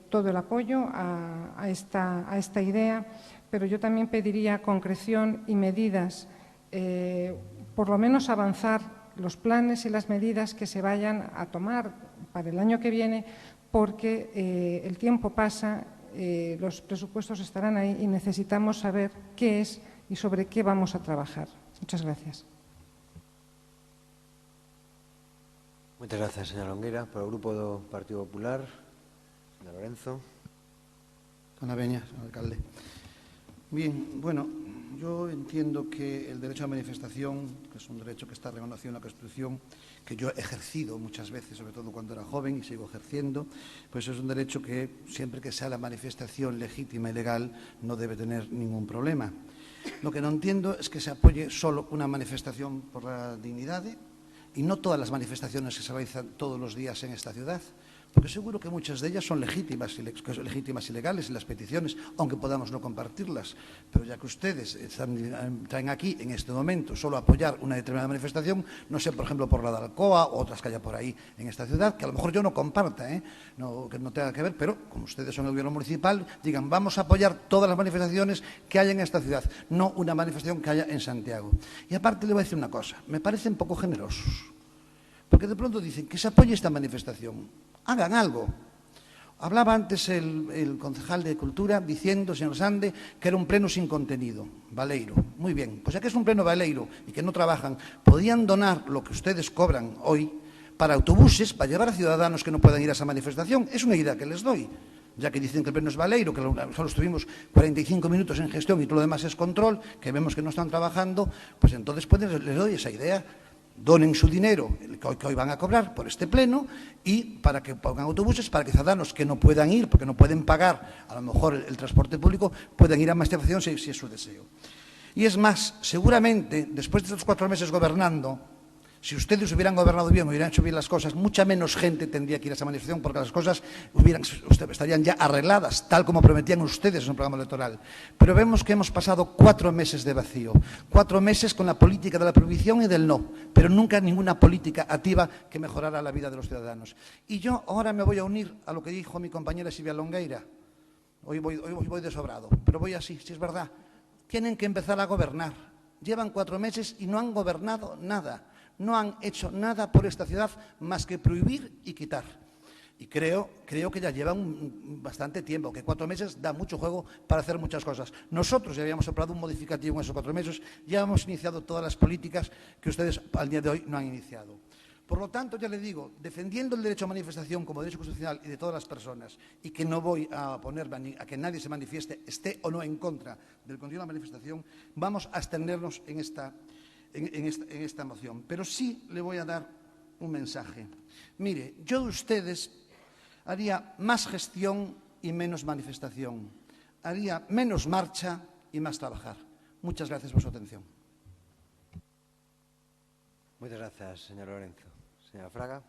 todo el apoyo a esta idea, pero yo también pediría concreción y medidas, por lo menos avanzar los planes y las medidas que se vayan a tomar para el año que viene, porque el tiempo pasa, los presupuestos estarán ahí y necesitamos saber qué es y sobre qué vamos a trabajar. Muchas gracias. Moitas grazas, señora Longueira. Para o Grupo do Partido Popular, señor Lorenzo. Dona Beña, señor alcalde. Bien, bueno, yo entiendo que el derecho a manifestación, que es un derecho que está reconocido en la Constitución, que yo he ejercido muchas veces, sobre todo cuando era joven y sigo ejerciendo, pues es un derecho que siempre que sea la manifestación legítima y legal no debe tener ningún problema. Lo que no entiendo es que se apoye solo una manifestación por la dignidad y no todas las manifestaciones que se realizan todos los días en esta ciudad, porque seguro que muchas de ellas son legítimas y legales, las peticiones, aunque podamos no compartirlas. Pero ya que ustedes traen aquí, en este momento, solo apoyar una determinada manifestación, no sé, por ejemplo, por la de Alcoa o otras que haya por ahí en esta ciudad, que a lo mejor yo no comparta, que no tenga que ver, pero como ustedes son el Gobierno municipal, digan, vamos a apoyar todas las manifestaciones que haya en esta ciudad, no una manifestación que haya en Santiago. Y aparte le voy a decir una cosa, me parecen poco generosos, porque de pronto dicen que se apoye esta manifestación. Hagan algo. Hablaba antes el concejal de Cultura diciendo, señor Sande, que era un pleno sin contenido, baleiro. Muy bien, pues ya que es un pleno baleiro y que no trabajan, podían donar lo que ustedes cobran hoy para autobuses, para llevar a ciudadanos que no puedan ir a esa manifestación. Es una idea que les doy. ya que dicen que el pleno es baleiro, que solo estuvimos 45 minutos en gestión y todo lo demás es control, que vemos que no están trabajando, pues entonces les doy esa idea. Donen su dinero que hoy van a cobrar por este pleno y para que pongan autobuses para que ciudadanos que no puedan ir, porque no pueden pagar a lo mejor el transporte público, puedan ir a manifestación si es su deseo. Y es más, seguramente, después de estos 4 meses gobernando, si ustedes hubieran gobernado bien, hubieran hecho bien las cosas, mucha menos gente tendría que ir a esa manifestación porque las cosas estarían ya arregladas, tal como prometían ustedes en un programa electoral. Pero vemos que hemos pasado 4 meses de vacío, 4 meses con la política de la prohibición y del no, pero nunca ninguna política activa que mejorara la vida de los ciudadanos. Y yo ahora me voy a unir a lo que dijo mi compañera Silvia Longueira. Hoy voy de sobrado, pero voy así, si es verdad. Tienen que empezar a gobernar. Llevan 4 meses y no han gobernado nada. No han hecho nada por esta ciudad más que prohibir y quitar. Y creo que ya llevan bastante tiempo, que 4 meses da mucho juego para hacer muchas cosas. Nosotros ya habíamos aprobado un modificativo en esos 4 meses, ya hemos iniciado todas las políticas que ustedes al día de hoy no han iniciado. Por lo tanto, ya le digo, defendiendo el derecho a manifestación como derecho constitucional y de todas las personas, y que no voy a oponerme a que nadie se manifieste, esté o no en contra del contenido de la manifestación, vamos a abstenernos en esta moción. Pero sí le voy a dar un mensaje. Mire, yo de ustedes haría más gestión y menos manifestación. Haría menos marcha y más trabajar. Muchas gracias por su atención. Muchas gracias, señor Lorenzo. Señora Fraga.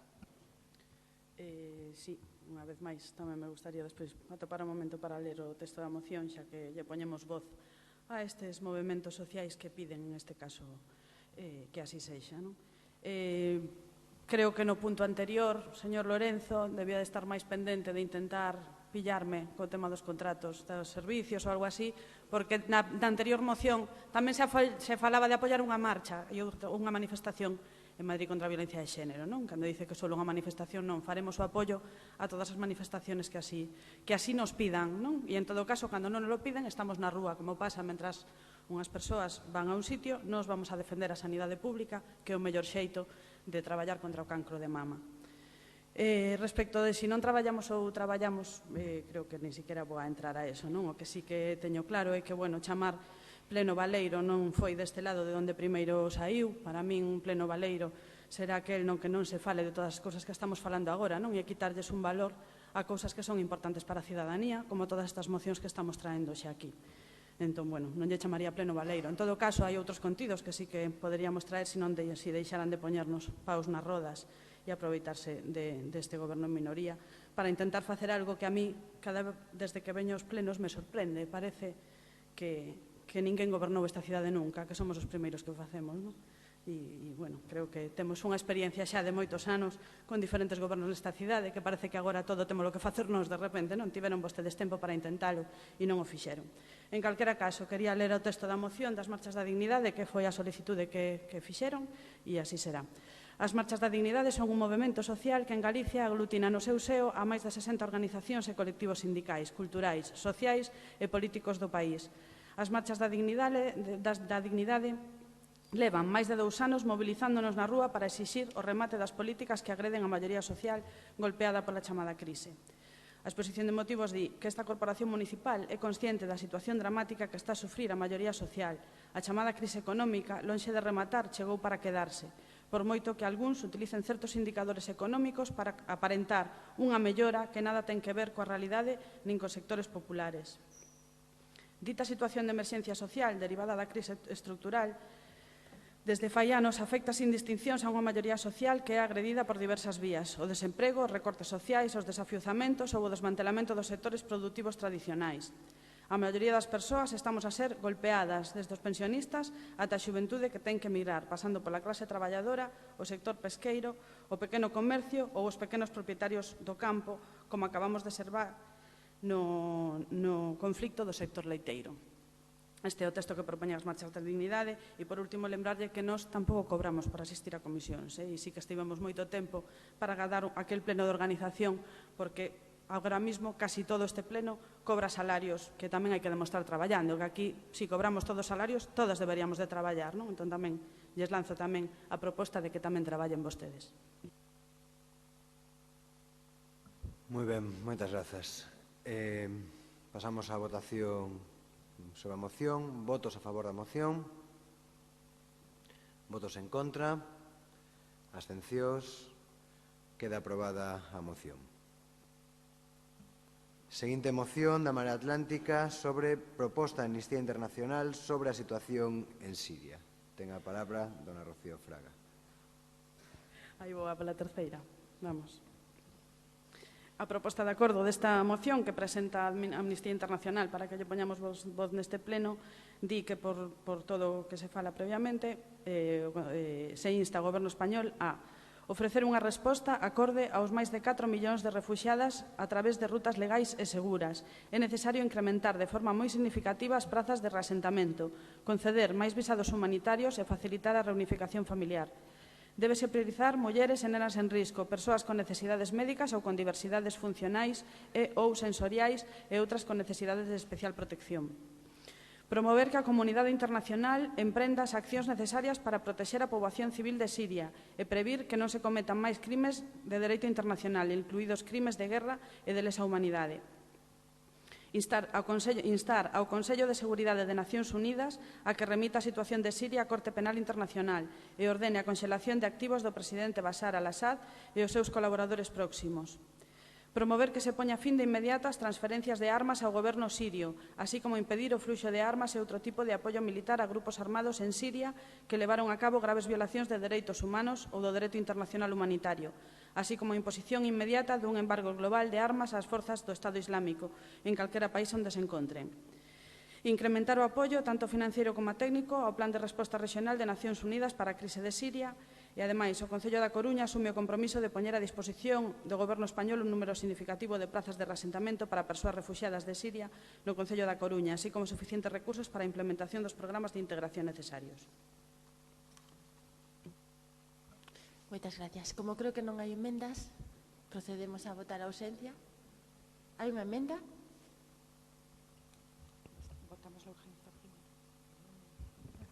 Sí, unha vez máis, tamén me gustaría despois atopar un momento para ler o texto da moción, xa que lle poñemos voz a estes movementos sociais que piden, neste caso, que así sexa. Creo que no punto anterior, señor Lorenzo, debía de estar máis pendente de intentar pillarme co tema dos contratos dos servicios ou algo así, porque na anterior moción tamén se falaba de apoiar unha marcha e unha manifestación en Madrid contra a violencia de xénero, non? Cando dice que só unha manifestación non, faremos o apoio a todas as manifestaciones que así nos pidan, non? E en todo caso, cando non nos lo piden, estamos na rúa, como pasa mentras unhas persoas van a un sitio, nos vamos a defender a sanidade pública, que é o mellor xeito de traballar contra o cancro de mama. Respecto de se non traballamos ou traballamos, creo que ni siquiera vou a entrar a eso, non? O que sí que teño claro é que, bueno, chamar pleno baleiro non foi deste lado de onde primeiro saiu. Para min un pleno baleiro será aquel no que non se fale de todas as cousas que estamos falando agora, non? E quitarlles un valor a cousas que son importantes para a cidadanía, como todas estas mocións que estamos traendo xa aquí. Entón, bueno, non lle chamaría pleno baleiro. En todo caso, hai outros contidos que sí que poderíamos traer se deixaran de poñernos paus nas rodas e aproveitarse deste goberno en minoría para intentar facer algo que a mí, desde que veño aos plenos, me sorprende. Parece que ninguén gobernou esta cidade nunca, que somos os primeiros que o facemos, non? E, bueno, creo que temos unha experiencia xa de moitos anos con diferentes gobernos nesta cidade, que parece que agora todo temos o que facernos de repente, non? Tiveron vostedes tempo para intentalo e non o fixeron. En calquera caso, quería ler o texto da moción das Marchas da Dignidade, que foi a solicitude que fixeron, e así será. As Marchas da Dignidade son un movemento social que en Galicia aglutina no seu seo a máis de 60 organizacións e colectivos sindicais, culturais, sociais e políticos do país. As Marchas da Dignidade levan máis de 2 anos mobilizándonos na rúa para exixir o remate das políticas que agreden a maioría social golpeada pola chamada crise. A exposición de motivos di que esta corporación municipal é consciente da situación dramática que está a sufrir a maioría social. A chamada crise económica, lonxe de rematar, chegou para quedarse, por moito que algúns utilicen certos indicadores económicos para aparentar unha mellora que nada ten que ver coa realidade nin cos sectores populares. Dita situación de emerxencia social derivada da crise estrutural desde fai anos afecta sin distincións a unha maioría social que é agredida por diversas vías: o desemprego, os recortes sociais, os desafiuzamentos ou o desmantelamento dos sectores produtivos tradicionais. A maioría das persoas estamos a ser golpeadas, desde os pensionistas ata a xuventude que ten que emigrar, pasando pola clase traballadora, o sector pesqueiro, o pequeno comercio ou os pequenos propietarios do campo, como acabamos de observar no conflicto do sector leiteiro. Este é o texto que propoñen as Marchas da Dignidade e, por último, lembrarlle que nós tampouco cobramos por asistir a comisións e sí que estivemos moito tempo para agardar aquel pleno de organización porque agora mesmo casi todo este pleno cobra salarios que tamén hai que demostrar traballando, que aquí, se cobramos todos salarios, todas deberíamos de traballar, non? Entón tamén lles lanzo tamén a proposta de que tamén traballen vostedes. Moi ben, moitas grazas. Pasamos á votación sobre a moción. Votos a favor da moción. Votos en contra. Abstencións. Queda aprobada a moción. Seguinte moción da Marea Atlántica sobre proposta de Amnistía Internacional sobre a situación en Siria. Ten a palabra dona Rocío Fraga. Aí vou a pela terceira. Vamos. A proposta de acordo desta moción que presenta a Amnistía Internacional para que lle poñamos voz neste pleno di que por todo o que se fala previamente se insta ao Goberno español a ofrecer unha resposta acorde aos máis de 4 millóns de refuxiadas a través de rutas legais e seguras. É necesario incrementar de forma moi significativa as prazas de reasentamento, conceder máis visados humanitarios e facilitar a reunificación familiar. Débese priorizar mulleres e nenas en risco, persoas con necesidades médicas ou con diversidades funcionais e ou sensoriais e outras con necesidades de especial protección. Promover que a comunidade internacional emprenda as accións necesarias para protexer a poboación civil de Siria e previr que non se cometan máis crimes de dereito internacional, incluídos crimes de guerra e de lesa humanidade. Instar ao Consello de Seguridade de Nacións Unidas a que remita a situación de Siria á Corte Penal Internacional e ordene a conxelación de activos do presidente Bashar al-Assad e os seus colaboradores próximos. Promover que se poña fin de inmediata as transferencias de armas ao goberno sirio, así como impedir o fluxo de armas e outro tipo de apoio militar a grupos armados en Siria que levaron a cabo graves violacións de dereitos humanos ou do dereito internacional humanitario, así como a imposición inmediata dun embargo global de armas ás forzas do Estado Islámico en calquera país onde se encontren. Incrementar o apoio, tanto financiero como técnico, ao Plan de Resposta Regional de Nacións Unidas para a crise de Siria e, ademais, o Concello da Coruña asume o compromiso de poñer a disposición do Goberno español un número significativo de plazas de reasentamento para persoas refuxiadas de Siria no Concello da Coruña, así como suficientes recursos para a implementación dos programas de integración necesarios. Moitas gracias. Como creo que non hai emendas, procedemos a votar a ausencia. Hai unha emenda?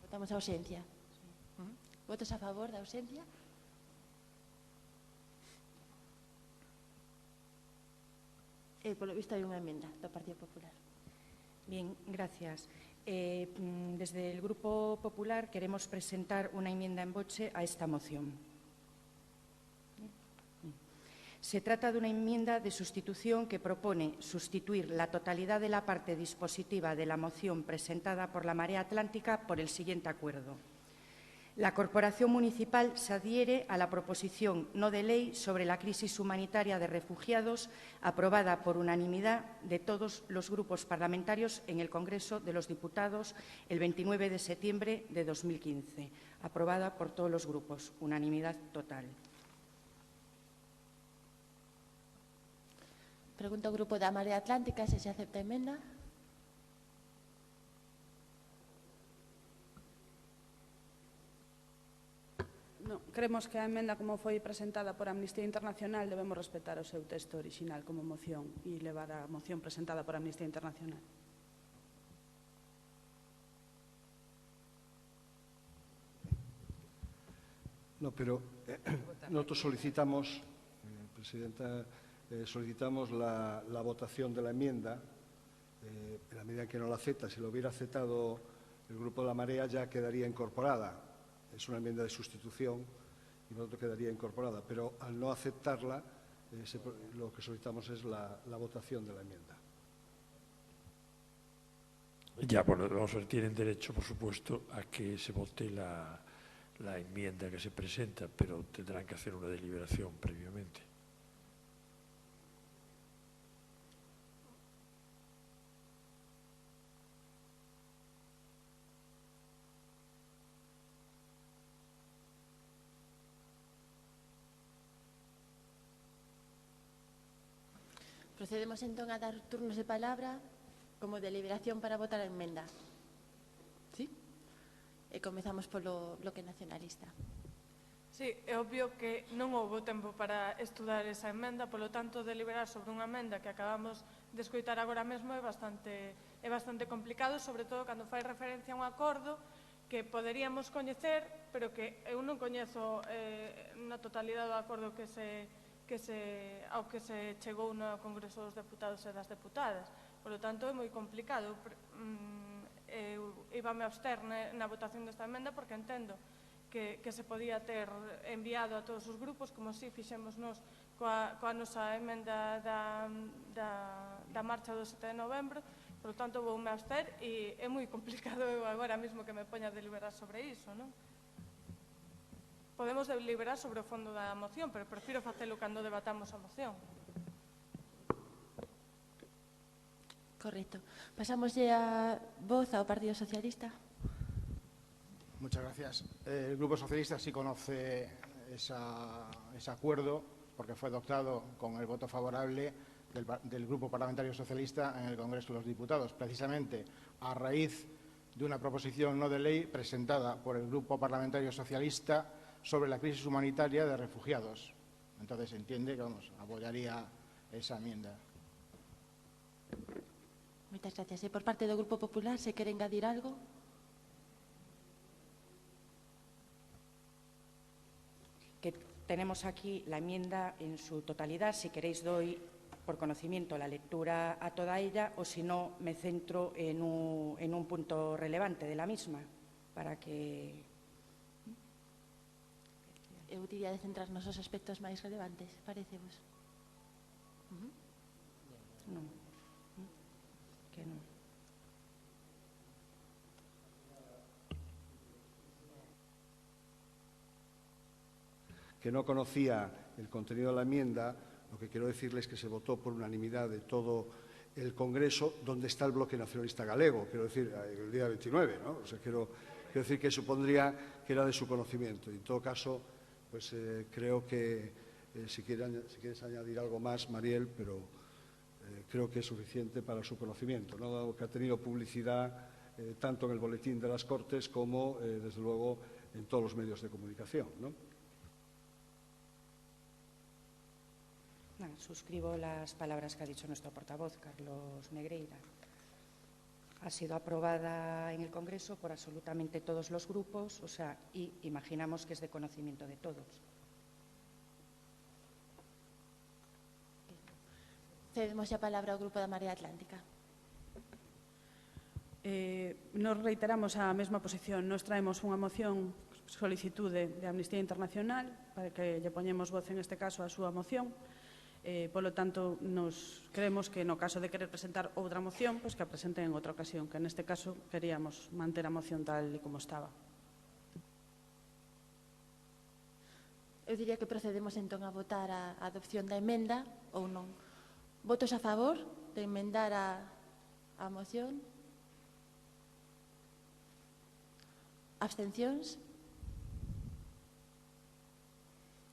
Votamos a ausencia. Votos a favor da ausencia? Polo visto hai unha emenda do Partido Popular. Bien, gracias. Desde el Grupo Popular queremos presentar una enmienda en voce a esta moción. Se trata de una enmienda de sustitución que propone sustituir la totalidad de la parte dispositiva de la moción presentada por la Marea Atlántica por el siguiente acuerdo. La Corporación Municipal se adhiere a la proposición no de ley sobre la crisis humanitaria de refugiados aprobada por unanimidad de todos los grupos parlamentarios en el Congreso de los Diputados el 29 de septiembre de 2015, aprobada por todos los grupos, unanimidad total. Pregunto ao Grupo da Marea Atlántica se se acepta a emenda. No, creemos que a emenda como foi presentada por Amnistía Internacional debemos respetar o seu texto orixinal como moción e levar a moción presentada por Amnistía Internacional. No, pero nosotros solicitamos, Presidenta, solicitamos la votación de la enmienda. En la medida que no la acepta, si lo hubiera aceptado el Grupo de la Marea ya quedaría incorporada. Es una enmienda de sustitución y nosotros quedaría incorporada, pero al no aceptarla, lo que solicitamos es la votación de la enmienda. Ya, bueno, vamos a ver, tienen derecho, por supuesto, a que se vote la enmienda que se presenta, pero tendrán que hacer una deliberación previamente. Procedemos entón a dar turnos de palabra como deliberación para votar a emenda. ¿Sí? E comezamos polo Bloque Nacionalista. Sí, é obvio que non houve tempo para estudar esa emenda, polo tanto, deliberar sobre unha emenda que acabamos de escoitar agora mesmo é bastante complicado, sobre todo cando fai referencia a un acordo que poderíamos coñecer, pero que eu non coñezo na totalidade do acordo que ao que se chegou no Congreso dos Deputados e das Deputadas. Por lo tanto, é moi complicado. Eu íbame a abster na votación desta emenda porque entendo que se podía ter enviado a todos os grupos, como si fixemos nos coa nosa emenda da marcha do 7 de novembro. Por lo tanto, voume abster e é moi complicado eu agora mesmo que me poña a deliberar sobre iso, non? Podemos deliberar sobre o fondo da moción, pero prefiro facelo cando debatamos a moción. Correcto. Pasámoslle a voz ao Partido Socialista. Muchas gracias. El Grupo Socialista sí conoce ese acuerdo porque fue adoptado con el voto favorable del Grupo Parlamentario Socialista en el Congreso de los Diputados, precisamente a raíz de una proposición no de ley presentada por el Grupo Parlamentario Socialista sobre la crisis humanitaria de refugiados. Entonces entiende que apoyaría esa enmienda. Moitas gracias. E por parte do Grupo Popular, se quere engadir algo? Que tenemos aquí la enmienda en su totalidad. Si queréis doy por conocimiento la lectura a toda ella o si no me centro en un punto relevante de la misma para que... Eu diría de centrarnos nos aspectos máis relevantes, parecevos? Non. Que non. Que no conocía el contenido de la enmienda, lo que quiero decirles es que se votó por unanimidad de todo el Congreso, donde está el bloque nacionalista galego, quiero decir, el día 29, ¿no? O sea, quiero decir que supondría que era de su conocimiento. Y en todo caso, pues creo que si quieres añadir algo más, Mariel, pero creo que es suficiente para su conocimiento, ¿no? Dado que ha tenido publicidad tanto en el boletín de las Cortes como, desde luego, en todos los medios de comunicación, ¿no? Suscribo las palabras que ha dicho nuestro portavoz, Carlos Negreira. Ha sido aprobada en el Congreso por absolutamente todos los grupos, o sea, y imaginamos que es de conocimiento de todos. Cedemos a palabra ao Grupo da Marea Atlántica. Nos reiteramos a mesma posición. Nos traemos unha moción solicitude de Amnistía Internacional para que lle poñemos voz en este caso a súa moción. Polo tanto, nos creemos que no caso de querer presentar outra moción, pois que a presenten en outra ocasión, que neste caso queríamos manter a moción tal e como estaba. Eu diría que procedemos entón a votar a adopción da emenda ou non. Votos a favor de emendar a moción? Abstencións?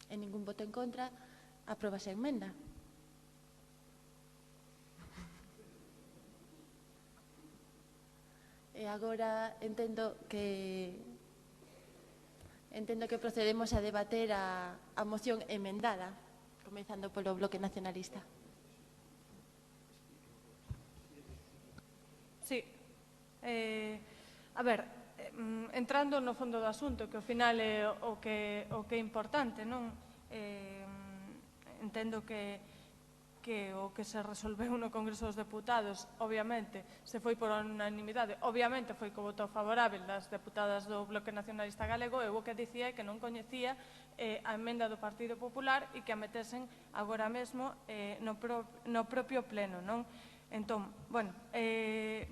E ningún voto en contra? Apróbase a emenda. E agora entendo que procedemos a debater a moción emendada, comezando polo Bloque Nacionalista. Sí. A ver, entrando no fondo do asunto, que ao final é o que é importante, non? Entendo que o que se resolveu no Congreso dos Deputados, obviamente, se foi por unanimidade, obviamente foi co voto favorável das deputadas do Bloque Nacionalista Galego, e o que dicía é que non coñecía a emenda do Partido Popular e que a metesen agora mesmo no propio pleno, non? Entón, bueno,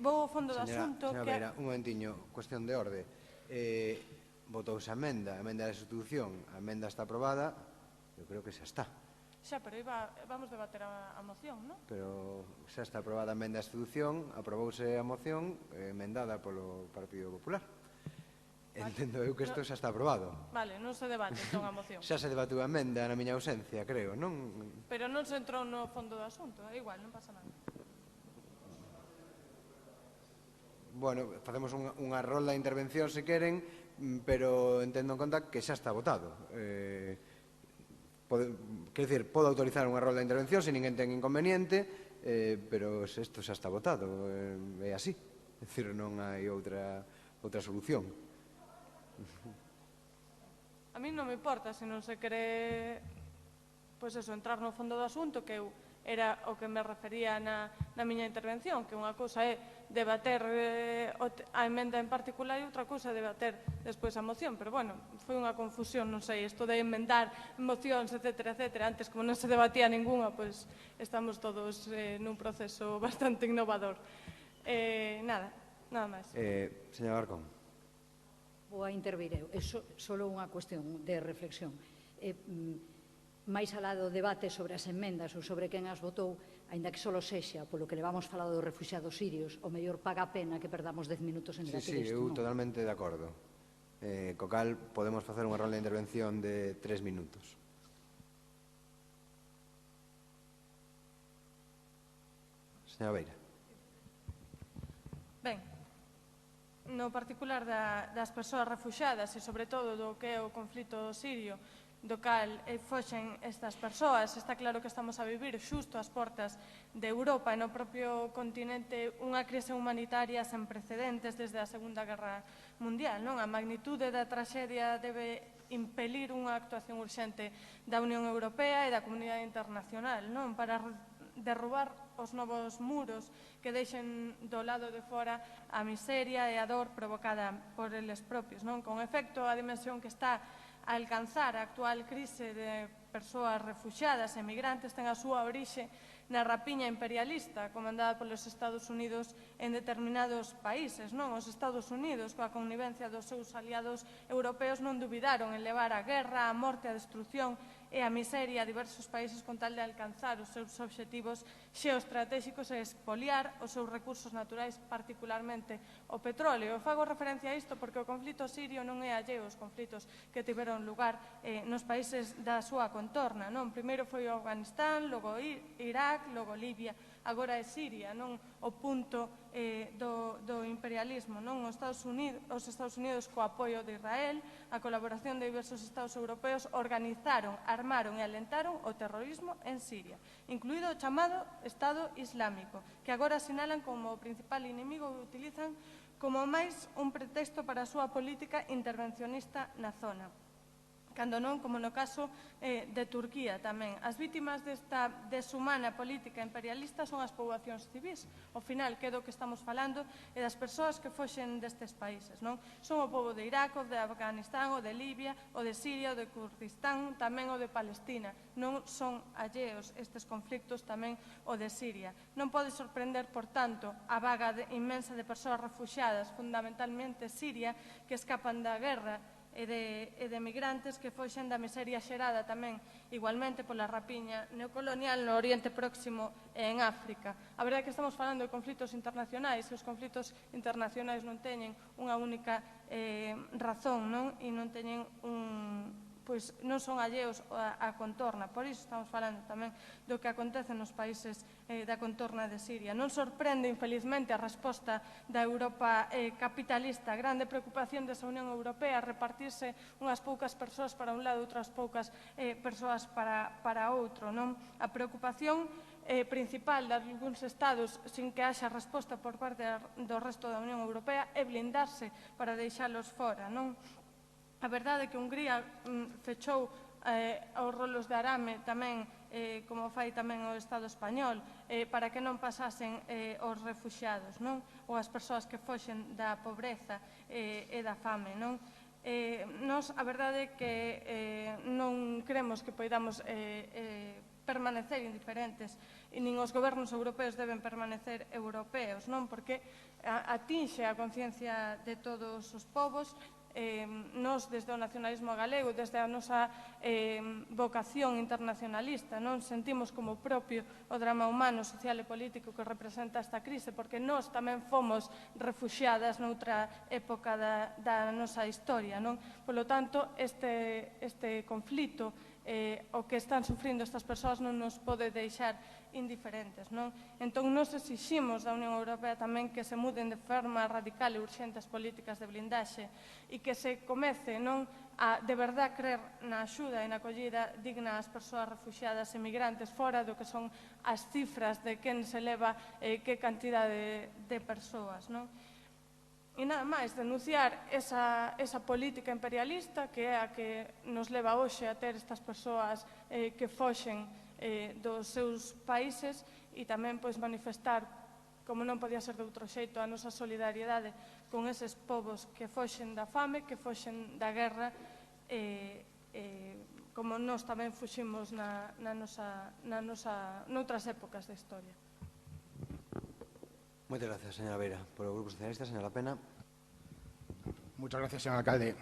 vou ao fondo do asunto. Señora Beira, un momentiño, cuestión de orde. Votouse a emenda da sustitución, a emenda está aprobada, eu creo que xa está. Xa, pero vamos debater a moción, non? Pero xa está aprobada a emenda da institución, aprobouse a moción emendada polo Partido Popular. Entendo eu que isto xa está aprobado. Vale, non se debate entón a moción. Xa se debatiu a emenda na miña ausencia, creo, non? Pero non se entrou no fondo do asunto, é igual, non pasa nada. Bueno, facemos unha rolda de intervención se queren, pero entendo en conta que xa está votado. Quer dicir, podo autorizar unha rolda de intervención se ninguén ten inconveniente, pero isto xa está votado, é así. É dicir, non hai outra solución. A mí non me importa se non se quere pois eso, entrar no fondo do asunto, que eu era o que me refería na miña intervención, que unha cousa é debater a emenda en particular e outra cousa é debater despois a moción, pero bueno, foi unha confusión, non sei, isto de emendar mocións, etcétera, etcétera. Antes, como non se debatía ninguna, pois estamos todos nun proceso bastante innovador. Nada máis. Señor Alarcón. Vou a intervir eu. É só unha cuestión de reflexión. Máis alá do debate sobre as enmendas ou sobre quen as votou, aínda que só sexa polo que levamos falado dos refuxiados sirios, o mellor paga a pena que perdamos 10 minutos en debatir isto. Sí, eu totalmente de acordo. Co cal, podemos facer unha rolda de intervención de 3 minutos. Señora Beira. Ben, no particular das persoas refuxiadas e, sobre todo, do que é o conflito sirio, do cal foxen estas persoas, está claro que estamos a vivir xusto ás portas de Europa e no propio continente unha crise humanitaria sen precedentes desde a Segunda Guerra Mundial. A magnitude da traxedia debe impelir unha actuación urxente da Unión Europea e da comunidade internacional para derrubar os novos muros que deixen do lado de fora a miseria e a dor provocada por eles propios. Con efecto, a dimensión que está a alcanzar a actual crise de persoas refuxiadas e migrantes ten a súa orixe na rapiña imperialista comandada polos Estados Unidos en determinados países. Os Estados Unidos, coa connivencia dos seus aliados europeos, non dubidaron en levar a guerra, a morte, a destrucción e a miseria a diversos países con tal de alcanzar os seus obxectivos xeoestratégicos e expoliar os seus recursos naturais, particularmente o petróleo. Fago referencia a isto porque o conflito sirio non é alleo aos conflitos que tiveron lugar nos países da súa contorna. Primeiro foi o Afganistán, logo Irak, logo Libia, agora é Siria, o punto do imperialismo. Os Estados Unidos, co apoio de Israel, a colaboración de diversos estados europeos, organizaron, armaron e alentaron o terrorismo en Siria, incluído o chamado Estado Islámico, que agora sinalan como o principal inimigo e utilizan como máis un pretexto para a súa política intervencionista na zona. Cando non, como no caso de Turquía tamén. As vítimas desta deshumana política imperialista son as poboacións civís. Ao final, que é do que estamos falando, é das persoas que foxen destes países. Son o pobo de Irak, o de Afganistán, o de Libia, o de Siria, o de Kurdistán, tamén o de Palestina. Non son alleos estes conflictos, tamén o de Siria. Non pode sorprender, por tanto, a vaga inmensa de persoas refuxiadas, fundamentalmente Siria, que escapan da guerra e de migrantes que foxen da miseria xerada tamén igualmente pola rapiña neocolonial no Oriente Próximo e en África. A verdade é que estamos falando de conflitos internacionais e os conflitos internacionais non teñen unha única razón e non teñen pois non son alleos á contorna. Por iso estamos falando tamén do que acontece nos países da contorna de Siria. Non sorprende, infelizmente, a resposta da Europa capitalista. A grande preocupación desa Unión Europea repartirse unhas poucas persoas para un lado e outras poucas persoas para outro. A preocupación principal de algúns estados sin que haxa resposta por parte do resto da Unión Europea é blindarse para deixalos fora. A verdade é que Hungría fechou os rolos de arame tamén, como fai tamén o Estado español, para que non pasasen os refuxiados ou as persoas que foxen da pobreza e da fame. Nos, a verdade é que non cremos que poidamos permanecer indiferentes e nin os gobernos europeos deben permanecer europeos, porque atinxe a conciencia de todos os povos. Nos, desde o nacionalismo galego, desde a nosa vocación internacionalista, sentimos como propio o drama humano, social e político que representa esta crise, porque nós tamén fomos refuxiadas noutra época da nosa historia. Polo tanto, este conflito, o que están sufrindo estas persoas, non nos pode deixar indiferentes. Entón, nos exiximos da Unión Europea tamén que se muden de forma radical e urxente as políticas de blindaxe e que se comece a de verdad creer na axuda e na acollida digna ás persoas refuxiadas e migrantes fora do que son as cifras de quen se leva que cantidade de persoas. E nada máis, denunciar esa política imperialista que é a que nos leva hoxe a ter estas persoas que foxen dos seus países e tamén manifestar, como non podía ser de outro xeito, a nosa solidariedade con eses povos que foxen da fame, que foxen da guerra, como nós tamén fuximos noutras épocas da historia. Muchas gracias, señora Vera. Por el Grupo Socialista, señora Pena. Muchas gracias, señor alcalde.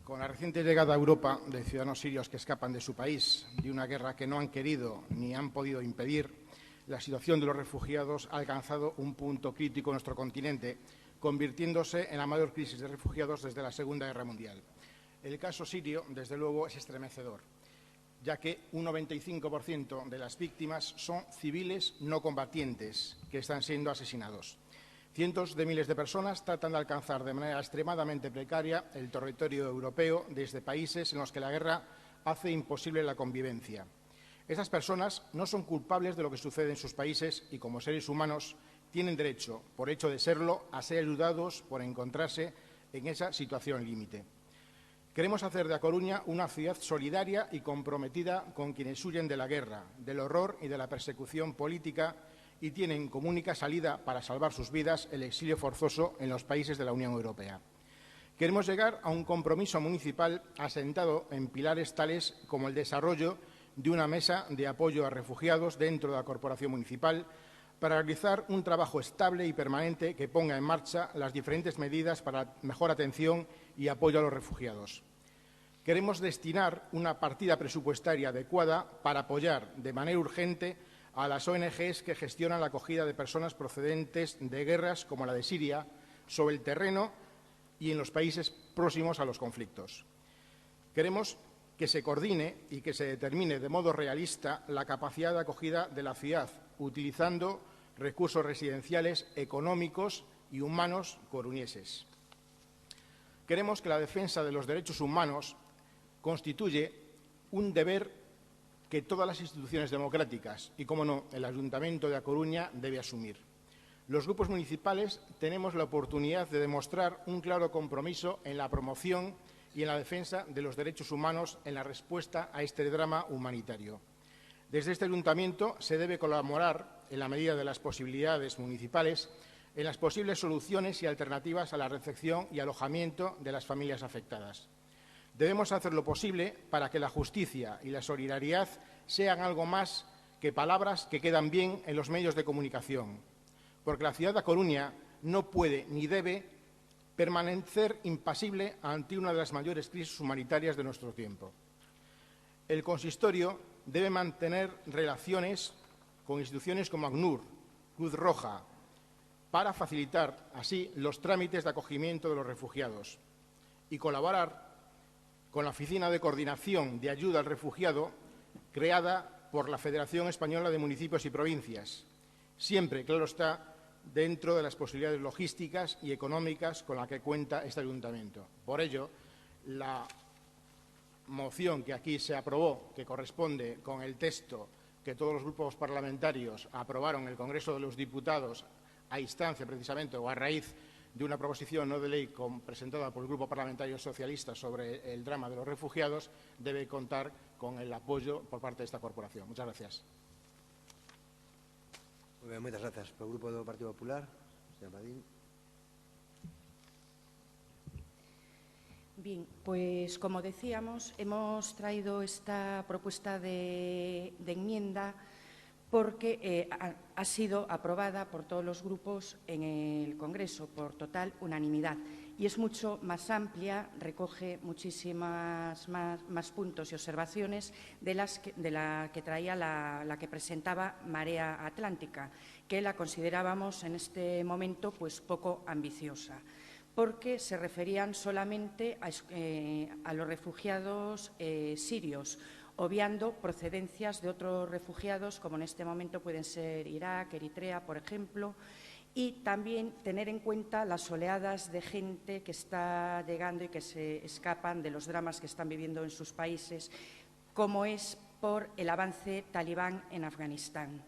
Con la reciente llegada a Europa de ciudadanos sirios que escapan de su país, de una guerra que no han querido ni han podido impedir, la situación de los refugiados ha alcanzado un punto crítico en nuestro continente, convirtiéndose en la mayor crisis de refugiados desde la Segunda Guerra Mundial. El caso sirio, desde luego, es estremecedor, ya que un 95% de las víctimas son civiles no combatientes que están siendo asesinados. Cientos de miles de personas tratan de alcanzar de manera extremadamente precaria el territorio europeo desde países en los que la guerra hace imposible la convivencia. Esas personas no son culpables de lo que sucede en sus países y, como seres humanos, tienen derecho, por hecho de serlo, a ser ayudados por encontrarse en esa situación límite. Queremos hacer de A Coruña una ciudad solidaria y comprometida con quienes huyen de la guerra, del horror y de la persecución política y tienen como única salida para salvar sus vidas el exilio forzoso en los países de la Unión Europea. Queremos llegar a un compromiso municipal asentado en pilares tales como el desarrollo de una mesa de apoyo a refugiados dentro de la corporación municipal para realizar un trabajo estable y permanente que ponga en marcha las diferentes medidas para mejor atención y apoyo a los refugiados. Queremos destinar una partida presupuestaria adecuada para apoyar de manera urgente a las ONGs que gestionan la acogida de personas procedentes de guerras como la de Siria sobre el terreno y en los países próximos a los conflictos. Queremos que se coordine y que se determine de modo realista la capacidad de acogida de la ciudad, utilizando recursos residenciales, económicos y humanos coruñeses. Queremos que la defensa de los derechos humanos constituye un deber que todas las instituciones democráticas y, cómo no, el Ayuntamiento de A Coruña debe asumir. Los grupos municipales tenemos la oportunidad de demostrar un claro compromiso en la promoción y en la defensa de los derechos humanos en la respuesta a este drama humanitario. Desde este Ayuntamiento se debe colaborar, en la medida de las posibilidades municipales, en las posibles soluciones y alternativas a la recepción y alojamiento de las familias afectadas. Debemos hacer lo posible para que la justicia y la solidaridad sean algo más que palabras que quedan bien en los medios de comunicación, porque la ciudad de A Coruña no puede ni debe permanecer impasible ante una de las mayores crisis humanitarias de nuestro tiempo. El consistorio debe mantener relaciones con instituciones como ACNUR, Cruz Roja, para facilitar así los trámites de acogimiento de los refugiados y colaborar con la Oficina de Coordinación de Ayuda al Refugiado creada por la Federación Española de Municipios y Provincias, siempre, claro está, dentro de las posibilidades logísticas y económicas con las que cuenta este Ayuntamiento. Por ello, la moción que aquí se aprobó, que corresponde con el texto que todos los grupos parlamentarios aprobaron en el Congreso de los Diputados a instancia precisamente o a raíz de una proposición no de ley presentada por el Grupo Parlamentario Socialista sobre el drama de los refugiados, debe contar con el apoyo por parte de esta corporación. Muchas gracias. Muy bien, muchas gracias. Por el Grupo del Partido Popular, señor Padín. Bien, pues como decíamos, hemos traído esta propuesta de enmienda porque ha sido aprobada por todos los grupos en el Congreso por total unanimidad y es mucho más amplia, recoge muchísimas más puntos y observaciones de la que traía la que presentaba Marea Atlántica, que la considerábamos en este momento pues poco ambiciosa, porque se referían solamente a los refugiados sirios, obviando procedencias de otros refugiados, como en este momento pueden ser Irak, Eritrea, por ejemplo, y también tener en cuenta las oleadas de gente que está llegando y que se escapan de los dramas que están viviendo en sus países, como es por el avance talibán en Afganistán.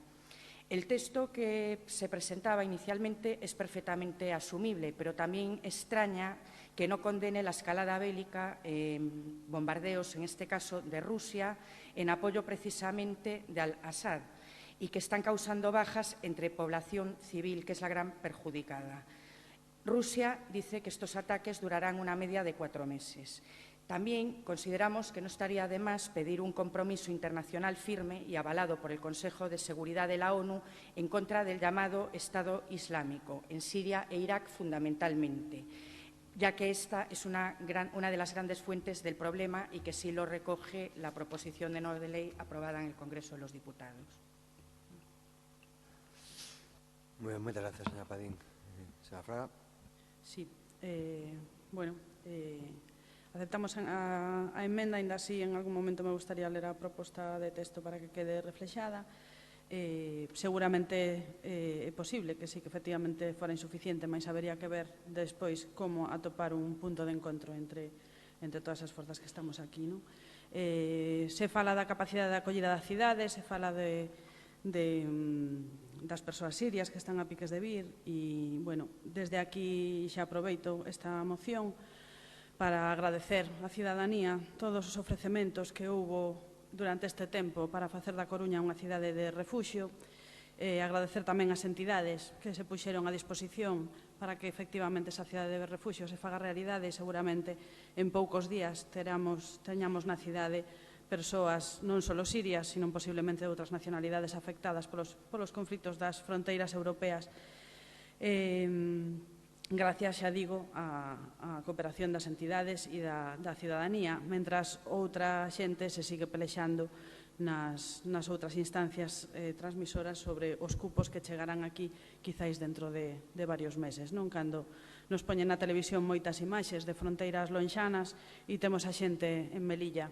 El texto que se presentaba inicialmente es perfectamente asumible, pero también extraña que no condene la escalada bélica, bombardeos en este caso de Rusia, en apoyo precisamente de Al-Assad y que están causando bajas entre población civil, que es la gran perjudicada. Rusia dice que estos ataques durarán una media de 4 meses. También consideramos que no estaría de más pedir un compromiso internacional firme y avalado por el Consejo de Seguridad de la ONU en contra del llamado Estado Islámico, en Siria e Irak fundamentalmente, ya que esta es una de las grandes fuentes del problema y que sí lo recoge la proposición de no de ley aprobada en el Congreso de los Diputados. Muy bien, muchas gracias, señora Padín. Señora Fraga. Sí, aceptamos a emenda, ainda así en algún momento me gustaría ler a proposta de texto para que quede reflexada. Seguramente é posible que sí, que efectivamente fora insuficiente, mas habería que ver despois como atopar un punto de encontro entre todas as forzas que estamos aquí. Non? Se fala da capacidade de acollida da cidade, se fala das persoas sirias que están a piques de vir e, bueno, desde aquí xa aproveito esta moción para agradecer á cidadanía todos os ofrecementos que houbo durante este tempo para facer da Coruña unha cidade de refuxio, agradecer tamén ás entidades que se puxeron a disposición para que efectivamente esa cidade de refuxio se faga realidade e seguramente en poucos días teñamos na cidade persoas non só sirias, sino posiblemente de outras nacionalidades afectadas polos conflitos das fronteiras europeas. Gracias, xa digo, á cooperación das entidades e da cidadanía, mentras outra xente se sigue pelexando nas outras instancias transmisoras sobre os cupos que chegarán aquí quizáis dentro de varios meses. Cando nos poñen na televisión moitas imaxes de fronteiras lonxanas e temos a xente en Melilla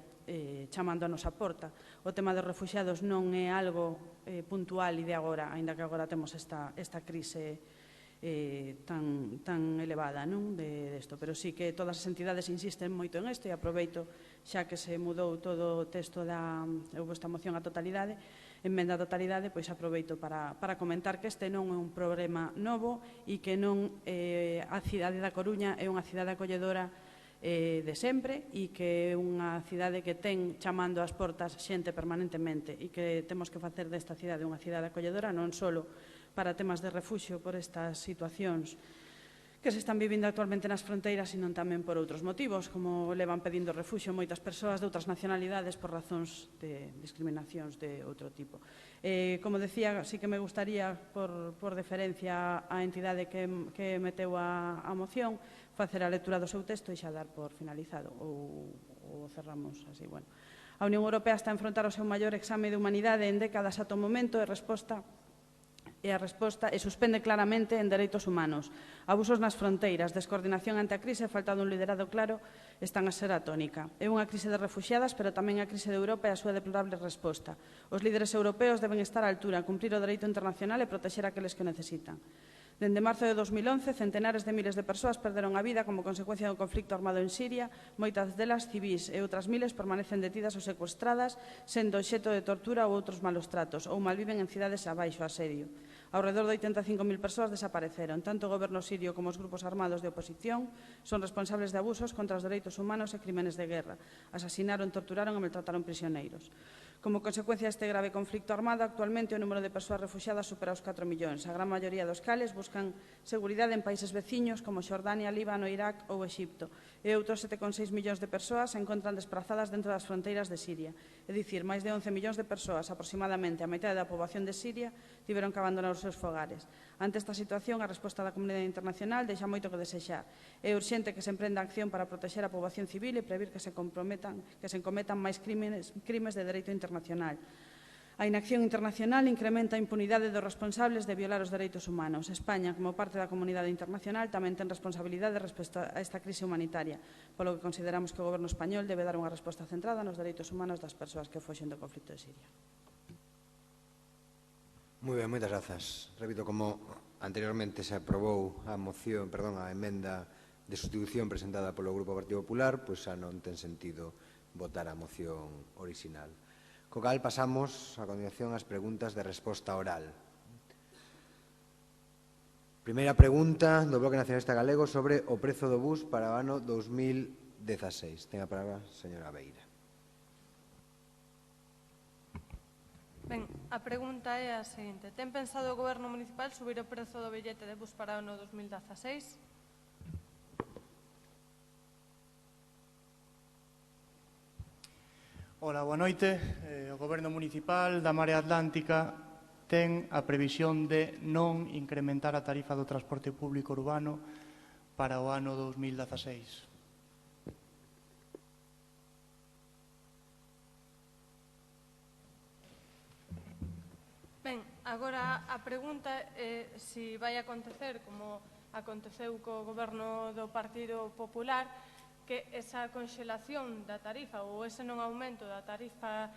chamando a nosa porta. O tema dos refuxiados non é algo puntual e de agora, aínda que agora temos esta crise tan elevada desto, pero sí que todas as entidades insisten moito en isto e aproveito xa que se mudou todo o texto houve esta moción a totalidade, emenda a totalidade, pois aproveito para comentar que este non é un problema novo e que non a cidade da Coruña é unha cidade acolledora de sempre e que é unha cidade que ten chamando ás portas xente permanentemente e que temos que facer desta cidade unha cidade acolledora non só para temas de refuxio por estas situacións que se están vivindo actualmente nas fronteiras, sino tamén por outros motivos, como levan pedindo refuxio moitas persoas de outras nacionalidades por razóns de discriminacións de outro tipo. Como decía, sí que me gustaría, por deferencia á entidade que meteu a moción, facer a lectura do seu texto e xa dar por finalizado, ou cerramos así. Bueno, a Unión Europea está a enfrontar o seu maior exame de humanidade en décadas ata o momento e a resposta suspende claramente en dereitos humanos. Abusos nas fronteiras, descoordinación ante a crise e falta dun liderado claro están a ser a tónica. É unha crise de refuxiadas, pero tamén a crise de Europa e a súa deplorable resposta. Os líderes europeos deben estar á altura, cumprir o dereito internacional e protexer aqueles que o necesitan. Dende marzo de 2011, centenares de miles de persoas perderon a vida como consecuencia do conflicto armado en Siria, moitas delas civís e outras miles permanecen detidas ou secuestradas, sendo obxecto de tortura ou outros malos tratos, ou malviven en cidades abaixo asedio. Ao redor de 85.000 persoas desapareceron. Tanto o goberno sirio como os grupos armados de oposición son responsables de abusos contra os dereitos humanos e crímenes de guerra. Asasinaron, torturaron e maltrataron prisioneiros. Como consecuencia deste grave conflicto armado, actualmente o número de persoas refuxiadas supera os 4 millóns. A gran maioría dos cales buscan seguridade en países veciños como Xordania, Líbano, Irak ou Exipto. E outros 7,6 millóns de persoas se encontran desprazadas dentro das fronteiras de Siria. É dicir, máis de 11 millóns de persoas, aproximadamente a metade da poboación de Siria, tiveron que abandonar os seus fogares. Ante esta situación, a resposta da comunidade internacional deixa moito que desexar. É urxente que se emprenda acción para protexer a poboación civil e previr que se cometan máis crimes de dereito internacional. A inacción internacional incrementa a impunidade dos responsables de violar os dereitos humanos. España, como parte da comunidade internacional, tamén ten responsabilidade respecto a esta crise humanitaria, polo que consideramos que o goberno español debe dar unha resposta centrada nos dereitos humanos das persoas que foxen do conflito de Siria. Moi ben, moitas grazas. Repito, como anteriormente se aprobou a emenda de sustitución presentada polo Grupo Partido Popular, pois xa non ten sentido votar a moción orixinal. Co cal pasamos a continuación ás preguntas de resposta oral. Primeira pregunta do Bloque Nacionalista Galego sobre o prezo do bus para o ano 2016. Ten a palabra a señora Beira. Ben, a pregunta é a seguinte. Ten pensado o Goberno Municipal subir o prezo do billete de bus para o ano 2016? Ola, boa noite. O Goberno Municipal da Marea Atlántica ten a previsión de non incrementar a tarifa do transporte público urbano para o ano 2016. Ben, agora a pregunta é se vai acontecer, como aconteceu co goberno do Partido Popular, que esa conxelación da tarifa ou ese non aumento da tarifa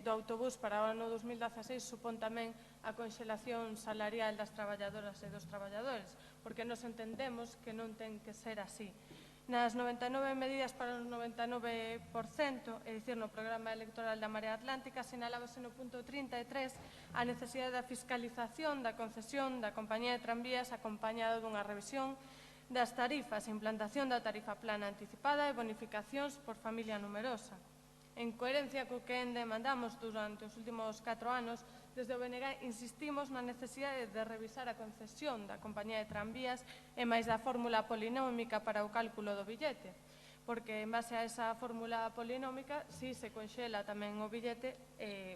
do autobús para o ano 2016 supón tamén a conxelación salarial das traballadoras e dos traballadores, porque nos entendemos que non ten que ser así. Nas 99 medidas para o 99%, é dicir, no programa electoral da Marea Atlántica, sinalábase no punto 33 a necesidade da fiscalización da concesión da compañía de tranvías acompañado dunha revisión das tarifas, implantación da tarifa plana anticipada e bonificacións por familia numerosa. En coherencia co que demandamos durante os últimos 4 anos, desde o BNG insistimos na necesidade de revisar a concesión da compañía de tranvías e máis da fórmula polinómica para o cálculo do billete, porque en base a esa fórmula polinómica, si se conxela tamén o billete,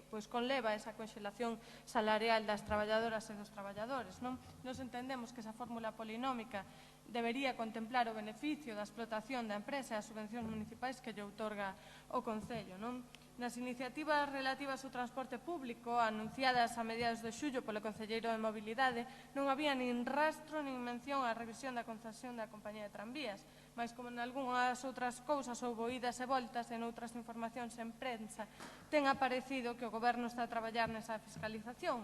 pois conleva esa conxelación salarial das traballadoras e dos traballadores. Nos entendemos que esa fórmula polinómica debería contemplar o beneficio da explotación da empresa e as subvencións municipais que lle outorga o Concello. Nas iniciativas relativas ao transporte público anunciadas a mediados de xullo polo Concelleiro de Mobilidade non había nin rastro nin mención á revisión da concesión da compañía de tranvías, mas como en algunhas outras cousas houbo idas e voltas en outras informacións en prensa, ten aparecido que o Goberno está a traballar nesa fiscalización.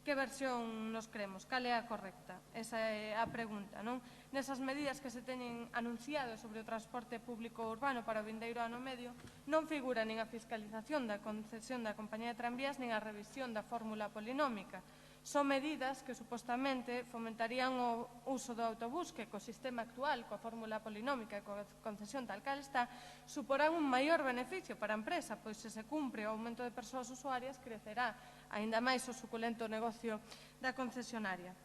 Que versión nos cremos? Cal é a correcta? Esa é a pregunta, non? Nesas medidas que se teñen anunciado sobre o transporte público urbano para o vindeiro ano medio, non figura nin a fiscalización da concesión da compañía de tranvías nin a revisión da fórmula polinómica. Son medidas que supostamente fomentarían o uso do autobús que co sistema actual, coa fórmula polinómica e coa concesión tal cal está, suporán un maior beneficio para a empresa, pois se se cumpre o aumento de persoas usuarias, crecerá aínda máis o suculento negocio da concesionaria.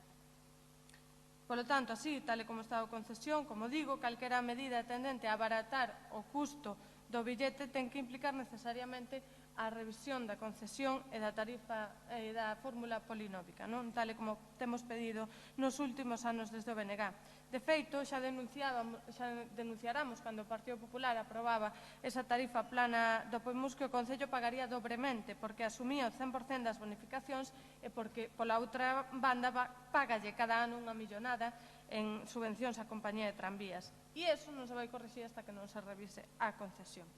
Polo tanto, así, tal e como está a concesión, como digo, calquera medida tendente a abaratar o custo do billete ten que implicar necesariamente a revisión da concesión e da tarifa e da fórmula polinómica, tal e como temos pedido nos últimos anos desde o BNG. De feito, xa denunciáramos cando o Partido Popular aprobaba esa tarifa plana do Poimus que o Concello pagaría dobremente porque asumía o 100% das bonificacións e porque, pola outra banda, págalle cada ano unha millonada en subvencións á compañía de tranvías. E iso non se vai corrixir hasta que non se revise a concesión.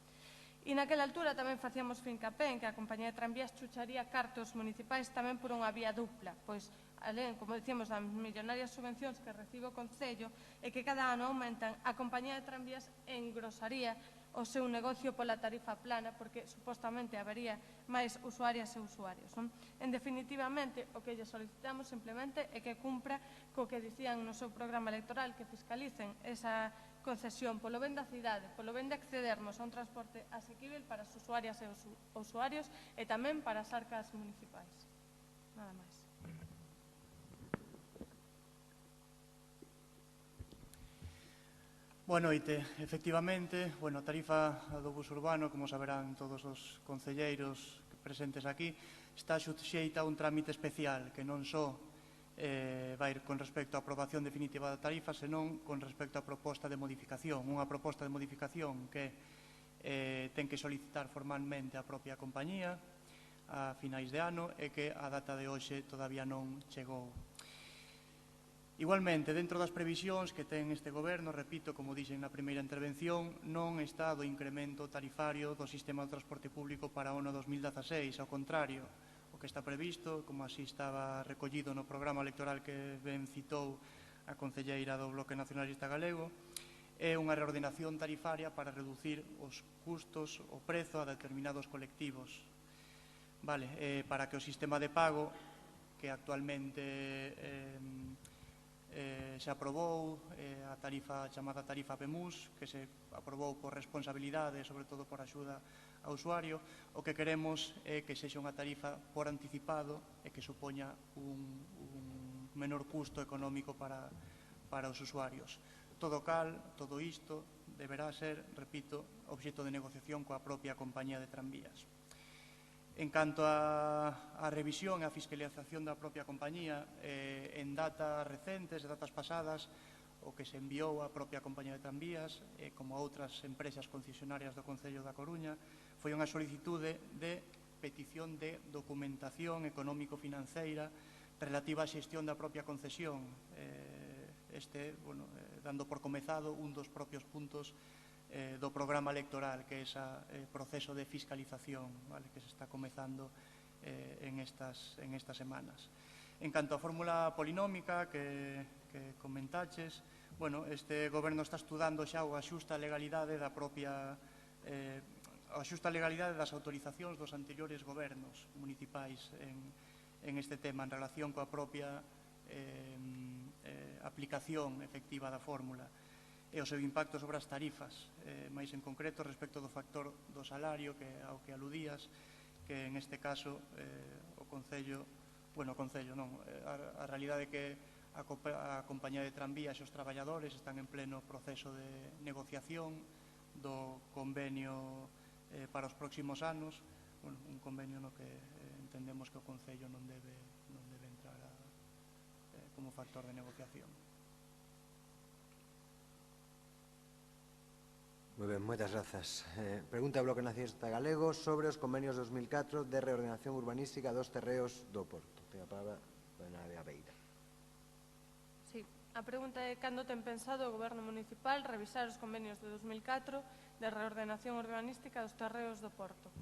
E naquela altura tamén facíamos fincapé en que a compañía de tranvías chucharía cartos municipais tamén por unha vía dupla, pois, alén, como dicíamos, das millonarias subvencións que recibe o Concello e que cada ano aumentan, a compañía de tranvías engrosaría o seu negocio pola tarifa plana porque supostamente habería máis usuarias e usuarios. En definitivamente, o que lle solicitamos simplemente é que cumpra co que dicían no seu programa electoral, que fiscalicen esa concesión polo ben da cidade, polo ben de accedermos a un transporte asequível para as usuarias e os usuarios e tamén para as arcas municipais. Nada máis. Boa noite. Efectivamente, a tarifa do bus urbano, como saberán todos os concelleiros presentes aquí, está suxeita a un trámite especial que non só vai con respecto á aprobación definitiva da tarifa, senón con respecto á proposta de modificación. Unha proposta de modificación que ten que solicitar formalmente a propia compañía a finais de ano e que a data de hoxe todavía non chegou. Igualmente, dentro das previsións que ten este Goberno, repito, como dixen na primeira intervención, non está do incremento tarifario do sistema de transporte público para o ano 2016, ao contrario, o que está previsto, como así estaba recollido no programa electoral que ben citou a concelleira do Bloque Nacionalista Galego, é unha reordenación tarifaria para reducir os custos, o prezo a determinados colectivos, para que o sistema de pago que actualmente se aprobou a tarifa chamada tarifa PEMUS, que se aprobou por responsabilidade, sobre todo por axuda ao usuario. O que queremos é que sexa unha tarifa por anticipado e que supoña un menor custo económico para os usuarios. Todo isto deberá ser, repito, obxecto de negociación coa propia compañía de tranvías. En canto á revisión e a fiscalización da propia compañía, en datas recentes, datas pasadas, o que se enviou á propia compañía de tranvías, como a outras empresas concesionarias do Concello da Coruña, foi unha solicitude de petición de documentación económico-financeira relativa á xestión da propia concesión. Dando por comezado un dos propios puntos do programa electoral, que é ese proceso de fiscalización que se está comezando en estas semanas. En canto á fórmula polinómica que comentaches, este goberno está estudando xa o axusta a legalidade das autorizacións dos anteriores gobernos municipais en este tema, en relación coa propia aplicación efectiva da fórmula e o seu impacto sobre as tarifas, máis en concreto respecto do factor do salario ao que aludías, que en este caso o Concello, a realidade é que a compañía de tranvías e os traballadores están en pleno proceso de negociación do convenio para os próximos anos, un convenio no que entendemos que o Concello non debe entrar como factor de negociación. Moi ben, moitas grazas. Pregunta ao Bloque Nacionalista Galego sobre os convenios 2004 de reordenación urbanística dos terreos do Porto. Ten a palabra Dona Beira. Sí, a pregunta é cando ten pensado o Goberno Municipal revisar os convenios de 2004 de reordenación urbanística dos terreos do Porto.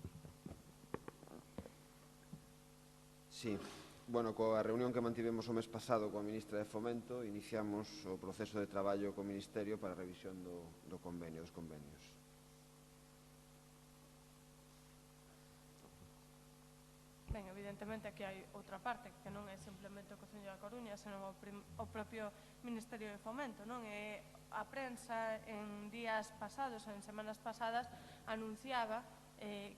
Sí. Coa reunión que mantivemos o mes pasado coa ministra de Fomento, iniciamos o proceso de traballo co Ministerio para a revisión dos convenios. Ben, evidentemente aquí hai outra parte que non é simplemente o Concello da Coruña, senón o propio Ministerio de Fomento, non? E a prensa en días pasados, en semanas pasadas, anunciaba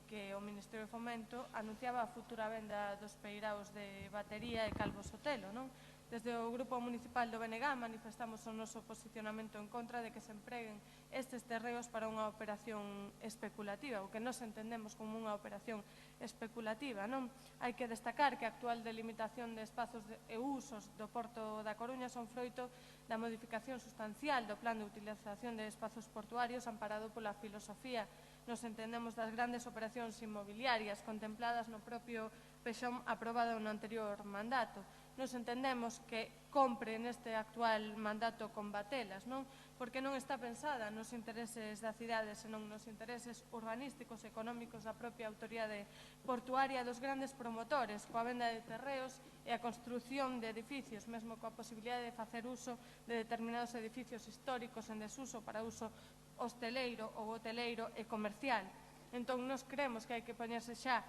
que o Ministerio de Fomento anunciaba a futura venda dos peiraos de Batería e Calvo Sotelo, non? Desde o Grupo Municipal do BNG manifestamos o noso posicionamento en contra de que se empreguen estes terreos para unha operación especulativa, o que nos entendemos como unha operación especulativa, non? Hai que destacar que a actual delimitación de espazos e usos do Porto da Coruña son froito da modificación sustancial do Plan de Utilización de Espazos Portuarios amparado pola filosofía, nos entendemos, das grandes operacións inmobiliarias contempladas no propio PEXOM aprobado no anterior mandato. Nos entendemos que compre neste actual mandato combatelas, non? Porque non está pensada nos intereses da cidade, senón nos intereses urbanísticos e económicos da propia autoridade portuaria dos grandes promotores, coa venda de terreos e a construción de edificios, mesmo coa posibilidade de facer uso de determinados edificios históricos en desuso para uso hosteleiro ou hoteleiro e comercial. Entón, nos creemos que hai que poñerse xa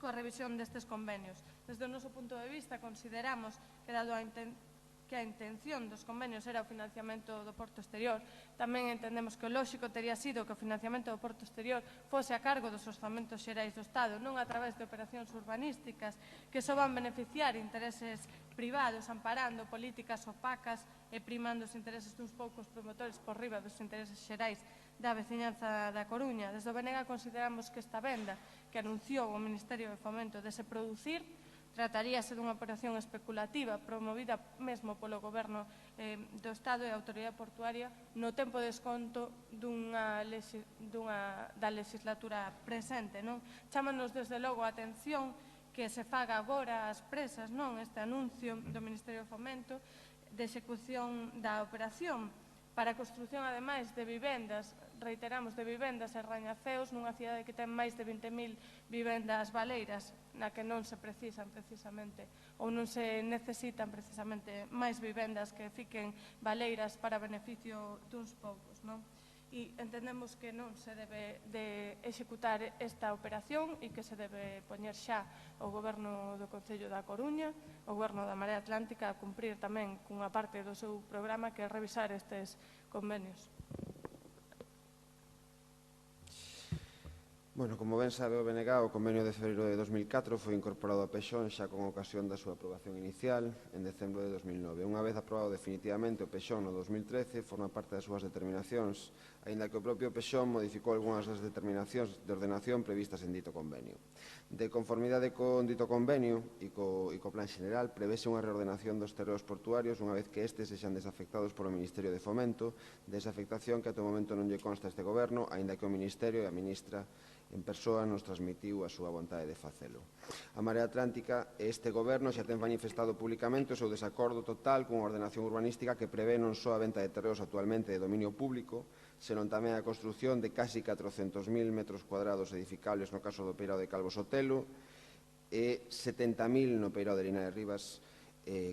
coa revisión destes convenios. Desde o noso punto de vista, consideramos que, dado que a intención dos convenios era o financiamento do Porto Exterior, tamén entendemos que o lóxico tería sido que o financiamento do Porto Exterior fose a cargo dos orzamentos xerais do Estado, non a través de operacións urbanísticas que só van beneficiar intereses privados, amparando políticas opacas e primando os intereses duns poucos promotores por riba dos intereses xerais da veciñanza da Coruña. Desde o BNG consideramos que esta venda que anunciou o Ministerio de Fomento de se producir trataríase dunha operación especulativa promovida mesmo polo Goberno do Estado e a Autoridade Portuaria no tempo de desconto da legislatura presente, non? Chámanos desde logo a atención que se faga agora ás presas, non? Este anuncio do Ministerio de Fomento de execución da operación para a construción, ademais, de vivendas, reiteramos, de vivendas e rañaceos nunha cidade que ten máis de 20.000 vivendas baleiras, na que non se precisan precisamente, ou non se necesitan precisamente máis vivendas que fiquen baleiras para beneficio duns poucos, non? e entendemos que non se debe de executar esta operación e que se debe poñer xa o Goberno do Concello da Coruña, o Goberno da Marea Atlántica a cumprir tamén cunha parte do seu programa que é revisar estes convenios. Bueno, como ben sabe o BNG, o convenio de febreiro de 2004 foi incorporado a Pexón xa con ocasión da súa aprobación inicial en decembro de 2009. Unha vez aprobado definitivamente o Pexón no 2013, forma parte das súas determinacións, aínda que o propio Pexón modificou algunhas das determinacións de ordenación previstas en dito convenio. De conformidade con dito convenio e co plan xeneral, prevese unha reordenación dos terreos portuarios unha vez que estes sexan desafectados polo Ministerio de Fomento, desafectación que ata o momento non lle consta a este Goberno, aínda que o Ministerio e a Ministra en persoa nos transmitiu a súa vontade de facelo. A Marea Atlántica e este Goberno xa ten manifestado públicamente o seu desacordo total cunha ordenación urbanística que prevé non só a venta de terreos actualmente de dominio público, senón tamén a construción de casi 400.000 metros cuadrados edificables no caso do Peirao de Calvo Sotelo e 70.000 no Peirao de Linares Rivas,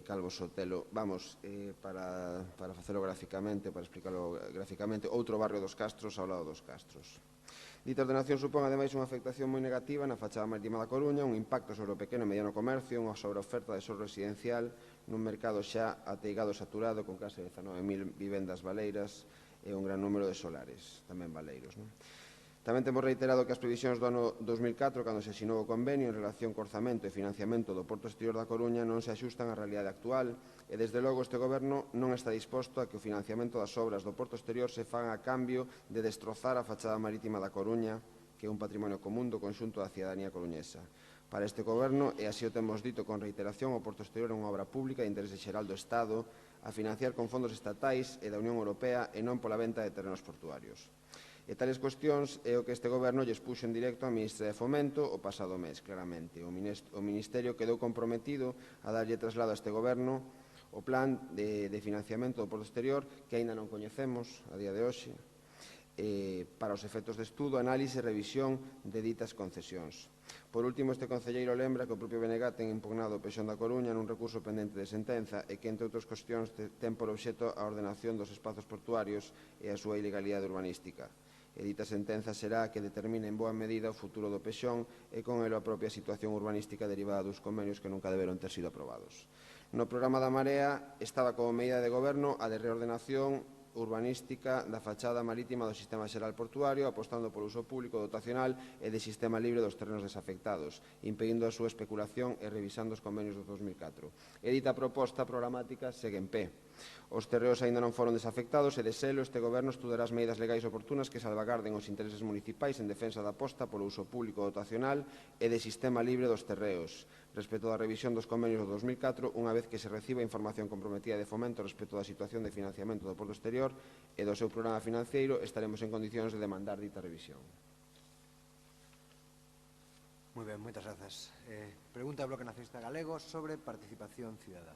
Calvo Sotelo. Vamos, para facelo gráficamente, para explicarlo gráficamente, outro barrio dos Castros ao lado dos Castros. Dita ordenación supón, ademais, unha afectación moi negativa na fachada marítima da Coruña, un impacto sobre o pequeno e mediano comercio, unha sobreoferta de solo residencial nun mercado xa ateigado e saturado con case 19.000 vivendas baleiras e un gran número de solares, tamén baleiros. Tamén temos reiterado que as previsións do ano 2004, cando se asinou o convenio en relación co orzamento e financiamento do Porto Exterior da Coruña, non se axustan á realidade actual e, desde logo, este Goberno non está disposto a que o financiamento das obras do Porto Exterior se faga a cambio de destrozar a fachada marítima da Coruña, que é un patrimonio común do conxunto da cidadanía coruñesa. Para este Goberno, e así o temos dito con reiteración, o Porto Exterior é unha obra pública de interese xeral do Estado a financiar con fondos estatais e da Unión Europea e non pola venta de terrenos portuarios. E tales cuestións é o que este Goberno lle expuxo en directo á Ministra de Fomento o pasado mes, claramente. O Ministerio quedou comprometido a darlle traslado a este Goberno o plan de financiamento do Porto Exterior, que aínda non coñecemos a día de hoxe, para os efectos de estudo, análise e revisión de ditas concesións. Por último, este concelleiro lembra que o propio BNG ten impugnado o Pexón da Coruña nun recurso pendente de sentenza e que, entre outras cuestións, ten por obxecto a ordenación dos espazos portuarios e a súa ilegalidade urbanística. E dita sentenza será a que determine en boa medida o futuro do Pexón e con ele a propia situación urbanística derivada dos convenios que nunca deberon ter sido aprobados. No programa da Marea estaba como medida de goberno a de reordenación urbanística da fachada marítima do Sistema Xeral Portuario, apostando polo uso público dotacional e de sistema libre dos terrenos desafectados, impedindo a súa especulación e revisando os convenios do 2004. E dita proposta programática segue en pé. Os terreos aínda non foron desafectados e, de selo, este Goberno estudará as medidas legais oportunas que salvagarden os intereses municipais en defensa da aposta polo uso público dotacional e de sistema libre dos terreos, respecto da revisión dos convenios do 2004, unha vez que se reciba información comprometida de Fomento respecto da situación de financiamento do Porto Exterior e do seu programa financeiro, estaremos en condicións de demandar dita revisión. Moi ben, moitas grazas. Pregunta do Bloque Nacionalista Galego sobre participación cidadá.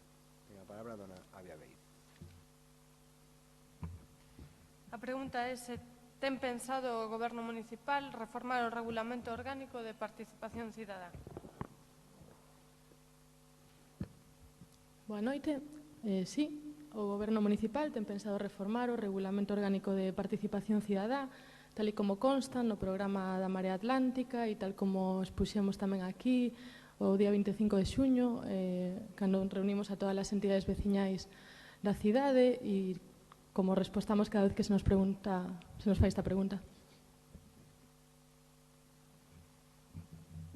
Ten a palabra a dona Avia Beira. A pregunta é se ten pensado o Goberno municipal reformar o Regulamento Orgánico de Participación Cidadá. Boa noite. Sí, o Goberno municipal ten pensado reformar o Regulamento Orgánico de Participación Cidadá, tal e como consta no programa da Marea Atlántica e tal como expuxemos tamén aquí o día 25 de xuño, cando reunimos a todas as entidades veciñais da cidade e como respostamos cada vez que se nos fai esta pregunta.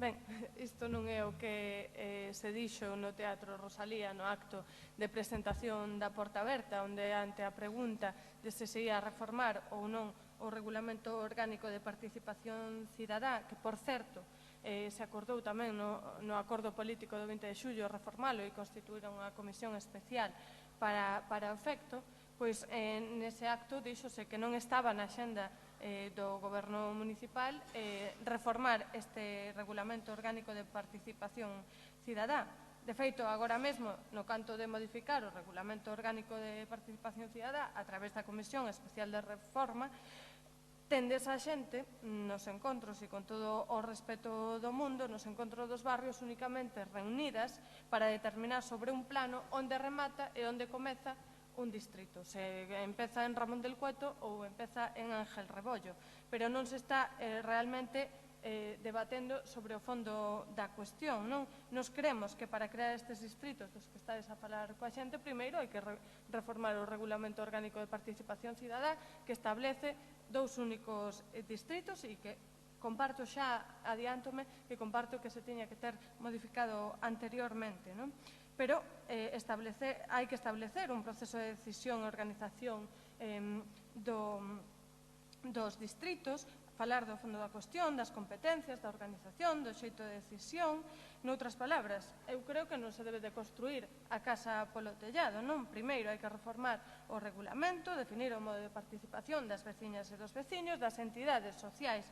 Ben, isto non é o que se dixo no Teatro Rosalía no acto de presentación da Porta Aberta, onde ante a pregunta de se ia reformar ou non o Regulamento Orgánico de Participación Cidadá, que, por certo, se acordou tamén no acordo político do 20 de xullo reformalo e constituir unha comisión especial para o efecto, pois nese acto díxose que non estaba na xenda do Goberno municipal reformar este Regulamento Orgánico de Participación Cidadá. De feito, agora mesmo, no canto de modificar o Regulamento Orgánico de Participación Cidadá a través da Comisión Especial de Reforma, tendes a xente nos encontros e con todo o respeto do mundo, nos encontros dos barrios únicamente reunidas para determinar sobre un plano onde remata e onde comeza un distrito, se empeza en Ramón del Cueto ou empeza en Ángel Rebollo, pero non se está realmente debatendo sobre o fondo da cuestión. Nos creemos que para crear estes distritos dos que estades a falar coa xente, primeiro hai que reformar o Regulamento Orgánico de Participación Cidadá, que establece 2 únicos distritos e que comparto xa, adiántome, que comparto que se tiña que ter modificado anteriormente, pero hai que establecer un proceso de decisión e organización dos distritos, falar do fondo da cuestión, das competencias, da organización, do xeito de decisión. Noutras palabras, eu creo que non se debe de construir a casa polo tellado, non? Primeiro hai que reformar o regulamento, definir o modo de participación das veciñas e dos veciños, das entidades sociais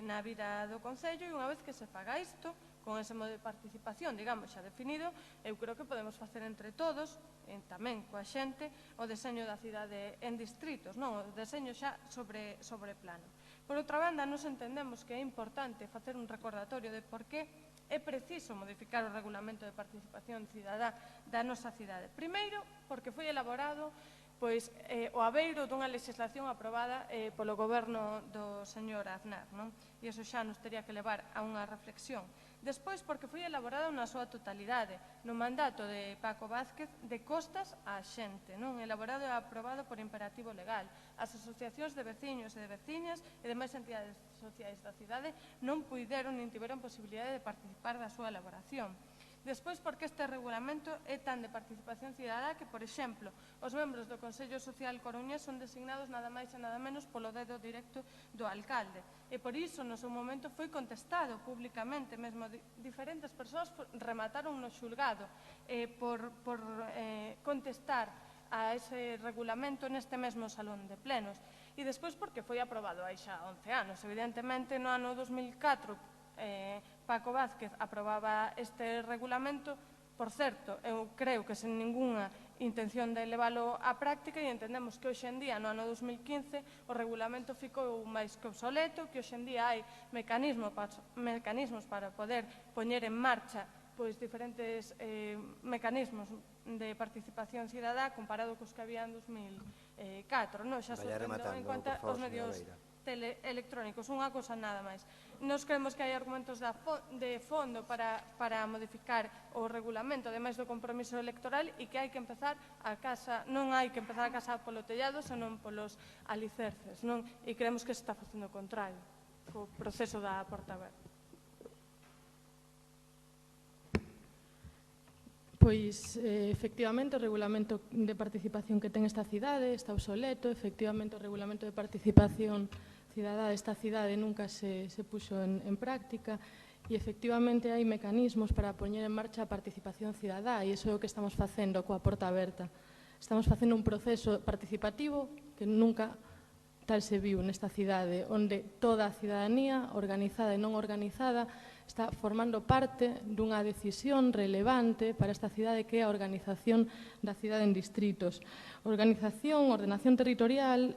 na vida do Concello, e unha vez que se faga isto, con ese modo de participación, digamos, xa definido, eu creo que podemos facer entre todos, tamén coa xente, o deseño da cidade en distritos, non? O deseño xa sobre plano. Por outra banda, nos entendemos que é importante facer un recordatorio de por que é preciso modificar o Regulamento de Participación Cidadá da nosa cidade. Primeiro, porque foi elaborado o abeiro dunha legislación aprobada polo goberno do señor Aznar, e iso xa nos teria que levar a unha reflexión. Despois, porque foi elaborado na súa totalidade, no mandato de Paco Vázquez, de costas á xente, elaborado e aprobado por imperativo legal. As asociacións de veciños e de veciñas e demais entidades sociais da cidade non puideron nin tiveron posibilidade de participar da súa elaboración. Despois, porque este regulamento é tan de participación cidadá que, por exemplo, os membros do Consello Social Coruñés son designados nada máis e nada menos polo dedo directo do alcalde. E por iso, no seu momento, foi contestado públicamente, mesmo diferentes persoas remataron no xulgado por contestar a ese regulamento neste mesmo salón de plenos. E despois, porque foi aprobado hai xa 11 anos. Evidentemente, no ano 2004, Paco Vázquez aprobaba este regulamento, por certo, eu creo que sen ningunha intención de leválo á práctica, e entendemos que hoxe en día, no ano 2015, o regulamento ficou máis que obsoleto, que hoxe en día hai mecanismos para poder poñer en marcha diferentes mecanismos de participación cidadá comparado cos que había en 2004. Xa se tendo en conta os medios electrónicos, unha cosa nada máis. Nos creemos que hai argumentos de fondo para modificar o regulamento, ademais do compromiso electoral, e que hai que empezar a casa, non hai que empezar a casa polo tellado, senón polos alicerces, e creemos que se está facendo o contrario, co proceso da porta aberta. Pois, efectivamente, o regulamento de participación que ten esta cidade está obsoleto, efectivamente, o regulamento de participación cidadá desta cidade nunca se puxo en práctica, e efectivamente hai mecanismos para poñer en marcha a participación cidadá, e iso é o que estamos facendo coa porta aberta. Estamos facendo un proceso participativo que nunca tal se viu nesta cidade, onde toda a cidadanía, organizada e non organizada, está formando parte dunha decisión relevante para esta cidade, que é a organización da cidade en distritos. Organización, ordenación territorial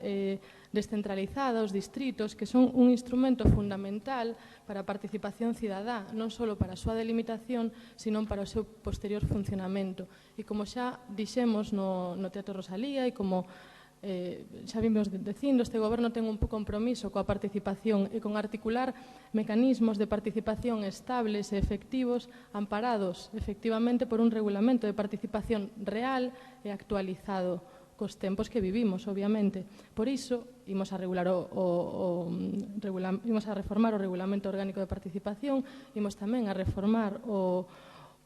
descentralizada, os distritos, que son un instrumento fundamental para a participación cidadá, non só para a súa delimitación, sino para o seu posterior funcionamento. E como xa dixemos no Teatro Rosalía, e como xa vimos dicindo, este goberno ten un compromiso coa participación e con articular mecanismos de participación estables e efectivos, amparados efectivamente por un regulamento de participación real e actualizado cos tempos que vivimos, obviamente. Por iso, imos a reformar o Regulamento Orgánico de Participación, imos tamén a reformar o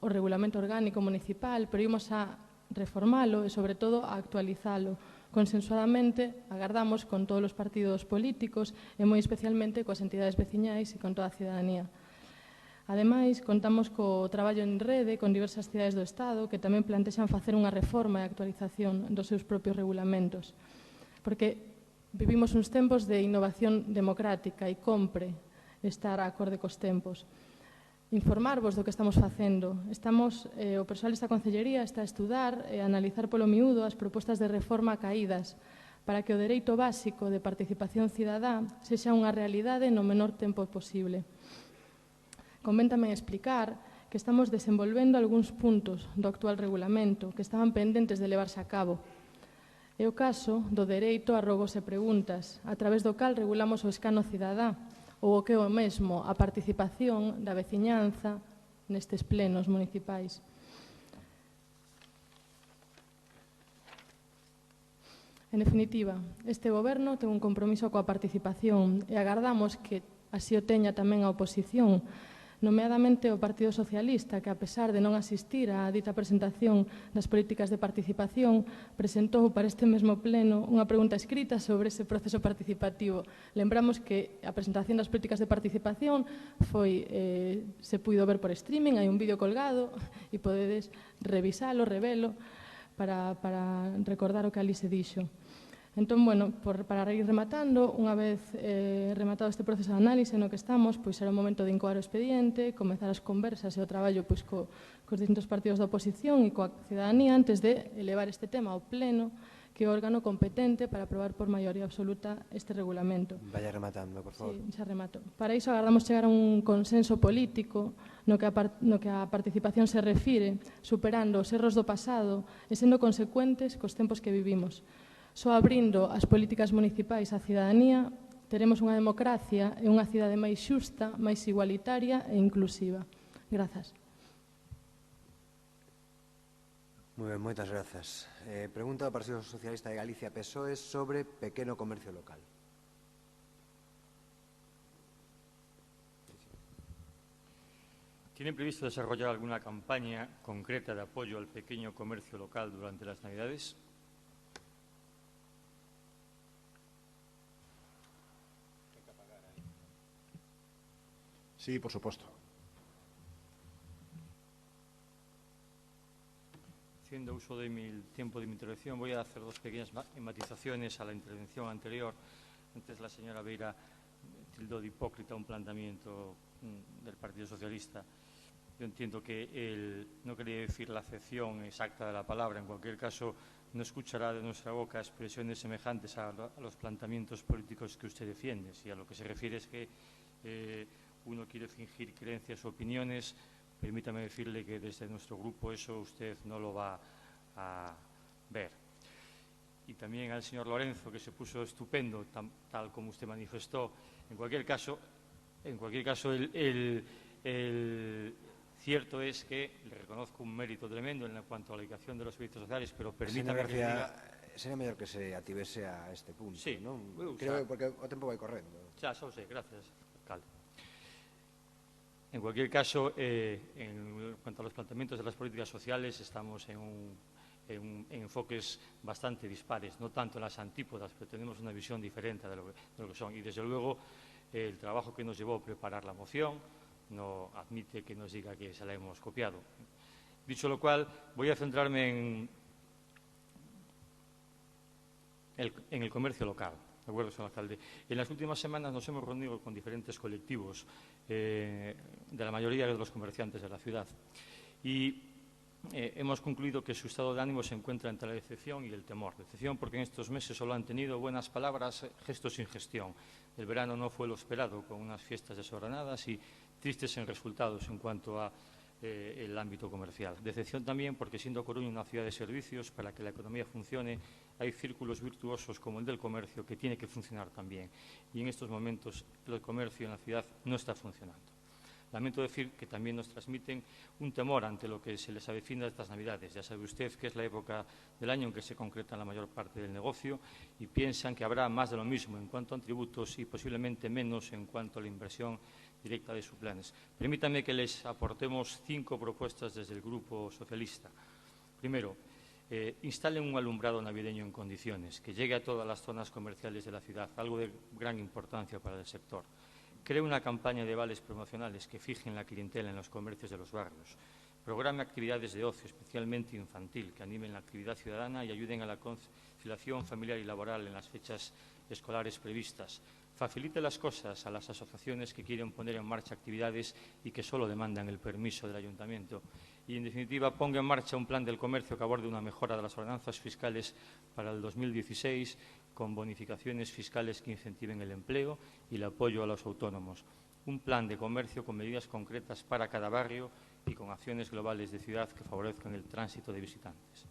Regulamento Orgánico Municipal, pero imos a reformalo e, sobre todo, a actualizalo. Consensuadamente, agardamos con todos os partidos políticos e moi especialmente coas entidades veciñais e con toda a cidadanía. Ademais, contamos co traballo en rede con diversas cidades do Estado que tamén plantexan facer unha reforma e actualización dos seus propios regulamentos, porque vivimos uns tempos de innovación democrática e compre estar acorde cos tempos. Informarvos do que estamos facendo. O persoal desta Concellería está a estudar e a analizar polo miúdo as propostas de reforma caídas para que o dereito básico de participación cidadá sexa unha realidade no menor tempo posible. Convén tamén explicar que estamos desenvolvendo algúns puntos do actual regulamento que estaban pendentes de levarse a cabo. É o caso do dereito a robos e preguntas, a través do cal regulamos o escano cidadá, ou o que é o mesmo, a participación da veciñanza nestes plenos municipais. En definitiva, este goberno ten un compromiso coa participación e agardamos que así o teña tamén a oposición, nomeadamente o Partido Socialista, que a pesar de non asistir á dita presentación das políticas de participación, presentou para este mesmo pleno unha pregunta escrita sobre ese proceso participativo. Lembramos que a presentación das políticas de participación se puido ver por streaming, hai un vídeo colgado e podedes revisalo, revelo, para recordar o que ali se dixo. Entón, bueno, para ir rematando, unha vez rematado este proceso de análise no que estamos, pois será o momento de incoar o expediente, comezar as conversas e o traballo pois, cos distintos partidos da oposición e coa cidadanía antes de elevar este tema ao pleno, que é o órgano competente para aprobar por maioría absoluta este regulamento. Vaya rematando, por favor. Sí, xa remato. Para iso agardamos chegar a un consenso político no que a participación se refire, superando os erros do pasado e sendo consecuentes cos tempos que vivimos. Só abrindo as políticas municipais á cidadanía teremos unha democracia e unha cidade máis xusta, máis igualitaria e inclusiva. Grazas. Moi ben, moitas grazas. Pregunta do Partido Socialista de Galicia PSOE sobre pequeno comercio local. ¿Tienen previsto desarrollar alguna campaña concreta de apoyo al pequeño comercio local durante las Navidades? Sí, por supuesto. Haciendo uso de mi tiempo de mi intervención, voy a hacer dos pequeñas matizaciones a la intervención anterior. Antes la señora Beira tildó de hipócrita un planteamiento del Partido Socialista. Yo entiendo que no quería decir la acepción exacta de la palabra. En cualquier caso, no escuchará de nuestra boca expresiones semejantes a los planteamientos políticos que usted defiende. Si a lo que se refiere es que uno quiere fingir creencias o opiniones, permítame decirle que desde nuestro grupo eso usted no lo va a ver. Y también al señor Lorenzo, que se puso estupendo, tal como usted manifestó. En cualquier caso, el cierto es que le reconozco un mérito tremendo en cuanto a la aplicación de los servicios sociales, pero permítame que diga... Sería mellor que se ativese a este punto, sí, non? Creo que porque o tempo vai correndo. Xa, xa sei, gracias, alcalde. En cualquier caso, en cuanto a los planteamientos de las políticas sociales, estamos en enfoques bastante dispares, no tanto en las antípodas, pero tenemos una visión diferente de lo que son. Y, desde luego, el trabajo que nos llevó a preparar la moción no admite que nos diga que se la hemos copiado. Dicho lo cual, voy a centrarme en el comercio local. De acuerdo, señor alcalde. En las últimas semanas nos hemos reunido con diferentes colectivos de la mayoría de los comerciantes de la ciudad y hemos concluido que su estado de ánimo se encuentra entre la decepción y el temor. Decepción porque en estos meses solo han tenido buenas palabras, gestos sin gestión. El verano no fue lo esperado, con unas fiestas desordenadas y tristes en resultados en cuanto a el ámbito comercial. Decepción también porque, siendo Coruña una ciudad de servicios, para que la economía funcione hay círculos virtuosos como el del comercio que tiene que funcionar también. Y en estos momentos el comercio en la ciudad no está funcionando. Lamento decir que también nos transmiten un temor ante lo que se les avecina estas Navidades. Ya sabe usted que es la época del año en que se concreta la mayor parte del negocio y piensan que habrá más de lo mismo en cuanto a tributos y posiblemente menos en cuanto a la inversión directa de sus planes. Permítanme que les aportemos 5 propuestas desde el Grupo Socialista. Primero, instalen un alumbrado navideño en condiciones, que llegue a todas las zonas comerciales de la ciudad, algo de gran importancia para el sector. Cree una campaña de vales promocionales que fijen la clientela en los comercios de los barrios. Programe actividades de ocio, especialmente infantil, que animen la actividad ciudadana y ayuden a la conciliación familiar y laboral en las fechas escolares previstas. Facilite las cosas a las asociaciones que quieren poner en marcha actividades y que solo demandan el permiso del ayuntamiento. Y, en definitiva, ponga en marcha un plan del comercio que aborde una mejora de las ordenanzas fiscales para el 2016, con bonificaciones fiscales que incentiven el empleo y el apoyo a los autónomos. Un plan de comercio con medidas concretas para cada barrio y con acciones globales de ciudad que favorezcan el tránsito de visitantes.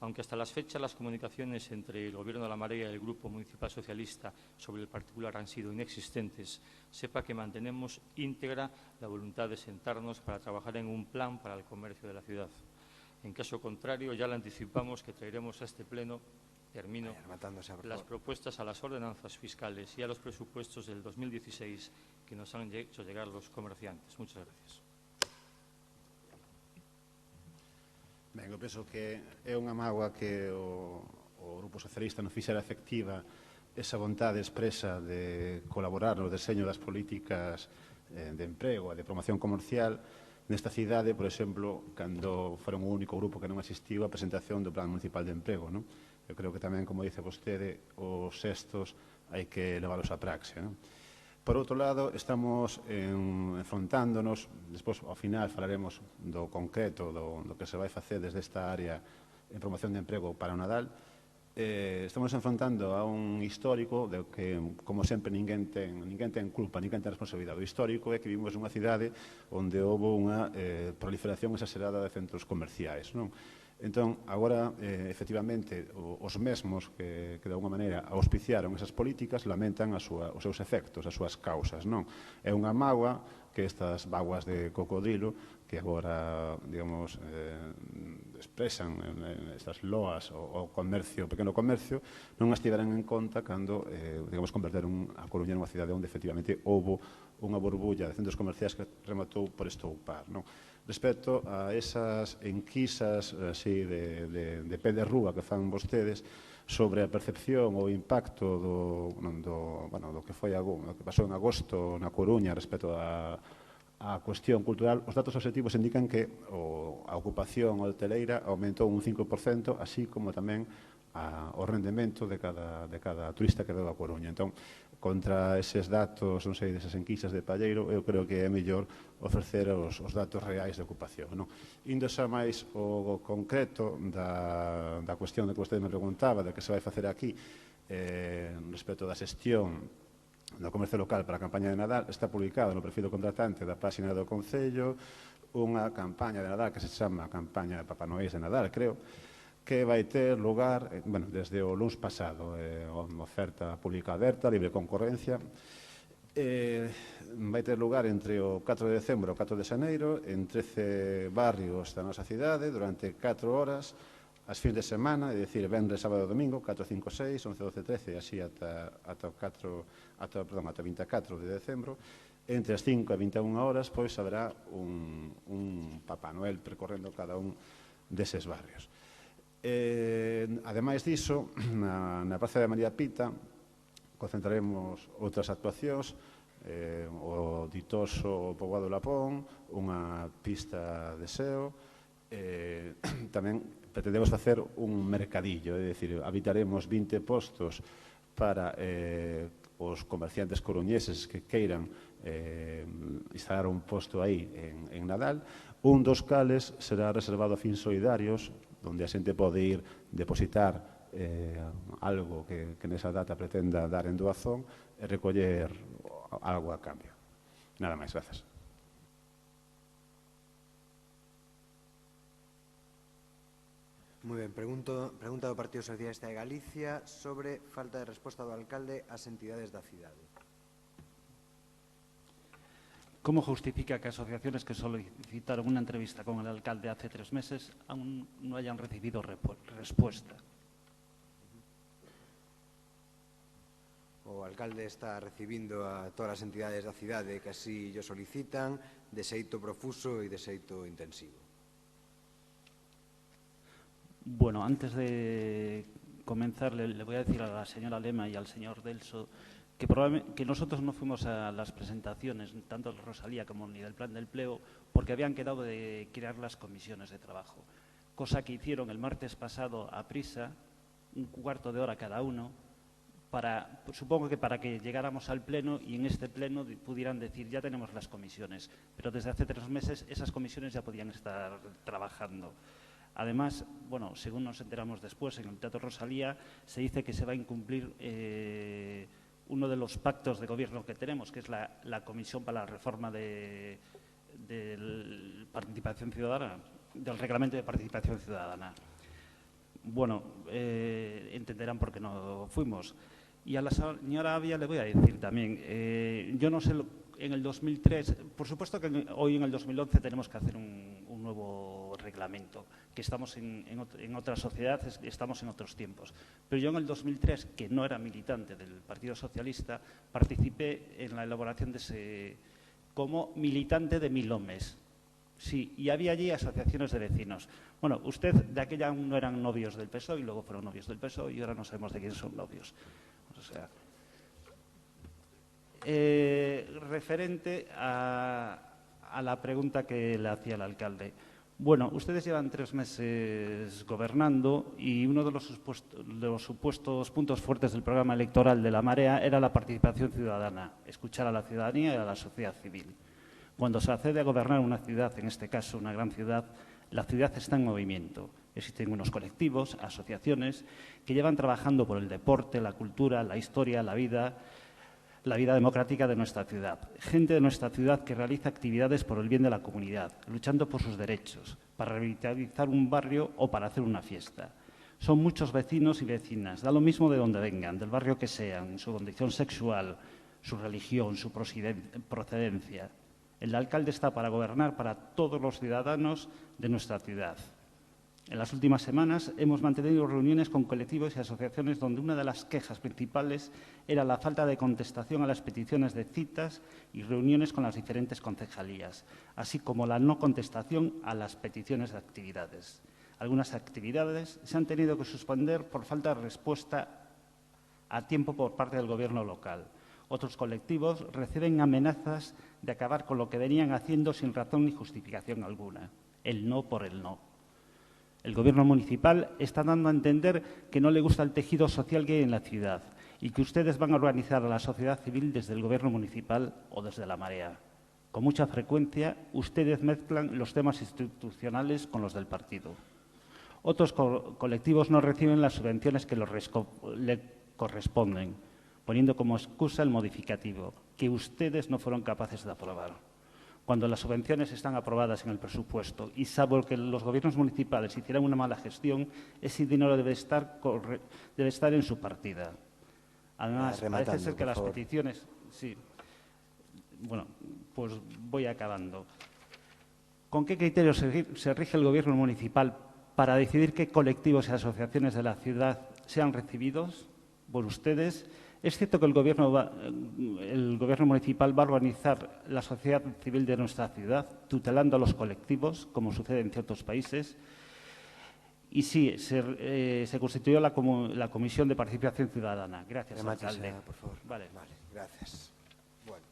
Aunque hasta las fechas las comunicaciones entre el Gobierno de la Marea y el Grupo Municipal Socialista sobre el particular han sido inexistentes, sepa que mantenemos íntegra la voluntad de sentarnos para trabajar en un plan para el comercio de la ciudad. En caso contrario, ya le anticipamos que traeremos a este pleno, termino, las propuestas a las ordenanzas fiscales y a los presupuestos del 2016 que nos han hecho llegar los comerciantes. Muchas gracias. Ben, eu penso que é unha mágoa que o Grupo Socialista non fixera efectiva esa vontade expresa de colaborar no deseño das políticas de emprego e de promoción comercial nesta cidade, por exemplo, cando foron o único grupo que non asistiu á presentación do Plan Municipal de Emprego, non? Eu creo que tamén, como dice vostede, os estos hai que leválos á praxe, non? Por outro lado, estamos enfrontándonos, despois ao final falaremos do concreto, do que se vai facer desde esta área en promoción de emprego para o Nadal, estamos enfrontando a un histórico de que, como sempre, ninguén ten culpa, ninguén ten responsabilidade. O histórico é que vivimos nunha cidade onde houve unha proliferación exagerada de centros comerciais, non? Entón, agora, efectivamente, os mesmos que de alguma maneira auspiciaron esas políticas lamentan os seus efectos, as súas causas, non? É unha mágoa que estas vaguas de cocodrilo que agora, digamos, expresan estas loas ao comercio, pequeno comercio, non as tiveran en conta cando, digamos, converteron a Coruña nunha cidade onde efectivamente houve unha burbulla de centros comerciais que rematou por estoupar, non? Respecto a esas enquisas así de pé de rúa que fan vostedes sobre a percepción ou impacto do que foi o que pasou en agosto na Coruña respecto a cuestión cultural, os datos objetivos indican que a ocupación hoteleira aumentou un 5%, así como tamén o rendemento de cada turista que veu a Coruña. Entón, contra eses datos, non sei, desas enquisas de Palleiro, eu creo que é mellor ofrecer os datos reais de ocupación. Indo xa máis o concreto da cuestión de que vostede me preguntaba, de que se vai facer aquí, respecto da xestión do comercio local para a campaña de Nadal, está publicado no perfil do contratante da página do Concello unha campaña de Nadal que se chama Campaña de Papá Noéis de Nadal, creo, que vai ter lugar, desde o luns pasado, unha oferta pública aberta, libre concorrencia, vai ter lugar entre o 4 de decembro e o 4 de xaneiro en 13 barrios da nosa cidade durante 4 horas, as fins de semana, é dicir, venres, sábado e domingo, 4, 5, 6, 11, 12, 13, así ata 24 de decembro. Entre as 5 e 21 horas, pois, haberá un Papá Noel percorrendo cada un deses barrios. Ademais diso, na Praza de María Pita concentraremos outras actuacións, o ditoso poboado Lapón, unha pista de SEO, tamén pretendemos facer un mercadillo, é dicir, habitaremos 20 postos para os comerciantes coruñeses que queiran instalar un posto aí en Nadal. Un dos cales será reservado a fins solidarios, onde a xente pode ir depositar algo que nesa data pretenda dar en doazón e recoller algo a cambio. Nada máis, grazas. Moi ben, pregunta do Partido Socialista de Galicia sobre falta de resposta do alcalde ás entidades da cidade. ¿Cómo justifica que asociaciones que solicitaron una entrevista con el alcalde hace 3 meses aún no hayan recibido respuesta? O alcalde está recibindo a todas as entidades da cidade que así llo solicitan de xeito profuso e de xeito intensivo. Bueno, antes de comenzar le voy a decir a la señora Lema y al señor Delso que nosotros no fuimos a las presentaciones, tanto de Rosalía como ni del Plan del Empleo, porque habían quedado de crear las comisiones de trabajo, cosa que hicieron el martes pasado a prisa, un cuarto de hora cada uno, supongo que para que llegáramos al Pleno y en este Pleno pudieran decir ya tenemos las comisiones, pero desde hace 3 meses esas comisiones ya podían estar trabajando. Además, bueno, según nos enteramos después, en el Teatro Rosalía se dice que se va a incumplir uno de los pactos de gobierno que tenemos, que es la Comisión para la Reforma de Participación Ciudadana, del Reglamento de Participación Ciudadana. bueno, entenderán por qué no fuimos. Y a la señora Avia le voy a decir también, yo no sé, en el 2003, por supuesto que hoy en el 2011 tenemos que hacer un nuevo reglamento, que estamos en otra sociedad, estamos en otros tiempos. Pero yo en el 2003, que no era militante del Partido Socialista, participé en la elaboración de ese, como militante de Milhomes. Sí, y había allí asociaciones de vecinos. Bueno, usted de aquella aún no eran novios del PSOE y luego fueron novios del PSOE y ahora no sabemos de quién son novios. O sea, referente a la pregunta que le hacía el alcalde. Bueno, ustedes llevan 3 meses gobernando y uno de los supuestos puntos fuertes del programa electoral de La Marea era la participación ciudadana, escuchar a la ciudadanía y a la sociedad civil. Cuando se accede a gobernar una ciudad, en este caso una gran ciudad, la ciudad está en movimiento. Existen unos colectivos, asociaciones, que llevan trabajando por el deporte, la cultura, la historia, la vida democrática de nuestra ciudad. Gente de nuestra ciudad que realiza actividades por el bien de la comunidad, luchando por sus derechos, para revitalizar un barrio o para hacer una fiesta. Son muchos vecinos y vecinas, da lo mismo de donde vengan, del barrio que sean, su condición sexual, su religión, su procedencia. El alcalde está para gobernar para todos los ciudadanos de nuestra ciudad. En las últimas semanas hemos mantenido reuniones con colectivos y asociaciones donde una de las quejas principales era la falta de contestación a las peticiones de citas y reuniones con las diferentes concejalías, así como la no contestación a las peticiones de actividades. Algunas actividades se han tenido que suspender por falta de respuesta a tiempo por parte del Gobierno local. Otros colectivos reciben amenazas de acabar con lo que venían haciendo sin razón ni justificación alguna. El no por el no. El Gobierno municipal está dando a entender que no le gusta el tejido social que hay en la ciudad y que ustedes van a organizar a la sociedad civil desde el Gobierno municipal o desde La Marea. Con mucha frecuencia, ustedes mezclan los temas institucionales con los del partido. Otros colectivos no reciben las subvenciones que le corresponden, poniendo como excusa el modificativo, que ustedes no fueron capaces de aprobar. Cuando las subvenciones están aprobadas en el presupuesto y salvo que los gobiernos municipales hicieran una mala gestión, ese dinero debe estar en su partida. Además, parece ser que las peticiones... Sí. Bueno, pues voy acabando. ¿Con qué criterios se rige el Gobierno municipal para decidir qué colectivos y asociaciones de la ciudad sean recibidos por ustedes? Es cierto que el Gobierno municipal va a organizar la sociedad civil de nuestra ciudad, tutelando a los colectivos, como sucede en ciertos países. Y sí, se constituyó la Comisión de Participación Ciudadana. Gracias, alcalde. Por favor. Vale, gracias. Bueno,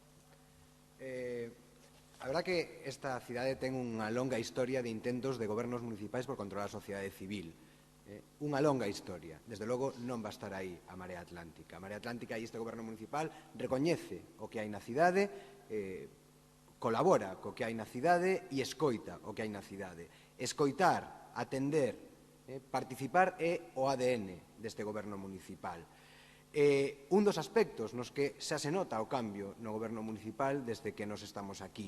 a verdad que esta cidade ten unha longa historia de intentos de gobernos municipais por controlar a sociedade civil. Unha longa historia. Desde logo non va a estar aí a Marea Atlántica. A Marea Atlántica e este goberno municipal recoñece o que hai na cidade, colabora co que hai na cidade e escoita o que hai na cidade. Escoitar, atender, participar é o ADN deste goberno municipal. Un dos aspectos nos que xa se nota o cambio no goberno municipal desde que nos estamos aquí.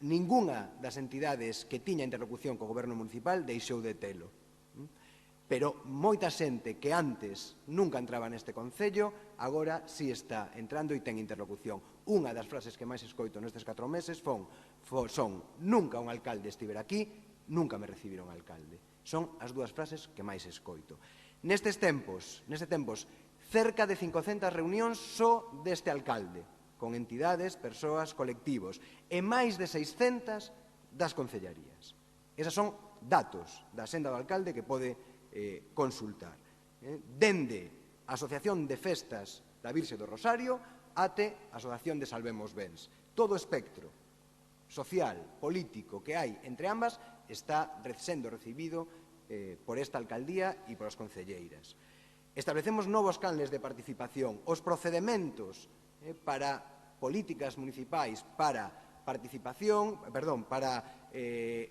Ningunha das entidades que tiña interlocución co goberno municipal deixou de telo. Pero moita xente que antes nunca entraba neste concello, agora sí está entrando e ten interlocución. Unha das frases que máis escoito nestes 4 meses son nunca un alcalde estivera aquí, nunca me recibiron alcalde. Son as dúas frases que máis escoito. Nestes tempos, cerca de 500 reunións só deste alcalde, con entidades, persoas, colectivos, e máis de 600 das concellarías. Esas son datos da senda do alcalde que pode consultar. Dende a Asociación de Festas da Virxe do Rosario até a Asociación de Salvemos Bens. Todo o espectro social, político que hai entre ambas está sendo recibido por esta alcaldía e por as concelleiras. Establecemos novos canles de participación. Os procedementos para políticas municipais, para participación, para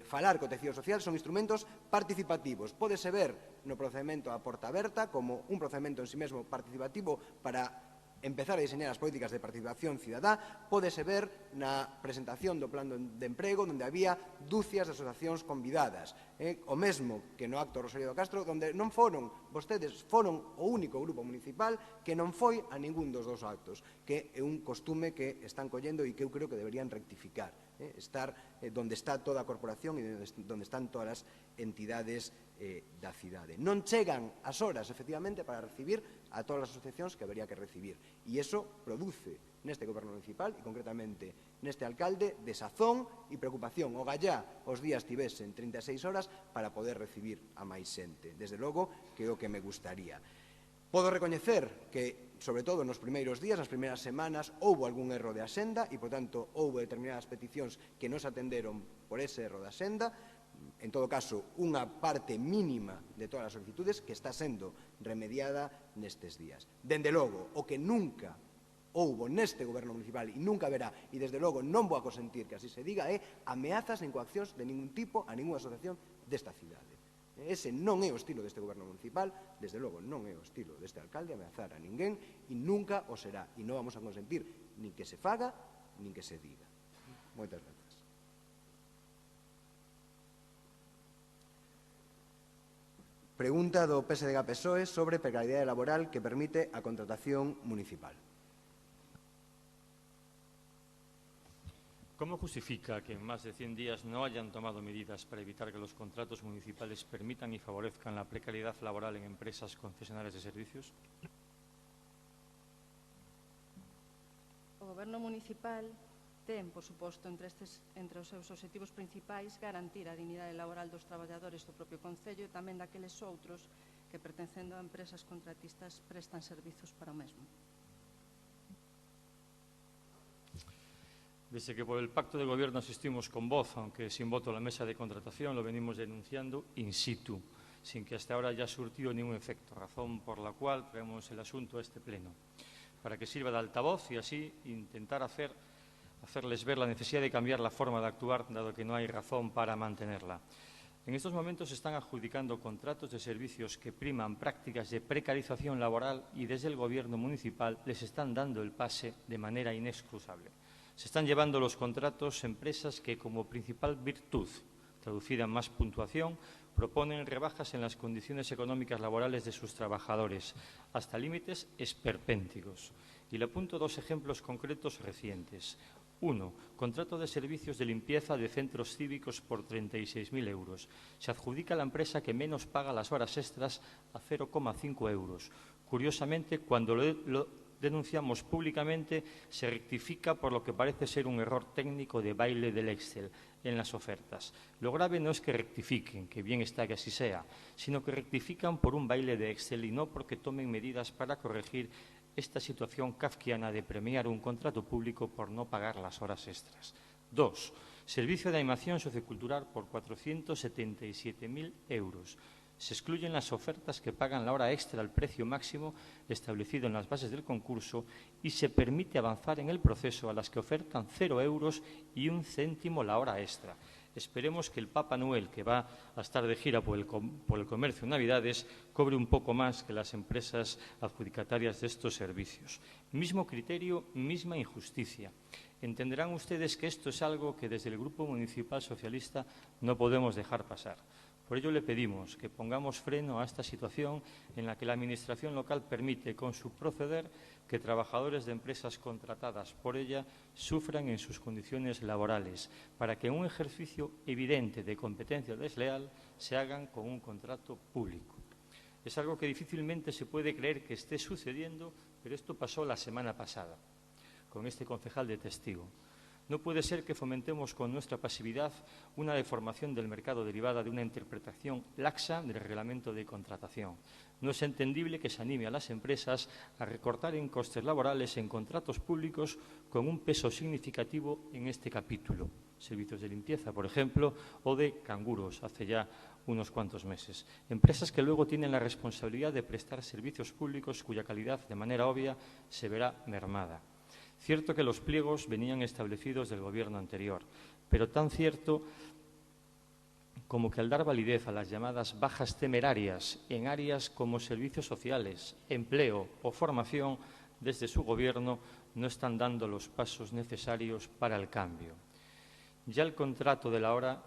falar co tecido social son instrumentos participativos. Pódese ver no procedemento a porta aberta como un procedemento en sí mesmo participativo para empezar a diseñar as políticas de participación cidadá pódese ver na presentación do plan de emprego onde había dúcias de asociacións convidadas, o mesmo que no acto Rosario do Castro, onde non foron, vostedes foron o único grupo municipal que non foi a ningún dos dous actos, que é un costume que están collendo e que eu creo que deberían rectificar, estar donde está toda a corporación e donde están todas as entidades da cidade. Non chegan as horas, efectivamente, para recibir a todas as asociacións que habería que recibir. E iso produce neste goberno municipal e concretamente neste alcalde desazón e preocupación. O gallá os días tivesen 36 horas para poder recibir a máis xente. Desde logo que é o que me gustaría. Podo recoñecer que, sobre todo nos primeiros días, nas primeiras semanas, houbo algún erro de axenda e, por tanto, houbo determinadas peticións que non se atenderon por ese erro de axenda. En todo caso, unha parte mínima de todas as solicitudes que está sendo remediada nestes días. Dende logo, o que nunca houbo neste goberno municipal e nunca haberá, e desde logo non vou a consentir que así se diga, é ameazas nin coaccións de ningún tipo a ninguna asociación desta cidade. Ese non é o estilo deste goberno municipal, desde logo non é o estilo deste alcalde ameazar a ninguén e nunca o será. E non vamos a consentir nin que se faga, nin que se diga. Moitas gracias. Pregunta do PSDG-PSOE sobre precariedade laboral que permite a contratación municipal. ¿Cómo justifica que en más de 100 días no hayan tomado medidas para evitar que los contratos municipales permitan y favorezcan la precariedad laboral en empresas concesionarias de servicios? O Goberno municipal ten, por suposto, entre os seus obxectivos principais garantir a dignidade laboral dos traballadores do propio Concello e tamén daqueles outros que, pertencendo a empresas contratistas, prestan servizos para o mesmo. Desde que por el pacto de gobierno asistimos con voz, aunque sin voto a la mesa de contratación, lo venimos denunciando in situ, sin que hasta ahora haya surtido ningún efecto, razón por la cual traemos el asunto a este pleno, para que sirva de altavoz y así intentar hacerles ver la necesidad de cambiar la forma de actuar, dado que no hay razón para mantenerla. En estos momentos se están adjudicando contratos de servicios que priman prácticas de precarización laboral y desde el Gobierno municipal les están dando el pase de manera inexcusable. Se están llevando los contratos empresas que, como principal virtud, traducida en más puntuación, proponen rebajas en las condiciones económicas laborales de sus trabajadores, hasta límites esperpénticos. Y le apunto dos ejemplos concretos recientes. 1. Contrato de servicios de limpieza de centros cívicos por 36.000 euros. Se adjudica a la empresa que menos paga las horas extras a 0,5 euros. Curiosamente, cuando lo denunciamos públicamente, se rectifica por lo que parece ser un error técnico de baile del Excel en las ofertas. Lo grave no es que rectifiquen, que bien está que así sea, sino que rectifican por un baile de Excel y no porque tomen medidas para corregir esta situación kafkiana de premiar un contrato público por no pagar las horas extras. 2. Servicio de animación sociocultural por 477.000 euros. Se excluyen las ofertas que pagan la hora extra al precio máximo establecido en las bases del concurso y se permite avanzar en el proceso a las que ofertan 0 euros y 1 céntimo la hora extra. Esperemos que el Papa Noel, que va a estar de gira por el comercio en Navidades, cobre un poco más que las empresas adjudicatarias de estos servicios. Mismo criterio, misma injusticia. Entenderán ustedes que esto es algo que desde el Grupo Municipal Socialista no podemos dejar pasar. Por ello le pedimos que pongamos freno a esta situación en la que la Administración local permite con su proceder que trabajadores de empresas contratadas por ella sufran en sus condiciones laborales, para que en un ejercicio evidente de competencia desleal se hagan con un contrato público. Es algo que difícilmente se puede creer que esté sucediendo, pero esto pasó la semana pasada, con este concejal de testigo. No puede ser que fomentemos con nuestra pasividad una deformación del mercado derivada de una interpretación laxa del reglamento de contratación. No es entendible que se anime a las empresas a recortar en costes laborales en contratos públicos con un peso significativo en este capítulo. Servicios de limpieza, por ejemplo, o de canguros, hace ya unos cuantos meses. Empresas que luego tienen la responsabilidad de prestar servicios públicos cuya calidad, de manera obvia, se verá mermada. Cierto que los pliegos venían establecidos del Gobierno anterior, pero tan cierto como que al dar validez a las llamadas bajas temerarias en áreas como servicios sociales, empleo o formación, desde su gobierno no están dando los pasos necesarios para el cambio. Ya el contrato de la hora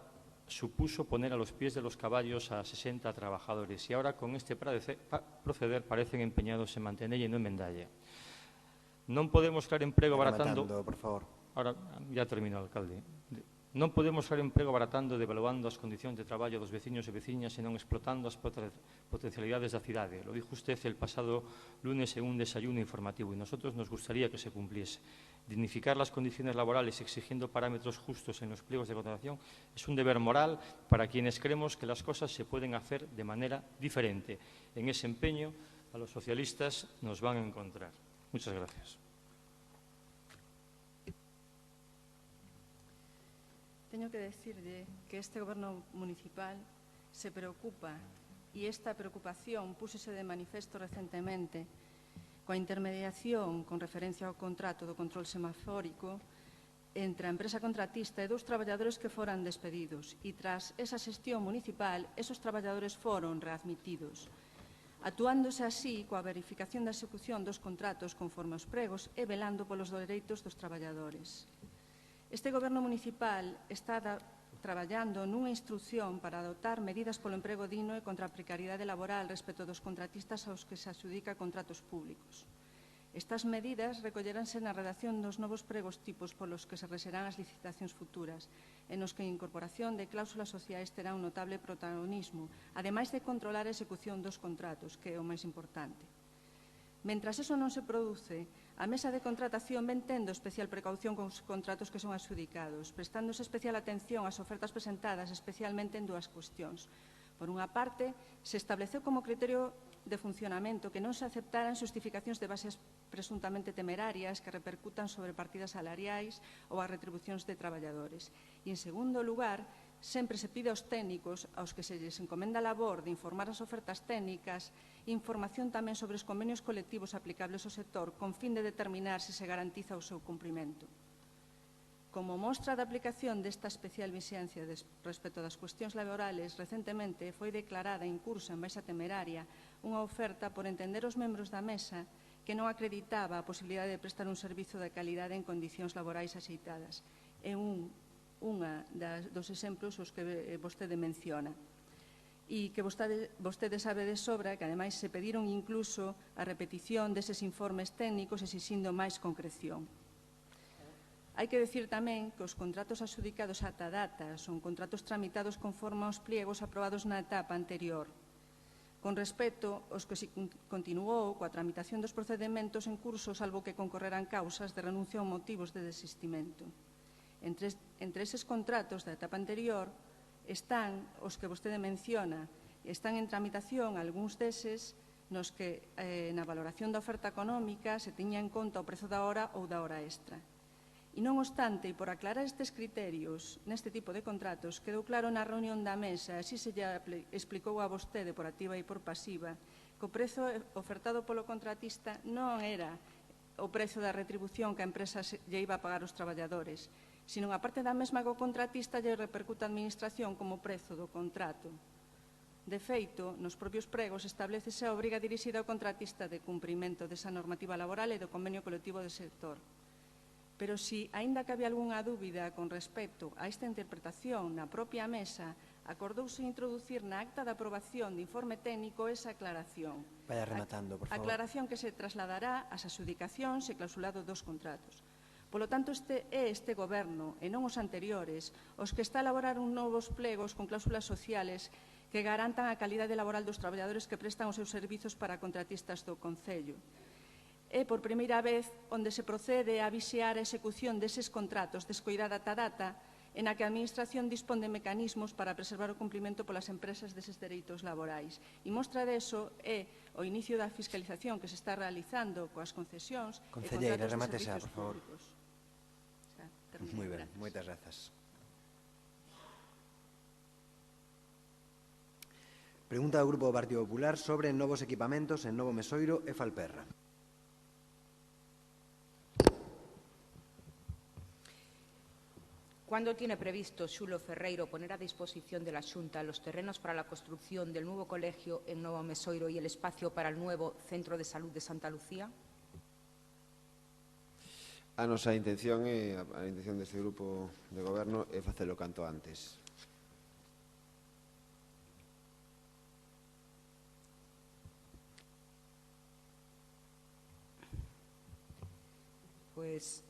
supuso poner a los pies de los caballos a 60 trabajadores y ahora con este proceder parecen empeñados en mantener y no enmendalla. Non podemos crear emprego baratando... Por favor. Ahora, ya termino, alcalde. Non podemos crear emprego baratando e devaluando as condicións de traballo dos veciños e veciñas e non explotando as potencialidades da cidade. Lo dijo usted el pasado lunes en un desayuno informativo y nosotros nos gustaría que se cumpliese. Dignificar las condiciones laborales exigiendo parámetros justos en los pliegos de contratación es un deber moral para quienes creemos que las cosas se pueden hacer de manera diferente. En ese empeño, a los socialistas nos van a encontrar. Muchas gracias. Teño que decirle que este Goberno municipal se preocupa e esta preocupación púsose de manifesto recentemente coa intermediación con referencia ao contrato do control semafórico entre a empresa contratista e dos traballadores que foran despedidos e tras esa xestión municipal esos traballadores foron readmitidos, actuándose así coa verificación da execución dos contratos conforme aos pregos e velando polos dereitos dos traballadores. Este Goberno municipal está traballando nunha instrucción para adoptar medidas polo emprego digno e contra a precariedade laboral respecto dos contratistas aos que se adxudica contratos públicos. Estas medidas recolleranse na redacción dos novos pregos tipos polos que se rexerán as licitacións futuras, en os que a incorporación de cláusulas sociais terá un notable protagonismo, ademais de controlar a execución dos contratos, que é o máis importante. Mentras eso non se produce, a mesa de contratación ven tendo especial precaución con os contratos que son adxudicados, prestándose especial atención ás ofertas presentadas, especialmente en dúas cuestións. Por unha parte, se estableceu como criterio de funcionamento que non se aceptaran xustificacións de bases presuntamente temerarias que repercutan sobre partidas salariais ou as retribucións de traballadores. E, en segundo lugar, sempre se pide aos técnicos, aos que se lles encomenda a labor de informar as ofertas técnicas, información tamén sobre os convenios colectivos aplicables ao sector con fin de determinar se se garantiza o seu cumprimento. Como mostra da aplicación desta especial vixencia respecto das cuestións laborales, recentemente foi declarada incursa en baixa temeraria unha oferta por entender os membros da mesa que non acreditaba a posibilidade de prestar un servizo de calidade en condicións laborais axeitadas. É unha dos exemplos os que vostede menciona. E que vostede sabe de sobra que, ademais, se pediron incluso a repetición deses informes técnicos exixindo máis concreción. Hai que decir tamén que os contratos adxudicados ata data son contratos tramitados conforme aos pliegos aprobados na etapa anterior. Con respecto aos que se continuou coa tramitación dos procedementos en curso, salvo que concorreran causas de renuncia ou motivos de desistimento. Entre eses contratos da etapa anterior están os que vostede menciona, están en tramitación algúns deses nos que na valoración da oferta económica se tiña en conta o prezo da hora ou da hora extra. E non obstante, e por aclarar estes criterios neste tipo de contratos, quedou claro na reunión da mesa, así se lle explicou a vostede por activa e por pasiva, que o prezo ofertado polo contratista non era o prezo da retribución que a empresa lle iba a pagar aos traballadores, sino a parte da mesma que o contratista lle repercute a administración como prezo do contrato. De feito, nos propios pregos establecese a obriga dirixida ao contratista de cumprimento desa normativa laboral e do convenio colectivo do sector. Pero si, aínda que había algunha dúbida con respecto a esta interpretación na propia mesa, acordouse introducir na acta de aprobación de informe técnico esa aclaración. Vaya rematando, por favor. Aclaración que se trasladará ás adxudicacións e clausulado dos contratos. Polo tanto, este Goberno, e non os anteriores, os que está a elaborar un novos plegos con cláusulas sociales que garantan a calidade laboral dos traballadores que prestan os seus servizos para contratistas do Concello. É por primeira vez onde se procede a vixiar a execución deses contratos descoidada ata data en a que a Administración dispón de mecanismos para preservar o cumprimento polas empresas deses dereitos laborais. E mostra deso é o inicio da fiscalización que se está realizando coas concesións e Concelleira, contratos de remate xa, servizos por favor. públicos. Moi ben, moitas grazas. Pregunta do Grupo do Partido Popular sobre novos equipamentos en Novo Mesoiro e Falperra. ¿Cuándo tiene previsto Xulo Ferreiro poner a disposición de la Xunta los terrenos para la construcción del nuevo colegio en Novo Mesoiro y el espacio para el nuevo Centro de Salud de Santa Lucía? A nosa intención e a intención deste grupo de goberno é facelo canto antes. Pues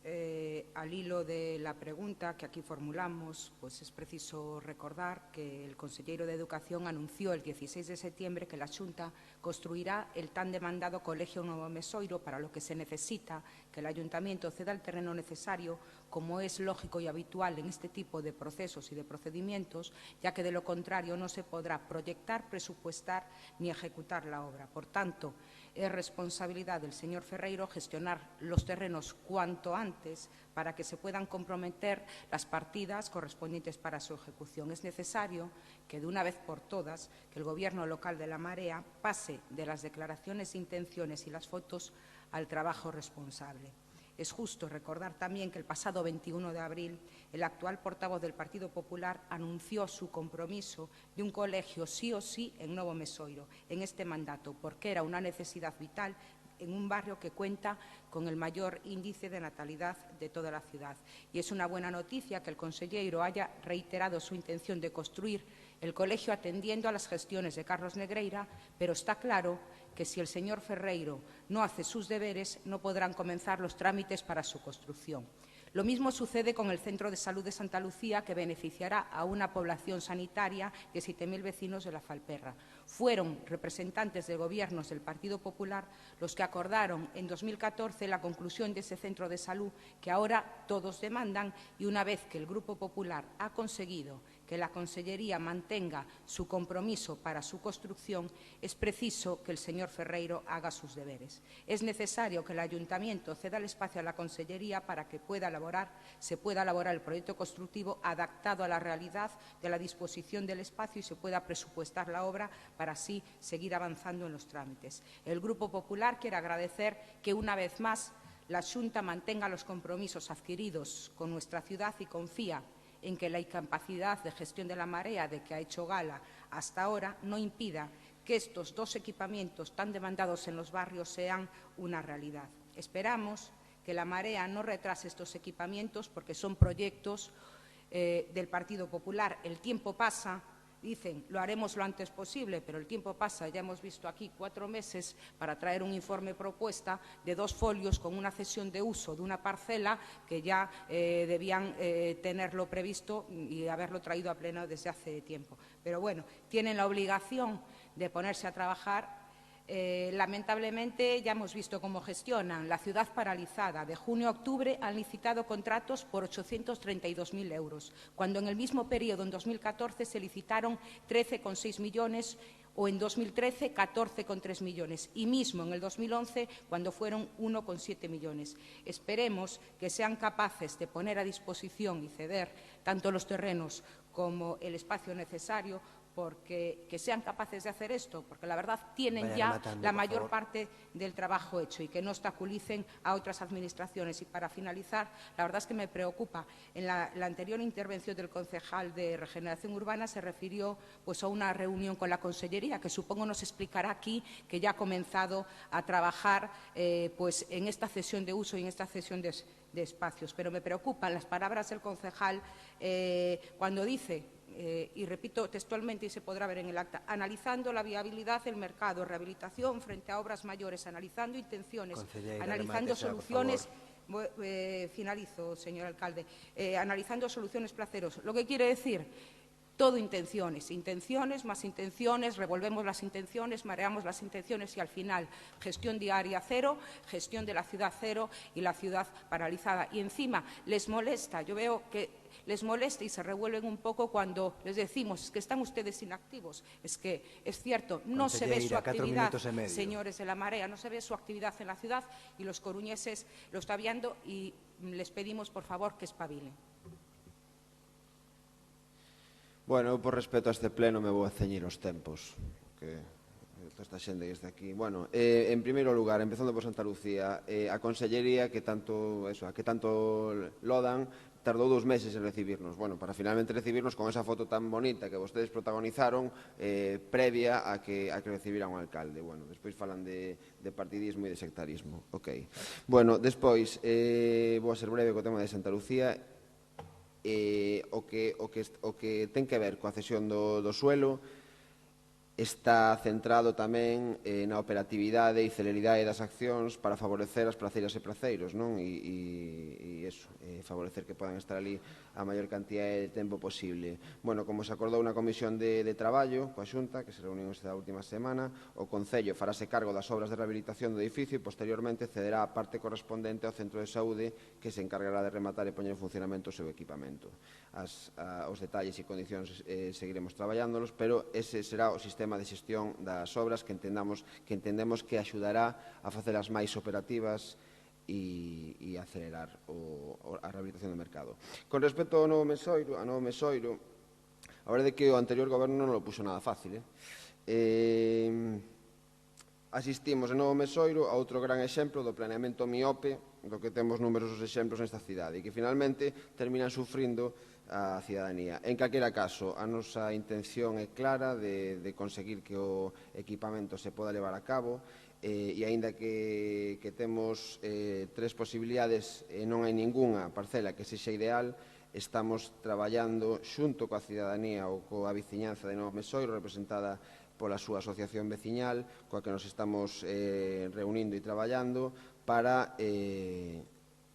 al hilo de la pregunta que aquí formulamos, pues es preciso recordar que el consejero de Educación anunció el 16 de septiembre que la Xunta construirá el tan demandado Colegio Novo Mesoiro, para lo que se necesita que el Ayuntamiento ceda el terreno necesario, como es lógico y habitual en este tipo de procesos y de procedimientos, ya que de lo contrario no se podrá proyectar, presupuestar ni ejecutar la obra. Por tanto, es responsabilidad del señor Ferreiro gestionar los terrenos cuanto antes para que se puedan comprometer las partidas correspondientes para su ejecución. Es necesario que, de una vez por todas, que el Gobierno local de La Marea pase de las declaraciones de intenciones y las fotos al trabajo responsable. Es justo recordar también que el pasado 21 de abril el actual portavoz del Partido Popular anunció su compromiso de un colegio sí o sí en Novo Mesoiro en este mandato, porque era una necesidad vital en un barrio que cuenta con el mayor índice de natalidad de toda la ciudad. Y es una buena noticia que el consejero haya reiterado su intención de construir el colegio atendiendo a las gestiones de Carlos Negreira, pero está claro que si el señor Ferreiro no hace sus deberes, no podrán comenzar los trámites para su construcción. Lo mismo sucede con el Centro de Salud de Santa Lucía, que beneficiará a una población sanitaria de 7.000 vecinos de La Falperra. Fueron representantes de gobiernos del Partido Popular los que acordaron en 2014 la conclusión de ese centro de salud que ahora todos demandan, y una vez que el Grupo Popular ha conseguido que la Consellería mantenga su compromiso para su construcción, es preciso que el señor Ferreiro haga sus deberes. Es necesario que el Ayuntamiento ceda el espacio a la Consellería para que se pueda elaborar el proyecto constructivo adaptado a la realidad de la disposición del espacio y se pueda presupuestar la obra para así seguir avanzando en los trámites. El Grupo Popular quiere agradecer que, una vez más, la Xunta mantenga los compromisos adquiridos con nuestra ciudad y confía en que la incapacidad de gestión de La Marea de que ha hecho gala hasta ahora no impida que estos dos equipamientos tan demandados en los barrios sean una realidad. Esperamos que La Marea no retrase estos equipamientos porque son proyectos del Partido Popular. El tiempo pasa. Dicen, lo haremos lo antes posible, pero el tiempo pasa. Ya hemos visto aquí 4 meses para traer un informe propuesta de 2 folios con una cesión de uso de una parcela que ya debían tenerlo previsto y haberlo traído a pleno desde hace tiempo. Pero bueno, tienen la obligación de ponerse a trabajar. Lamentablemente ya hemos visto cómo gestionan. La ciudad paralizada. De junio a octubre han licitado contratos por 832.000 euros, cuando en el mismo periodo, en 2014, se licitaron 13,6 millones o en 2013 14,3 millones y mismo en el 2011 cuando fueron 1,7 millones. Esperemos que sean capaces de poner a disposición y ceder tanto los terrenos como el espacio necesario, porque que sean capaces de hacer esto, porque la verdad tienen ya la mayor parte del trabajo hecho y que no obstaculicen a otras administraciones. Y para finalizar, la verdad es que me preocupa. En la anterior intervención del concejal de Regeneración Urbana se refirió pues, a una reunión con la Consellería, que supongo nos explicará aquí que ya ha comenzado a trabajar pues, en esta cesión de uso y en esta cesión de espacios. Pero me preocupan las palabras del concejal cuando dice, y repito textualmente y se podrá ver en el acta, analizando la viabilidad del mercado, rehabilitación frente a obras mayores, analizando intenciones, analizando soluciones. Finalizo, señor alcalde. Analizando soluciones placeros. Lo que quiere decir, todo intenciones, intenciones más intenciones, revolvemos las intenciones, mareamos las intenciones y al final gestión diaria cero, gestión de la ciudad cero y la ciudad paralizada. Y encima les molesta, yo veo que les molesta y se revuelven un poco cuando les decimos que están ustedes inactivos. Es que es cierto, no se ve su actividad, señores de La Marea, no se ve su actividad en la ciudad y los coruñeses lo están viendo y les pedimos, por favor, que espabilen. Bueno, eu por respeto a este pleno me vou a ceñir os tempos, que esta xente que está aquí. Bueno, en primeiro lugar, empezando por Santa Lucía, a Consellería que tanto lodan, tardou 2 meses en recibirnos. Bueno, para finalmente recibirnos con esa foto tan bonita que vostedes protagonizaron previa a que recibiran un alcalde. Bueno, despois falan de partidismo e de sectarismo. Ok. Bueno, despois, vou a ser breve co tema de Santa Lucía. O que ten que ver coa cesión do suelo está centrado tamén na operatividade e celeridade das accións para favorecer as praceiras e praceiros, non? E favorecer que podan estar ali a maior cantidad de tempo posible. Bueno, como se acordou na Comisión de Traballo coa Xunta, que se reuniu esta última semana, o Concello farase cargo das obras de rehabilitación do edificio e posteriormente cederá a parte correspondente ao Centro de Saúde que se encargará de rematar e poñer en funcionamento o seu equipamento. Os detalles e condicións seguiremos traballándolos, pero ese será o sistema de xestión das obras que entendemos que axudará a facelas máis operativas e acelerar a rehabilitación do mercado. Con respecto ao novo Mesoiro, a verdade é que o anterior goberno non o puxo nada fácil. Asistimos en Novo Mesoiro a outro gran exemplo do planeamento miope do que temos numerosos exemplos nesta cidade e que finalmente terminan sufrindo a cidadanía. En calquera caso, a nosa intención é clara de conseguir que o equipamento se poda levar a cabo e aínda que temos 3 posibilidades e non hai ningunha parcela que sexa ideal, estamos traballando xunto coa cidadanía ou coa veciñanza de Novo Mesoiro representada pola súa asociación veciñal coa que nos estamos reunindo e traballando para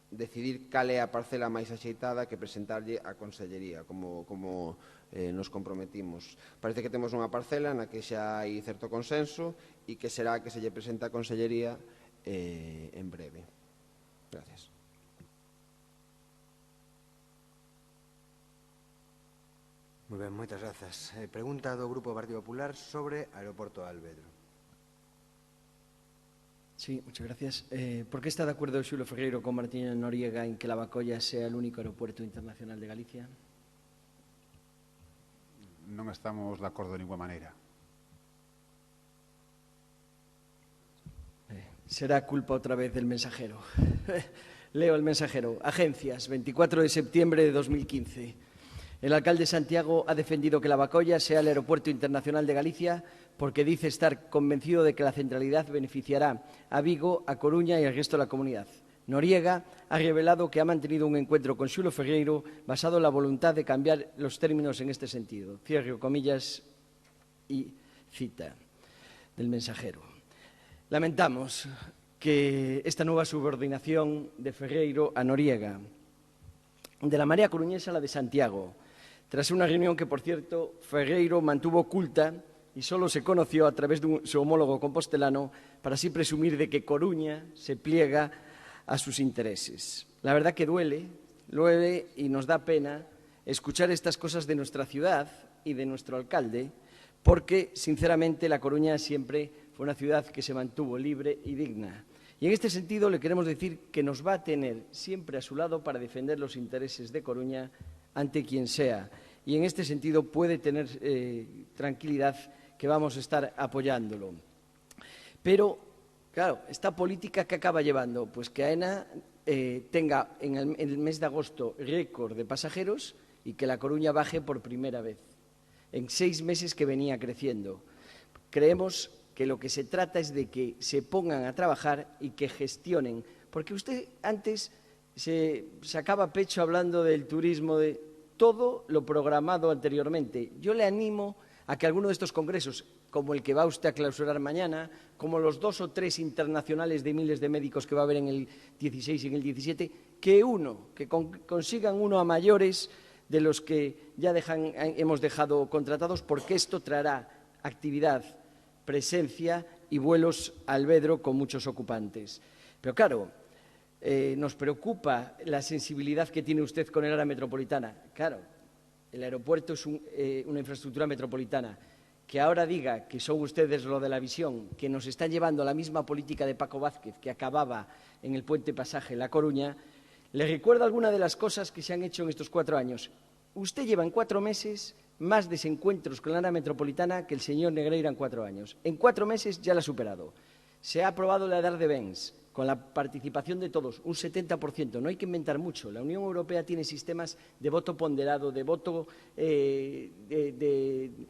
decidir cal é a parcela máis axeitada que presentarlle a Consellería, como nos comprometimos. Parece que temos unha parcela na que xa hai certo consenso e que será que se lle presenta a Consellería en breve. Gracias. Moi ben, moitas grazas. Pregunta do Grupo Partido Popular sobre Aeroporto de Alvedro. Sí, muchas gracias. ¿Por qué está de acuerdo Xulo Ferreiro con Martín Noriega en que Lavacolla sea el único aeropuerto internacional de Galicia? Non estamos de acordo de ninguna maneira. Será culpa otra vez del Mensajero. Leo el Mensajero. Agencias, 24 de septiembre de 2015. El alcalde Santiago ha defendido que Lavacolla sea el aeropuerto internacional de Galicia porque dice estar convencido de que la centralidad beneficiará a Vigo, a Coruña y al resto de la comunidad. Noriega ha revelado que ha mantenido un encuentro con Xulo Ferreiro basado en la voluntad de cambiar los términos en este sentido. Cierro comillas y cita del Mensajero. Lamentamos que esta nueva subordinación de Ferreiro a Noriega, de la Marea Coruñesa a la de Santiago, tras una reunión que, por cierto, Ferreiro mantuvo oculta y solo se conoció a través de su homólogo compostelano para así presumir de que Coruña se pliega a sus intereses. La verdad que duele y nos da pena escuchar estas cosas de nuestra ciudad y de nuestro alcalde, porque, sinceramente, La Coruña siempre fue una ciudad que se mantuvo libre y digna. Y en este sentido le queremos decir que nos va a tener siempre a su lado para defender los intereses de Coruña ante quien sea. Y en este sentido puede tener tranquilidad que vamos a estar apoyándolo. Pero, claro, esta política que acaba llevando, pues que AENA tenga en el mes de agosto récord de pasajeros y que La Coruña baje por primera vez, en 6 meses que venía creciendo. Creemos que lo que se trata es de que se pongan a trabajar y que gestionen. Porque usted antes se sacaba pecho hablando del turismo, de todo lo programado anteriormente. Yo le animo a que alguno de estos congresos, como el que va usted a clausurar mañana, como los 2 o 3 internacionales de miles de médicos que va a haber en el 16 y en el 17, que consigan uno a mayores de los que ya hemos dejado contratados, porque esto traerá actividad, presencia y vuelos a Alvedro con muchos ocupantes. Pero claro, nos preocupa la sensibilidad que tiene usted con el área metropolitana. Claro, el aeropuerto es una infraestructura metropolitana. Que ahora diga que son ustedes lo de la visión, que nos están llevando a la misma política de Paco Vázquez que acababa en el puente Pasaje en La Coruña, le recuerda alguna de las cosas que se han hecho en estos 4 años. Usted lleva en 4 meses más desencuentros con la área metropolitana que el señor Negreira en 4 años. En 4 meses ya la ha superado. Se ha aprobado la edad de bens, con la participación de todos, un 70%. No hay que inventar mucho. La Unión Europea tiene sistemas de voto ponderado, de voto de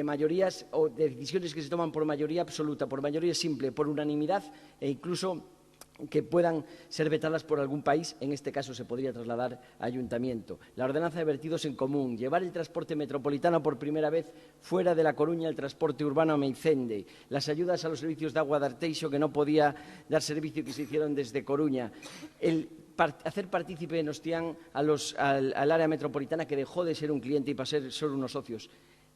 mayorías o de decisiones que se toman por mayoría absoluta, por mayoría simple, por unanimidad e incluso que puedan ser vetadas por algún país, en este caso se podría trasladar a ayuntamiento. La ordenanza de vertidos en común, llevar el transporte metropolitano por primera vez fuera de La Coruña, el transporte urbano a Meicende, las ayudas a los servicios de agua de Arteixo que no podía dar servicio y que se hicieron desde Coruña, hacer partícipe en Ostián al área metropolitana que dejó de ser un cliente y pasar a ser unos socios.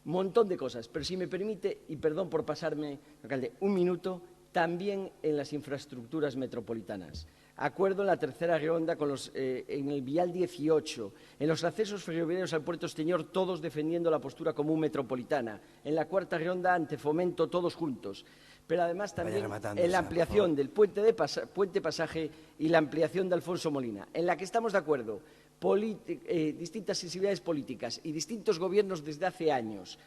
Montón de cosas, pero si me permite, y perdón por pasarme, alcalde, un minuto, también en las infraestructuras metropolitanas. Acuerdo en la tercera ronda en el Vial 18, en los accesos ferroviarios al Puerto Esteñor, todos defendiendo la postura común metropolitana. En la cuarta ronda, ante Fomento, todos juntos. Pero además también en la ampliación del puente Pasaje y la ampliación de Alfonso Molina, en la que estamos de acuerdo, distintas sensibilidades políticas y distintos gobiernos desde hace años.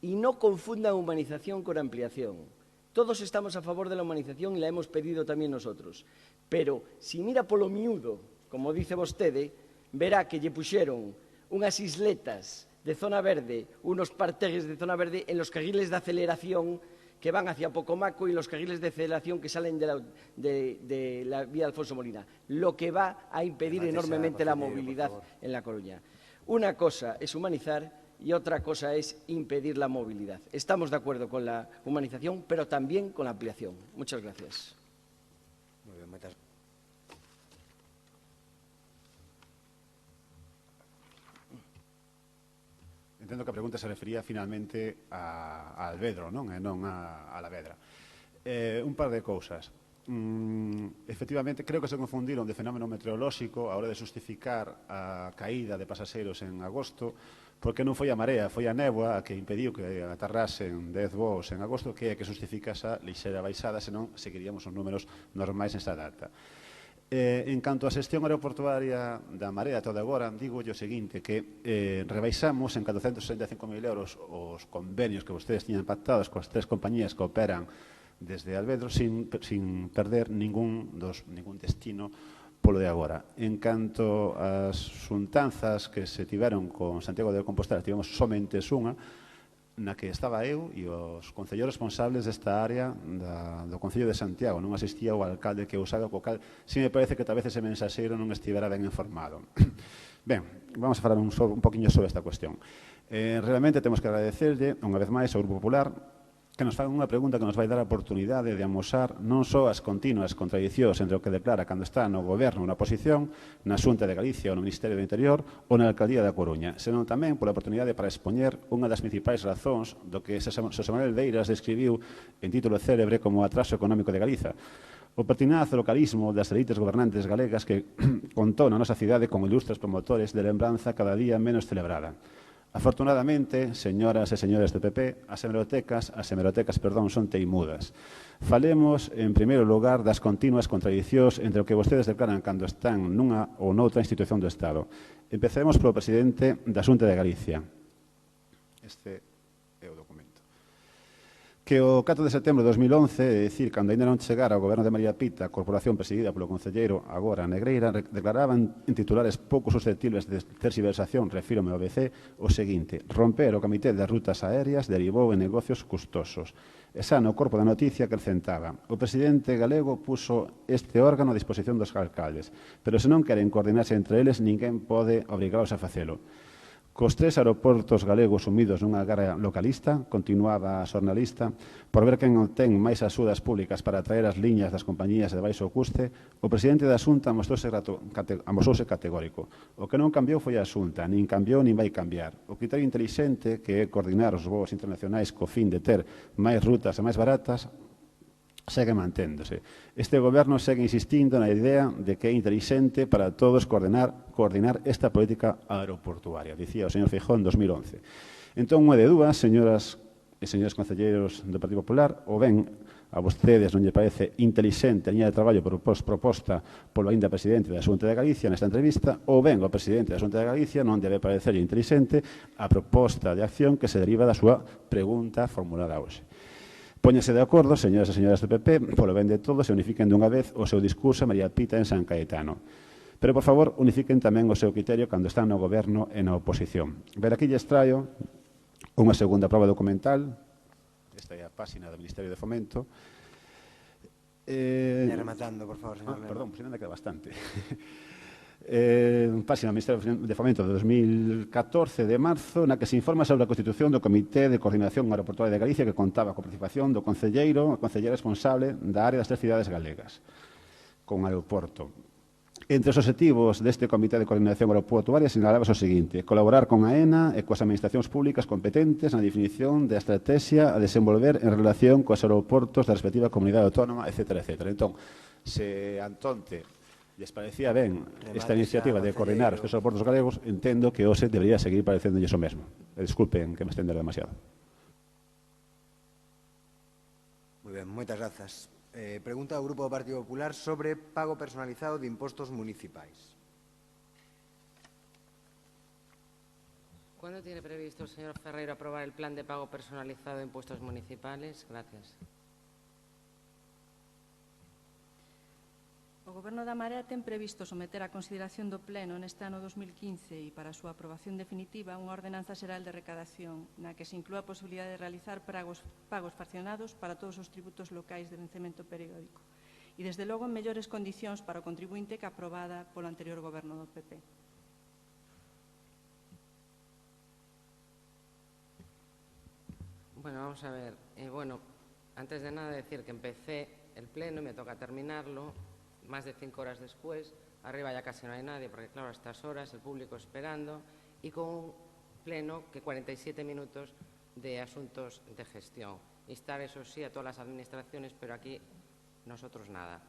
Y no confundan humanización con ampliación. Todos estamos a favor de la humanización y la hemos pedido tamén nosotros. Pero, si mira polo miúdo, como dice vostede, verá que lle puxeron unhas isletas de zona verde, unos partegues de zona verde en los carriles de aceleración que van hacia Pocomaco y los carriles de aceleración que salen de la vía Alfonso Molina, lo que va a impedir enormemente la movilidad en La Coruña. Una cosa es humanizar y otra cosa es impedir la movilidad. Estamos de acuerdo con la humanización, pero también con la ampliación. Muchas gracias. Muy bien, muchas gracias. Entendo que a pregunta se refería finalmente a Alvedro, non? E non a Lavedra. Un par de cousas. Efectivamente, creo que se confundiron de fenómeno meteorolóxico a hora de justificar a caída de pasaxeiros en agosto, porque non foi a marea, foi a néboa a que impediu que aterrasen 10 voos en agosto, que é que justifica esa lixera baixada, senón seguiríamos os números normais nesa data. En canto á xestión aeroportuaria da Marea toda agora, digo o seguinte, que rebaixamos en 465.000 euros os convenios que vostedes tiñan pactados coas 3 compañías que operan desde Alvedro sin perder ningún destino polo de agora. En canto ás xuntanzas que se tiveron con Santiago de Compostela, tivemos somente unha, na que estaba eu e os concelleiros responsables desta área do Concello de Santiago. Non asistía o alcalde que usaba, co cal si me parece que tal vez ese mensaxeiro non estivera ben informado. Ben, vamos a falar un poquinho sobre esta cuestión. Realmente temos que agradecerlle, unha vez máis, ao Grupo Popular, que nos fagan unha pregunta que nos vai dar a oportunidade de amosar non só as continuas contradicións entre o que declara cando está no goberno na oposición, na Xunta de Galicia ou no Ministerio do Interior ou na Alcaldía da Coruña, senón tamén pola oportunidade para expoñer unha das principais razóns do que Xosé Manuel Beiras describiu en título célebre como atraso económico de Galiza. O pertinaz localismo das elites gobernantes galegas que contou na nosa cidade con ilustres promotores de lembranza cada día menos celebrada. Afortunadamente, señoras e señores do PP, as hemerotecas son teimudas. Falemos, en primeiro lugar, das continuas contradicións entre o que vostedes declaran cando están nunha ou noutra institución do Estado. Empecemos polo presidente da Xunta de Galicia. Este é o documento. Que o 4 de setembro de 2011, é dicir, cando ainda non chegara ao goberno de María Pita, a corporación presidida polo concelleiro agora Negreira, declaraban en titulares pouco susceptibles de terxiversación, refírome ao BC, o seguinte: romper o Comité de Rutas Aéreas derivou en negocios custosos. E xa no corpo da noticia acrecentaba: o presidente galego puso este órgano a disposición dos alcaldes, pero se non queren coordinarse entre eles, ninguén pode obrigalos a facelo. Cos 3 aeroportos galegos sumidos nunha guerra localista, continuaba a xornalista, por ver quen ten máis axudas públicas para atraer as liñas das compañías de baixo custe, o presidente da Xunta amosouse categórico. O que non cambiou foi a Xunta, nin cambiou nin vai cambiar. O criterio intelixente, que é coordinar os voos internacionais co fin de ter máis rutas e máis baratas, segue manténdose. Este goberno segue insistindo na idea de que é intelixente para todos coordinar esta política aeroportuaria, dicía o señor Feijóo en 2011. Entón, unha de dúas, señoras e señores concelleiros do Partido Popular, ou ben a vostedes non lle parece intelixente a liña de traballo proposta polo aínda presidente da Xunta de Galicia nesta entrevista, ou ben o presidente da Xunta de Galicia non debe parecer intelixente a proposta de acción que se deriva da súa pregunta formulada hoxe. Póñanse de acordo, señoras e señoras do PP, polo ben de todos, e unifiquen dunha vez o seu discurso a María Pita en San Caetano. Pero, por favor, unifiquen tamén o seu criterio cando están no goberno e na oposición. Ver aquí lles traio unha segunda proba documental. Esta é a páxina do Ministerio de Fomento. Rematando, por favor, señor. Perdón, pues ainda queda bastante. Páxina do Ministerio de Fomento de 2014 de marzo, na que se informa sobre a constitución do Comité de Coordinación Aeroportuaria de Galicia que contaba coa participación do concelleiro e concelleira responsable da área das 3 cidades galegas con aeroporto. Entre os obxectivos deste Comité de Coordinación Aeroportuaria sinalaba o seguinte: colaborar con a ENA e coas administracións públicas competentes na definición da estrategia a desenvolver en relación coas aeroportos da respectiva comunidade autónoma, etc. Entón, se Antonte lles parecía ben esta iniciativa de coordinar os aeroportos galegos, entendo que hoxe debería seguir parecéndolles o mesmo. Disculpen que me estender demasiado. Moi ben, moitas grazas. Pregunta do Grupo do Partido Popular sobre pago personalizado de impostos municipais. ¿Cuándo tiene previsto el señor Ferreiro aprobar el plan de pago personalizado de impuestos municipales? Gracias. O Goberno da Marea ten previsto someter a consideración do Pleno neste ano 2015 e para a súa aprobación definitiva unha ordenanza xeral de recadación na que se inclúa a posibilidade de realizar pagos fraccionados para todos os tributos locais de vencemento periódico e, desde logo, en mellores condicións para o contribuinte que aprobada polo anterior Goberno do PP. Bueno, vamos a ver. Antes de nada decir que empecé el Pleno y me toca terminarlo más de 5 horas después, arriba ya casi no hay nadie, porque claro, a estas horas el público esperando, y con un pleno que 47 minutos de asuntos de gestión. Instar, eso sí, a todas las administraciones, pero aquí nosotros nada.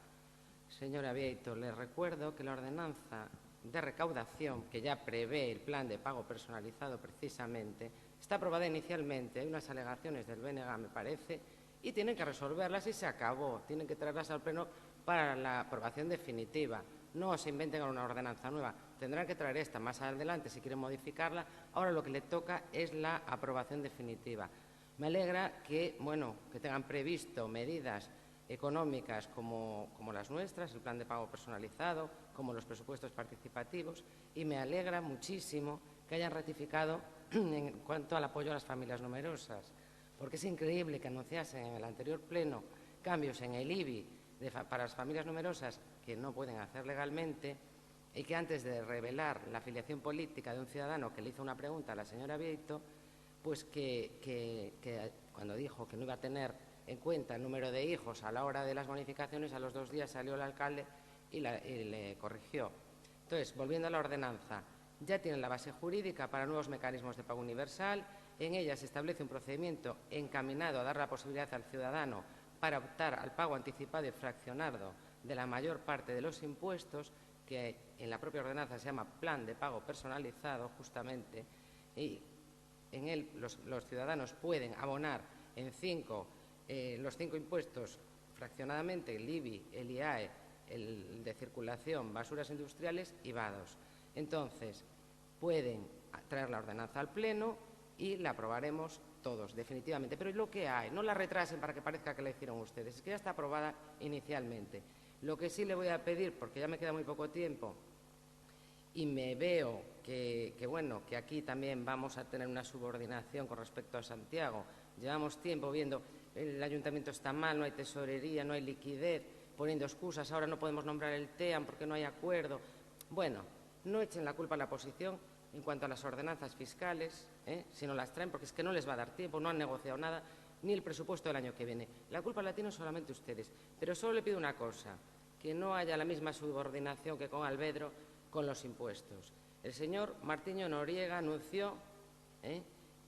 Señora Vieito, les recuerdo que la ordenanza de recaudación, que ya prevé el plan de pago personalizado precisamente, está aprobada inicialmente, hay unas alegaciones del BNG, me parece, y tienen que resolverlas y se acabó, tienen que traerlas al pleno para la aprobación definitiva. No se inventen una ordenanza nueva. Tendrán que traer esta más adelante si quieren modificarla. Ahora lo que le toca es la aprobación definitiva. Me alegra que tengan previsto medidas económicas como las nuestras, el plan de pago personalizado, como los presupuestos participativos, y me alegra muchísimo que hayan ratificado en cuanto al apoyo a las familias numerosas, porque es increíble que anunciasen en el anterior pleno cambios en el IBI para las familias numerosas que no pueden hacer legalmente y que antes de revelar la afiliación política de un ciudadano que le hizo una pregunta a la señora Vieito, pues que cuando dijo que no iba a tener en cuenta el número de hijos a la hora de las bonificaciones, a los 2 días salió el alcalde y le corrigió. Entonces, volviendo a la ordenanza, ya tienen la base jurídica para nuevos mecanismos de pago universal. En ella se establece un procedimiento encaminado a dar la posibilidad al ciudadano para optar al pago anticipado y fraccionado de la mayor parte de los impuestos, que en la propia ordenanza se llama plan de pago personalizado, justamente, y en él los ciudadanos pueden abonar en los 5 impuestos fraccionadamente: el IBI, el IAE, el de circulación, basuras industriales y vados. Entonces, pueden traer la ordenanza al Pleno y la aprobaremos todos, definitivamente. Pero es lo que hay, no la retrasen para que parezca que la hicieron ustedes, es que ya está aprobada inicialmente. Lo que sí le voy a pedir, porque ya me queda muy poco tiempo, y me veo que aquí también vamos a tener una subordinación con respecto a Santiago. Llevamos tiempo viendo, el ayuntamiento está mal, no hay tesorería, no hay liquidez, poniendo excusas, ahora no podemos nombrar el TEAM porque no hay acuerdo. Bueno, no echen la culpa a la oposición en cuanto a las ordenanzas fiscales, si no las traen, porque es que no les va a dar tiempo, no han negociado nada, ni el presupuesto del año que viene. La culpa la tienen solamente ustedes. Pero solo le pido una cosa, que no haya la misma subordinación que con Alvedro con los impuestos. El señor Martiño Noriega anunció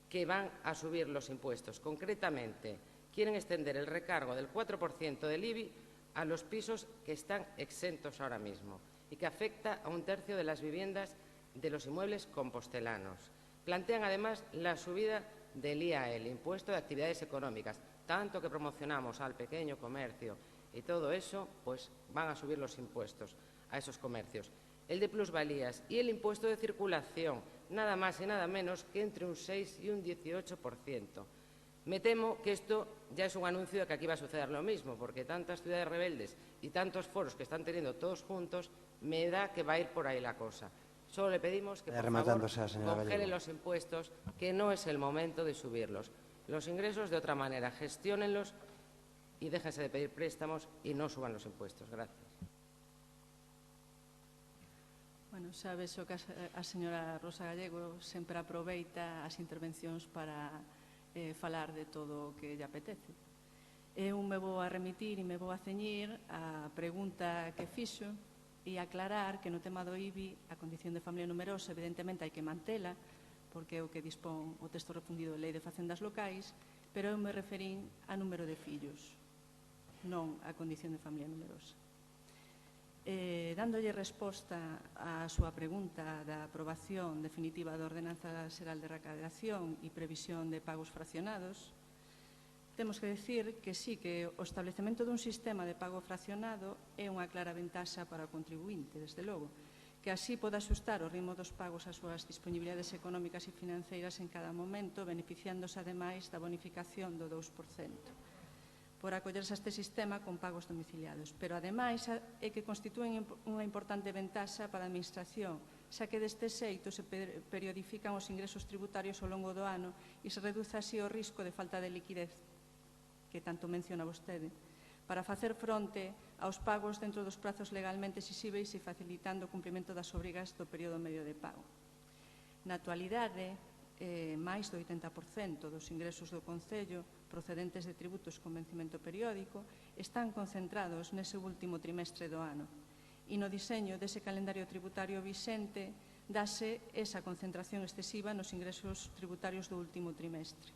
que van a subir los impuestos. Concretamente, quieren extender el recargo del 4% del IBI a los pisos que están exentos ahora mismo y que afecta a 1/3 de las viviendas de los inmuebles compostelanos. Plantean además la subida del IAE, el impuesto de actividades económicas. Tanto que promocionamos al pequeño comercio y todo eso, pues van a subir los impuestos a esos comercios. El de plusvalías y el impuesto de circulación, nada más y nada menos que entre un 6 y un 18%. Me temo que esto ya es un anuncio de que aquí va a suceder lo mismo, porque tantas ciudades rebeldes y tantos foros que están teniendo todos juntos, me da que va a ir por ahí la cosa. Solo le pedimos que, por favor, congele los impuestos, que no es el momento de subirlos. Los ingresos, de otra manera, gestiónenlos y déjense de pedir préstamos y no suban los impuestos. Gracias. Bueno, sabes o que a señora Rosa Gallego sempre aproveita as intervencións para falar de todo o que lle apetece. Eu me vou a remitir e me vou a ceñir a pregunta que fixo e aclarar que no tema do IBI a condición de familia numerosa evidentemente hai que mantela porque é o que dispón o texto refundido de Lei de Facendas Locais, pero eu me referín a número de fillos, non a condición de familia numerosa. Dándolle resposta á súa pregunta da aprobación definitiva da Ordenanza Xeral de Recaudación e previsión de pagos fraccionados, temos que decir que sí, que o establecemento dun sistema de pago fraccionado é unha clara ventaxa para o contribuinte, desde logo, que así poda axustar o ritmo dos pagos ás súas disponibilidades económicas e financeiras en cada momento, beneficiándose ademais da bonificación do 2%. Por acollerse a este sistema con pagos domiciliados. Pero, ademais, é que constitúen unha importante ventaxa para a Administración, xa que deste xeito se periodifican os ingresos tributarios ao longo do ano e se reduce así o risco de falta de liquidez, que tanto menciona vostede, para facer fronte aos pagos dentro dos prazos legalmente exixíveis e facilitando o cumprimento das obrigas do período medio de pago. Na actualidade, máis do 80% dos ingresos do Concello procedentes de tributos con vencimento periódico están concentrados nese último trimestre do ano e no diseño dese calendario tributario vixente dase esa concentración excesiva nos ingresos tributarios do último trimestre.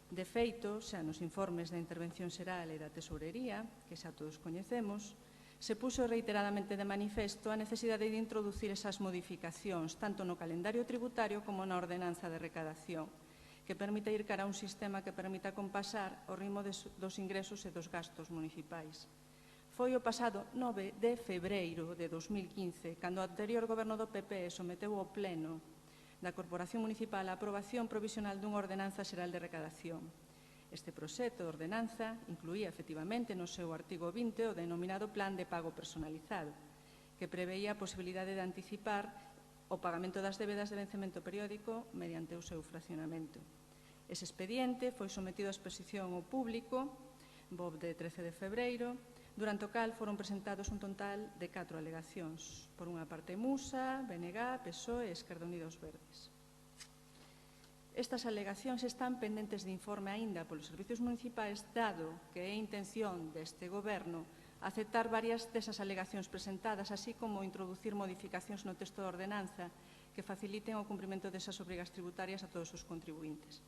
De feito, xa nos informes da Intervención Xeral e da Tesourería, que xa todos coñecemos, se puxo reiteradamente de manifesto a necesidade de introducir esas modificacións tanto no calendario tributario como na ordenanza de recadación, que permita ir cara a un sistema que permita compasar o ritmo dos ingresos e dos gastos municipais. Foi o pasado 9 de febreiro de 2015, cando o anterior goberno do PP someteu ao Pleno da Corporación Municipal a aprobación provisional dunha ordenanza xeral de recadación. Este proxecto de ordenanza incluía efectivamente no seu artigo 20 o denominado Plan de Pago Personalizado, que preveía a posibilidade de anticipar o pagamento das débedas de vencemento periódico mediante o seu fraccionamento. Ese expediente foi sometido a exposición ao público, BOB de 13 de febreiro, durante o cal foron presentados un total de 4 alegacións, por unha parte Musa, BNG, PSOE e Esquerda Unida os Verdes. Estas alegacións están pendentes de informe aínda polos servicios municipais, dado que é intención deste goberno aceptar varias desas alegacións presentadas, así como introducir modificacións no texto da ordenanza que faciliten o cumprimento desas obrigas tributarias a todos os contribuintes.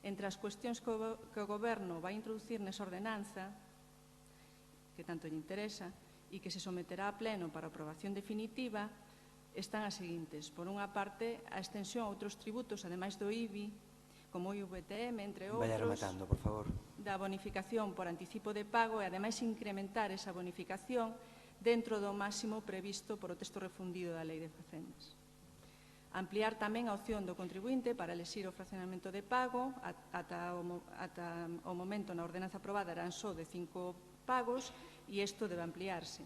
Entre as cuestións que o goberno vai introducir nesa ordenanza, que tanto lle interesa, e que se someterá a pleno para aprobación definitiva, están as seguintes. Por unha parte, a extensión a outros tributos, ademais do IBI, como o IVTM, entre outros, rematando, por favor, da bonificación por anticipo de pago e, ademais, incrementar esa bonificación dentro do máximo previsto por o texto refundido da Lei de Facendas. Ampliar tamén a opción do contribuinte para elixir o fraccionamento de pago. Ata o momento na ordenanza aprobada eran só de 5 pagos e isto debe ampliarse.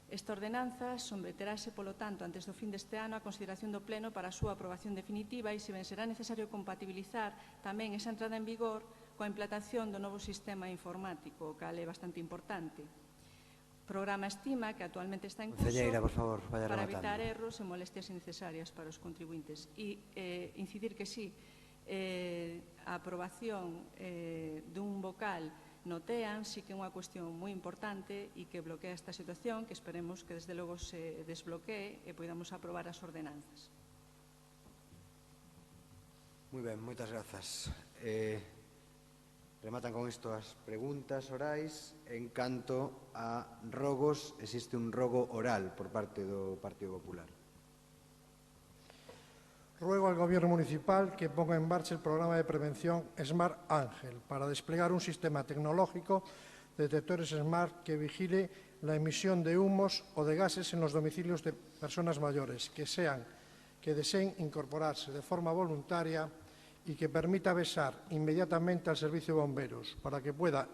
Esta ordenanza someterase, polo tanto, antes do fin deste ano a consideración do Pleno para a súa aprobación definitiva e se ben será necesario compatibilizar tamén esa entrada en vigor coa implantación do novo sistema informático, o cal é bastante importante. O programa estima que actualmente está en curso por favor, para evitar erros e molestias innecesarias para os contribuintes. E incidir que sí, a aprobación dun vocal no TEAN sí que é unha cuestión moi importante e que bloquea esta situación, que esperemos que desde logo se desbloquee e podamos aprobar as ordenanzas. Moi ben, moitas grazas. Rematan con isto as preguntas orais. En canto a rogos, existe un rogo oral por parte do Partido Popular. Ruego al Gobierno municipal que ponga en marcha el programa de prevención Smart Ángel para desplegar un sistema tecnológico de detectores Smart que vigile la emisión de humos o de gases en los domicilios de personas mayores que deseen incorporarse de forma voluntaria y que permita avisar inmediatamente al servicio de bomberos para que pueda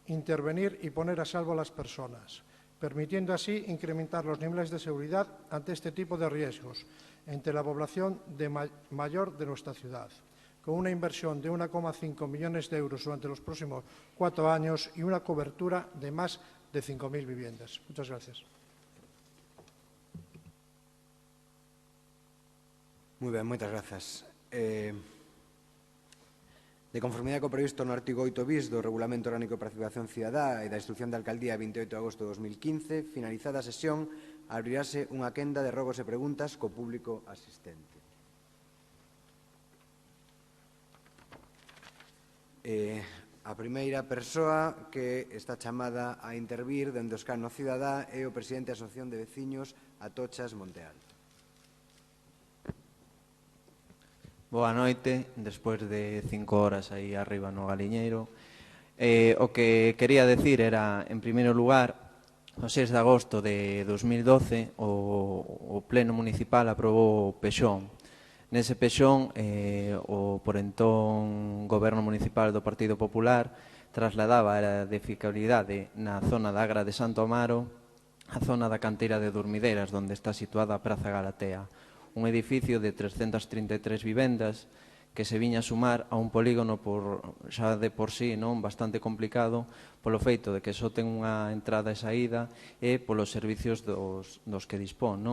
intervenir y poner a salvo a las personas, permitiendo así incrementar los niveles de seguridad ante este tipo de riesgos entre la población mayor de nuestra ciudad, con una inversión de 1,5 millones de euros durante los próximos 4 años y una cobertura de más de 5.000 viviendas. Muchas gracias. Moi ben, moitas grazas. De conformidade co previsto no artigo 8 bis do Regulamento Orgánico de Participación Cidadá e da Instrucción de Alcaldía 28 de agosto de 2015, finalizada a sesión, abrirase unha quenda de rogos e preguntas co público asistente. A primeira persoa que está chamada a intervir dende o escano cidadá é o presidente da Asociación de Veciños Atochas Monte Alto. Boa noite, despois de 5 horas aí arriba no Galiñeiro. O que quería decir era, en primeiro lugar, o 6 de agosto de 2012, o Pleno Municipal aprobou o Pexón. Nese Pexón, o por entón Goberno Municipal do Partido Popular trasladaba a edificabilidade na zona da Agra de Santo Amaro a zona da canteira de Durmideiras, onde está situada a Praza Galatea. Un edificio de 333 vivendas que se viña a sumar a un polígono xa de por sí bastante complicado polo feito de que só ten unha entrada e saída e polos servicios dos que dispón.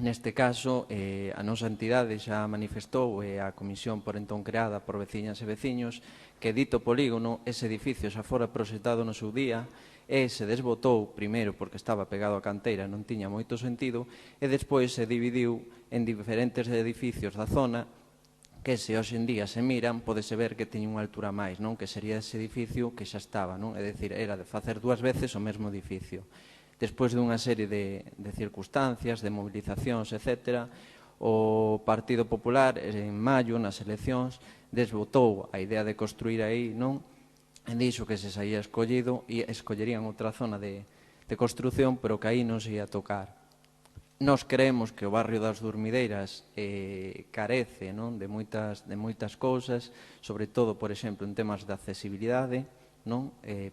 Neste caso, a nosa entidade xa manifestou e a comisión por entón creada por veciñas e veciños que dito polígono, ese edificio xa fora proxectado no seu día e se desbotou, primeiro porque estaba pegado á canteira, non tiña moito sentido, e despois se dividiu en diferentes edificios da zona que se hoxe en día se miran, podese ver que teñen unha altura máis, que sería ese edificio que xa estaba, é dicir, era de facer 2 veces o mesmo edificio. Despois dunha serie de circunstancias, de movilizacións, etc., o Partido Popular, en maio, nas eleccións, desbotou a idea de construir aí, e dixo que se saía escollido e escollerían outra zona de construción, pero que aí non se ia tocar. Nos creemos que o barrio das Durmideiras carece de moitas cousas, sobre todo, por exemplo, en temas de accesibilidade.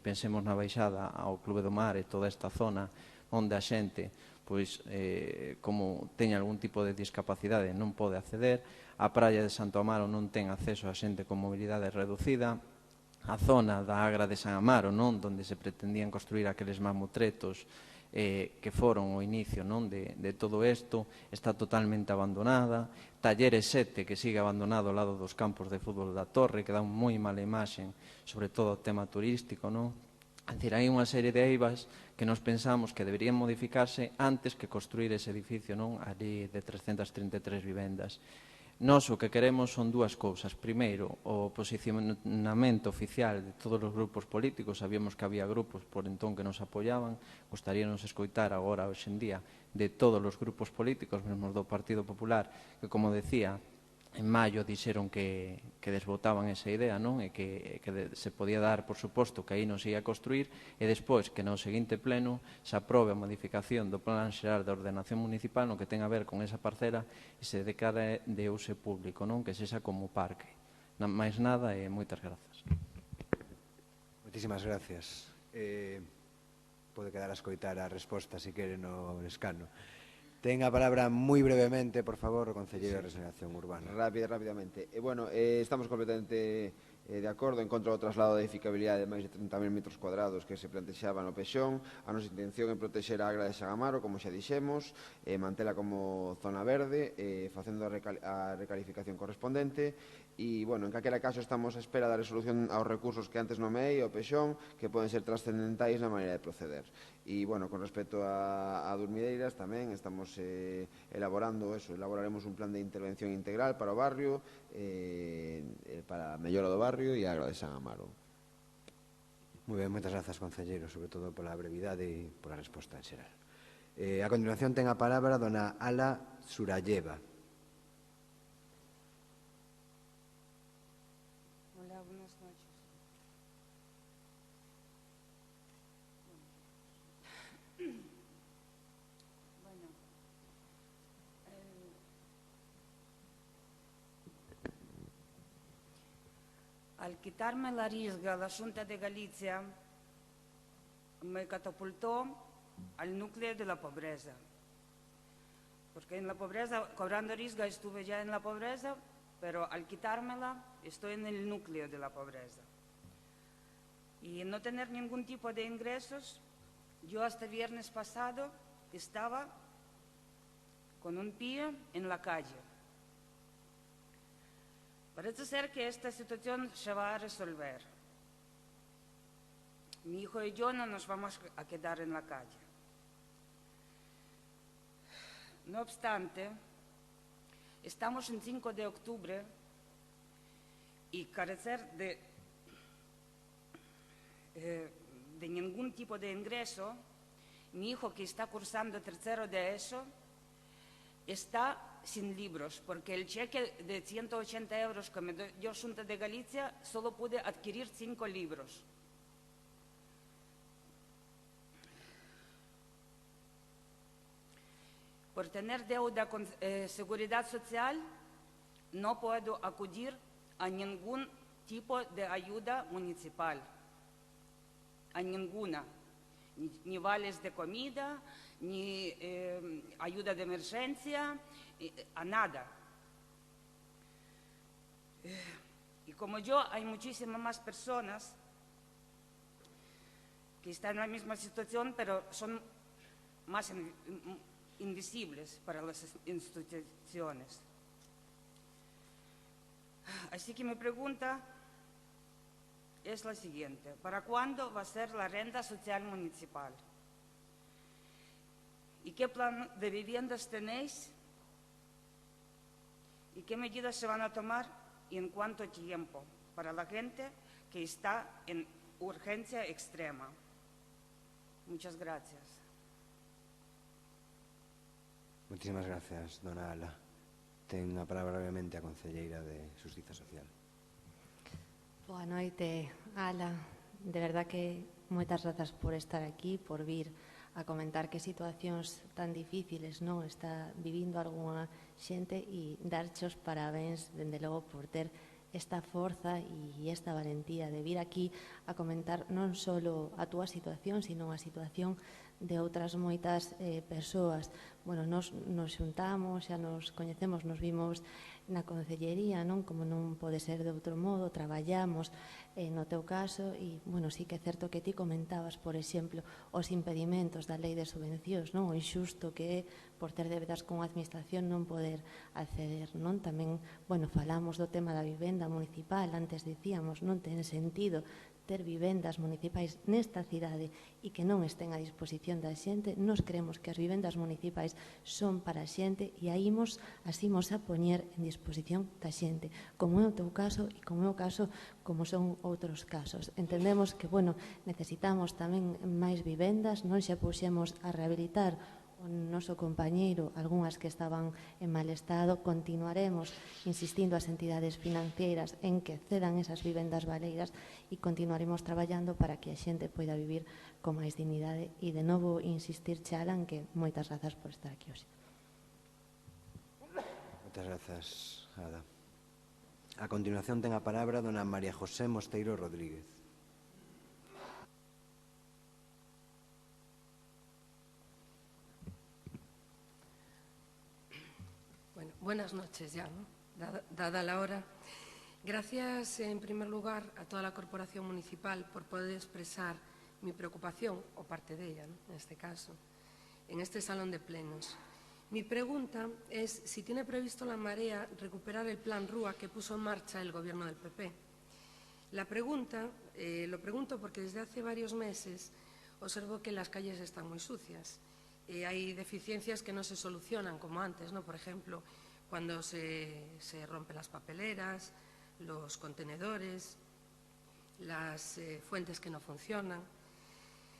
Pensemos na baixada ao Clube do Mar e toda esta zona onde a xente, como teña algún tipo de discapacidade, non pode acceder. A praia de Santo Amaro non ten acceso a xente con mobilidade reducida. A zona da Agra de San Amaro, onde se pretendían construir aqueles mamotretos que foron o inicio de todo isto, está totalmente abandonada. Talleres 7, que sigue abandonado ao lado dos campos de fútbol da Torre, que dá moi mala imaxen, sobre todo o tema turístico. É dicir, hai unha serie de eivas que nos pensamos que deberían modificarse antes que construir ese edificio ali de 333 vivendas. Nós o que queremos son 2 cousas. Primeiro, o posicionamento oficial de todos os grupos políticos. Sabíamos que había grupos por entón que nos apoiaban. Gostaríanos escoitar agora, hoxe en día, de todos os grupos políticos, mesmo do Partido Popular, que, como decía, en maio dixeron que desbotaban esa idea, e que se podía dar, por suposto, que aí non se ia construir, e despois que no seguinte pleno se aprobe a modificación do Plan Xeral de Ordenación Municipal no que ten a ver con esa parcela e se declare de use público, que sexa como parque. Máis nada e moitas grazas. Moitísimas gracias. Pode quedar a escoitar a resposta, se quere, no escano. Ten a palabra moi brevemente, por favor, o concelleiro de Regeneración Urbana. Rapidamente. Estamos completamente de acordo en contra do traslado de edificabilidade de máis de 30.000 metros cuadrados que se plantexaba no Pexón. A nosa intención é protexer a Agra de San Amaro, como xa dixemos, mantela como zona verde, facendo a recalificación correspondente. E, en calquera caso, estamos a espera da resolución aos recursos que antes nomeei, ao Pexón, que poden ser trascendentais na maneira de proceder. E, con respecto a Durmideiras, tamén estamos elaboraremos un plan de intervención integral para o barrio, para a mellora do barrio e a Agra de San Amaro. Moi ben, moitas grazas, concelleiro, sobre todo pola brevidade e pola resposta en xeral. A continuación ten a palabra dona Ala Suralleva. al quitarme la risga, la Xunta de Galicia me catapultó al núcleo de la pobreza. Porque en la pobreza, cobrando risga, estuve ya en la pobreza, pero al quitármela estoy en el núcleo de la pobreza. Y no tener ningún tipo de ingresos, yo hasta el viernes pasado estaba con un pie en la calle. Parece ser que esta situación se va a resolver. Mi hijo y yo no nos vamos a quedar en la calle. No obstante, estamos en 5 de octubre y carecer de ningún tipo de ingreso, mi hijo que está cursando tercero de ESO está sin libros, porque el cheque de 180 euros que me dio Xunta de Galicia solo pude adquirir 5 libros. Por tener deuda con Seguridad Social, no puedo acudir a ningún tipo de ayuda municipal, a ninguna, ni vales de comida, ni ayuda de emergencia, a nada. Y como yo, hay muchísimas más personas que están en la misma situación, pero son más invisibles para las instituciones. Así que mi pregunta es la siguiente: ¿para cuándo va a ser la renta social municipal? ¿Y qué plan de viviendas tenéis? ¿Y qué medidas se van a tomar y en cuánto tiempo para la gente que está en urgencia extrema? Muchas gracias. Muchísimas gracias, dona Ala. Ten a palabra brevemente a concelleira de Xustiza Social. Boa noite, Ala. De verdad que moitas grazas por estar aquí, por vir a comentar que situacións tan difíciles non está vivindo algunha xente e darchos parabéns, dende logo, por ter esta forza e esta valentía de vir aquí a comentar non só a túa situación, sino a situación de outras moitas persoas. Bueno, nos xuntamos, xa nos coñecemos, nos vimos na concellería, non? Como non pode ser de outro modo, traballamos no teu caso e, bueno, sí que é certo que ti comentabas, por exemplo, os impedimentos da lei de subvencións, non? O inxusto que é por ter débedas con a administración non poder acceder, non? Tamén, bueno, falamos do tema da vivenda municipal, antes dicíamos, non ten sentido ter vivendas municipais nesta cidade e que non estén a disposición da xente. Nos creemos que as vivendas municipais son para a xente e así imos a poñer en disposición da xente, como é o teu caso e como é o caso como son outros casos. Entendemos que, bueno, necesitamos tamén máis vivendas, non xa puxemos a rehabilitar o noso compañeiro, algunhas que estaban en mal estado. Continuaremos insistindo ás entidades financeiras en que cedan esas vivendas baleiras e continuaremos traballando para que a xente poida vivir con máis dignidade. E de novo insistir, Alan, que moitas grazas por estar aquí hoxe. Moitas grazas, Ada. A continuación ten a palabra dona María José Mosteiro Rodríguez. Bueno, buenas noches ya, ¿no? Dada la hora. Gracias, en primer lugar, a toda la Corporación Municipal por poder expresar mi preocupación, o parte de ella, ¿no? En este caso, en este salón de plenos. Mi pregunta es si tiene previsto la Marea recuperar el plan RUA que puso en marcha el Gobierno del PP. La pregunta, lo pregunto porque desde hace varios meses observo que las calles están muy sucias. Hay deficiencias que no se solucionan como antes, ¿no? Por ejemplo, cuando se rompen las papeleras, los contenedores, las fuentes que no funcionan.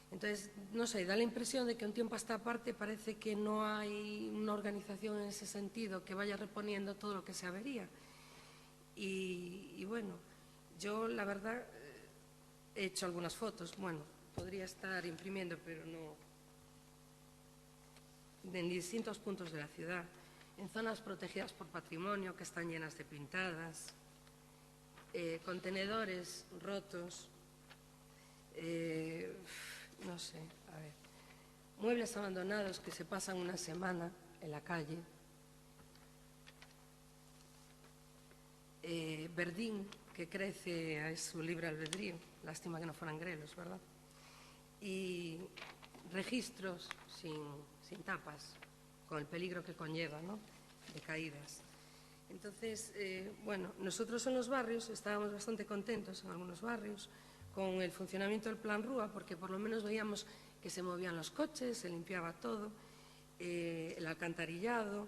Entonces, no sé, da la impresión de que un tiempo a esta parte parece que no hay una organización en ese sentido que vaya reponiendo todo lo que se avería. Y bueno, yo la verdad he hecho algunas fotos, bueno, podría estar imprimiendo, pero no, en distintos puntos de la ciudad, en zonas protegidas por patrimonio que están llenas de pintadas, contenedores rotos, no sé, a ver, muebles abandonados que se pasan una semana en la calle, verdín que crece a su libre albedrío, lástima que no fueran grelos, ¿verdad? Y registros sin tapas, con el peligro que conlleva, ¿no?, de caídas. Entonces, bueno, nosotros en los barrios estábamos bastante contentos, en algunos barrios, con el funcionamiento del Plan Rúa, porque por lo menos veíamos que se movían los coches, se limpiaba todo, el alcantarillado,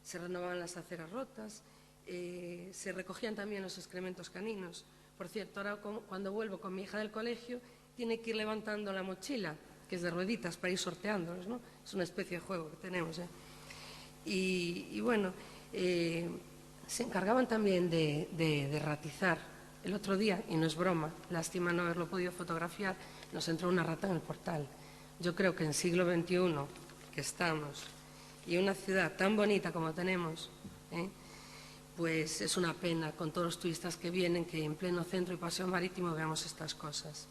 se renovaban las aceras rotas, se recogían también los excrementos caninos. Por cierto, ahora cuando vuelvo con mi hija del colegio, tiene que ir levantando la mochila, que es de rueditas, para ir sorteándolos, ¿no? Es una especie de juego que tenemos, ¿eh? Y bueno, se encargaban también de ratizar. El otro día, y no es broma, lástima no haberlo podido fotografiar, nos entró una rata en el portal. Yo creo que en siglo XXI que estamos, y una ciudad tan bonita como tenemos, pues es una pena con todos los turistas que vienen, que en pleno centro y paseo marítimo veamos estas cosas.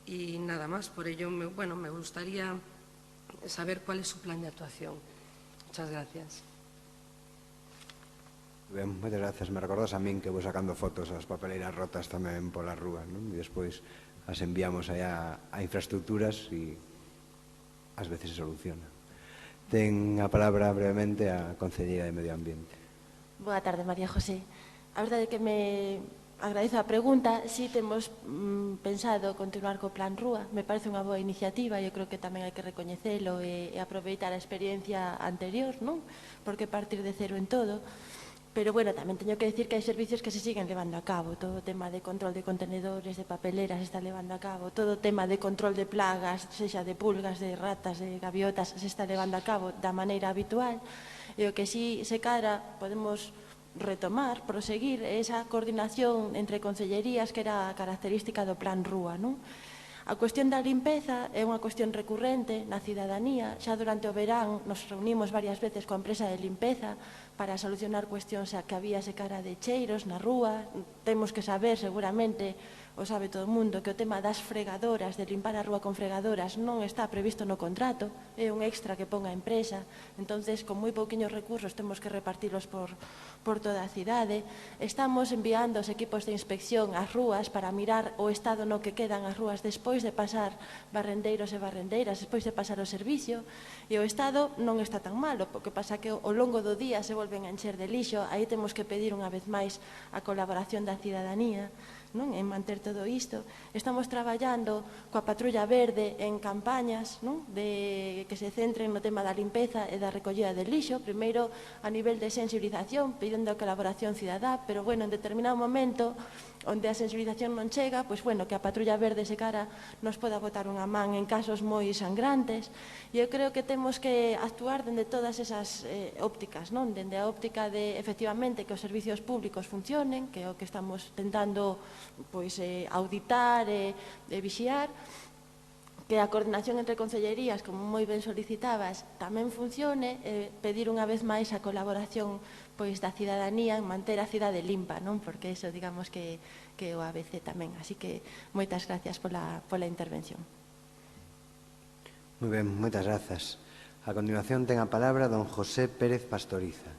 Y nada más, por ello, bueno, me gustaría saber cuál es su plan de actuación. Muchas gracias. Ben, moitas gracias. Me recordas a min que vou sacando fotos ás papeleiras rotas tamén polas rúas, non? E despois as enviamos aí a infraestructuras e ás veces se soluciona. Ten a palabra brevemente a Concelleira de Medio Ambiente. Boa tarde, María José. A verdade é que me agradezo a pregunta. Si temos pensado continuar co Plan Rúa, me parece unha boa iniciativa e eu creo que tamén hai que recoñecelo e aproveitar a experiencia anterior, non? Porque partir de cero en todo. Pero, bueno, tamén teño que decir que hai servicios que se siguen levando a cabo. Todo o tema de control de contenedores, de papeleras, se está levando a cabo. Todo o tema de control de plagas, sexa de pulgas, de ratas, de gaviotas, se está levando a cabo da maneira habitual. E o que si se cara podemos retomar, proseguir, esa coordinación entre concellerías que era a característica do Plan Rúa, non? A cuestión da limpeza é unha cuestión recurrente na cidadanía. Xa durante o verán nos reunimos varias veces coa empresa de limpeza para solucionar cuestións que había se cara de cheiros na rúa. Temos que saber, seguramente, o sabe todo o mundo, que o tema das fregadoras, de limpar a rúa con fregadoras, non está previsto no contrato, é un extra que pon a empresa. Entonces, con moi pouquiños recursos, temos que repartirlos por toda a cidade. Estamos enviando os equipos de inspección ás rúas para mirar o estado no que quedan as rúas despois de pasar barrendeiros e barrendeiras, despois de pasar o servicio, e o estado non está tan malo, porque pasa que ao longo do día se volven a encher de lixo. Aí temos que pedir unha vez máis a colaboración da cidadanía, non? En manter todo isto. Estamos traballando coa Patrulla Verde en campañas, non? De que se centren no tema da limpeza e da recollida de lixo, primeiro a nivel de sensibilización, pedindo a colaboración cidadá, pero, bueno, en determinado momento onde a sensibilización non chega, pois, bueno, que a Patrulla Verde se cara nos poda botar unha man en casos moi sangrantes. E eu creo que temos que actuar dende todas esas ópticas, non? Dende a óptica de, efectivamente, que os servicios públicos funcionen, que é o que estamos tentando pois auditar e vixiar, que a coordinación entre concellerías, como moi ben solicitabas, tamén funcione, pedir unha vez máis a colaboración pois da cidadanía en manter a cidade limpa, non? Porque eso, digamos, que é o ABC tamén. Así que moitas gracias pola intervención. Moi ben, moitas grazas. A continuación ten a palabra don José Pérez Pastoriza.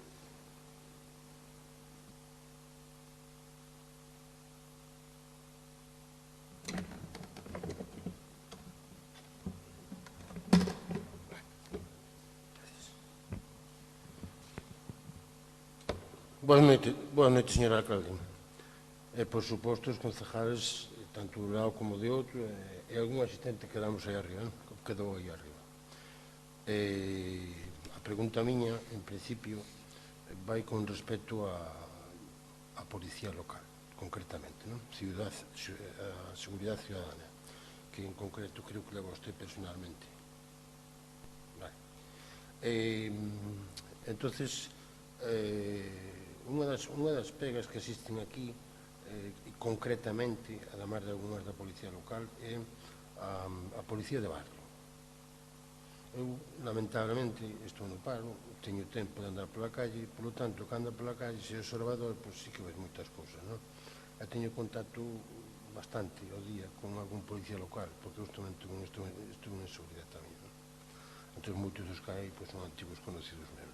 Boa noite, señor alcalde. Por suposto, os concejales, tanto de un lado como de outro, e algún asistente que damos aí arriba, non? Quedou aí arriba. A pregunta miña, en principio, vai con respecto a policía local, concretamente, non? A seguridade ciudadana, que en concreto creo que leva usted personalmente. Vale. Entonces, unha das pegas que existen aquí, concretamente, además de algunhas da policía local, é a policía de barrio. Eu, lamentablemente, estou no paro, teño tempo de andar pola calle, polo tanto, cando ando pola calle, se é observador, pois sí que ves moitas cousas, non? e teño contacto bastante ao día con algún policía local, porque eu estuve en seguridade tamén. Entón, moitos dos que hai son antigos conocidos meus.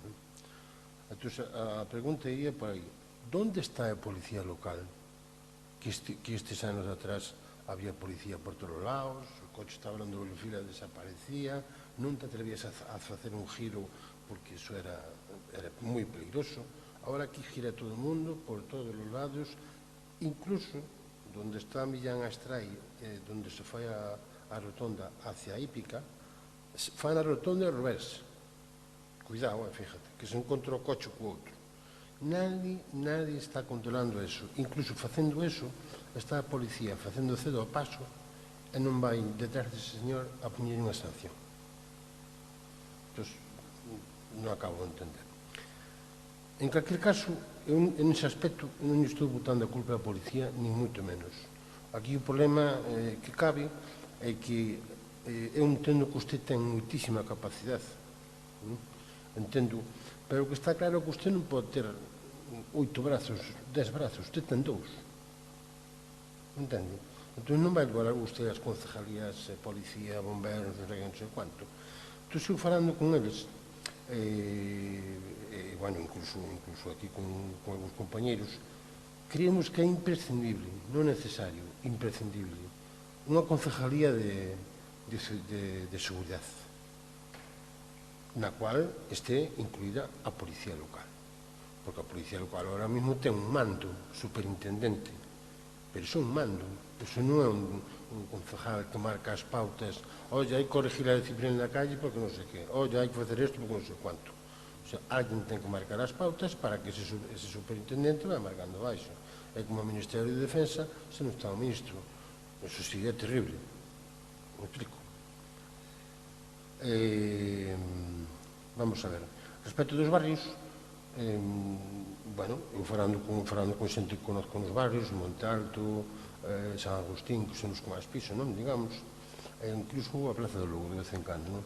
Entón, a pregunta ia para aí. Onde está a policía local? Que estes anos atrás había policía por todos os lados, o coche estaba dando velofila e desaparecía, non te atrevías a facer un giro porque iso era moi peligroso. Ahora aquí gira todo o mundo, por todos os lados, incluso onde está Millán Astrai, onde se fai a rotonda hacia a Hípica, fan a rotonda ao revés. Cuidado, fíjate, que se encontra o coche co outro. Nadie está controlando eso. Incluso facendo eso, está a policía facendo cedo ao paso e non vai detrás dese señor a poñer unha sanción. Entón, non acabo de entender. En calquer caso, en ese aspecto non estou botando a culpa da policía, ni moito menos. Aquí o problema que cabe é que eu entendo que usted ten moitísima capacidade, entendo, pero o que está claro é que usted non pode ter 8 brazos, 10 brazos, usted ten 2, entende? Entón non vai igualar usted as concejalías, policía, bomberos, non sei quanto. Entón, estou falando con eles, bueno, incluso aquí con algúns compañeros, creemos que é imprescindible, non necesario, imprescindible, unha concejalía de seguridade, na cual este incluída a policía local, porque a policía local ahora mismo ten un mando superintendente, pero iso é un mando, iso non é un concejal que marca as pautas, oye, hai que corregir a disciplina na calle porque non sei que, oye, hai que facer isto porque non sei quanto. O sea, alguén ten que marcar as pautas para que ese superintendente vai marcando baixo. É como o Ministerio de Defensa se non está o ministro. Eso sí é terrible. Me explico. Vamos a ver. Respecto dos barrios, bueno, eu falando con xente que conozco nos barrios, Monte Alto, San Agustín, que son os que máis piso, non? Digamos, incluso a Plaza do Lugo, de vez en cando, non?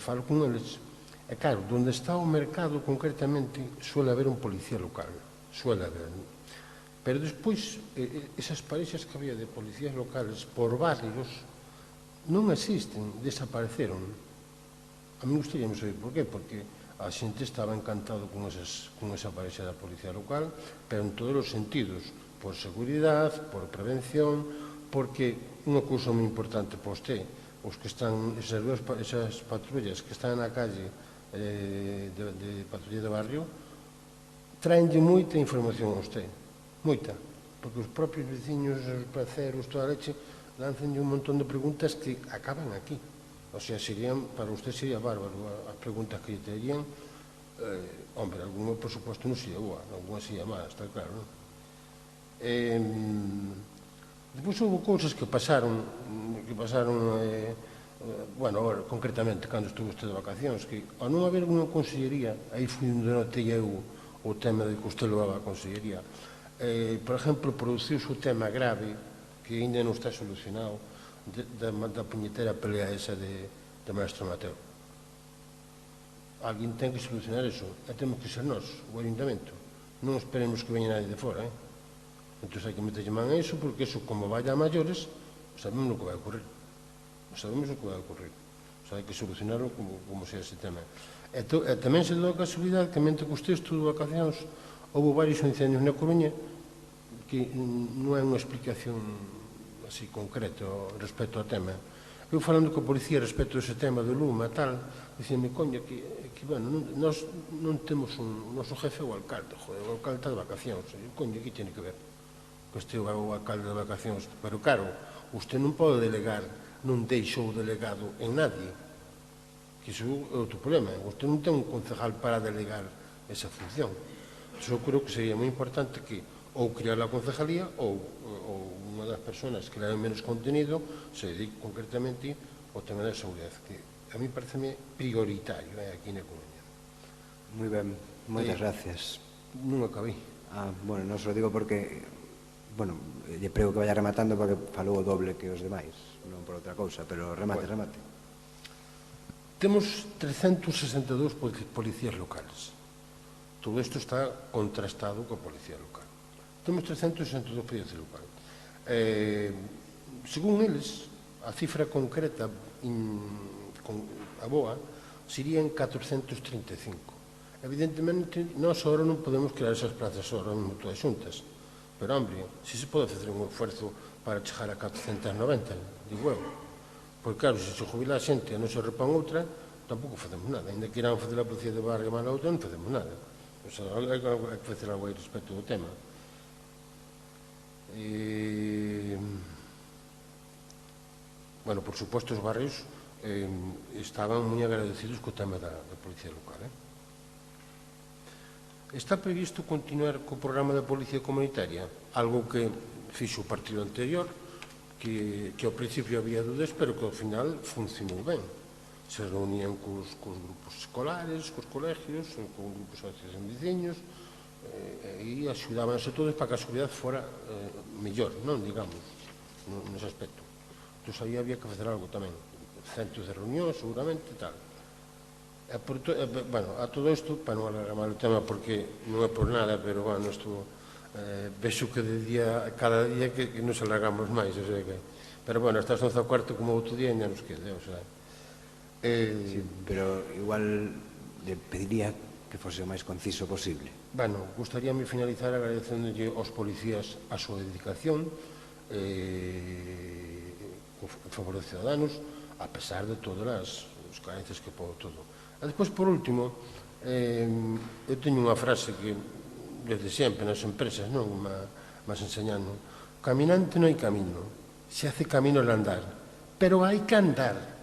Falo con eles. E claro, onde está o mercado concretamente suele haber un policía local, suele haber, non? Pero despois, esas parexas que había de policías locales por barrios non existen, desapareceron. A mí gustaríame saber por qué, porque a xente estaba encantado con esa parexa da policía local, pero en todos os sentidos, por seguridade, por prevención, porque unha cousa moi importante para usted, os que están, esas patrullas que están na calle de patrulla de barrio, traenlle moita información a usted, moita, porque os propios veciños, os placeros, toda a leche, lanzanlle un montón de preguntas que acaban aquí. O sea, para usted sería bárbaro as preguntas que lle terían. Hombre, alguna, por suposto, non sería boa, alguna sería mala, está claro, non? Depois houve cousas que pasaron, bueno, ahora, concretamente, cando estuvo usted de vacacións, que ao non haber unha consellería, aí foi onde notei eu o tema de que usted levaba a consellería. Por exemplo, produciuse o tema grave, que ainda non está solucionado, da puñetera pelea esa de Maestro Mateo. Alguén ten que solucionar eso, e temos que ser nós, o Ayuntamento. Non esperemos que veña nadie de fora, Entón hai que meterlle man a iso, porque iso, como vaya a maiores, sabemos o que vai ocurrir. Sabemos o que vai ocurrir. O sea, hai que solucionarlo como sea ese tema. E tamén se deu a casualidade que, mentre que usted estuvo de vacacións, houve varios incendios na Coruña, que non é unha explicación así concreta respecto ao tema. Eu falando co policía respecto a ese tema do lume e tal, dicíame, coña, que bueno, nós non temos o noso jefe o alcalde, joder, o alcalde está de vacacións, coña, que tiene que ver? Que este é o alcalde de vacacións, pero claro, usted non pode delegar, non deixou delegado en nadie, que iso é outro problema, usted non ten un concejal para delegar esa función. Eu creo que sería moi importante que ou crear a concejalía ou unha das persoas que le den menos contenido se dedique concretamente ao tema da seguridade, que a mí pareceme prioritario aquí na Coruña. Moi ben, moitas gracias. Non acabei. Bueno, non se lo digo porque, bueno, lle prego que vaya rematando porque falou o doble que os demais, non por outra cousa, pero remate. Temos 362 policías locales. Todo isto está contrastado coa policía local. Temos 362 policías local. Según eles, a cifra concreta a boa serían 435. Evidentemente, nós agora non podemos crear esas plazas agora mesmo todas xuntas. Pero, hombre, se pode facer un esforzo para chegar a 490, digo eu. Porque, claro, se jubila a xente e non se repón outra, tampouco facemos nada. Ainda que irán facer a policía de barrio e mala outra, non facemos nada. O sea, hai que facer algo aí respecto do tema. Bueno, por suposto, os barrios estaban moi agradecidos co tema da policía local. Está previsto continuar co programa da policía comunitaria, algo que fixo o partido anterior, que ao principio había dudas, pero que ao final funcionou ben. Se reunían cos grupos escolares, cos colegios, con grupos de asociación de veciños, e axudábanse todos para que a seguridade fora mellor, non, digamos, nese aspecto. Entón, aí había que facer algo tamén, centros de reunión, seguramente, e tal. Bueno, a todo isto, para non alargar mal o tema, porque non é por nada, pero, bueno, isto vexo que cada día que nos alargamos máis, o sea que... Pero, bueno, estas 11:15 como outro día, ainda nos quede, o sea... Sí, pero igual le pediría que fose o máis conciso posible. Bueno, gustaríame finalizar agradecéndolle aos policías a súa dedicación en favor dos ciudadanos, a pesar de todas as carencias que pode todo. E despois, por último, eu teño unha frase que desde sempre nas empresas non mas enseñando: caminante non hai camino, se hace camino al andar, pero hai que andar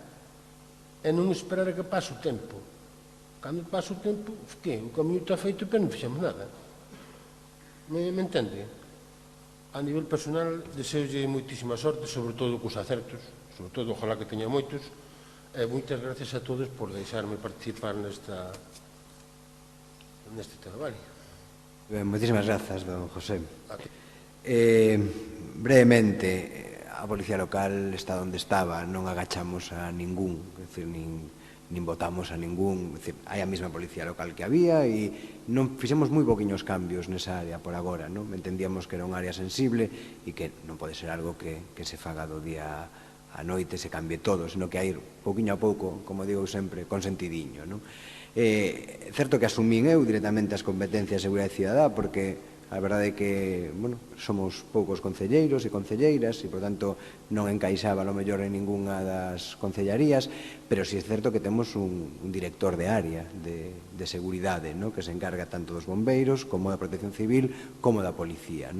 e non esperar a que pase o tempo. Cando pasa o tempo, que? O camiño está feito, pero non fixemos nada. Me entende? A nivel personal, deseolle moitísima sorte, sobre todo cos acertos, sobre todo, ojalá que teña moitos, e moitas gracias a todos por deixarme participar neste tema, vale? Moitísimas grazas, don José. Brevemente, a Policía Local está onde estaba, non agachamos a ningún, é dicir, nin votamos a ningún, hai a mesma Policía Local que había e non fixemos moi poquinhos cambios nesa área por agora, non? Entendíamos que era un área sensible e que non pode ser algo que se faga do día a noite, se cambie todo, senón que hai pouquiño a pouco, como digo sempre, consentidiño, non? É certo que asumín eu directamente as competencias de seguridade cidadá porque a verdade é que, bueno, somos poucos concelleiros e concelleiras e, por tanto, non encaixaba a lo mellor en ningunha das concellarías, pero si é certo que temos un director de área de seguridade, que se encarga tanto dos bombeiros como da protección civil como da policía,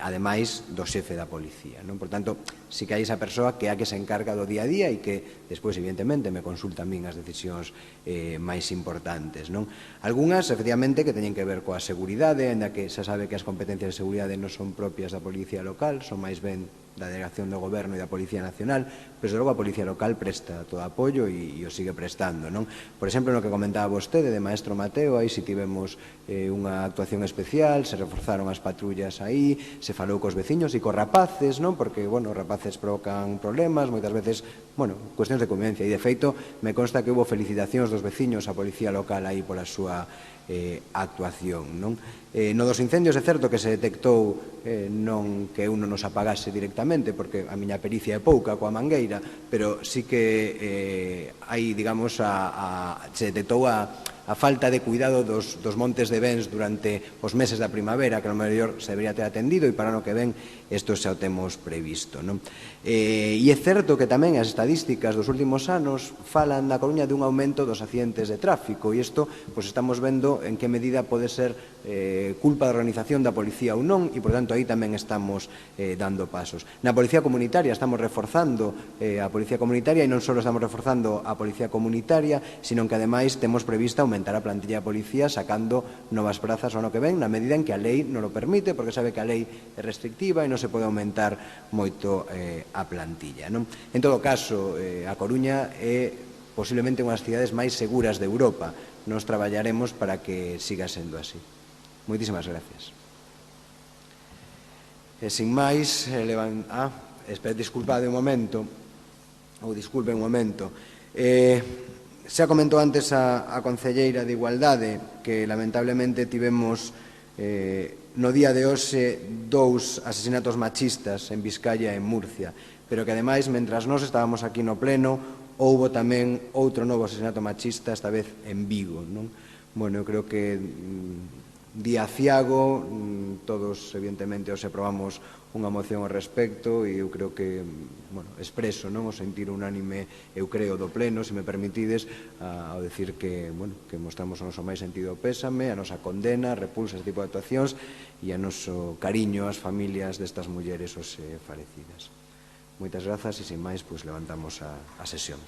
ademais do xefe da policía. Por tanto, si que hai esa persoa que é a que se encarga do día a día e que despois, evidentemente, me consulta a min as decisións máis importantes. Algúnas, efectivamente, que teñen que ver coa seguridade, ainda que xa sabe que as competencias de seguridade non son propias da Policía Local, son máis ben da Delegación do Goberno e da Policía Nacional, pero, desde logo, a Policía Local presta todo apoio e o sigue prestando. Por exemplo, no que comentaba vostede de Maestro Mateo, aí si tivemos unha actuación especial, se reforzaron as patrullas aí, se falou cos veciños e cos rapaces, porque, os rapaces provocan problemas, moitas veces, cuestións de convivencia, e, de feito, me consta que houve felicitacións dos veciños á Policía Local aí pola súa actuación. No dos incendios é certo que se detectou non que un non nos apagase directamente, porque a miña pericia é pouca coa mangueira, pero sí que hai, digamos, se detectou a falta de cuidado dos montes de bens durante os meses da primavera, que a lo mellor se debería ter atendido, e para o ano que ven isto xa o temos previsto. E é certo que tamén as estadísticas dos últimos anos falan na Coruña dun aumento dos accidentes de tráfico, e isto estamos vendo en que medida pode ser culpa da organización da policía ou non, e, por tanto, aí tamén estamos dando pasos. Na policía comunitaria estamos reforzando a policía comunitaria, e non só estamos reforzando a policía comunitaria, sino que, ademais, temos prevista aumentar a plantilla de policía sacando novas prazas o ano que ven, na medida en que a lei non o permite, porque sabe que a lei é restrictiva e non se pode aumentar moito a plantilla. En todo caso, a Coruña é posiblemente unha das cidades máis seguras de Europa. Nos traballaremos para que siga sendo así. Moitísimas gracias. E, sin máis, disculpen un momento. Xa comentou antes a concelleira de Igualdade que, lamentablemente, tivemos no día de hoxe 2 asesinatos machistas en Vizcaya e en Murcia, pero que ademais, mentras nós estábamos aquí no pleno, houbo tamén outro novo asesinato machista, esta vez en Vigo, non? Bueno, eu creo que día aciago, todos evidentemente os aprobamos unha moción ao respecto e eu creo que, bueno, expreso, non, o sentir unánime, eu creo, do pleno, se me permitides, ao decir que, bueno, que mostramos o noso máis sentido pésame, a nosa condena, repulsa este tipo de actuacións e a noso cariño ás familias destas mulleres os falecidas. Moitas grazas e, sin máis, pois levantamos a sesión.